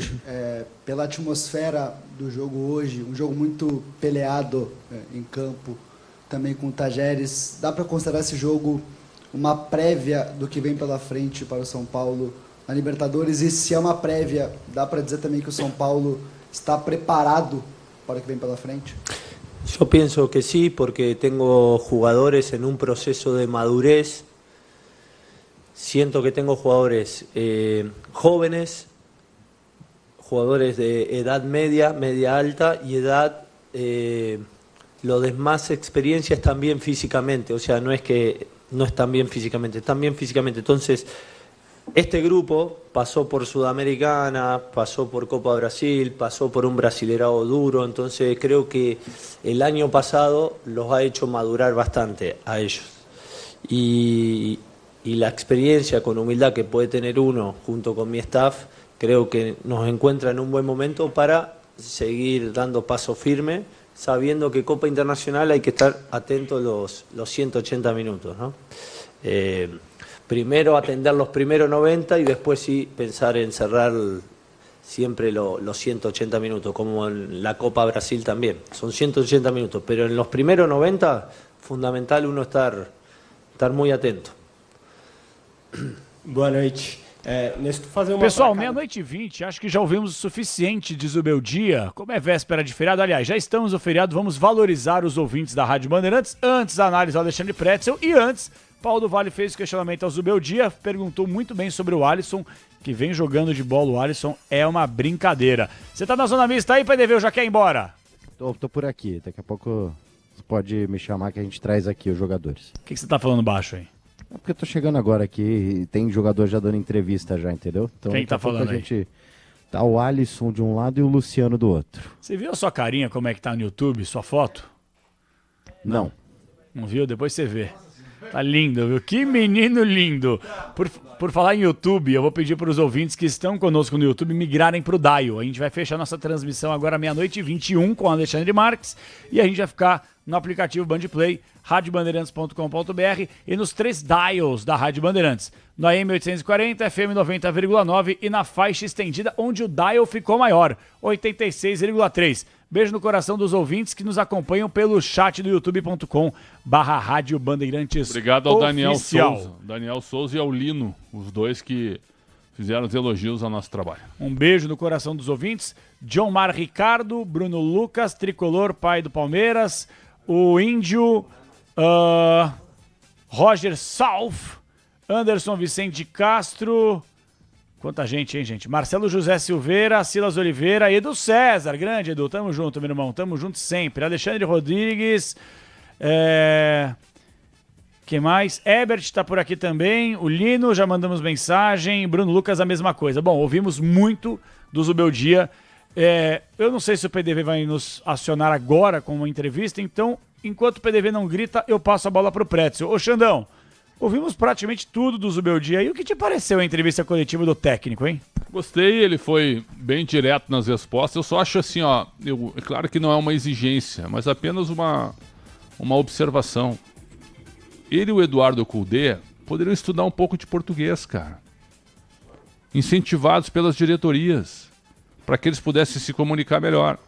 Pela atmosfera do jogo hoje, um jogo muito peleado em campo, também com o Talleres, dá para considerar esse jogo uma prévia do que vem pela frente para o São Paulo na Libertadores? E se é uma prévia, dá para dizer também que o São Paulo está preparado para o que vem pela frente? Yo pienso que sí, porque tengo jugadores en un proceso de madurez. Siento que tengo jugadores jóvenes, jugadores de edad media, media alta y edad... Lo de más experiencia es también físicamente, o sea, no es que no están bien físicamente, están bien físicamente. Entonces, este grupo pasó por Sudamericana, pasó por Copa Brasil, pasó por un Brasilerado duro, entonces creo que el año pasado los ha hecho madurar bastante a ellos. Y la experiencia con humildad que puede tener uno junto con mi staff, creo que nos encuentra en un buen momento para seguir dando paso firme, sabiendo que Copa Internacional hay que estar atento los 180 minutos, ¿no? Primero atender los primeros 90 y después sí pensar en cerrar siempre los 180 minutos, como en la Copa Brasil también. Son 180 minutos, pero en los primeros 90, fundamental uno estar muy atento. Boa noite. Pessoal, meia-noite e 20, acho que já ouvimos o suficiente de Zubeldia. Como é véspera de feriado, aliás, já estamos no feriado, vamos valorizar os ouvintes da Rádio Bandeirantes. Antes, a análise do Alexandre Pretzel e antes, Paulo do Vale fez o questionamento ao Zubeldia, perguntou muito bem sobre o Alisson, que vem jogando de bola. O Alisson é uma brincadeira. Você tá na zona mista aí, PDV, ou já quer ir embora? Tô por aqui, daqui a pouco você pode me chamar que a gente traz aqui os jogadores. O que você tá falando baixo aí? É porque eu tô chegando agora aqui e tem jogador já dando entrevista já, entendeu? Então, quem tá falando aí? Tá o Alisson de um lado e o Luciano do outro. Você viu a sua carinha, como é que tá no YouTube, sua foto? Não. Não viu? Depois você vê. Tá lindo, viu? Que menino lindo. Por falar em YouTube, eu vou pedir para os ouvintes que estão conosco no YouTube migrarem pro Dial. A gente vai fechar nossa transmissão agora meia-noite e 21 com o Alexandre Marques e a gente vai ficar no aplicativo Bandplay, radiobandeirantes.com.br e nos 3 dials da Rádio Bandeirantes. No AM 840, FM 90,9 e na faixa estendida, onde o dial ficou maior, 86,3. Beijo no coração dos ouvintes que nos acompanham pelo chat do youtube.com/Rádio Bandeirantes. Obrigado ao Daniel Souza. Daniel Souza e ao Lino, os dois que fizeram os elogios ao nosso trabalho. Um beijo no coração dos ouvintes. John Mar Ricardo, Bruno Lucas, tricolor, pai do Palmeiras. o Índio, Roger South, Anderson Vicente Castro... Quanta gente, hein, gente? Marcelo José Silveira, Silas Oliveira, Edu César, grande Edu, tamo junto, meu irmão, tamo junto sempre. Alexandre Rodrigues, quem mais? Ebert tá por aqui também, o Lino, já mandamos mensagem, Bruno Lucas a mesma coisa. Bom, ouvimos muito do Zubeldia. Eu não sei se o PDV vai nos acionar agora com uma entrevista, então, enquanto o PDV não grita, eu passo a bola pro Pretzel. Ô, Xandão, ouvimos praticamente tudo do Zubeldia. E o que te pareceu a entrevista coletiva do técnico, hein? Gostei, ele foi bem direto nas respostas. Eu só acho assim, ó, é claro que não é uma exigência, mas apenas uma observação. Ele e o Eduardo Cudê poderiam estudar um pouco de português, cara. Incentivados pelas diretorias, para que eles pudessem se comunicar melhor.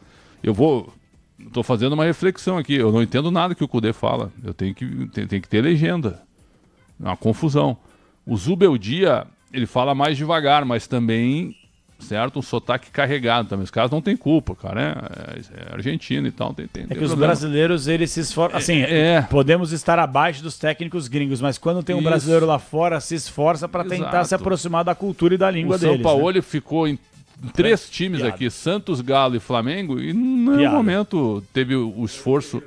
Estou fazendo uma reflexão aqui. Eu não entendo nada que o Cudê fala. Eu tenho que ter legenda. É uma confusão. O Zubeldia, ele fala mais devagar, mas também, certo, um sotaque carregado também. Os caras não têm culpa, cara. É argentino e tal. Tem que os brasileiros, eles se esforçam. Assim, podemos estar abaixo dos técnicos gringos, mas quando tem um brasileiro lá fora, se esforça para tentar se aproximar da cultura e da língua deles. O São Paulo ficou em 3 times aqui, Santos, Galo e Flamengo, e no momento teve o esforço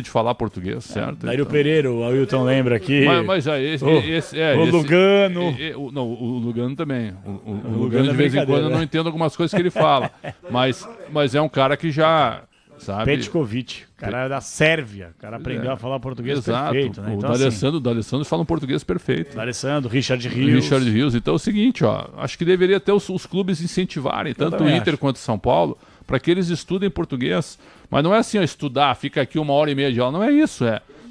de falar português, certo? Daí o Pereira, o Ailton lembra aqui. Mas o Lugano. O Lugano também. O Lugano, de vez em quando, eu não entendo algumas coisas que ele fala. mas é um cara que já, sabe... Petkovic, cara é da Sérvia. O cara aprendeu a falar português perfeito, né? O Então, D'Alessandro fala um português perfeito. D'Alessandro, Richard Rios. Então é o seguinte, ó, acho que deveria até os clubes incentivarem, tanto o Inter quanto o São Paulo, para que eles estudem português. Mas não é assim, ó, estudar, fica aqui 1h30 de aula. Não é isso,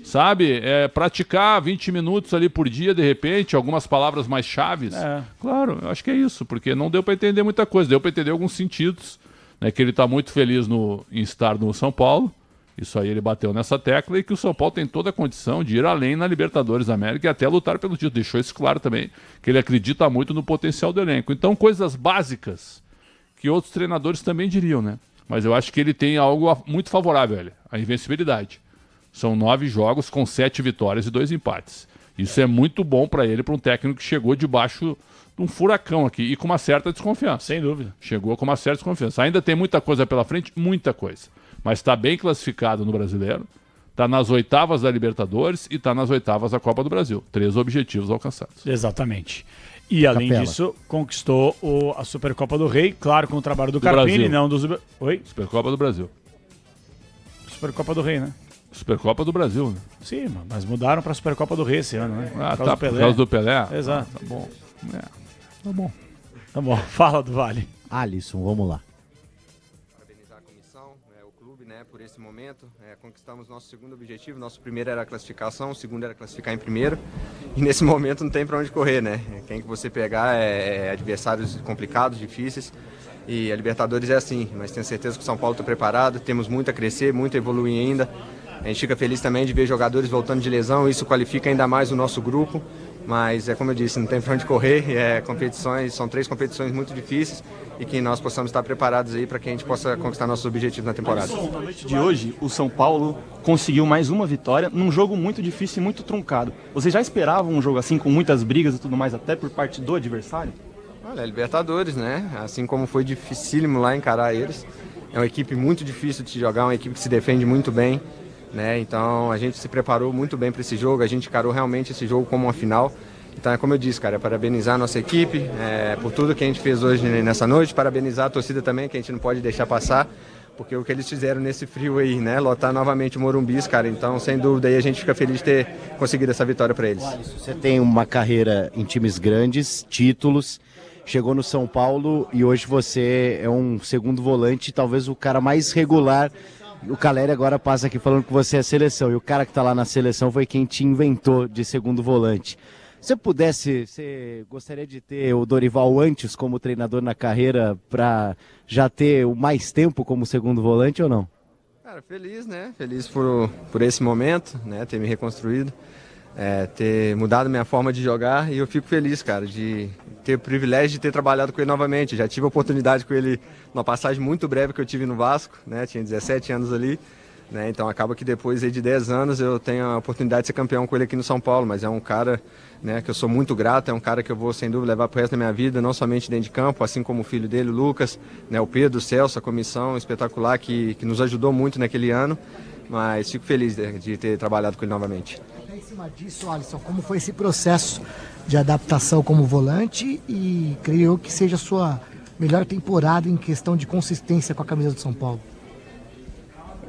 sabe? É praticar 20 minutos ali por dia, de repente, algumas palavras mais chaves. Claro, eu acho que é isso, porque não deu para entender muita coisa. Deu para entender alguns sentidos, né? Que ele está muito feliz em estar no São Paulo. Isso aí ele bateu nessa tecla, e que o São Paulo tem toda a condição de ir além na Libertadores da América e até lutar pelo título. Deixou isso claro também, que ele acredita muito no potencial do elenco. Então, coisas básicas que outros treinadores também diriam, né? Mas eu acho que ele tem algo muito favorável, a invencibilidade. São 9 jogos com 7 vitórias e 2 empates. Isso é muito bom para ele, para um técnico que chegou debaixo de um furacão aqui e com uma certa desconfiança. Sem dúvida. Chegou com uma certa desconfiança. Ainda tem muita coisa pela frente, muita coisa. Mas está bem classificado no Brasileiro, está nas 8ª da Libertadores e está nas 8ª da Copa do Brasil. 3 objetivos alcançados. Exatamente. E além disso, conquistou a Supercopa do Rei, claro, com o trabalho do Carpini, não do... Oi? Supercopa do Brasil. Supercopa do Rei, né? Supercopa do Brasil, né? Sim, mas mudaram para a Supercopa do Rei esse ano, né? Por causa do Pelé? Exato. Tá bom. Tá bom. Fala do Vale. Alisson, vamos lá. Parabenizar a comissão, o clube, por esse momento. Conquistamos nosso segundo objetivo. Nosso primeiro era a classificação, o segundo era classificar em primeiro. E nesse momento não tem para onde correr, né? Quem que você pegar é adversários complicados, difíceis. E a Libertadores é assim, mas tenho certeza que o São Paulo está preparado. Temos muito a crescer, muito a evoluir ainda. A gente fica feliz também de ver jogadores voltando de lesão. Isso qualifica ainda mais o nosso grupo. Mas como eu disse, não tem para onde correr. São 3 competições muito difíceis e que nós possamos estar preparados aí para que a gente possa conquistar nossos objetivos na temporada. Na noite de hoje, o São Paulo conseguiu mais uma vitória num jogo muito difícil e muito truncado. Vocês já esperavam um jogo assim, com muitas brigas e tudo mais, até por parte do adversário? Olha, Libertadores, né? Assim como foi dificílimo lá encarar eles. É uma equipe muito difícil de jogar, uma equipe que se defende muito bem, né? Então a gente se preparou muito bem para esse jogo, a gente encarou realmente esse jogo como uma final. Então é como eu disse, cara, parabenizar a nossa equipe por tudo que a gente fez hoje nessa noite, parabenizar a torcida também, que a gente não pode deixar passar, porque o que eles fizeram nesse frio aí, né, lotar novamente o Morumbi, cara, então sem dúvida aí a gente fica feliz de ter conseguido essa vitória para eles. Você tem uma carreira em times grandes, títulos, chegou no São Paulo e hoje você é um segundo volante, talvez o cara mais regular. O Caleri agora passa aqui falando que você é seleção, e o cara que está lá na seleção foi quem te inventou de segundo volante. Se você gostaria de ter o Dorival antes como treinador na carreira para já ter mais tempo como segundo volante ou não? Cara, feliz, né? Feliz por esse momento, né? Ter me reconstruído, ter mudado minha forma de jogar, e eu fico feliz, cara, de ter o privilégio de ter trabalhado com ele novamente. Já tive a oportunidade com ele numa passagem muito breve que eu tive no Vasco, né? Tinha 17 anos ali. né? Então acaba que depois de 10 anos eu tenho a oportunidade de ser campeão com ele aqui no São Paulo, mas é um cara, né, que eu sou muito grato, é um cara que eu vou sem dúvida levar para o resto da minha vida, não somente dentro de campo, assim como o filho dele, o Lucas, né, o Pedro, o Celso, a comissão espetacular que nos ajudou muito naquele ano, mas fico feliz de ter trabalhado com ele novamente. Em cima disso, Alisson, como foi esse processo de adaptação como volante e creio eu que seja a sua melhor temporada em questão de consistência com a camisa do São Paulo?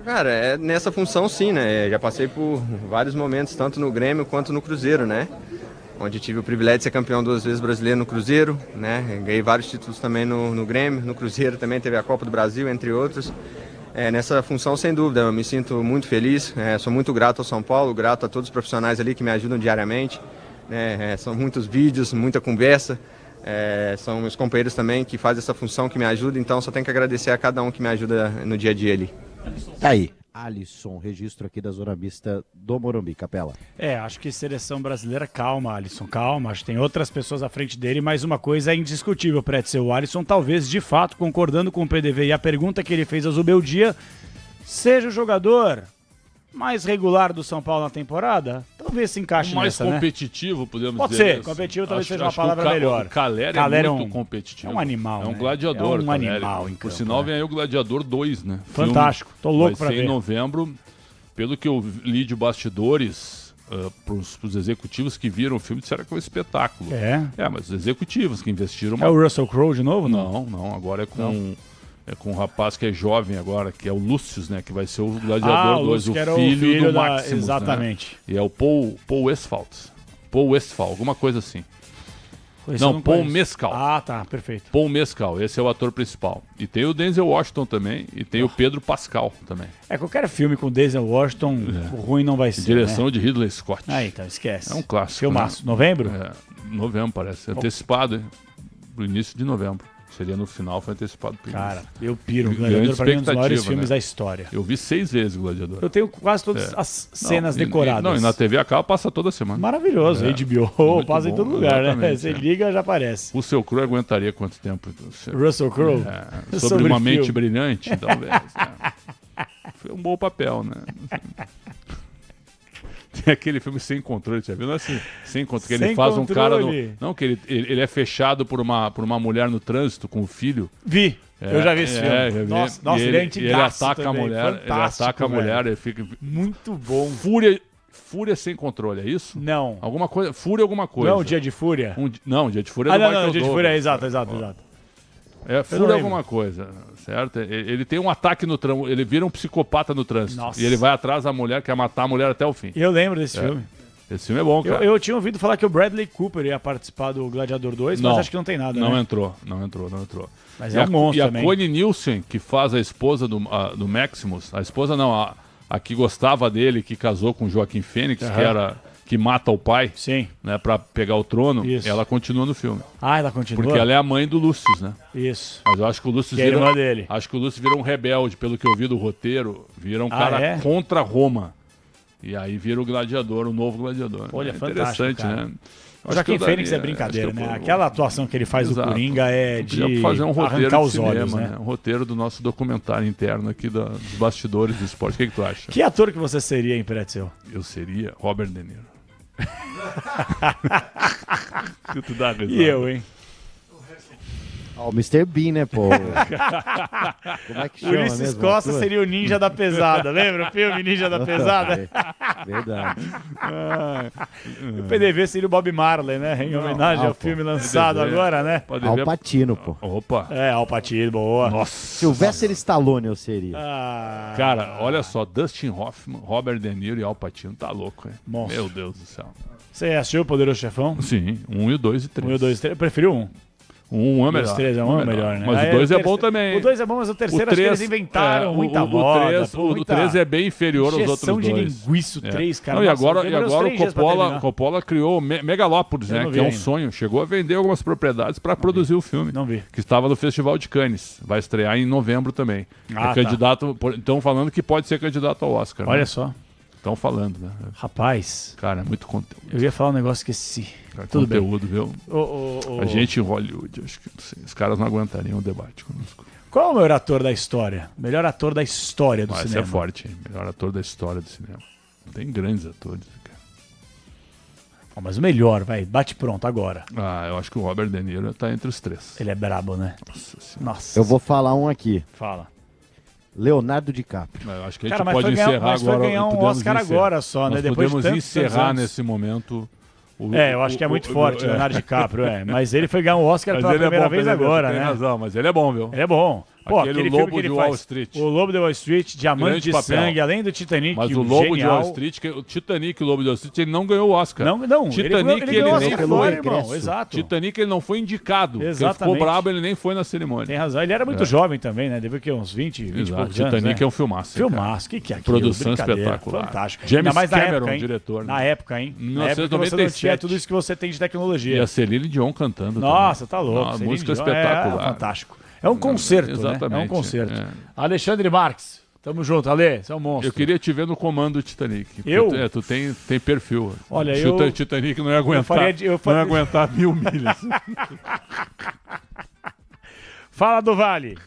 Cara, é nessa função sim, né? Já passei por vários momentos, tanto no Grêmio quanto no Cruzeiro, né? Onde tive o privilégio de ser campeão 2 vezes brasileiro no Cruzeiro, né? Ganhei vários títulos também no Grêmio, no Cruzeiro também teve a Copa do Brasil, entre outros. Nessa função, sem dúvida, eu me sinto muito feliz, sou muito grato ao São Paulo, grato a todos os profissionais ali que me ajudam diariamente, né? São muitos vídeos, muita conversa, são meus companheiros também que fazem essa função, que me ajudam, então só tenho que agradecer a cada um que me ajuda no dia a dia ali. Tá aí, Alisson, registro aqui da Zona Mista do Morumbi, Capela. Acho que seleção brasileira, calma, Alisson, calma. Acho que tem outras pessoas à frente dele, mas uma coisa é indiscutível, Pretzel. O Alisson, talvez, de fato, concordando com o PDV e a pergunta que ele fez ao Zubeldia, seja o jogador mais regular do São Paulo na temporada, talvez se encaixe mais nessa, competitivo, né? podemos Pode dizer. Pode ser, competitivo talvez seja uma palavra melhor. O Caleri é muito competitivo. É um animal, É um né? gladiador. É um animal em campo, Por sinal, vem aí o Gladiador 2, né? Fantástico, tô louco pra ver. Vai ser em ver. novembro. Pelo que eu li de bastidores, pros executivos que viram o filme, disseram que é um espetáculo. Mas os executivos que investiram... É o Russell Crowe de novo? Não, agora é com... É com um rapaz que é jovem agora, que é o Lúcio, né? Que vai ser o Gladiador 2, o filho do Maximus. Exatamente. Né? E é o Paul Westphal. Paul Westphal, alguma coisa assim. Não, Paul Mescal. Ah, tá, perfeito. Paul Mescal, esse é o ator principal. E tem o Denzel Washington também, e tem o Pedro Pascal também. Qualquer filme com Denzel Washington, o ruim não vai ser, direção né? de Ridley Scott. Então esquece. É um clássico. Filmaço. Né? Novembro? Novembro, parece. Antecipado, hein? Pro início de novembro. Seria no final, foi antecipado por Cara, eu piro. O Gladiador, pra mim, é um dos maiores filmes da história. Eu vi 6 vezes o Gladiador. Eu tenho quase todas as cenas decoradas. E na TV a cabo passa toda semana. Maravilhoso. HBO, passa em todo lugar, né? Você liga, já aparece. O seu Crowe aguentaria quanto tempo? Russell Crowe? Sobre uma mente brilhante, talvez. Foi um bom papel, né? Tem aquele filme Sem Controle, você já viu? Não é assim, Sem Controle, que ele faz um cara... Não, que ele é fechado por uma mulher no trânsito com o filho. Vi, eu já vi esse filme. Nossa, ele é antigaço ele ataca a mulher, ele ataca a mulher, ele fica... Muito bom. Fúria Sem Controle, é isso? Não. Alguma coisa, Fúria alguma coisa. Não, Dia de Fúria? Não, Dia de Fúria é do Michael Douglas. Dia de Fúria, exato. É Fúria alguma coisa, certo? Ele tem um ataque no trânsito, ele vira um psicopata no trânsito. Nossa. E ele vai atrás da mulher, quer matar a mulher até o fim. Eu lembro desse filme. Esse filme é bom, cara. Eu tinha ouvido falar que o Bradley Cooper ia participar do Gladiador 2, mas acho que não tem nada, não né? entrou. Mas é um monstro também. E a Connie Nielsen, que faz a esposa do Maximus, a esposa não, a que gostava dele, que casou com o Joaquim Fênix, que mata o pai, né, pra pegar o trono, ela continua no filme. Ela continua? Porque ela é a mãe do Lúcio, né? Isso. Mas eu acho que o Lúcio vira... irmã dele. Acho que o Lúcio vira um rebelde, pelo que eu vi do roteiro, vira um cara contra Roma. E aí vira o Gladiador, o novo Gladiador. Olha, interessante, cara. Né? O Joaquim Fênix é brincadeira, né? Aquela atuação que ele faz do Coringa é de fazer um roteiro arrancar de os cinema, olhos, né? Um roteiro do nosso documentário interno aqui dos bastidores do esporte. O que tu acha? Que ator que você seria, em Pretzel? Eu seria Robert De Niro. Tu dá risada. E eu, hein? O Mr. Bean, né, pô? Como é que chama Ulisses mesmo? Costa seria o Ninja da Pesada. Lembra o filme Ninja da Pesada? Verdade. O PDV seria o Bob Marley, né? Em homenagem ao filme lançado agora, né? Al Pacino, pô. Opa. Al Pacino, boa. Nossa. Sylvester Stallone eu seria. Cara, olha só, Dustin Hoffman, Robert De Niro e Al Pacino, tá louco, hein? Monstro. Meu Deus do céu. Você assistiu o Poderoso Chefão? Sim, 1 e o 2 e 3. 1 e o 2 e 3. Eu preferi o 1. O 1 é melhor. Os 3 é melhor, né? Mas o 2 é bom também. O 2 é bom, mas o terceiro acho que eles inventaram muita moda. O 3 é bem inferior aos outros dois. Injeção de linguiça, o 3, cara. Não, e agora o Coppola criou Megalópolis, né? Que é um sonho. Chegou a vender algumas propriedades para produzir o filme. Não vi. Que estava no Festival de Cannes. Vai estrear em novembro também. Candidato. Estão falando que pode ser candidato ao Oscar. Olha né? só. Estão falando, né? Rapaz. Cara, é muito conteúdo. Eu ia falar um negócio que esqueci. Tudo conteúdo, bem. Viu? A gente em Hollywood, acho que os caras não aguentariam o debate conosco. Qual é o melhor ator da história? Melhor ator da história do cinema. Esse é forte, hein? Melhor ator da história do cinema. Tem grandes atores, cara. Mas o melhor, vai, bate pronto agora. Eu acho que o Robert De Niro tá entre os 3. Ele é brabo, né? Nossa. Eu vou falar um aqui. Fala. Leonardo DiCaprio. Eu acho que a gente pode encerrar agora. Foi ganhar um Oscar agora só, né? Depois podemos encerrar nesse momento. Eu acho que é muito forte, Leonardo DiCaprio, Mas ele foi ganhar um Oscar pela primeira vez agora, né? Tem razão, mas ele é bom, viu? Ele é bom. Pô, aquele Lobo de Wall Street. O Lobo de Wall Street, Diamante de Sangue, além do Titanic. Mas o Lobo de Wall Street, o Titanic e o Lobo de Wall Street, ele não ganhou o Oscar. Não. Titanic ele ganhou nem foi, irmão. Exato. Titanic ele não foi indicado. Exatamente. Ele ficou brabo, ele nem foi na cerimônia. Tem razão. Ele era muito jovem também, né? Deve que uns 20 e poucos anos. Titanic é um filmaço. Filmaço. O que é aquilo? Produção espetacular. Fantástico. James Cameron, diretor. Na época, hein? 1997. É tudo isso que você tem de tecnologia. E a Celine Dion cantando. Nossa, tá louco. Música espetacular. Fantástico. É um concerto, exatamente, né? É um concerto. Alexandre Marques, tamo junto, Ale, você é um monstro. Eu queria te ver no comando do Titanic. Eu? Tu tem perfil. Olha, o Titanic não ia aguentar, não ia aguentar 1000 milhas. Fala do Vale.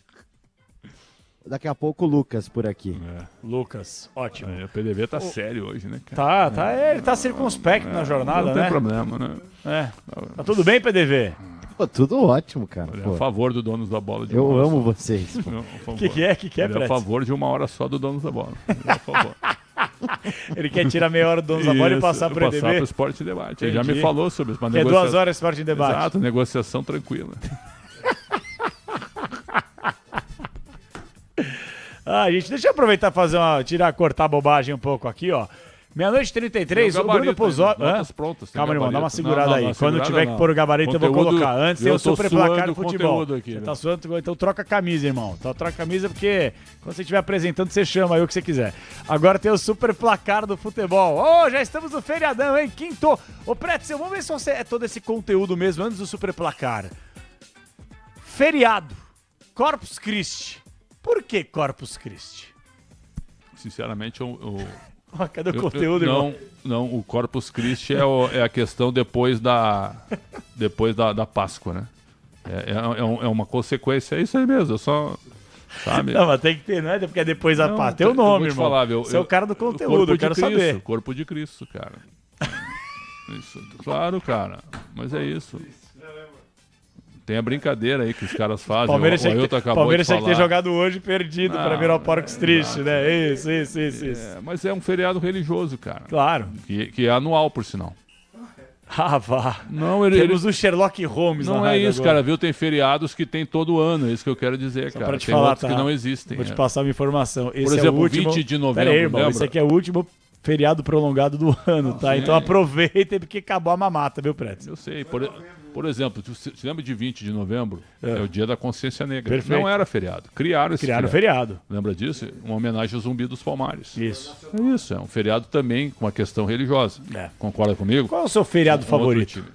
Daqui a pouco o Lucas por aqui. Lucas, ótimo. O PDV tá sério hoje, né, cara? Ele tá circunspecto na jornada, não né? Não tem problema, né? Tá tudo bem, PDV? Pô, tudo ótimo, cara. Ele é a favor do Donos da Bola. Eu amo vocês. O que é, Ele é a favor de 1 hora só do Donos da Bola. Ele é a favor. Ele quer tirar meia hora do Donos da Bola e passar pro EDB? Passar pro Esporte em Debate. Ele já me falou sobre isso. Que é 2 horas Esporte em Debate. Exato, negociação tranquila. Gente, deixa eu aproveitar e fazer cortar a bobagem um pouco aqui, ó. 00:33, o Bruno Puzol. Calma, irmão, dá uma segurada aí. Quando tiver que pôr o gabarito, eu vou colocar. Antes tem o super placar do futebol. Você tá suando, então troca a camisa, irmão. Então troca a camisa porque quando você estiver apresentando, você chama aí o que você quiser. Agora tem o super placar do futebol. Já estamos no feriadão, hein? Quinto. Ô, Pretzel, vamos ver se você é todo esse conteúdo mesmo antes do super placar. Feriado. Corpus Christi. Por que Corpus Christi? Sinceramente, cadê o conteúdo, irmão? Não, o Corpus Christi é a questão depois da Páscoa, né? É uma consequência, é isso aí mesmo, sabe? Não, mas tem que ter, não é porque é depois da Páscoa. Tem o nome, irmão. Falar, você é o cara do conteúdo, eu quero saber. Corpo de Cristo, cara. Isso, claro, cara, mas é isso. Tem a brincadeira aí que os caras fazem. Palmeiras tinha que ter jogado hoje perdido para virar o Porcos triste, né? Isso. Mas é um feriado religioso, cara. Claro. Que é anual, por sinal. Vá. Não, temos o Sherlock Holmes não na é isso, agora. cara, viu? Tem feriados que tem todo ano, é isso que eu quero dizer, cara. Pra te tem falar, outros que não existem. Vou te passar uma informação. Esse por exemplo, é o último... 20 de novembro, Pera aí, irmão, lembra? esse aqui é o último feriado prolongado do ano, tá? Então aproveita porque acabou a mamata, viu, Pretzel? Eu sei. Por exemplo, você lembra de 20 de novembro? É o dia da consciência negra. Perfeito. Não era feriado. Criaram feriado. Lembra disso? Uma homenagem ao Zumbi dos Palmares. Isso. É isso. É um feriado também com uma questão religiosa. Concorda comigo? Qual é o seu feriado favorito?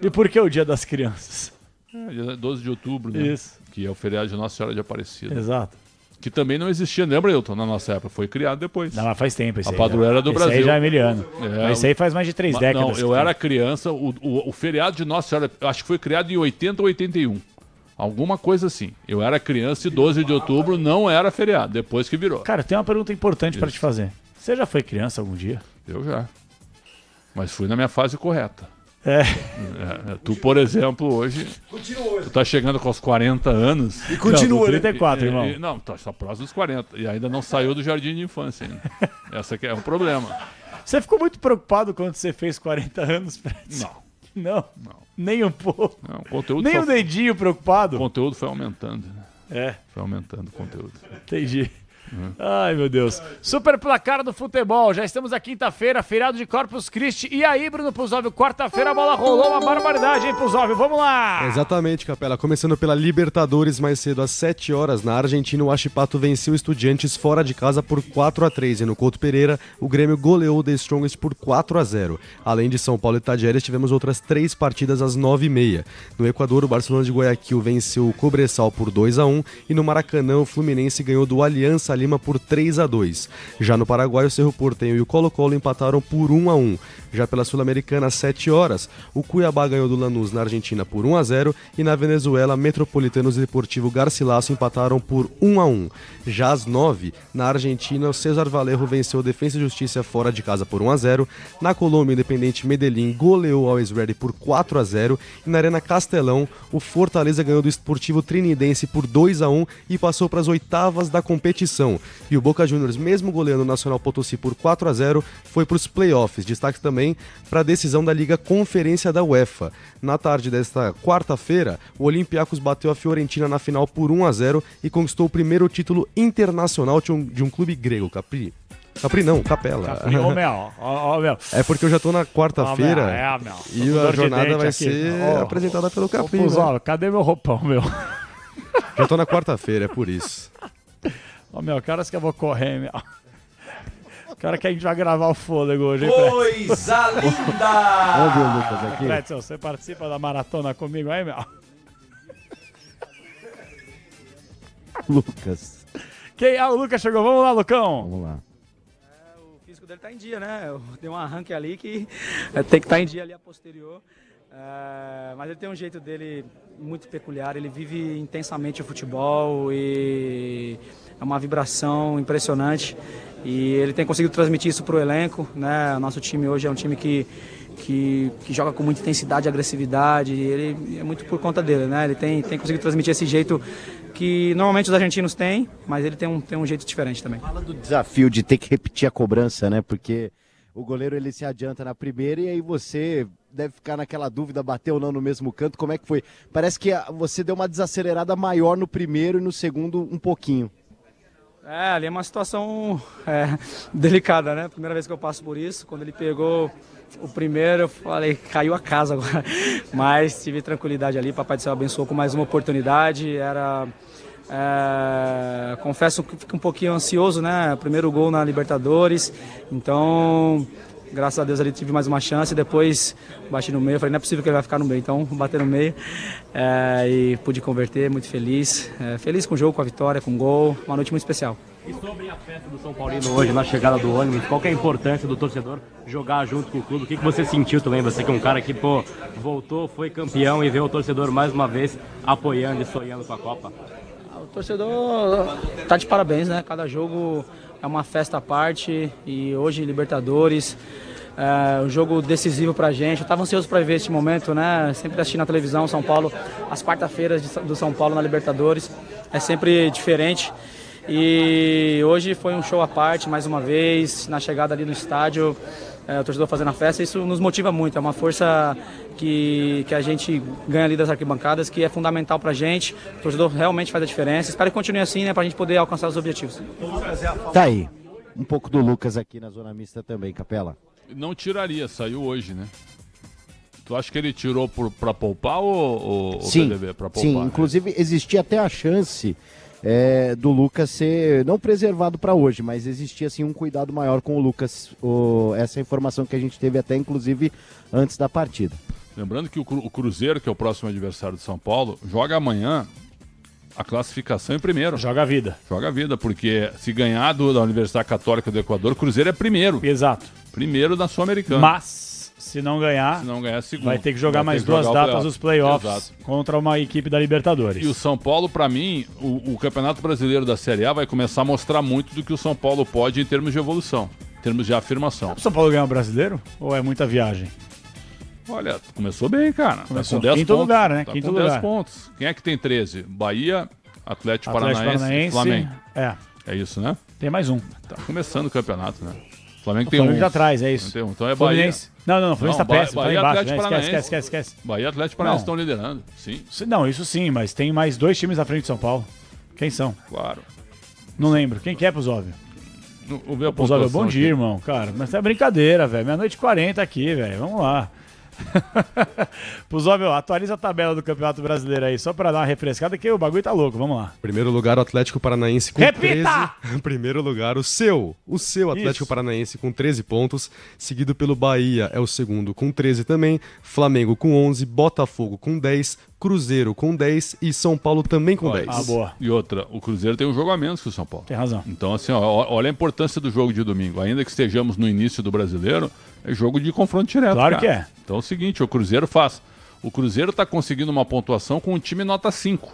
E por que o Dia das Crianças? Dia 12 de outubro, né? Isso. Que é o feriado de Nossa Senhora de Aparecida. Exato. Que também não existia, lembra, Hilton, na nossa época? Foi criado depois. Não, mas faz tempo esse A padroeira do Brasil. Esse aí já é miliano. Mas esse aí faz mais de 3 décadas. Não, eu era criança, o feriado de Nossa Senhora, acho que foi criado em 80 ou 81. Alguma coisa assim. Eu era criança e 12 de outubro não era feriado, depois que virou. Cara, tem uma pergunta importante para te fazer. Você já foi criança algum dia? Eu já. Mas fui na minha fase correta. Tu, por exemplo, hoje. Tu tá chegando com os 40 anos. E continua, 34, irmão. Não, tá só próximo dos 40. E ainda não saiu do jardim de infância ainda. Essa aqui é um problema. Você ficou muito preocupado quando você fez 40 anos, Fred? Não. Nem um pouco. Não, o conteúdo nem um dedinho preocupado. O conteúdo foi aumentando. Né? Foi aumentando o conteúdo. Entendi. Ai, meu Deus. Super placar do futebol. Já estamos na quinta-feira, feriado de Corpus Christi. E aí, Bruno Puzóvio, quarta-feira a bola rolou uma barbaridade, hein, Puzóvio? Vamos lá! Exatamente, Capela. Começando pela Libertadores, mais cedo às 7 horas, na Argentina, o Huachipato venceu o Estudiantes fora de casa por 4-3. E no Couto Pereira, o Grêmio goleou o The Strongest por 4-0. Além de São Paulo e Tajeres, tivemos outras 3 partidas às 9h30. No Equador, o Barcelona de Guayaquil venceu o Cobresal por 2-1. E no Maracanã, o Fluminense ganhou do Aliança Aliança Lima por 3-2. Já no Paraguai, o Cerro Porteño e o Colo-Colo empataram por 1-1. Já pela Sul-Americana, às 7 horas, o Cuiabá ganhou do Lanús na Argentina por 1-0 e na Venezuela, Metropolitanos e Deportivo Garcilaso empataram por 1-1. Já às 9, na Argentina, o César Vallejo venceu o Defensa e Justiça fora de casa por 1-0. Na Colômbia, o Independente Medellín goleou o Always Ready por 4-0. E na Arena Castelão, o Fortaleza ganhou do Esportivo Trinidense por 2-1 e passou para as oitavas da competição. E o Boca Juniors, mesmo goleando o Nacional Potosí por 4-0, foi para os playoffs. Destaque também para a decisão da Liga Conferência da UEFA. Na tarde desta quarta-feira, o Olympiacos bateu a Fiorentina na final por 1-0 e conquistou o primeiro título internacional de um clube grego, Capri não, Capela. Capri, meu. É porque eu já tô na quarta-feira e a jornada vai ser apresentada pelo Capri. Né? Cadê meu roupão, meu? Já tô na quarta-feira, é por isso. Meu, caras que eu vou correr, meu. Cara que a gente vai gravar o fôlego hoje, hein, Coisa linda! Vamos ver o Lucas aqui. Pretzel, você participa da maratona comigo aí, meu? Lucas. O Lucas chegou. Vamos lá, Lucão. Vamos lá. O físico dele tá em dia, né? Eu dei um arranque ali que tem que estar em dia ali a posterior. Mas ele tem um jeito dele muito peculiar, ele vive intensamente o futebol e é uma vibração impressionante e ele tem conseguido transmitir isso para o elenco, né? O nosso time hoje é um time que joga com muita intensidade e agressividade, e ele é muito por conta dele, né? Ele tem conseguido transmitir esse jeito que normalmente os argentinos têm, mas ele tem um jeito diferente também. Fala do desafio de ter que repetir a cobrança, né? Porque o goleiro ele se adianta na primeira e aí você deve ficar naquela dúvida, bateu ou não no mesmo canto, como é que foi? Parece que você deu uma desacelerada maior no primeiro e no segundo um pouquinho. Ali é uma situação delicada, né? Primeira vez que eu passo por isso, quando ele pegou o primeiro eu falei, caiu a casa agora, mas tive tranquilidade ali, Papai do Céu abençoou com mais uma oportunidade, confesso que fico um pouquinho ansioso, né? Primeiro gol na Libertadores, então graças a Deus ali tive mais uma chance, depois bati no meio, falei, não é possível que ele vai ficar no meio, então bater no meio e pude converter, muito feliz, feliz com o jogo, com a vitória, com o gol, uma noite muito especial. E sobre a festa do São Paulino hoje, na chegada do ônibus, qual que é a importância do torcedor jogar junto com o clube? O que você sentiu também? Você que é um cara que voltou, foi campeão e vê o torcedor mais uma vez apoiando e sonhando com a Copa. O torcedor tá de parabéns, né? Cada jogo é uma festa à parte e hoje Libertadores, um jogo decisivo pra gente. Eu estava ansioso para ver este momento, né? Sempre assistindo na televisão São Paulo, as quarta-feiras do São Paulo na Libertadores, é sempre diferente. E hoje foi um show à parte, mais uma vez, na chegada ali no estádio, o torcedor fazendo a festa, isso nos motiva muito, é uma força que a gente ganha ali das arquibancadas, que é fundamental pra gente, o torcedor realmente faz a diferença, espero que continue assim, né, pra gente poder alcançar os objetivos. Tá aí, um pouco do Lucas aqui na zona mista também, Capela. Não tiraria, saiu hoje, né? Tu acha que ele tirou pra poupar ou sim, PDB pra poupar? Sim, inclusive existia até a chance do Lucas ser não preservado para hoje, mas existia assim um cuidado maior com o Lucas, essa informação que a gente teve até inclusive antes da partida. Lembrando que o Cruzeiro, que é o próximo adversário de São Paulo, joga amanhã a classificação em primeiro. Joga a vida. Joga a vida, porque se ganhar da Universidade Católica do Equador, o Cruzeiro é primeiro. Exato. Primeiro da Sul-Americana. Mas se não ganhar, segundo. vai ter que jogar mais duas datas os playoffs contra uma equipe da Libertadores. E o São Paulo, para mim, o Campeonato Brasileiro da Série A vai começar a mostrar muito do que o São Paulo pode em termos de evolução, em termos de afirmação. O São Paulo ganhar o Brasileiro ou é muita viagem? Olha, começou bem, cara. Começou tá com 10 quinto pontos. lugar, né? Tá Quinto com lugar. 10 pontos. Quem é que tem 13? Bahia, Atlético Paranaense e Flamengo. É isso, né? Tem mais um. Tá começando o campeonato, né? O Flamengo o tem Flamengo já atrás, é isso. Então é Bahia. Fluminense. Não, o Flamengo está péssimo, Bahia, tá embaixo, Atlético né? Paranaense. Esquece. Bahia e Atlético Paranaense estão liderando, sim. Não, isso sim, mas tem mais dois times à frente de São Paulo. Quem são? Claro. Não lembro. Quem que é, Puzóvio? O Puzóvio, bom dia, irmão, cara. Mas é brincadeira, velho. Meia-noite 40 aqui, velho. Vamos lá. Puzóvio, atualiza a tabela do Campeonato Brasileiro aí, só pra dar uma refrescada, que o bagulho tá louco, vamos lá. Primeiro lugar, o Atlético Paranaense com Repita! 13. Primeiro lugar, o seu Atlético Paranaense com 13 pontos, seguido pelo Bahia, é o segundo com 13 também, Flamengo com 11, Botafogo com 10, Cruzeiro com 10 e São Paulo também com 10. Ah, boa. E outra, o Cruzeiro tem um jogo a menos que o São Paulo. Tem razão. Então, assim, ó, olha a importância do jogo de domingo. Ainda que estejamos no início do Brasileiro, é jogo de confronto direto. Claro cara. que é. Então é o seguinte, o Cruzeiro está conseguindo uma pontuação com um time nota 5.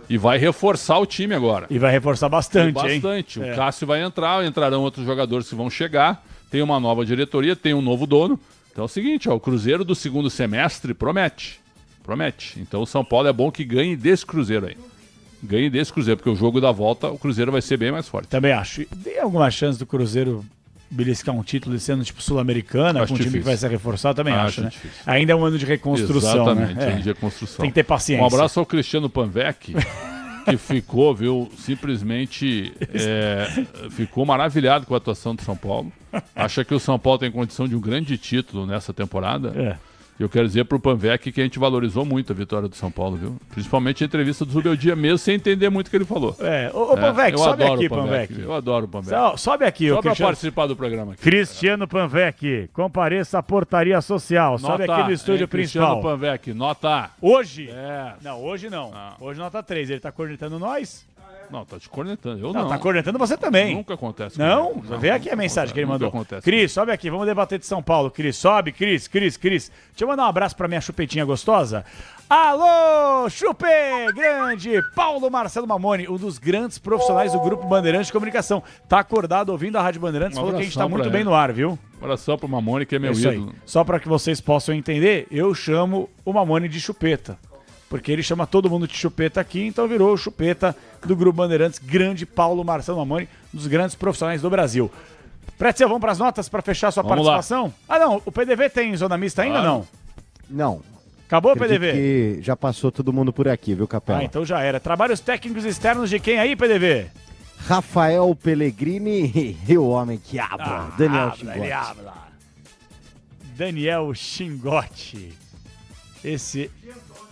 E vai reforçar o time agora. E vai reforçar bastante, hein? Bastante. O Cássio vai entrar, entrarão outros jogadores que vão chegar. Tem uma nova diretoria, tem um novo dono. Então é o seguinte, ó, o Cruzeiro do segundo semestre promete. Promete. Então o São Paulo é bom que ganhe desse Cruzeiro aí. Ganhe desse Cruzeiro, porque o jogo da volta, o Cruzeiro vai ser bem mais forte. Também acho. Tem alguma chance do Cruzeiro beliscar um título sendo tipo Sul-Americana, com um time que vai ser reforçado? Também acho, né? Difícil. Ainda é um ano de reconstrução, Exatamente, né? ano de reconstrução. Tem que ter paciência. Um abraço ao Cristiano Panvec, que ficou, viu, simplesmente ficou maravilhado com a atuação do São Paulo. Acha que o São Paulo tem condição de um grande título nessa temporada. Eu quero dizer pro Panvec que a gente valorizou muito a vitória do São Paulo, viu? Principalmente a entrevista do Zubeldia mesmo, sem entender muito o que ele falou. Ô Panvec, sobe aqui, Panvec. Eu adoro o Panvec. Sobe aqui. Só pra participar do programa aqui. Cristiano Panvec, compareça à portaria social. Sobe aqui no estúdio principal. Cristiano Panvec, nota. Hoje? Não, hoje não. Hoje nota 3. Ele tá cornetando nós? Não, tá te cornetando. Eu não. Tá cornetando você também. Nunca acontece. Não? Vê aqui a mensagem que ele mandou. Acontece. Cris, sobe aqui. Vamos debater de São Paulo. Cris, sobe. Cris. Deixa eu mandar um abraço pra minha chupetinha gostosa. Alô, Chupe Grande! Paulo Marcelo Mamoni, um dos grandes profissionais do Grupo Bandeirantes de Comunicação. Tá acordado ouvindo a Rádio Bandeirantes, falou que a gente tá muito bem no ar, viu? Olha só pro Mamoni, que é meu Isso ídolo. aí. Só pra que vocês possam entender, eu chamo o Mamoni de Chupeta. Porque ele chama todo mundo de Chupeta aqui, então virou o Chupeta do Grupo Bandeirantes, grande Paulo Marcelo Mamoni, um dos grandes profissionais do Brasil. Pretzel, vamos para as notas para fechar sua participação? Lá. Ah, não, o PDV tem zona mista ainda não? Não. Acabou o PDV? Que já passou todo mundo por aqui, viu, Capela? Ah, então já era. Trabalhos técnicos externos de quem aí, PDV? Rafael Pellegrini e o homem que habla, Daniel Chingotti. Daniel Chingotti.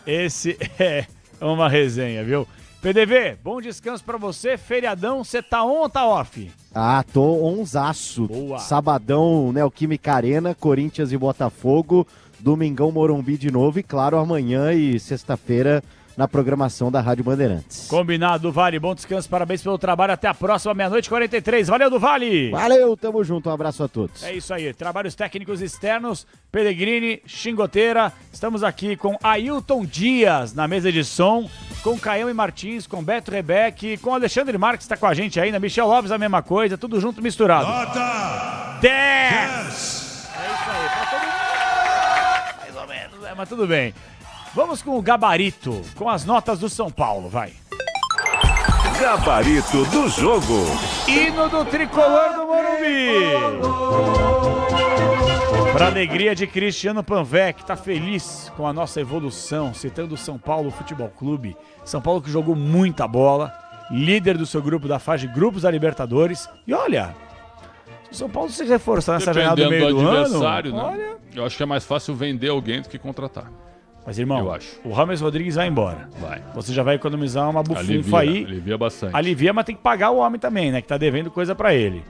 Esse é uma resenha, viu? PDV, bom descanso pra você. Feriadão, você tá on ou tá off? Ah, tô onzaço. Boa. Sabadão, Neoquímica Arena, Corinthians e Botafogo. Domingão, Morumbi de novo. E claro, amanhã e sexta-feira na programação da Rádio Bandeirantes. Combinado, Vale. Bom descanso, parabéns pelo trabalho. Até a próxima, 00:43. Valeu, do Vale! Valeu, tamo junto. Um abraço a todos. É isso aí. Trabalhos técnicos externos, Pellegrini, Xingoteira. Estamos aqui com Ailton Dias na mesa de som, com Caião e Martins, com Beto Rebeck, com Alexandre Marques, está com a gente ainda, Michel Lopes, a mesma coisa, tudo junto, misturado. Nota 10! É isso aí, pra todo mundo. Mais ou menos, mas tudo bem. Vamos com o gabarito, com as notas do São Paulo, vai. Gabarito do jogo. Hino do tricolor do Morumbi. Para alegria de Cristiano Panvec, tá feliz com a nossa evolução, citando o São Paulo Futebol Clube. São Paulo que jogou muita bola, líder do seu grupo da fase de grupos da Libertadores. E olha, se o São Paulo se reforçar nessa jornada do meio do ano, né? olha... Eu acho que é mais fácil vender alguém do que contratar. Mas, irmão, eu acho. O Rames Rodrigues vai embora. Vai. Você já vai economizar uma bufunfa aí. Alivia bastante. Alivia, mas tem que pagar o homem também, né? Que tá devendo coisa pra ele.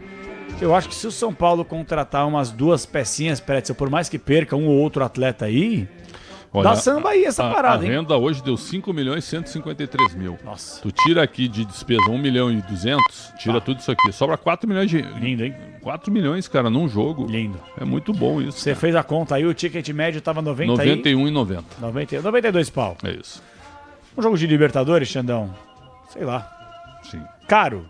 Eu acho que se o São Paulo contratar umas 2 pecinhas, Pretzel, por mais que perca um ou outro atleta aí, olha, dá samba aí essa parada, hein? A renda hoje deu 5.153.000. Nossa. Tu tira aqui de despesa 1.200.000, tira tudo isso aqui. Sobra 4 milhões de... Lindo, hein? 4 milhões, cara, num jogo. Lindo. É muito bom isso. Você fez a conta aí, o ticket médio tava 91,90. 92 pau. É isso. Um jogo de Libertadores, Xandão? Sei lá. Sim. Caro.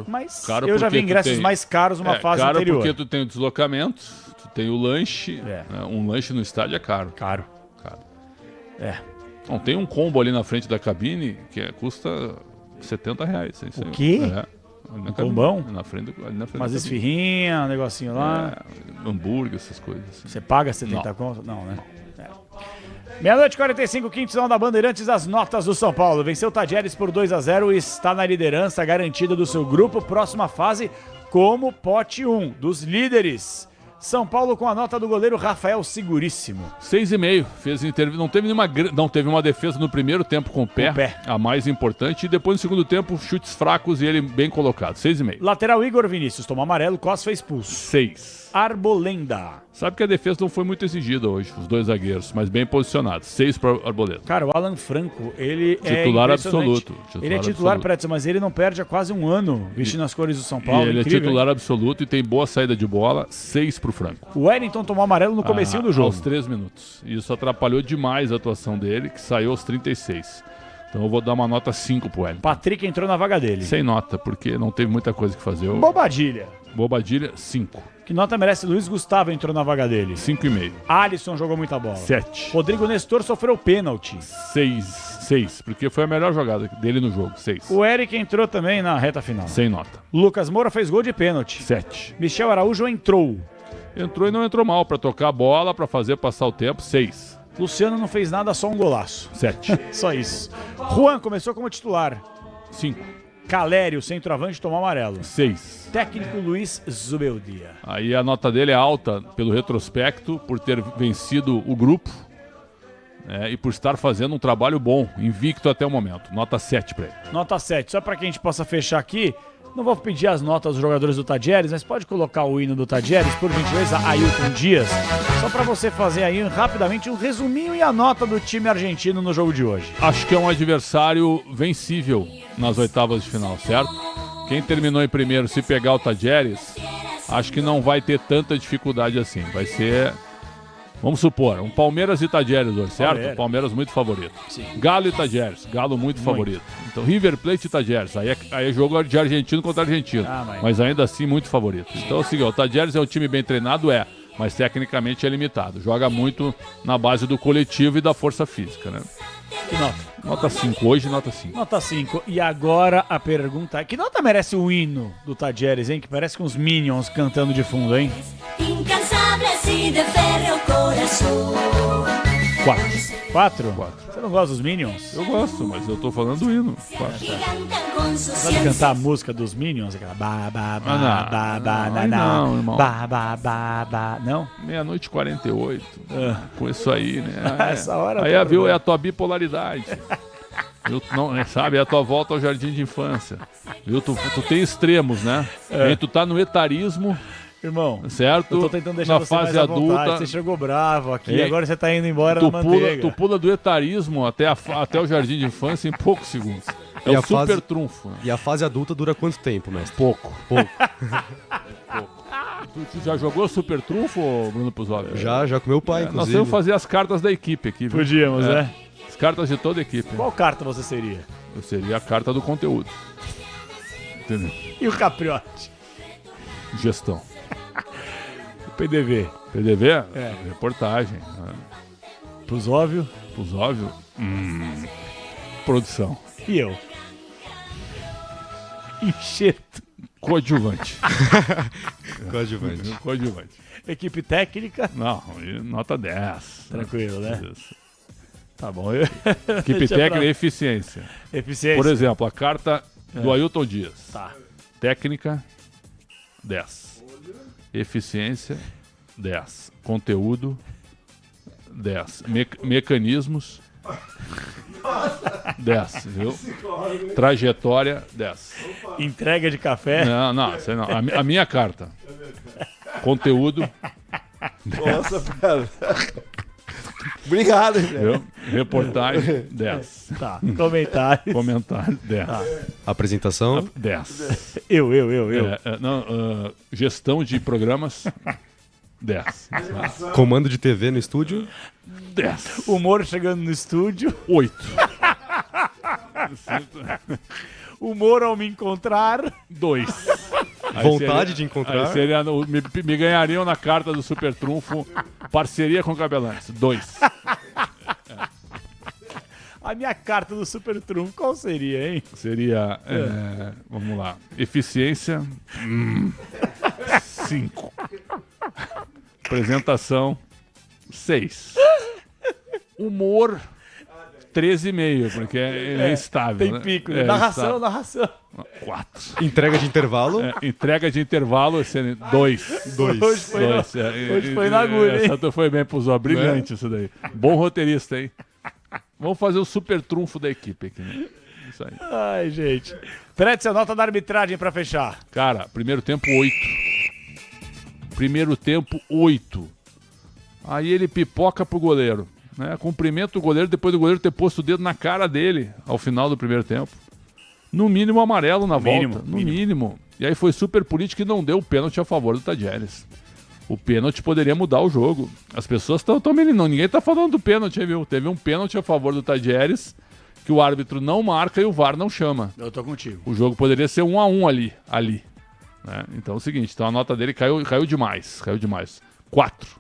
Mas caro eu já vi ingressos mais caros numa fase caro anterior. Porque tu tem o deslocamento, tu tem o lanche. Né? Um lanche no estádio é caro. Caro. É. Não, tem um combo ali na frente da cabine que custa R$70. O quê? Um combão? Na frente, ali na frente. Umas esfirrinhas, um negocinho lá. Hambúrguer, essas coisas. Assim. Você paga 70 conto? Não, né? Meia-noite 45, quinto sinal da Bandeirantes, as notas do São Paulo. Venceu o Tajeres por 2-0 e está na liderança garantida do seu grupo. Próxima fase como pote 1 dos líderes São Paulo com a nota do goleiro Rafael Seguríssimo. 6,5. Não teve uma defesa no primeiro tempo com o pé, a mais importante, e depois no segundo tempo chutes fracos e ele bem colocado. 6,5. Lateral Igor Vinícius tomou amarelo, Costa foi expulso. 6. Arbolenda. Sabe que a defesa não foi muito exigida hoje, os dois zagueiros, mas bem posicionados. 6 para Arboleda. Cara, o Alan Franco, ele titular é absoluto. Ele é titular, Pretzel, mas ele não perde há quase um ano vestindo as cores do São Paulo. E ele incrível, é titular hein? absoluto e tem boa saída de bola. 6 pro Franco. O Wellington tomou amarelo no comecinho do jogo. Aos 3 minutos. E isso atrapalhou demais a atuação dele, que saiu aos 36. Então eu vou dar uma nota 5 pro Wellington. Patrick entrou na vaga dele. Sem nota, porque não teve muita coisa que fazer. Bobadilha. 5. Que nota merece Luiz Gustavo entrou na vaga dele? 5,5. Alisson jogou muita bola. 7. Rodrigo Nestor sofreu pênalti. 6, porque foi a melhor jogada dele no jogo. 6. O Eric entrou também na reta final. Sem nota. Lucas Moura fez gol de pênalti. 7. Michel Araújo entrou. Entrou e não entrou mal para tocar a bola, para fazer passar o tempo. 6. Luciano não fez nada, só um golaço. 7. Só isso. Juan começou como titular. 5. Calério, centroavante, tomou amarelo. 6. Técnico Luiz Zubeldia. Aí a nota dele é alta pelo retrospecto, por ter vencido o grupo, e por estar fazendo um trabalho bom, invicto até o momento. Nota 7 para ele. Nota 7. Só para que a gente possa fechar aqui, não vou pedir as notas dos jogadores do Tadieres, mas pode colocar o hino do Tadieres, por gentileza, Ailton Dias. Só para você fazer aí rapidamente um resuminho e a nota do time argentino no jogo de hoje. Acho que é um adversário vencível nas oitavas de final, certo? Quem terminou em primeiro, se pegar o Tadieres, acho que não vai ter tanta dificuldade assim. Vai ser, vamos supor, um Palmeiras e Tadieres hoje, certo? Palmeiras muito favorito. Sim. Galo e Tadieres, Galo muito favorito. Então River Plate e Tadieres, aí é jogo de argentino contra argentino, mas ainda assim muito favorito. Então é o seguinte, o Tadieres é um time bem treinado, mas tecnicamente é limitado. Joga muito na base do coletivo e da força física, né? Que nota? Nota 5, hoje nota 5. Nota 5. E agora a pergunta é, que nota merece o hino do Tadieres, hein? Que parece com os Minions cantando de fundo, hein? 4. Você não gosta dos Minions? Eu gosto, mas eu tô falando do hino. 4. Você sabe cantar a música dos Minions? Aquela não, irmão. Não? Meia-noite e 48. Com isso aí, né? Essa hora. Aí viu, é a tua bipolaridade. Sabe, é a tua volta ao jardim de infância. Viu? Tu tem extremos, né? E tu tá no etarismo. Irmão, certo? Eu tô tentando deixar na você fase mais à adulta. vontade. Você chegou bravo aqui, agora você tá indo embora na manteiga. Tu pula do etarismo até o jardim de infância em poucos segundos. É o super trunfo. E a fase adulta dura quanto tempo, mestre? Pouco. Tu já jogou super trunfo, Bruno Puzola? Já com meu pai, inclusive. Nós vamos fazer as cartas da equipe aqui. Viu? Podíamos, né? As cartas de toda a equipe. Qual carta você seria? Eu seria a carta do conteúdo. Entendeu? E o Capriotti? Gestão. PDV? Reportagem. Plusóvio? Produção. E eu? Enxerto. Coadjuvante. Coadjuvante. Equipe técnica? Não, nota 10. Tranquilo, né? Isso. Tá bom. Equipe técnica e eficiência. Por exemplo, a carta do Ailton Dias. Tá. Técnica, 10. Eficiência, 10. Conteúdo, 10. Mecanismos, 10, viu? Trajetória, 10. Entrega de café? Não. A minha carta. Conteúdo, 10. Nossa, cara. Obrigado, viu? Reportagem, 10. Tá. Comentário, 10. Tá. Apresentação, 10. Eu. Gestão de programas, 10. Comando de TV no estúdio, 10. Humor chegando no estúdio, 8. Humor ao me encontrar, 2. Vontade de encontrar. Me ganhariam na carta do Super Trunfo parceria com Cabelantes. 2. A minha carta do Super Trunfo, qual seria, hein? Seria, vamos lá, eficiência, 5. Apresentação, 6. Humor, 13,5, porque é instável. Tem pico, né? Narração. 4. Entrega de intervalo? Entrega de intervalo, 2. Hoje foi na agulha, hein? Essa foi bem pro Zó, brilhante isso daí. Bom roteirista, hein? Vamos fazer o super trunfo da equipe aqui, né? Isso aí. Ai, gente. Pretzel, nota da arbitragem pra fechar. Cara, primeiro tempo 8. Primeiro tempo 8. Aí ele pipoca pro goleiro, né? Cumprimenta o goleiro depois do goleiro ter posto o dedo na cara dele ao final do primeiro tempo. No mínimo amarelo na volta. No mínimo. E aí foi super político e não deu o pênalti a favor do Tajeres. O pênalti poderia mudar o jogo. As pessoas estão meninão. Ninguém tá falando do pênalti, viu? Teve um pênalti a favor do Tajeres que o árbitro não marca e o VAR não chama. Eu tô contigo. O jogo poderia ser 1-1 ali. Né? Então é o seguinte, então a nota dele caiu demais. 4.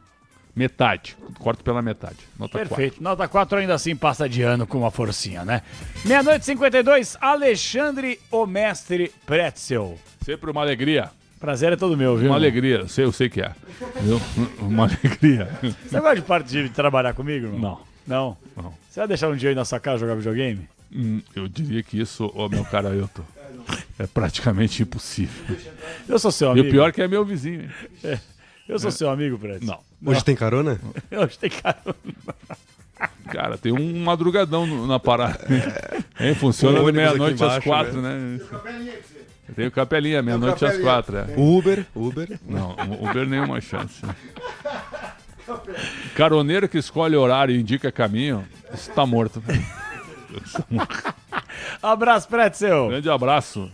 Metade. Corto pela metade. Nota Perfeito. 4. Nota 4 ainda assim passa de ano com uma forcinha, né? 00:52, Alexandre o Mestre Pretzel. Sempre uma alegria. Prazer é todo meu, viu? Uma alegria, eu sei que é. Viu? Uma alegria. Você gosta de partir de trabalhar comigo, irmão? Não. Você vai deixar um dia aí na sua casa jogar videogame? Eu diria que isso, meu cara Ailton, é praticamente impossível. Eu sou seu amigo. E o pior é que é meu vizinho. Hein? Eu sou seu amigo, Pretzel. Não. Hoje tem carona? Hoje tem carona. Cara, tem um madrugadão na parada. Funciona de meia-noite às 4, né? Tem o Capelinha, meia-noite às 4. Uber? Não, Uber nenhuma chance. Caroneiro que escolhe horário e indica caminho, isso tá morto. Abraço, Pretzel. Grande abraço.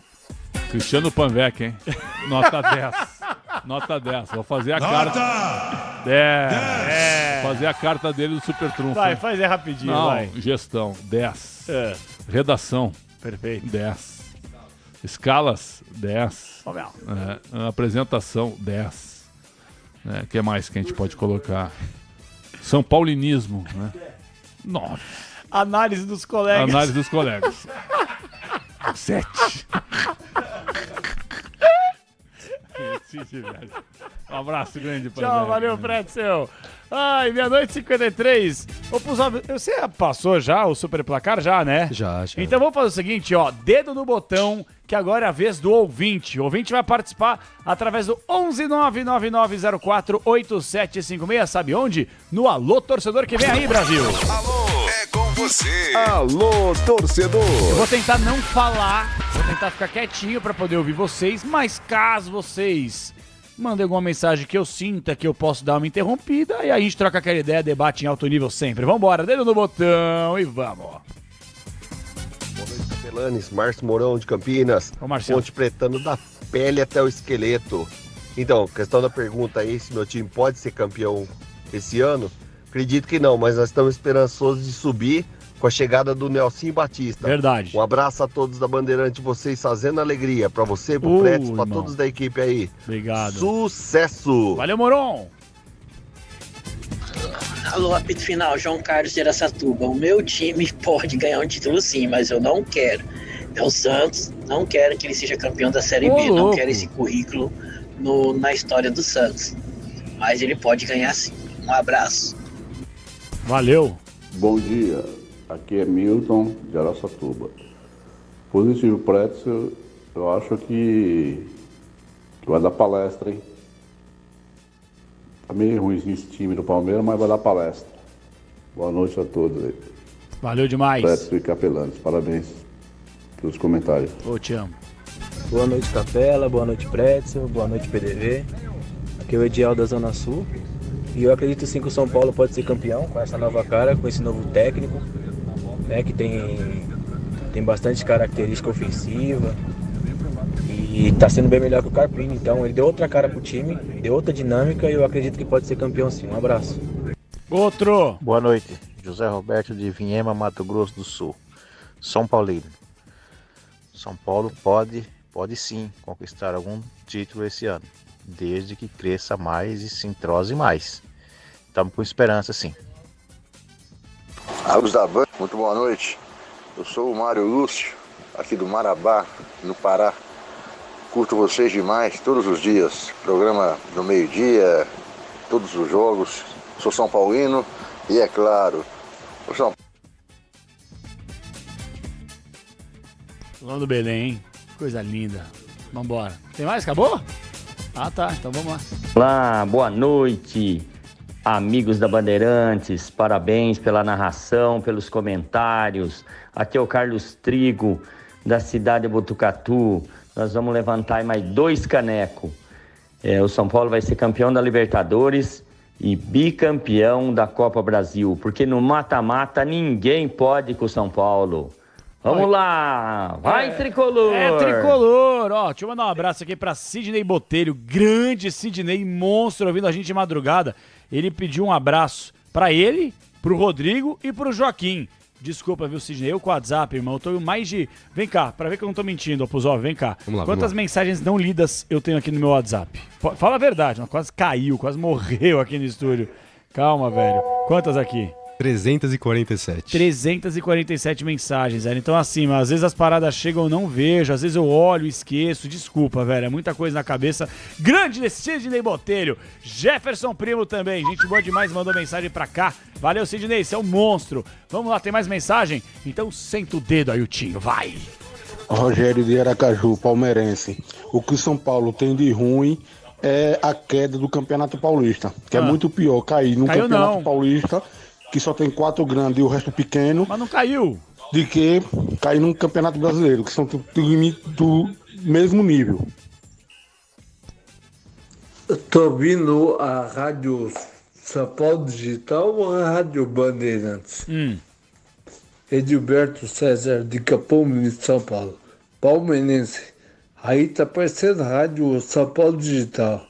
Cristiano Panvec, hein? Nota 10. Nota 10. Vou fazer a carta. 10. Vou fazer a carta dele do Super Trunfo. Vai, faz aí rapidinho, Não, vai. Gestão, 10. Redação. Perfeito. 10. Escalas, 10. Apresentação, 10. O que mais que a gente pode colocar? São Paulinismo, né? 9. Análise dos colegas. Análise dos colegas. 7. Um abraço grande pra Tchau, valeu, Pretzel. Ai, 00:53. Você passou já o super placar? Já, né? Já. Então vamos fazer o seguinte, ó. Dedo no botão, que agora é a vez do ouvinte. O ouvinte vai participar através do 11999048756. Sabe onde? No Alô Torcedor, que vem aí, Brasil. Alô, é com você. Alô, torcedor. Eu vou tentar não falar, vou tentar ficar quietinho pra poder ouvir vocês, mas caso vocês mandem alguma mensagem que eu sinta que eu posso dar uma interrompida, e aí a gente troca aquela ideia, debate em alto nível sempre. Vambora, dedo no botão e vamos. Boa noite, Capelanes, Márcio Mourão de Campinas, Ponte Pretano da pele até o esqueleto. Então, questão da pergunta aí, se meu time pode ser campeão esse ano, acredito que não, mas nós estamos esperançosos de subir com a chegada do Nelson Batista. Verdade. Um abraço a todos da Bandeirante, vocês fazendo alegria, pra você, pro Pretes, pra todos da equipe aí. Obrigado. Sucesso! Valeu, Moron! Alô, apito final, João Carlos de Araçatuba. O meu time pode ganhar um título sim, mas eu não quero. É o Santos, não quero que ele seja campeão da Série B, não quero esse currículo na história do Santos. Mas ele pode ganhar sim. Um abraço. Valeu. Bom dia, aqui é Milton de Araçatuba. Positivo Pretzel, eu acho que vai dar palestra, hein? Tá meio ruimzinho esse time do Palmeiras, mas vai dar palestra. Boa noite a todos aí. Valeu demais. Pretzel e Capelanes, parabéns pelos comentários. Ô, te amo. Boa noite, Capela, boa noite, Pretzel, boa noite, PDV. Aqui é o Edial da Zona Sul. E eu acredito sim que o São Paulo pode ser campeão com essa nova cara, com esse novo técnico, né, que tem bastante característica ofensiva e está sendo bem melhor que o Carpini. Então ele deu outra cara pro time, deu outra dinâmica e eu acredito que pode ser campeão sim. Um abraço. Outro. Boa noite, José Roberto de Vinhema, Mato Grosso do Sul. São Paulino. São Paulo pode sim conquistar algum título esse ano, desde que cresça mais e se entrose mais. Estamos com esperança, sim. Amigos da Band, muito boa noite. Eu sou o Mário Lúcio, aqui do Marabá, no Pará. Curto vocês demais, todos os dias. Programa no meio-dia, todos os jogos. Sou São Paulino e, é claro, o São Falando do Belém, hein? Coisa linda. Vambora. Tem mais? Acabou? Ah, tá. Então vamos lá. Olá, boa noite, amigos da Bandeirantes. Parabéns pela narração, pelos comentários. Aqui é o Carlos Trigo, da cidade de Botucatu. Nós vamos levantar mais 2 canecos. O São Paulo vai ser campeão da Libertadores e bicampeão da Copa Brasil, porque no mata-mata ninguém pode com o São Paulo. Vamos lá! Vai, Tricolor! Tricolor! Ó, deixa eu mandar um abraço aqui pra Sidney Botelho, grande Sidney, monstro, ouvindo a gente de madrugada. Ele pediu um abraço pra ele, pro Rodrigo e pro Joaquim. Desculpa, viu, Sidney? Eu com o WhatsApp, irmão, eu tô mais de... Vem cá, pra ver que eu não tô mentindo, Opuzov, vem cá. Quantas mensagens não lidas eu tenho aqui no meu WhatsApp? Fala a verdade, quase caiu, quase morreu aqui no estúdio. Calma, velho. Quantas aqui? 347. 347 mensagens, velho. Então, assim, às vezes as paradas chegam, eu não vejo, às vezes eu olho, esqueço. Desculpa, velho. É muita coisa na cabeça. Grande Sidney Botelho. Jefferson Primo também. Gente boa demais, mandou mensagem pra cá. Valeu, Sidney, você é um monstro. Vamos lá, tem mais mensagem? Então senta o dedo aí, o Tinho, vai. Rogério de Aracaju, palmeirense. O que o São Paulo tem de ruim é a queda do Campeonato Paulista, que é muito pior cair no Campeonato Paulista, que só tem 4 grandes e o resto pequeno. Mas não caiu. De que cair num Campeonato Brasileiro, que são times do mesmo nível. Estou ouvindo a Rádio São Paulo Digital ou a Rádio Bandeirantes? Edilberto César, de Capão de São Paulo, palmeirense. Aí tá parecendo a Rádio São Paulo Digital.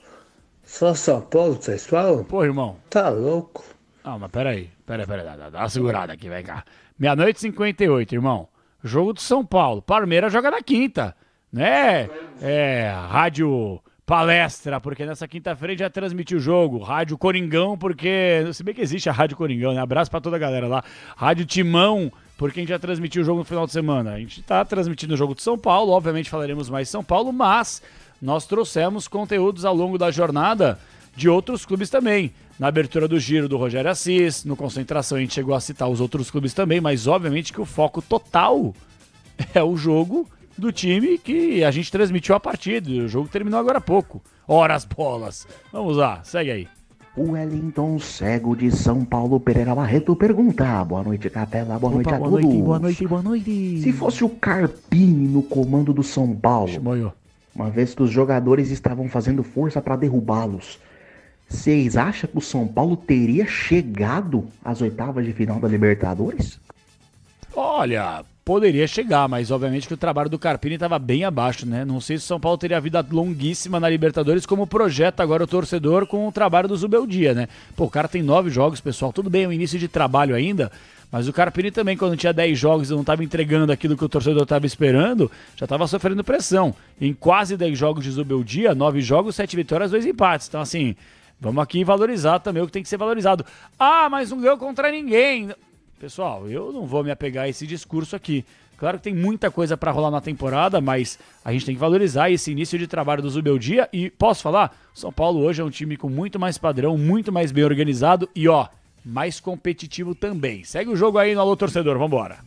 Só São Paulo, vocês falam? Pô, irmão. Tá louco. Ah, mas peraí, dá uma segurada aqui, vem cá. 00:58, irmão. Jogo do São Paulo. Palmeiras joga na quinta, né? Rádio Palestra, porque nessa quinta-feira já transmitiu o jogo. Rádio Coringão, porque... Se bem que existe a Rádio Coringão, né? Abraço pra toda a galera lá. Rádio Timão, porque a gente já transmitiu o jogo no final de semana. A gente tá transmitindo o jogo de São Paulo, obviamente falaremos mais de São Paulo, mas nós trouxemos conteúdos ao longo da jornada de outros clubes também. Na abertura do giro do Rogério Assis, no Concentração a gente chegou a citar os outros clubes também, mas obviamente que o foco total é o jogo do time que a gente transmitiu a partida. O jogo terminou agora há pouco. Ora as bolas. Vamos lá, segue aí. O Wellington Cego de São Paulo Pereira Barreto pergunta: boa noite, Capela, boa noite a todos. Boa noite. Se fosse o Carpini no comando do São Paulo, uma vez que os jogadores estavam fazendo força para derrubá-los, vocês acham que o São Paulo teria chegado às oitavas de final da Libertadores? Olha, poderia chegar, mas obviamente que o trabalho do Carpini estava bem abaixo, né? Não sei se o São Paulo teria vida longuíssima na Libertadores, como projeta agora o torcedor com o trabalho do Zubeldia, né? Pô, o cara tem 9 jogos, pessoal, tudo bem, é o início de trabalho ainda, mas o Carpini também, quando tinha 10 jogos e não estava entregando aquilo que o torcedor estava esperando, já estava sofrendo pressão. Em quase 10 jogos de Zubeldia, 9 jogos, 7 vitórias, 2 empates. Então, assim, vamos aqui valorizar também o que tem que ser valorizado. Ah, mas não ganhou contra ninguém. Pessoal, eu não vou me apegar a esse discurso aqui. Claro que tem muita coisa para rolar na temporada, mas a gente tem que valorizar esse início de trabalho do Zubeldia. E posso falar? São Paulo hoje é um time com muito mais padrão, muito mais bem organizado e, mais competitivo também. Segue o jogo aí no Alô Torcedor, vambora.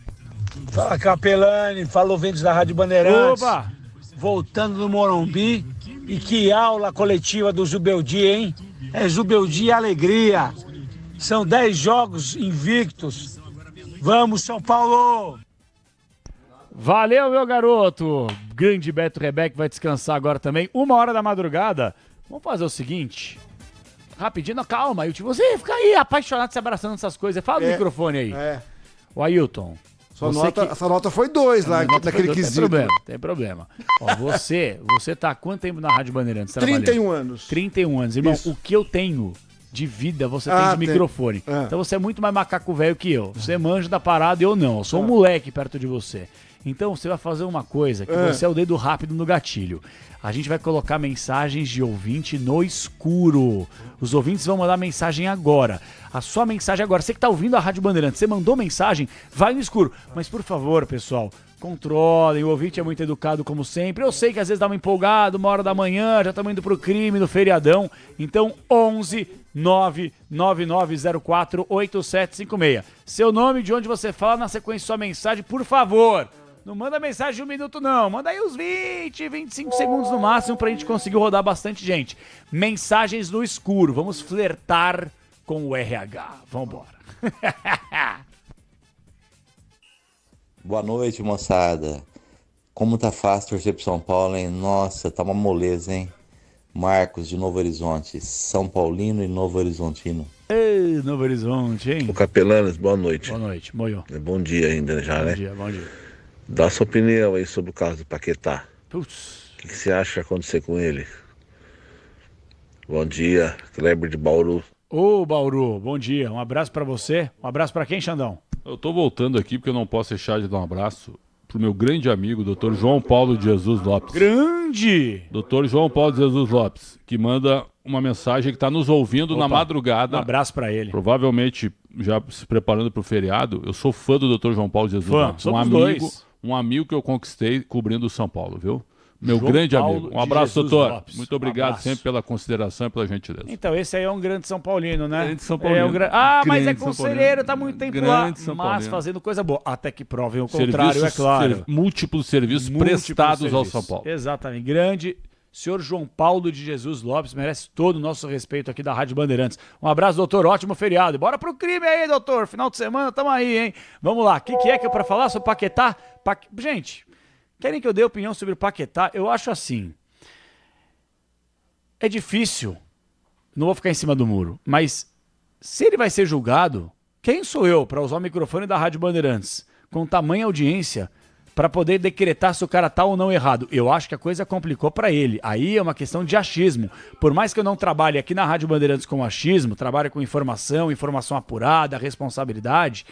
Fala, Capelani, fala ouvintes da Rádio Bandeirantes. Opa! Voltando no Morumbi, e que aula coletiva do Zubeldia, hein? É Zubeldia e alegria. São 10 jogos invictos. Vamos, São Paulo! Valeu, meu garoto! Grande Beto Rebeck vai descansar agora também. 1h da madrugada. Vamos fazer o seguinte. Rapidinho, não, calma, Ailton. Você fica aí apaixonado se abraçando essas coisas. Fala no microfone aí. O Ailton. Essa nota foi 2 lá, naquele quesito. Tem problema. Ó, você tá há quanto tempo na Rádio Bandeirantes? 31 anos. 31 anos. Irmão, o que eu tenho de vida, você tem de microfone. Então você é muito mais macaco velho que eu. Você manja da parada e eu não. Eu sou um moleque perto de você. Então você vai fazer uma coisa, que você é o dedo rápido no gatilho. A gente vai colocar mensagens de ouvinte no escuro. Os ouvintes vão mandar mensagem agora. A sua mensagem agora. Você que tá ouvindo a Rádio Bandeirantes, você mandou mensagem, vai no escuro. Mas por favor, pessoal, controlem. O ouvinte é muito educado como sempre. Eu sei que às vezes dá uma empolgada, 1h da manhã, já estamos indo pro crime, no feriadão. Então 11 999048756. Seu nome, de onde você fala, na sequência sua mensagem, por favor. Não manda mensagem de 1 minuto, não. Manda aí uns 20, 25 segundos no máximo pra gente conseguir rodar bastante gente. Mensagens no escuro. Vamos flertar com o RH. Vambora. Boa noite, moçada. Como tá fácil torcer pro São Paulo, hein? Nossa, tá uma moleza, hein? Marcos, de Novo Horizonte. São Paulino e Novo Horizontino. Ei, Novo Horizonte, hein? O Capelanes, boa noite. Boa noite, moiô. Bom dia ainda já, né? Bom dia. Dá sua opinião aí sobre o caso do Paquetá. Putz. O que você acha que vai acontecer com ele? Bom dia, Kleber de Bauru. Ô, Bauru, bom dia. Um abraço pra você. Um abraço pra quem, Xandão? Eu tô voltando aqui porque eu não posso deixar de dar um abraço pro meu grande amigo, Dr. João Paulo de Jesus Lopes. Grande! Dr. João Paulo de Jesus Lopes, que manda uma mensagem que tá nos ouvindo na madrugada. Um abraço pra ele. Provavelmente já se preparando pro feriado. Eu sou fã do Dr. João Paulo de Jesus Lopes. Um amigo que eu conquistei cobrindo o São Paulo, viu? Meu João grande Paulo amigo. Um abraço, doutor. Lopes. Muito obrigado abraço. sempre pela consideração e pela gentileza. Então, esse aí é um grande São Paulino, né? Grande São Paulino. Mas é Grande conselheiro, tá muito tempo lá. Mas fazendo coisa boa. Até que provem o contrário, é claro. Múltiplos serviços prestados ao São Paulo. Exatamente. Grande senhor João Paulo de Jesus Lopes merece todo o nosso respeito aqui da Rádio Bandeirantes. Um abraço, doutor. Ótimo feriado. Bora pro crime aí, doutor. Final de semana, tamo aí, hein? Vamos lá. O que é que é pra falar sobre Paquetá? Gente, querem que eu dê opinião sobre o Paquetá? Eu acho assim. É difícil. Não vou ficar em cima do muro. Mas se ele vai ser julgado, quem sou eu para usar o microfone da Rádio Bandeirantes com tamanha audiência para poder decretar se o cara tá ou não errado? Eu acho que a coisa complicou para ele. Aí é uma questão de achismo. Por mais que eu não trabalhe aqui na Rádio Bandeirantes com achismo, trabalho com informação apurada, responsabilidade.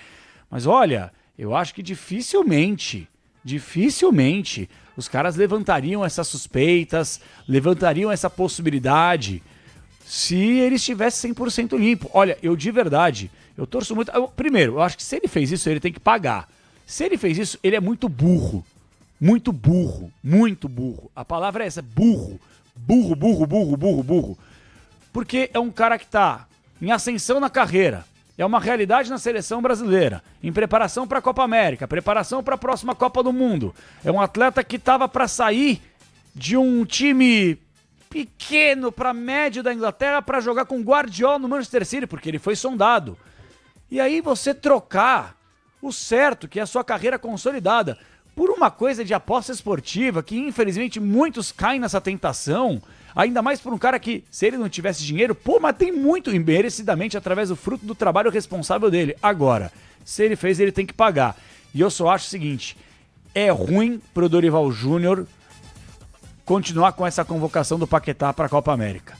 Mas olha, eu acho que dificilmente os caras levantariam essas suspeitas, levantariam essa possibilidade se ele estivesse 100% limpo. Olha, eu de verdade, eu torço muito... Primeiro, eu acho que se ele fez isso, ele tem que pagar. Se ele fez isso, ele é muito burro. Muito burro. Muito burro. A palavra é essa, burro. Burro. Porque é um cara que tá em ascensão na carreira. É uma realidade na seleção brasileira, em preparação para a Copa América, preparação para a próxima Copa do Mundo. É um atleta que estava para sair de um time pequeno para médio da Inglaterra para jogar com Guardiola no Manchester City, porque ele foi sondado. E aí você trocar o certo, que é a sua carreira consolidada, por uma coisa de aposta esportiva, que infelizmente muitos caem nessa tentação, ainda mais por um cara que, se ele não tivesse dinheiro, mas tem muito, merecidamente, através do fruto do trabalho responsável dele. Agora, se ele fez, ele tem que pagar. E eu só acho o seguinte, é ruim pro Dorival Júnior continuar com essa convocação do Paquetá para a Copa América.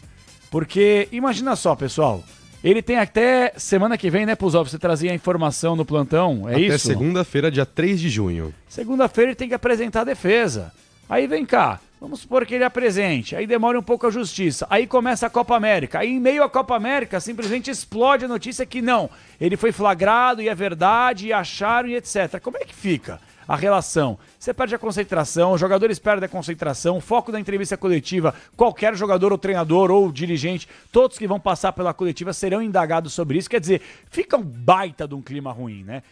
Porque, imagina só, pessoal, ele tem até semana que vem, né, Puzov? Você trazia a informação no plantão, é isso? Até segunda-feira, dia 3 de junho. Segunda-feira ele tem que apresentar a defesa. Aí vem cá, vamos supor que ele apresente, aí demora um pouco a justiça, aí começa a Copa América, aí em meio à Copa América simplesmente explode a notícia que não, ele foi flagrado e é verdade, e acharam e etc. Como é que fica a relação? Você perde a concentração, os jogadores perdem a concentração, o foco da entrevista coletiva, qualquer jogador ou treinador ou dirigente, todos que vão passar pela coletiva serão indagados sobre isso, quer dizer, fica um baita de um clima ruim, né?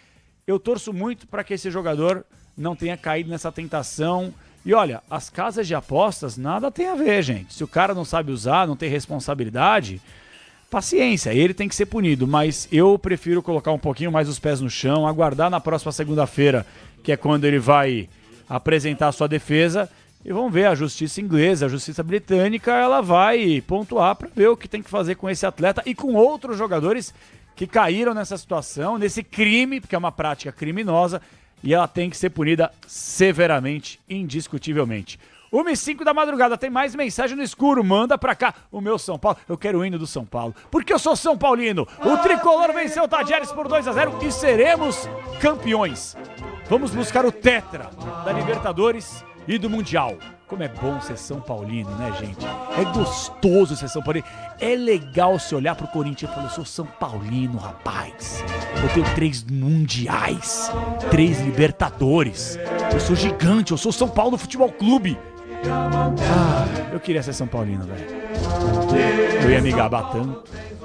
Eu torço muito para que esse jogador não tenha caído nessa tentação. E olha, as casas de apostas nada tem a ver, gente. Se o cara não sabe usar, não tem responsabilidade, paciência, ele tem que ser punido. Mas eu prefiro colocar um pouquinho mais os pés no chão, aguardar na próxima segunda-feira, que é quando ele vai apresentar a sua defesa. E vamos ver, a justiça inglesa, a justiça britânica, ela vai pontuar para ver o que tem que fazer com esse atleta e com outros jogadores que caíram nessa situação, nesse crime, porque é uma prática criminosa, e ela tem que ser punida severamente, indiscutivelmente. 1h05 da madrugada, tem mais mensagem no escuro, manda pra cá. O meu São Paulo, eu quero o hino do São Paulo, porque eu sou São Paulino. O Tricolor venceu o Tadieres por 2-0 e seremos campeões. Vamos buscar o tetra da Libertadores e do Mundial. Como é bom ser São Paulino, né, gente? É gostoso ser São Paulino. É legal se olhar pro Corinthians e falar, eu sou São Paulino, rapaz. Eu tenho 3 mundiais, 3 Libertadores. Eu sou gigante, eu sou São Paulo Futebol Clube. Eu queria ser São Paulino, velho. Eu ia me gabar tanto.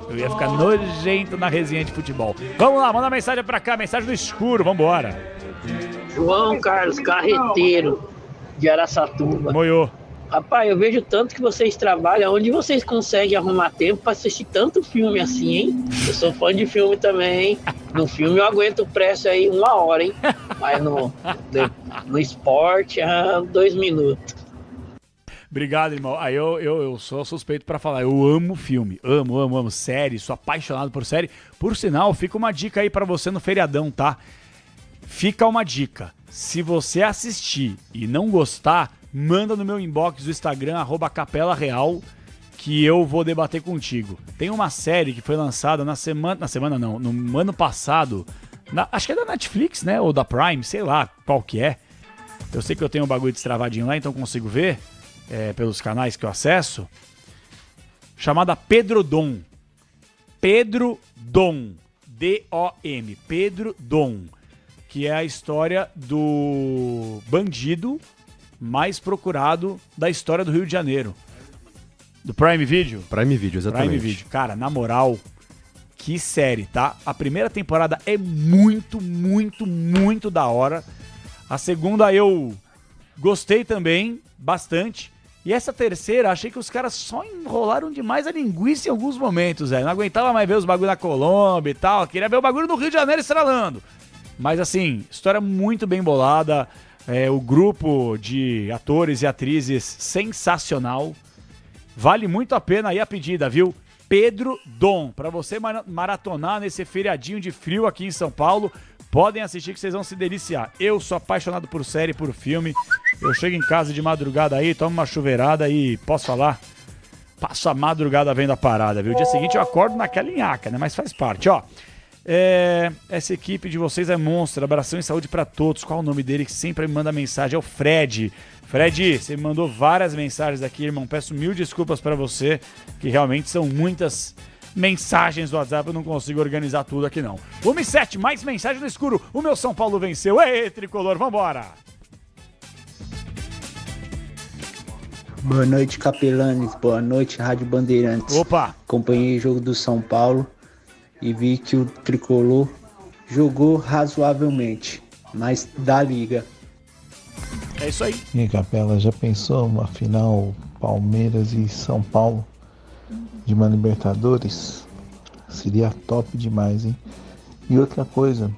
Eu ia ficar nojento na resenha de futebol. Vamos lá, manda mensagem pra cá, mensagem do escuro, vambora. João Carlos Carreteiro, de Araçatuba. Moiô. Rapaz, eu vejo tanto que vocês trabalham, onde vocês conseguem arrumar tempo pra assistir tanto filme assim, hein? Eu sou fã de filme também, hein? No filme eu aguento o preço aí 1 hora, hein? Mas no esporte, 2 minutos. Obrigado, irmão. Aí eu sou suspeito pra falar. Eu amo filme. Amo série. Sou apaixonado por série. Por sinal, fica uma dica aí pra você no feriadão, tá? Fica uma dica. Se você assistir e não gostar, manda no meu inbox do Instagram, @CapelaReal, que eu vou debater contigo. Tem uma série que foi lançada no ano passado. Acho que é da Netflix, né? Ou da Prime, sei lá qual que é. Eu sei que eu tenho um bagulho destravadinho lá, então consigo ver. Pelos canais que eu acesso, chamada Pedro Dom. Pedro Dom. D-O-M. Pedro Dom. Que é a história do bandido mais procurado da história do Rio de Janeiro. Do Prime Video? Prime Video, exatamente. Prime Video. Cara, na moral, que série, tá? A primeira temporada é muito da hora. A segunda eu gostei também, bastante. E essa terceira, achei que os caras só enrolaram demais a linguiça em alguns momentos, velho. Não aguentava mais ver os bagulho na Colômbia e tal. Queria ver o bagulho do Rio de Janeiro estralando. Mas assim, história muito bem bolada. O grupo de atores e atrizes sensacional. Vale muito a pena aí a pedida, viu? Pedro Dom. Pra você maratonar nesse feriadinho de frio aqui em São Paulo. Podem assistir que vocês vão se deliciar. Eu sou apaixonado por série, por filme. Eu chego em casa de madrugada aí, tomo uma chuveirada e, posso falar? Passo a madrugada vendo a parada, viu? O dia seguinte eu acordo naquela nhaca, né? Mas faz parte, ó. Essa equipe de vocês é monstro. Abração e saúde pra todos. Qual o nome dele que sempre me manda mensagem? É o Fred. Fred, você me mandou várias mensagens aqui, irmão. Peço 1000 desculpas pra você, que realmente são muitas mensagens do WhatsApp, eu não consigo organizar tudo aqui não. 1:07, mais mensagem no escuro. O meu São Paulo venceu. Ei, tricolor, vambora! Boa noite, Capelanes. Boa noite, Rádio Bandeirantes. Opa! Acompanhei o jogo do São Paulo e vi que o tricolor jogou razoavelmente, mas da liga. É isso aí. E aí, Capela, já pensou uma final Palmeiras e São Paulo de uma Libertadores? Seria top demais, hein? E outra coisa,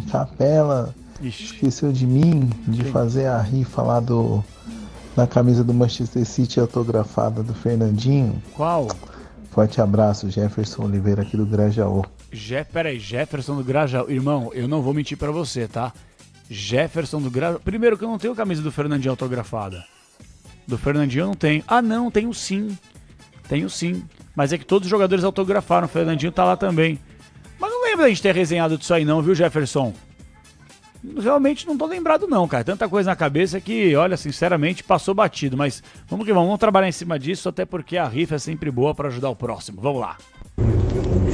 Capela esqueceu de mim, de fazer a rifa lá na camisa do Manchester City autografada do Fernandinho. Qual? Forte abraço, Jefferson Oliveira aqui do Grajaú. Peraí, Jefferson do Grajaú. Irmão, eu não vou mentir pra você, tá? Jefferson do Grajaú. Primeiro que eu não tenho camisa do Fernandinho autografada. Do Fernandinho eu não tenho. Ah, não, tenho sim. Tenho sim. Mas é que todos os jogadores autografaram. O Fernandinho tá lá também. Mas não lembro da gente ter resenhado disso aí não, viu, Jefferson? Realmente não tô lembrado não, cara. Tanta coisa na cabeça que, olha, sinceramente, passou batido. Mas vamos que vamos trabalhar em cima disso, até porque a rifa é sempre boa pra ajudar o próximo. Vamos lá.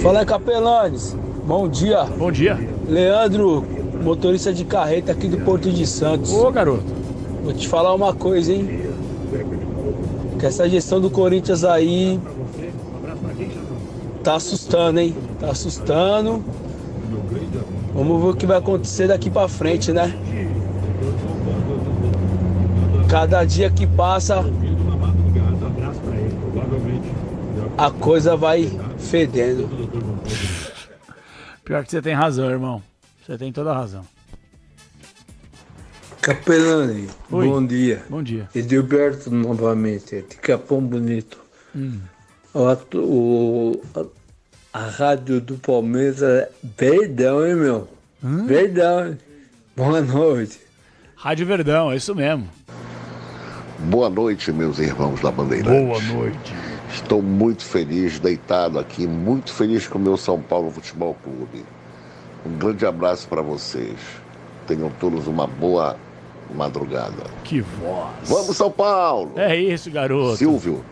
Fala aí, Capelanes. Bom dia. Bom dia. Leandro, motorista de carreta aqui do Porto de Santos. Ô, garoto. Vou te falar uma coisa, hein? Que essa gestão do Corinthians aí tá assustando, hein? Tá assustando. Vamos ver o que vai acontecer daqui pra frente, né? Cada dia que passa, a coisa vai fedendo. Pior que você tem razão, irmão. Você tem toda a razão. Capelani, bom dia. Bom dia. Edilberto novamente, de Capão Bonito. A rádio do Palmeiras é Verdão, hein, meu? Verdão, hein? Boa noite. Rádio Verdão, é isso mesmo. Boa noite, meus irmãos da Bandeirantes. Boa noite. Estou muito feliz, deitado aqui, muito feliz com o meu São Paulo Futebol Clube. Um grande abraço para vocês. Tenham todos uma boa madrugada. Que voz. Vamos, São Paulo! É isso, garoto. Silvio,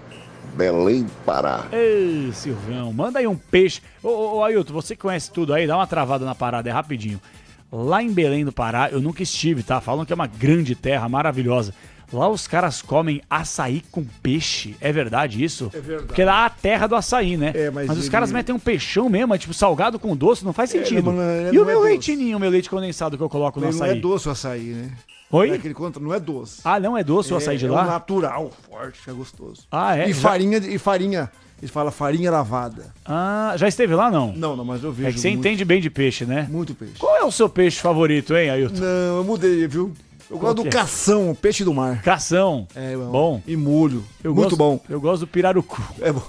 Belém, Pará. Ei, Silvão, manda aí um peixe. Ô, Ailton, você que conhece tudo aí, dá uma travada na parada, é rapidinho. Lá em Belém do Pará, eu nunca estive, tá? Falam que é uma grande terra, maravilhosa. Lá os caras comem açaí com peixe. É verdade isso? É verdade. Porque lá é a terra do açaí, né? Mas os caras metem um peixão mesmo, tipo salgado com doce, não faz sentido. E o meu leitinho, o meu leite condensado que eu coloco no açaí? Não é doce o açaí, né? Oi? Não é doce. Ah, não é doce o açaí de lá? É natural, forte, fica gostoso. Ah, é? E farinha, ele fala farinha lavada. Ah, já esteve lá, não? Não, mas eu vejo. É que você entende bem de peixe, né? Muito peixe. Qual é o seu peixe favorito, hein, Ailton? Não, eu mudei, viu? Eu gosto do cação, peixe do mar. Cação. É, bom. E molho. Muito bom. Eu gosto do pirarucu. É bom.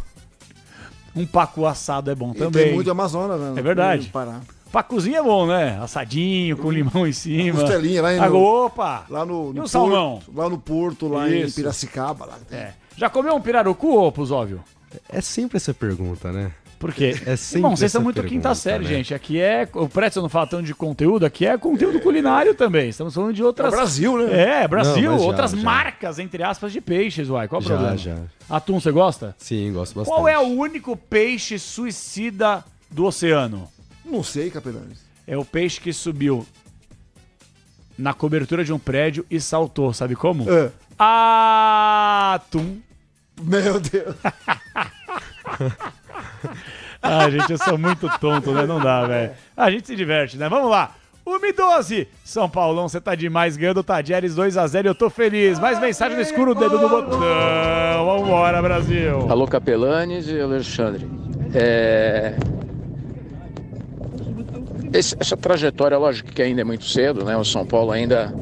Um pacu assado é bom E também. Tem muito Amazonas, né? É verdade. Pará. Pacuzinho é bom, né? Assadinho, com limão em cima. Costelinha lá em... Opa! Lá no e o salmão? Lá no Porto, lá em Piracicaba. Lá. Já comeu um pirarucu, ô Pusóvio? É sempre essa pergunta, né? Por quê? É sempre Irmão, vocês essa são muito pergunta, quinta série, né? gente. Aqui é... O Pretzel não fala tanto de conteúdo, aqui é conteúdo culinário também. Estamos falando de outras... É Brasil, né? Brasil. Não, outras marcas, entre aspas, de peixes, uai. Qual o problema? Já. Atum, você gosta? Sim, gosto bastante. Qual é o único peixe suicida do oceano? Não sei, Capelanes. É o peixe que subiu na cobertura de um prédio e saltou. Sabe como? Atum. Meu Deus. Gente, eu sou muito tonto, né? Não dá, velho. A gente se diverte, né? Vamos lá. 1-12. São Paulão, você tá demais. Ganhando o Tadieres 2-0 e eu tô feliz. Mais mensagem no escuro, o dedo no botão. Vambora, Brasil. Alô, Capelanes e Alexandre. Essa trajetória, lógico que ainda é muito cedo, né? O São Paulo ainda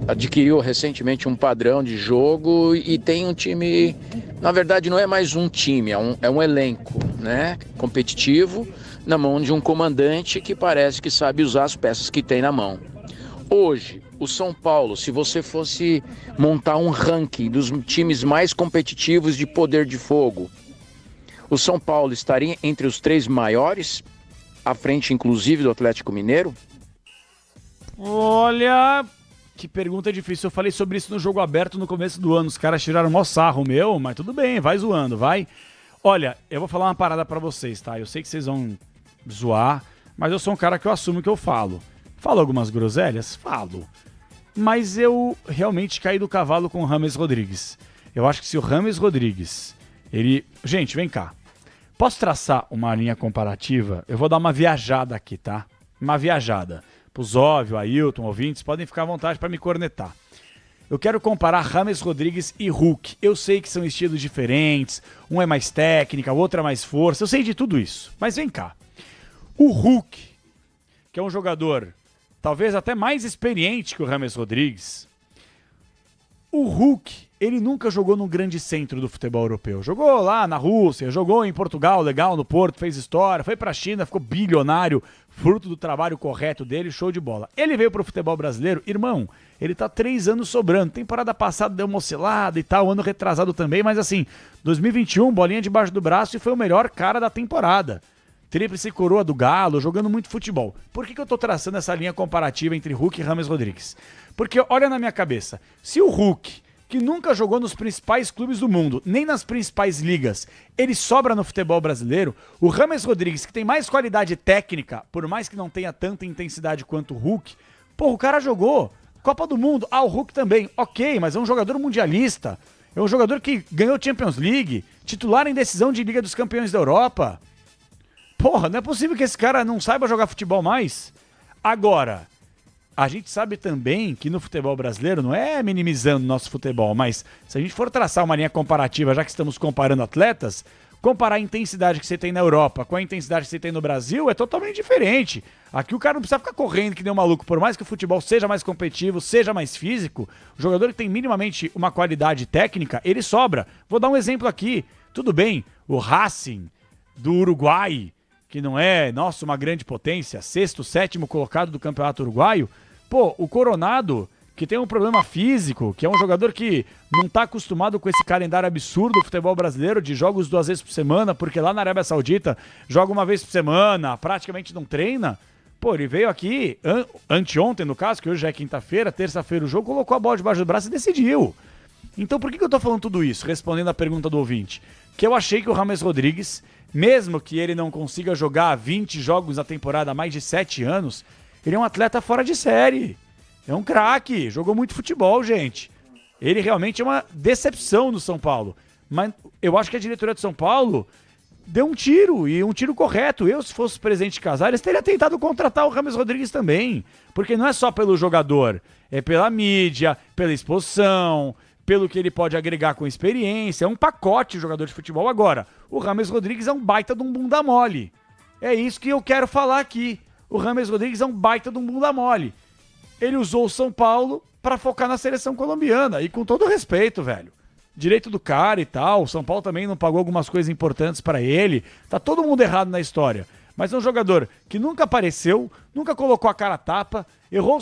adquiriu recentemente um padrão de jogo e tem um time, na verdade não é mais um time, é um elenco, né? Competitivo, na mão de um comandante que parece que sabe usar as peças que tem na mão. Hoje, o São Paulo, se você fosse montar um ranking dos times mais competitivos de poder de fogo, o São Paulo estaria entre os 3 maiores, à frente, inclusive, do Atlético Mineiro? Olha, que pergunta difícil. Eu falei sobre isso no Jogo Aberto no começo do ano. Os caras tiraram o maior sarro meu, mas tudo bem, vai zoando, vai. Olha, eu vou falar uma parada pra vocês, tá? Eu sei que vocês vão zoar, mas eu sou um cara que eu assumo o que eu falo. Falo algumas groselhas? Falo. Mas eu realmente caí do cavalo com o James Rodrigues. Eu acho que se o James Rodrigues, ele... Gente, vem cá. Posso traçar uma linha comparativa? Eu vou dar uma viajada aqui, tá? Uma viajada. Pusóvio, Ailton, ouvintes, podem ficar à vontade para me cornetar. Eu quero comparar James Rodrigues e Hulk. Eu sei que são estilos diferentes, um é mais técnica, o outro é mais força, eu sei de tudo isso. Mas vem cá. O Hulk, que é um jogador talvez até mais experiente que o James Rodrigues, o Hulk, ele nunca jogou num grande centro do futebol europeu. Jogou lá na Rússia, jogou em Portugal, legal, no Porto, fez história, foi pra China, ficou bilionário, fruto do trabalho correto dele, show de bola. Ele veio pro futebol brasileiro, irmão, ele tá 3 anos sobrando. Temporada passada deu uma oscilada e tal, ano retrasado também, mas assim, 2021, bolinha debaixo do braço e foi o melhor cara da temporada. Tríplice coroa do Galo, jogando muito futebol. Por que eu tô traçando essa linha comparativa entre Hulk e James Rodrigues? Porque olha na minha cabeça, se o Hulk, que nunca jogou nos principais clubes do mundo, nem nas principais ligas, ele sobra no futebol brasileiro, o James Rodrigues, que tem mais qualidade técnica, por mais que não tenha tanta intensidade quanto o Hulk, o cara jogou Copa do Mundo, o Hulk também, ok, mas é um jogador mundialista, é um jogador que ganhou Champions League, titular em decisão de Liga dos Campeões da Europa. Não é possível que esse cara não saiba jogar futebol mais. Agora, a gente sabe também que no futebol brasileiro, não é minimizando o nosso futebol, mas se a gente for traçar uma linha comparativa, já que estamos comparando atletas, comparar a intensidade que você tem na Europa com a intensidade que você tem no Brasil é totalmente diferente. Aqui o cara não precisa ficar correndo que nem um maluco, por mais que o futebol seja mais competitivo, seja mais físico, o jogador que tem minimamente uma qualidade técnica, ele sobra. Vou dar um exemplo aqui. Tudo bem, o Racing do Uruguai, que não é, nossa, uma grande potência, 6º, 7º colocado do Campeonato Uruguaio, o Coronado, que tem um problema físico, que é um jogador que não tá acostumado com esse calendário absurdo do futebol brasileiro, de jogos 2 vezes por semana, porque lá na Arábia Saudita joga uma vez por semana, praticamente não treina. Ele veio aqui, anteontem no caso, que hoje já é quinta-feira, terça-feira o jogo, colocou a bola debaixo do braço e decidiu. Então por que eu tô falando tudo isso, respondendo a pergunta do ouvinte? Que eu achei que o James Rodrigues, mesmo que ele não consiga jogar 20 jogos na temporada há mais de 7 anos, ele é um atleta fora de série. É um craque, jogou muito futebol, gente. Ele realmente é uma decepção no São Paulo. Mas eu acho que a diretoria de São Paulo deu um tiro, e um tiro correto. Eu, se fosse presidente de Casares, teria tentado contratar o Rames Rodrigues também. Porque não é só pelo jogador, é pela mídia, pela exposição, pelo que ele pode agregar com experiência. É um pacote o jogador de futebol. Agora, o Rames Rodrigues é um baita de um bunda mole. É isso que eu quero falar aqui. O Rames Rodrigues é um baita de um bunda mole. Ele usou o São Paulo para focar na seleção colombiana. E com todo respeito, velho. Direito do cara e tal. O São Paulo também não pagou algumas coisas importantes para ele. Tá todo mundo errado na história. Mas é um jogador que nunca apareceu, nunca colocou a cara a tapa, errou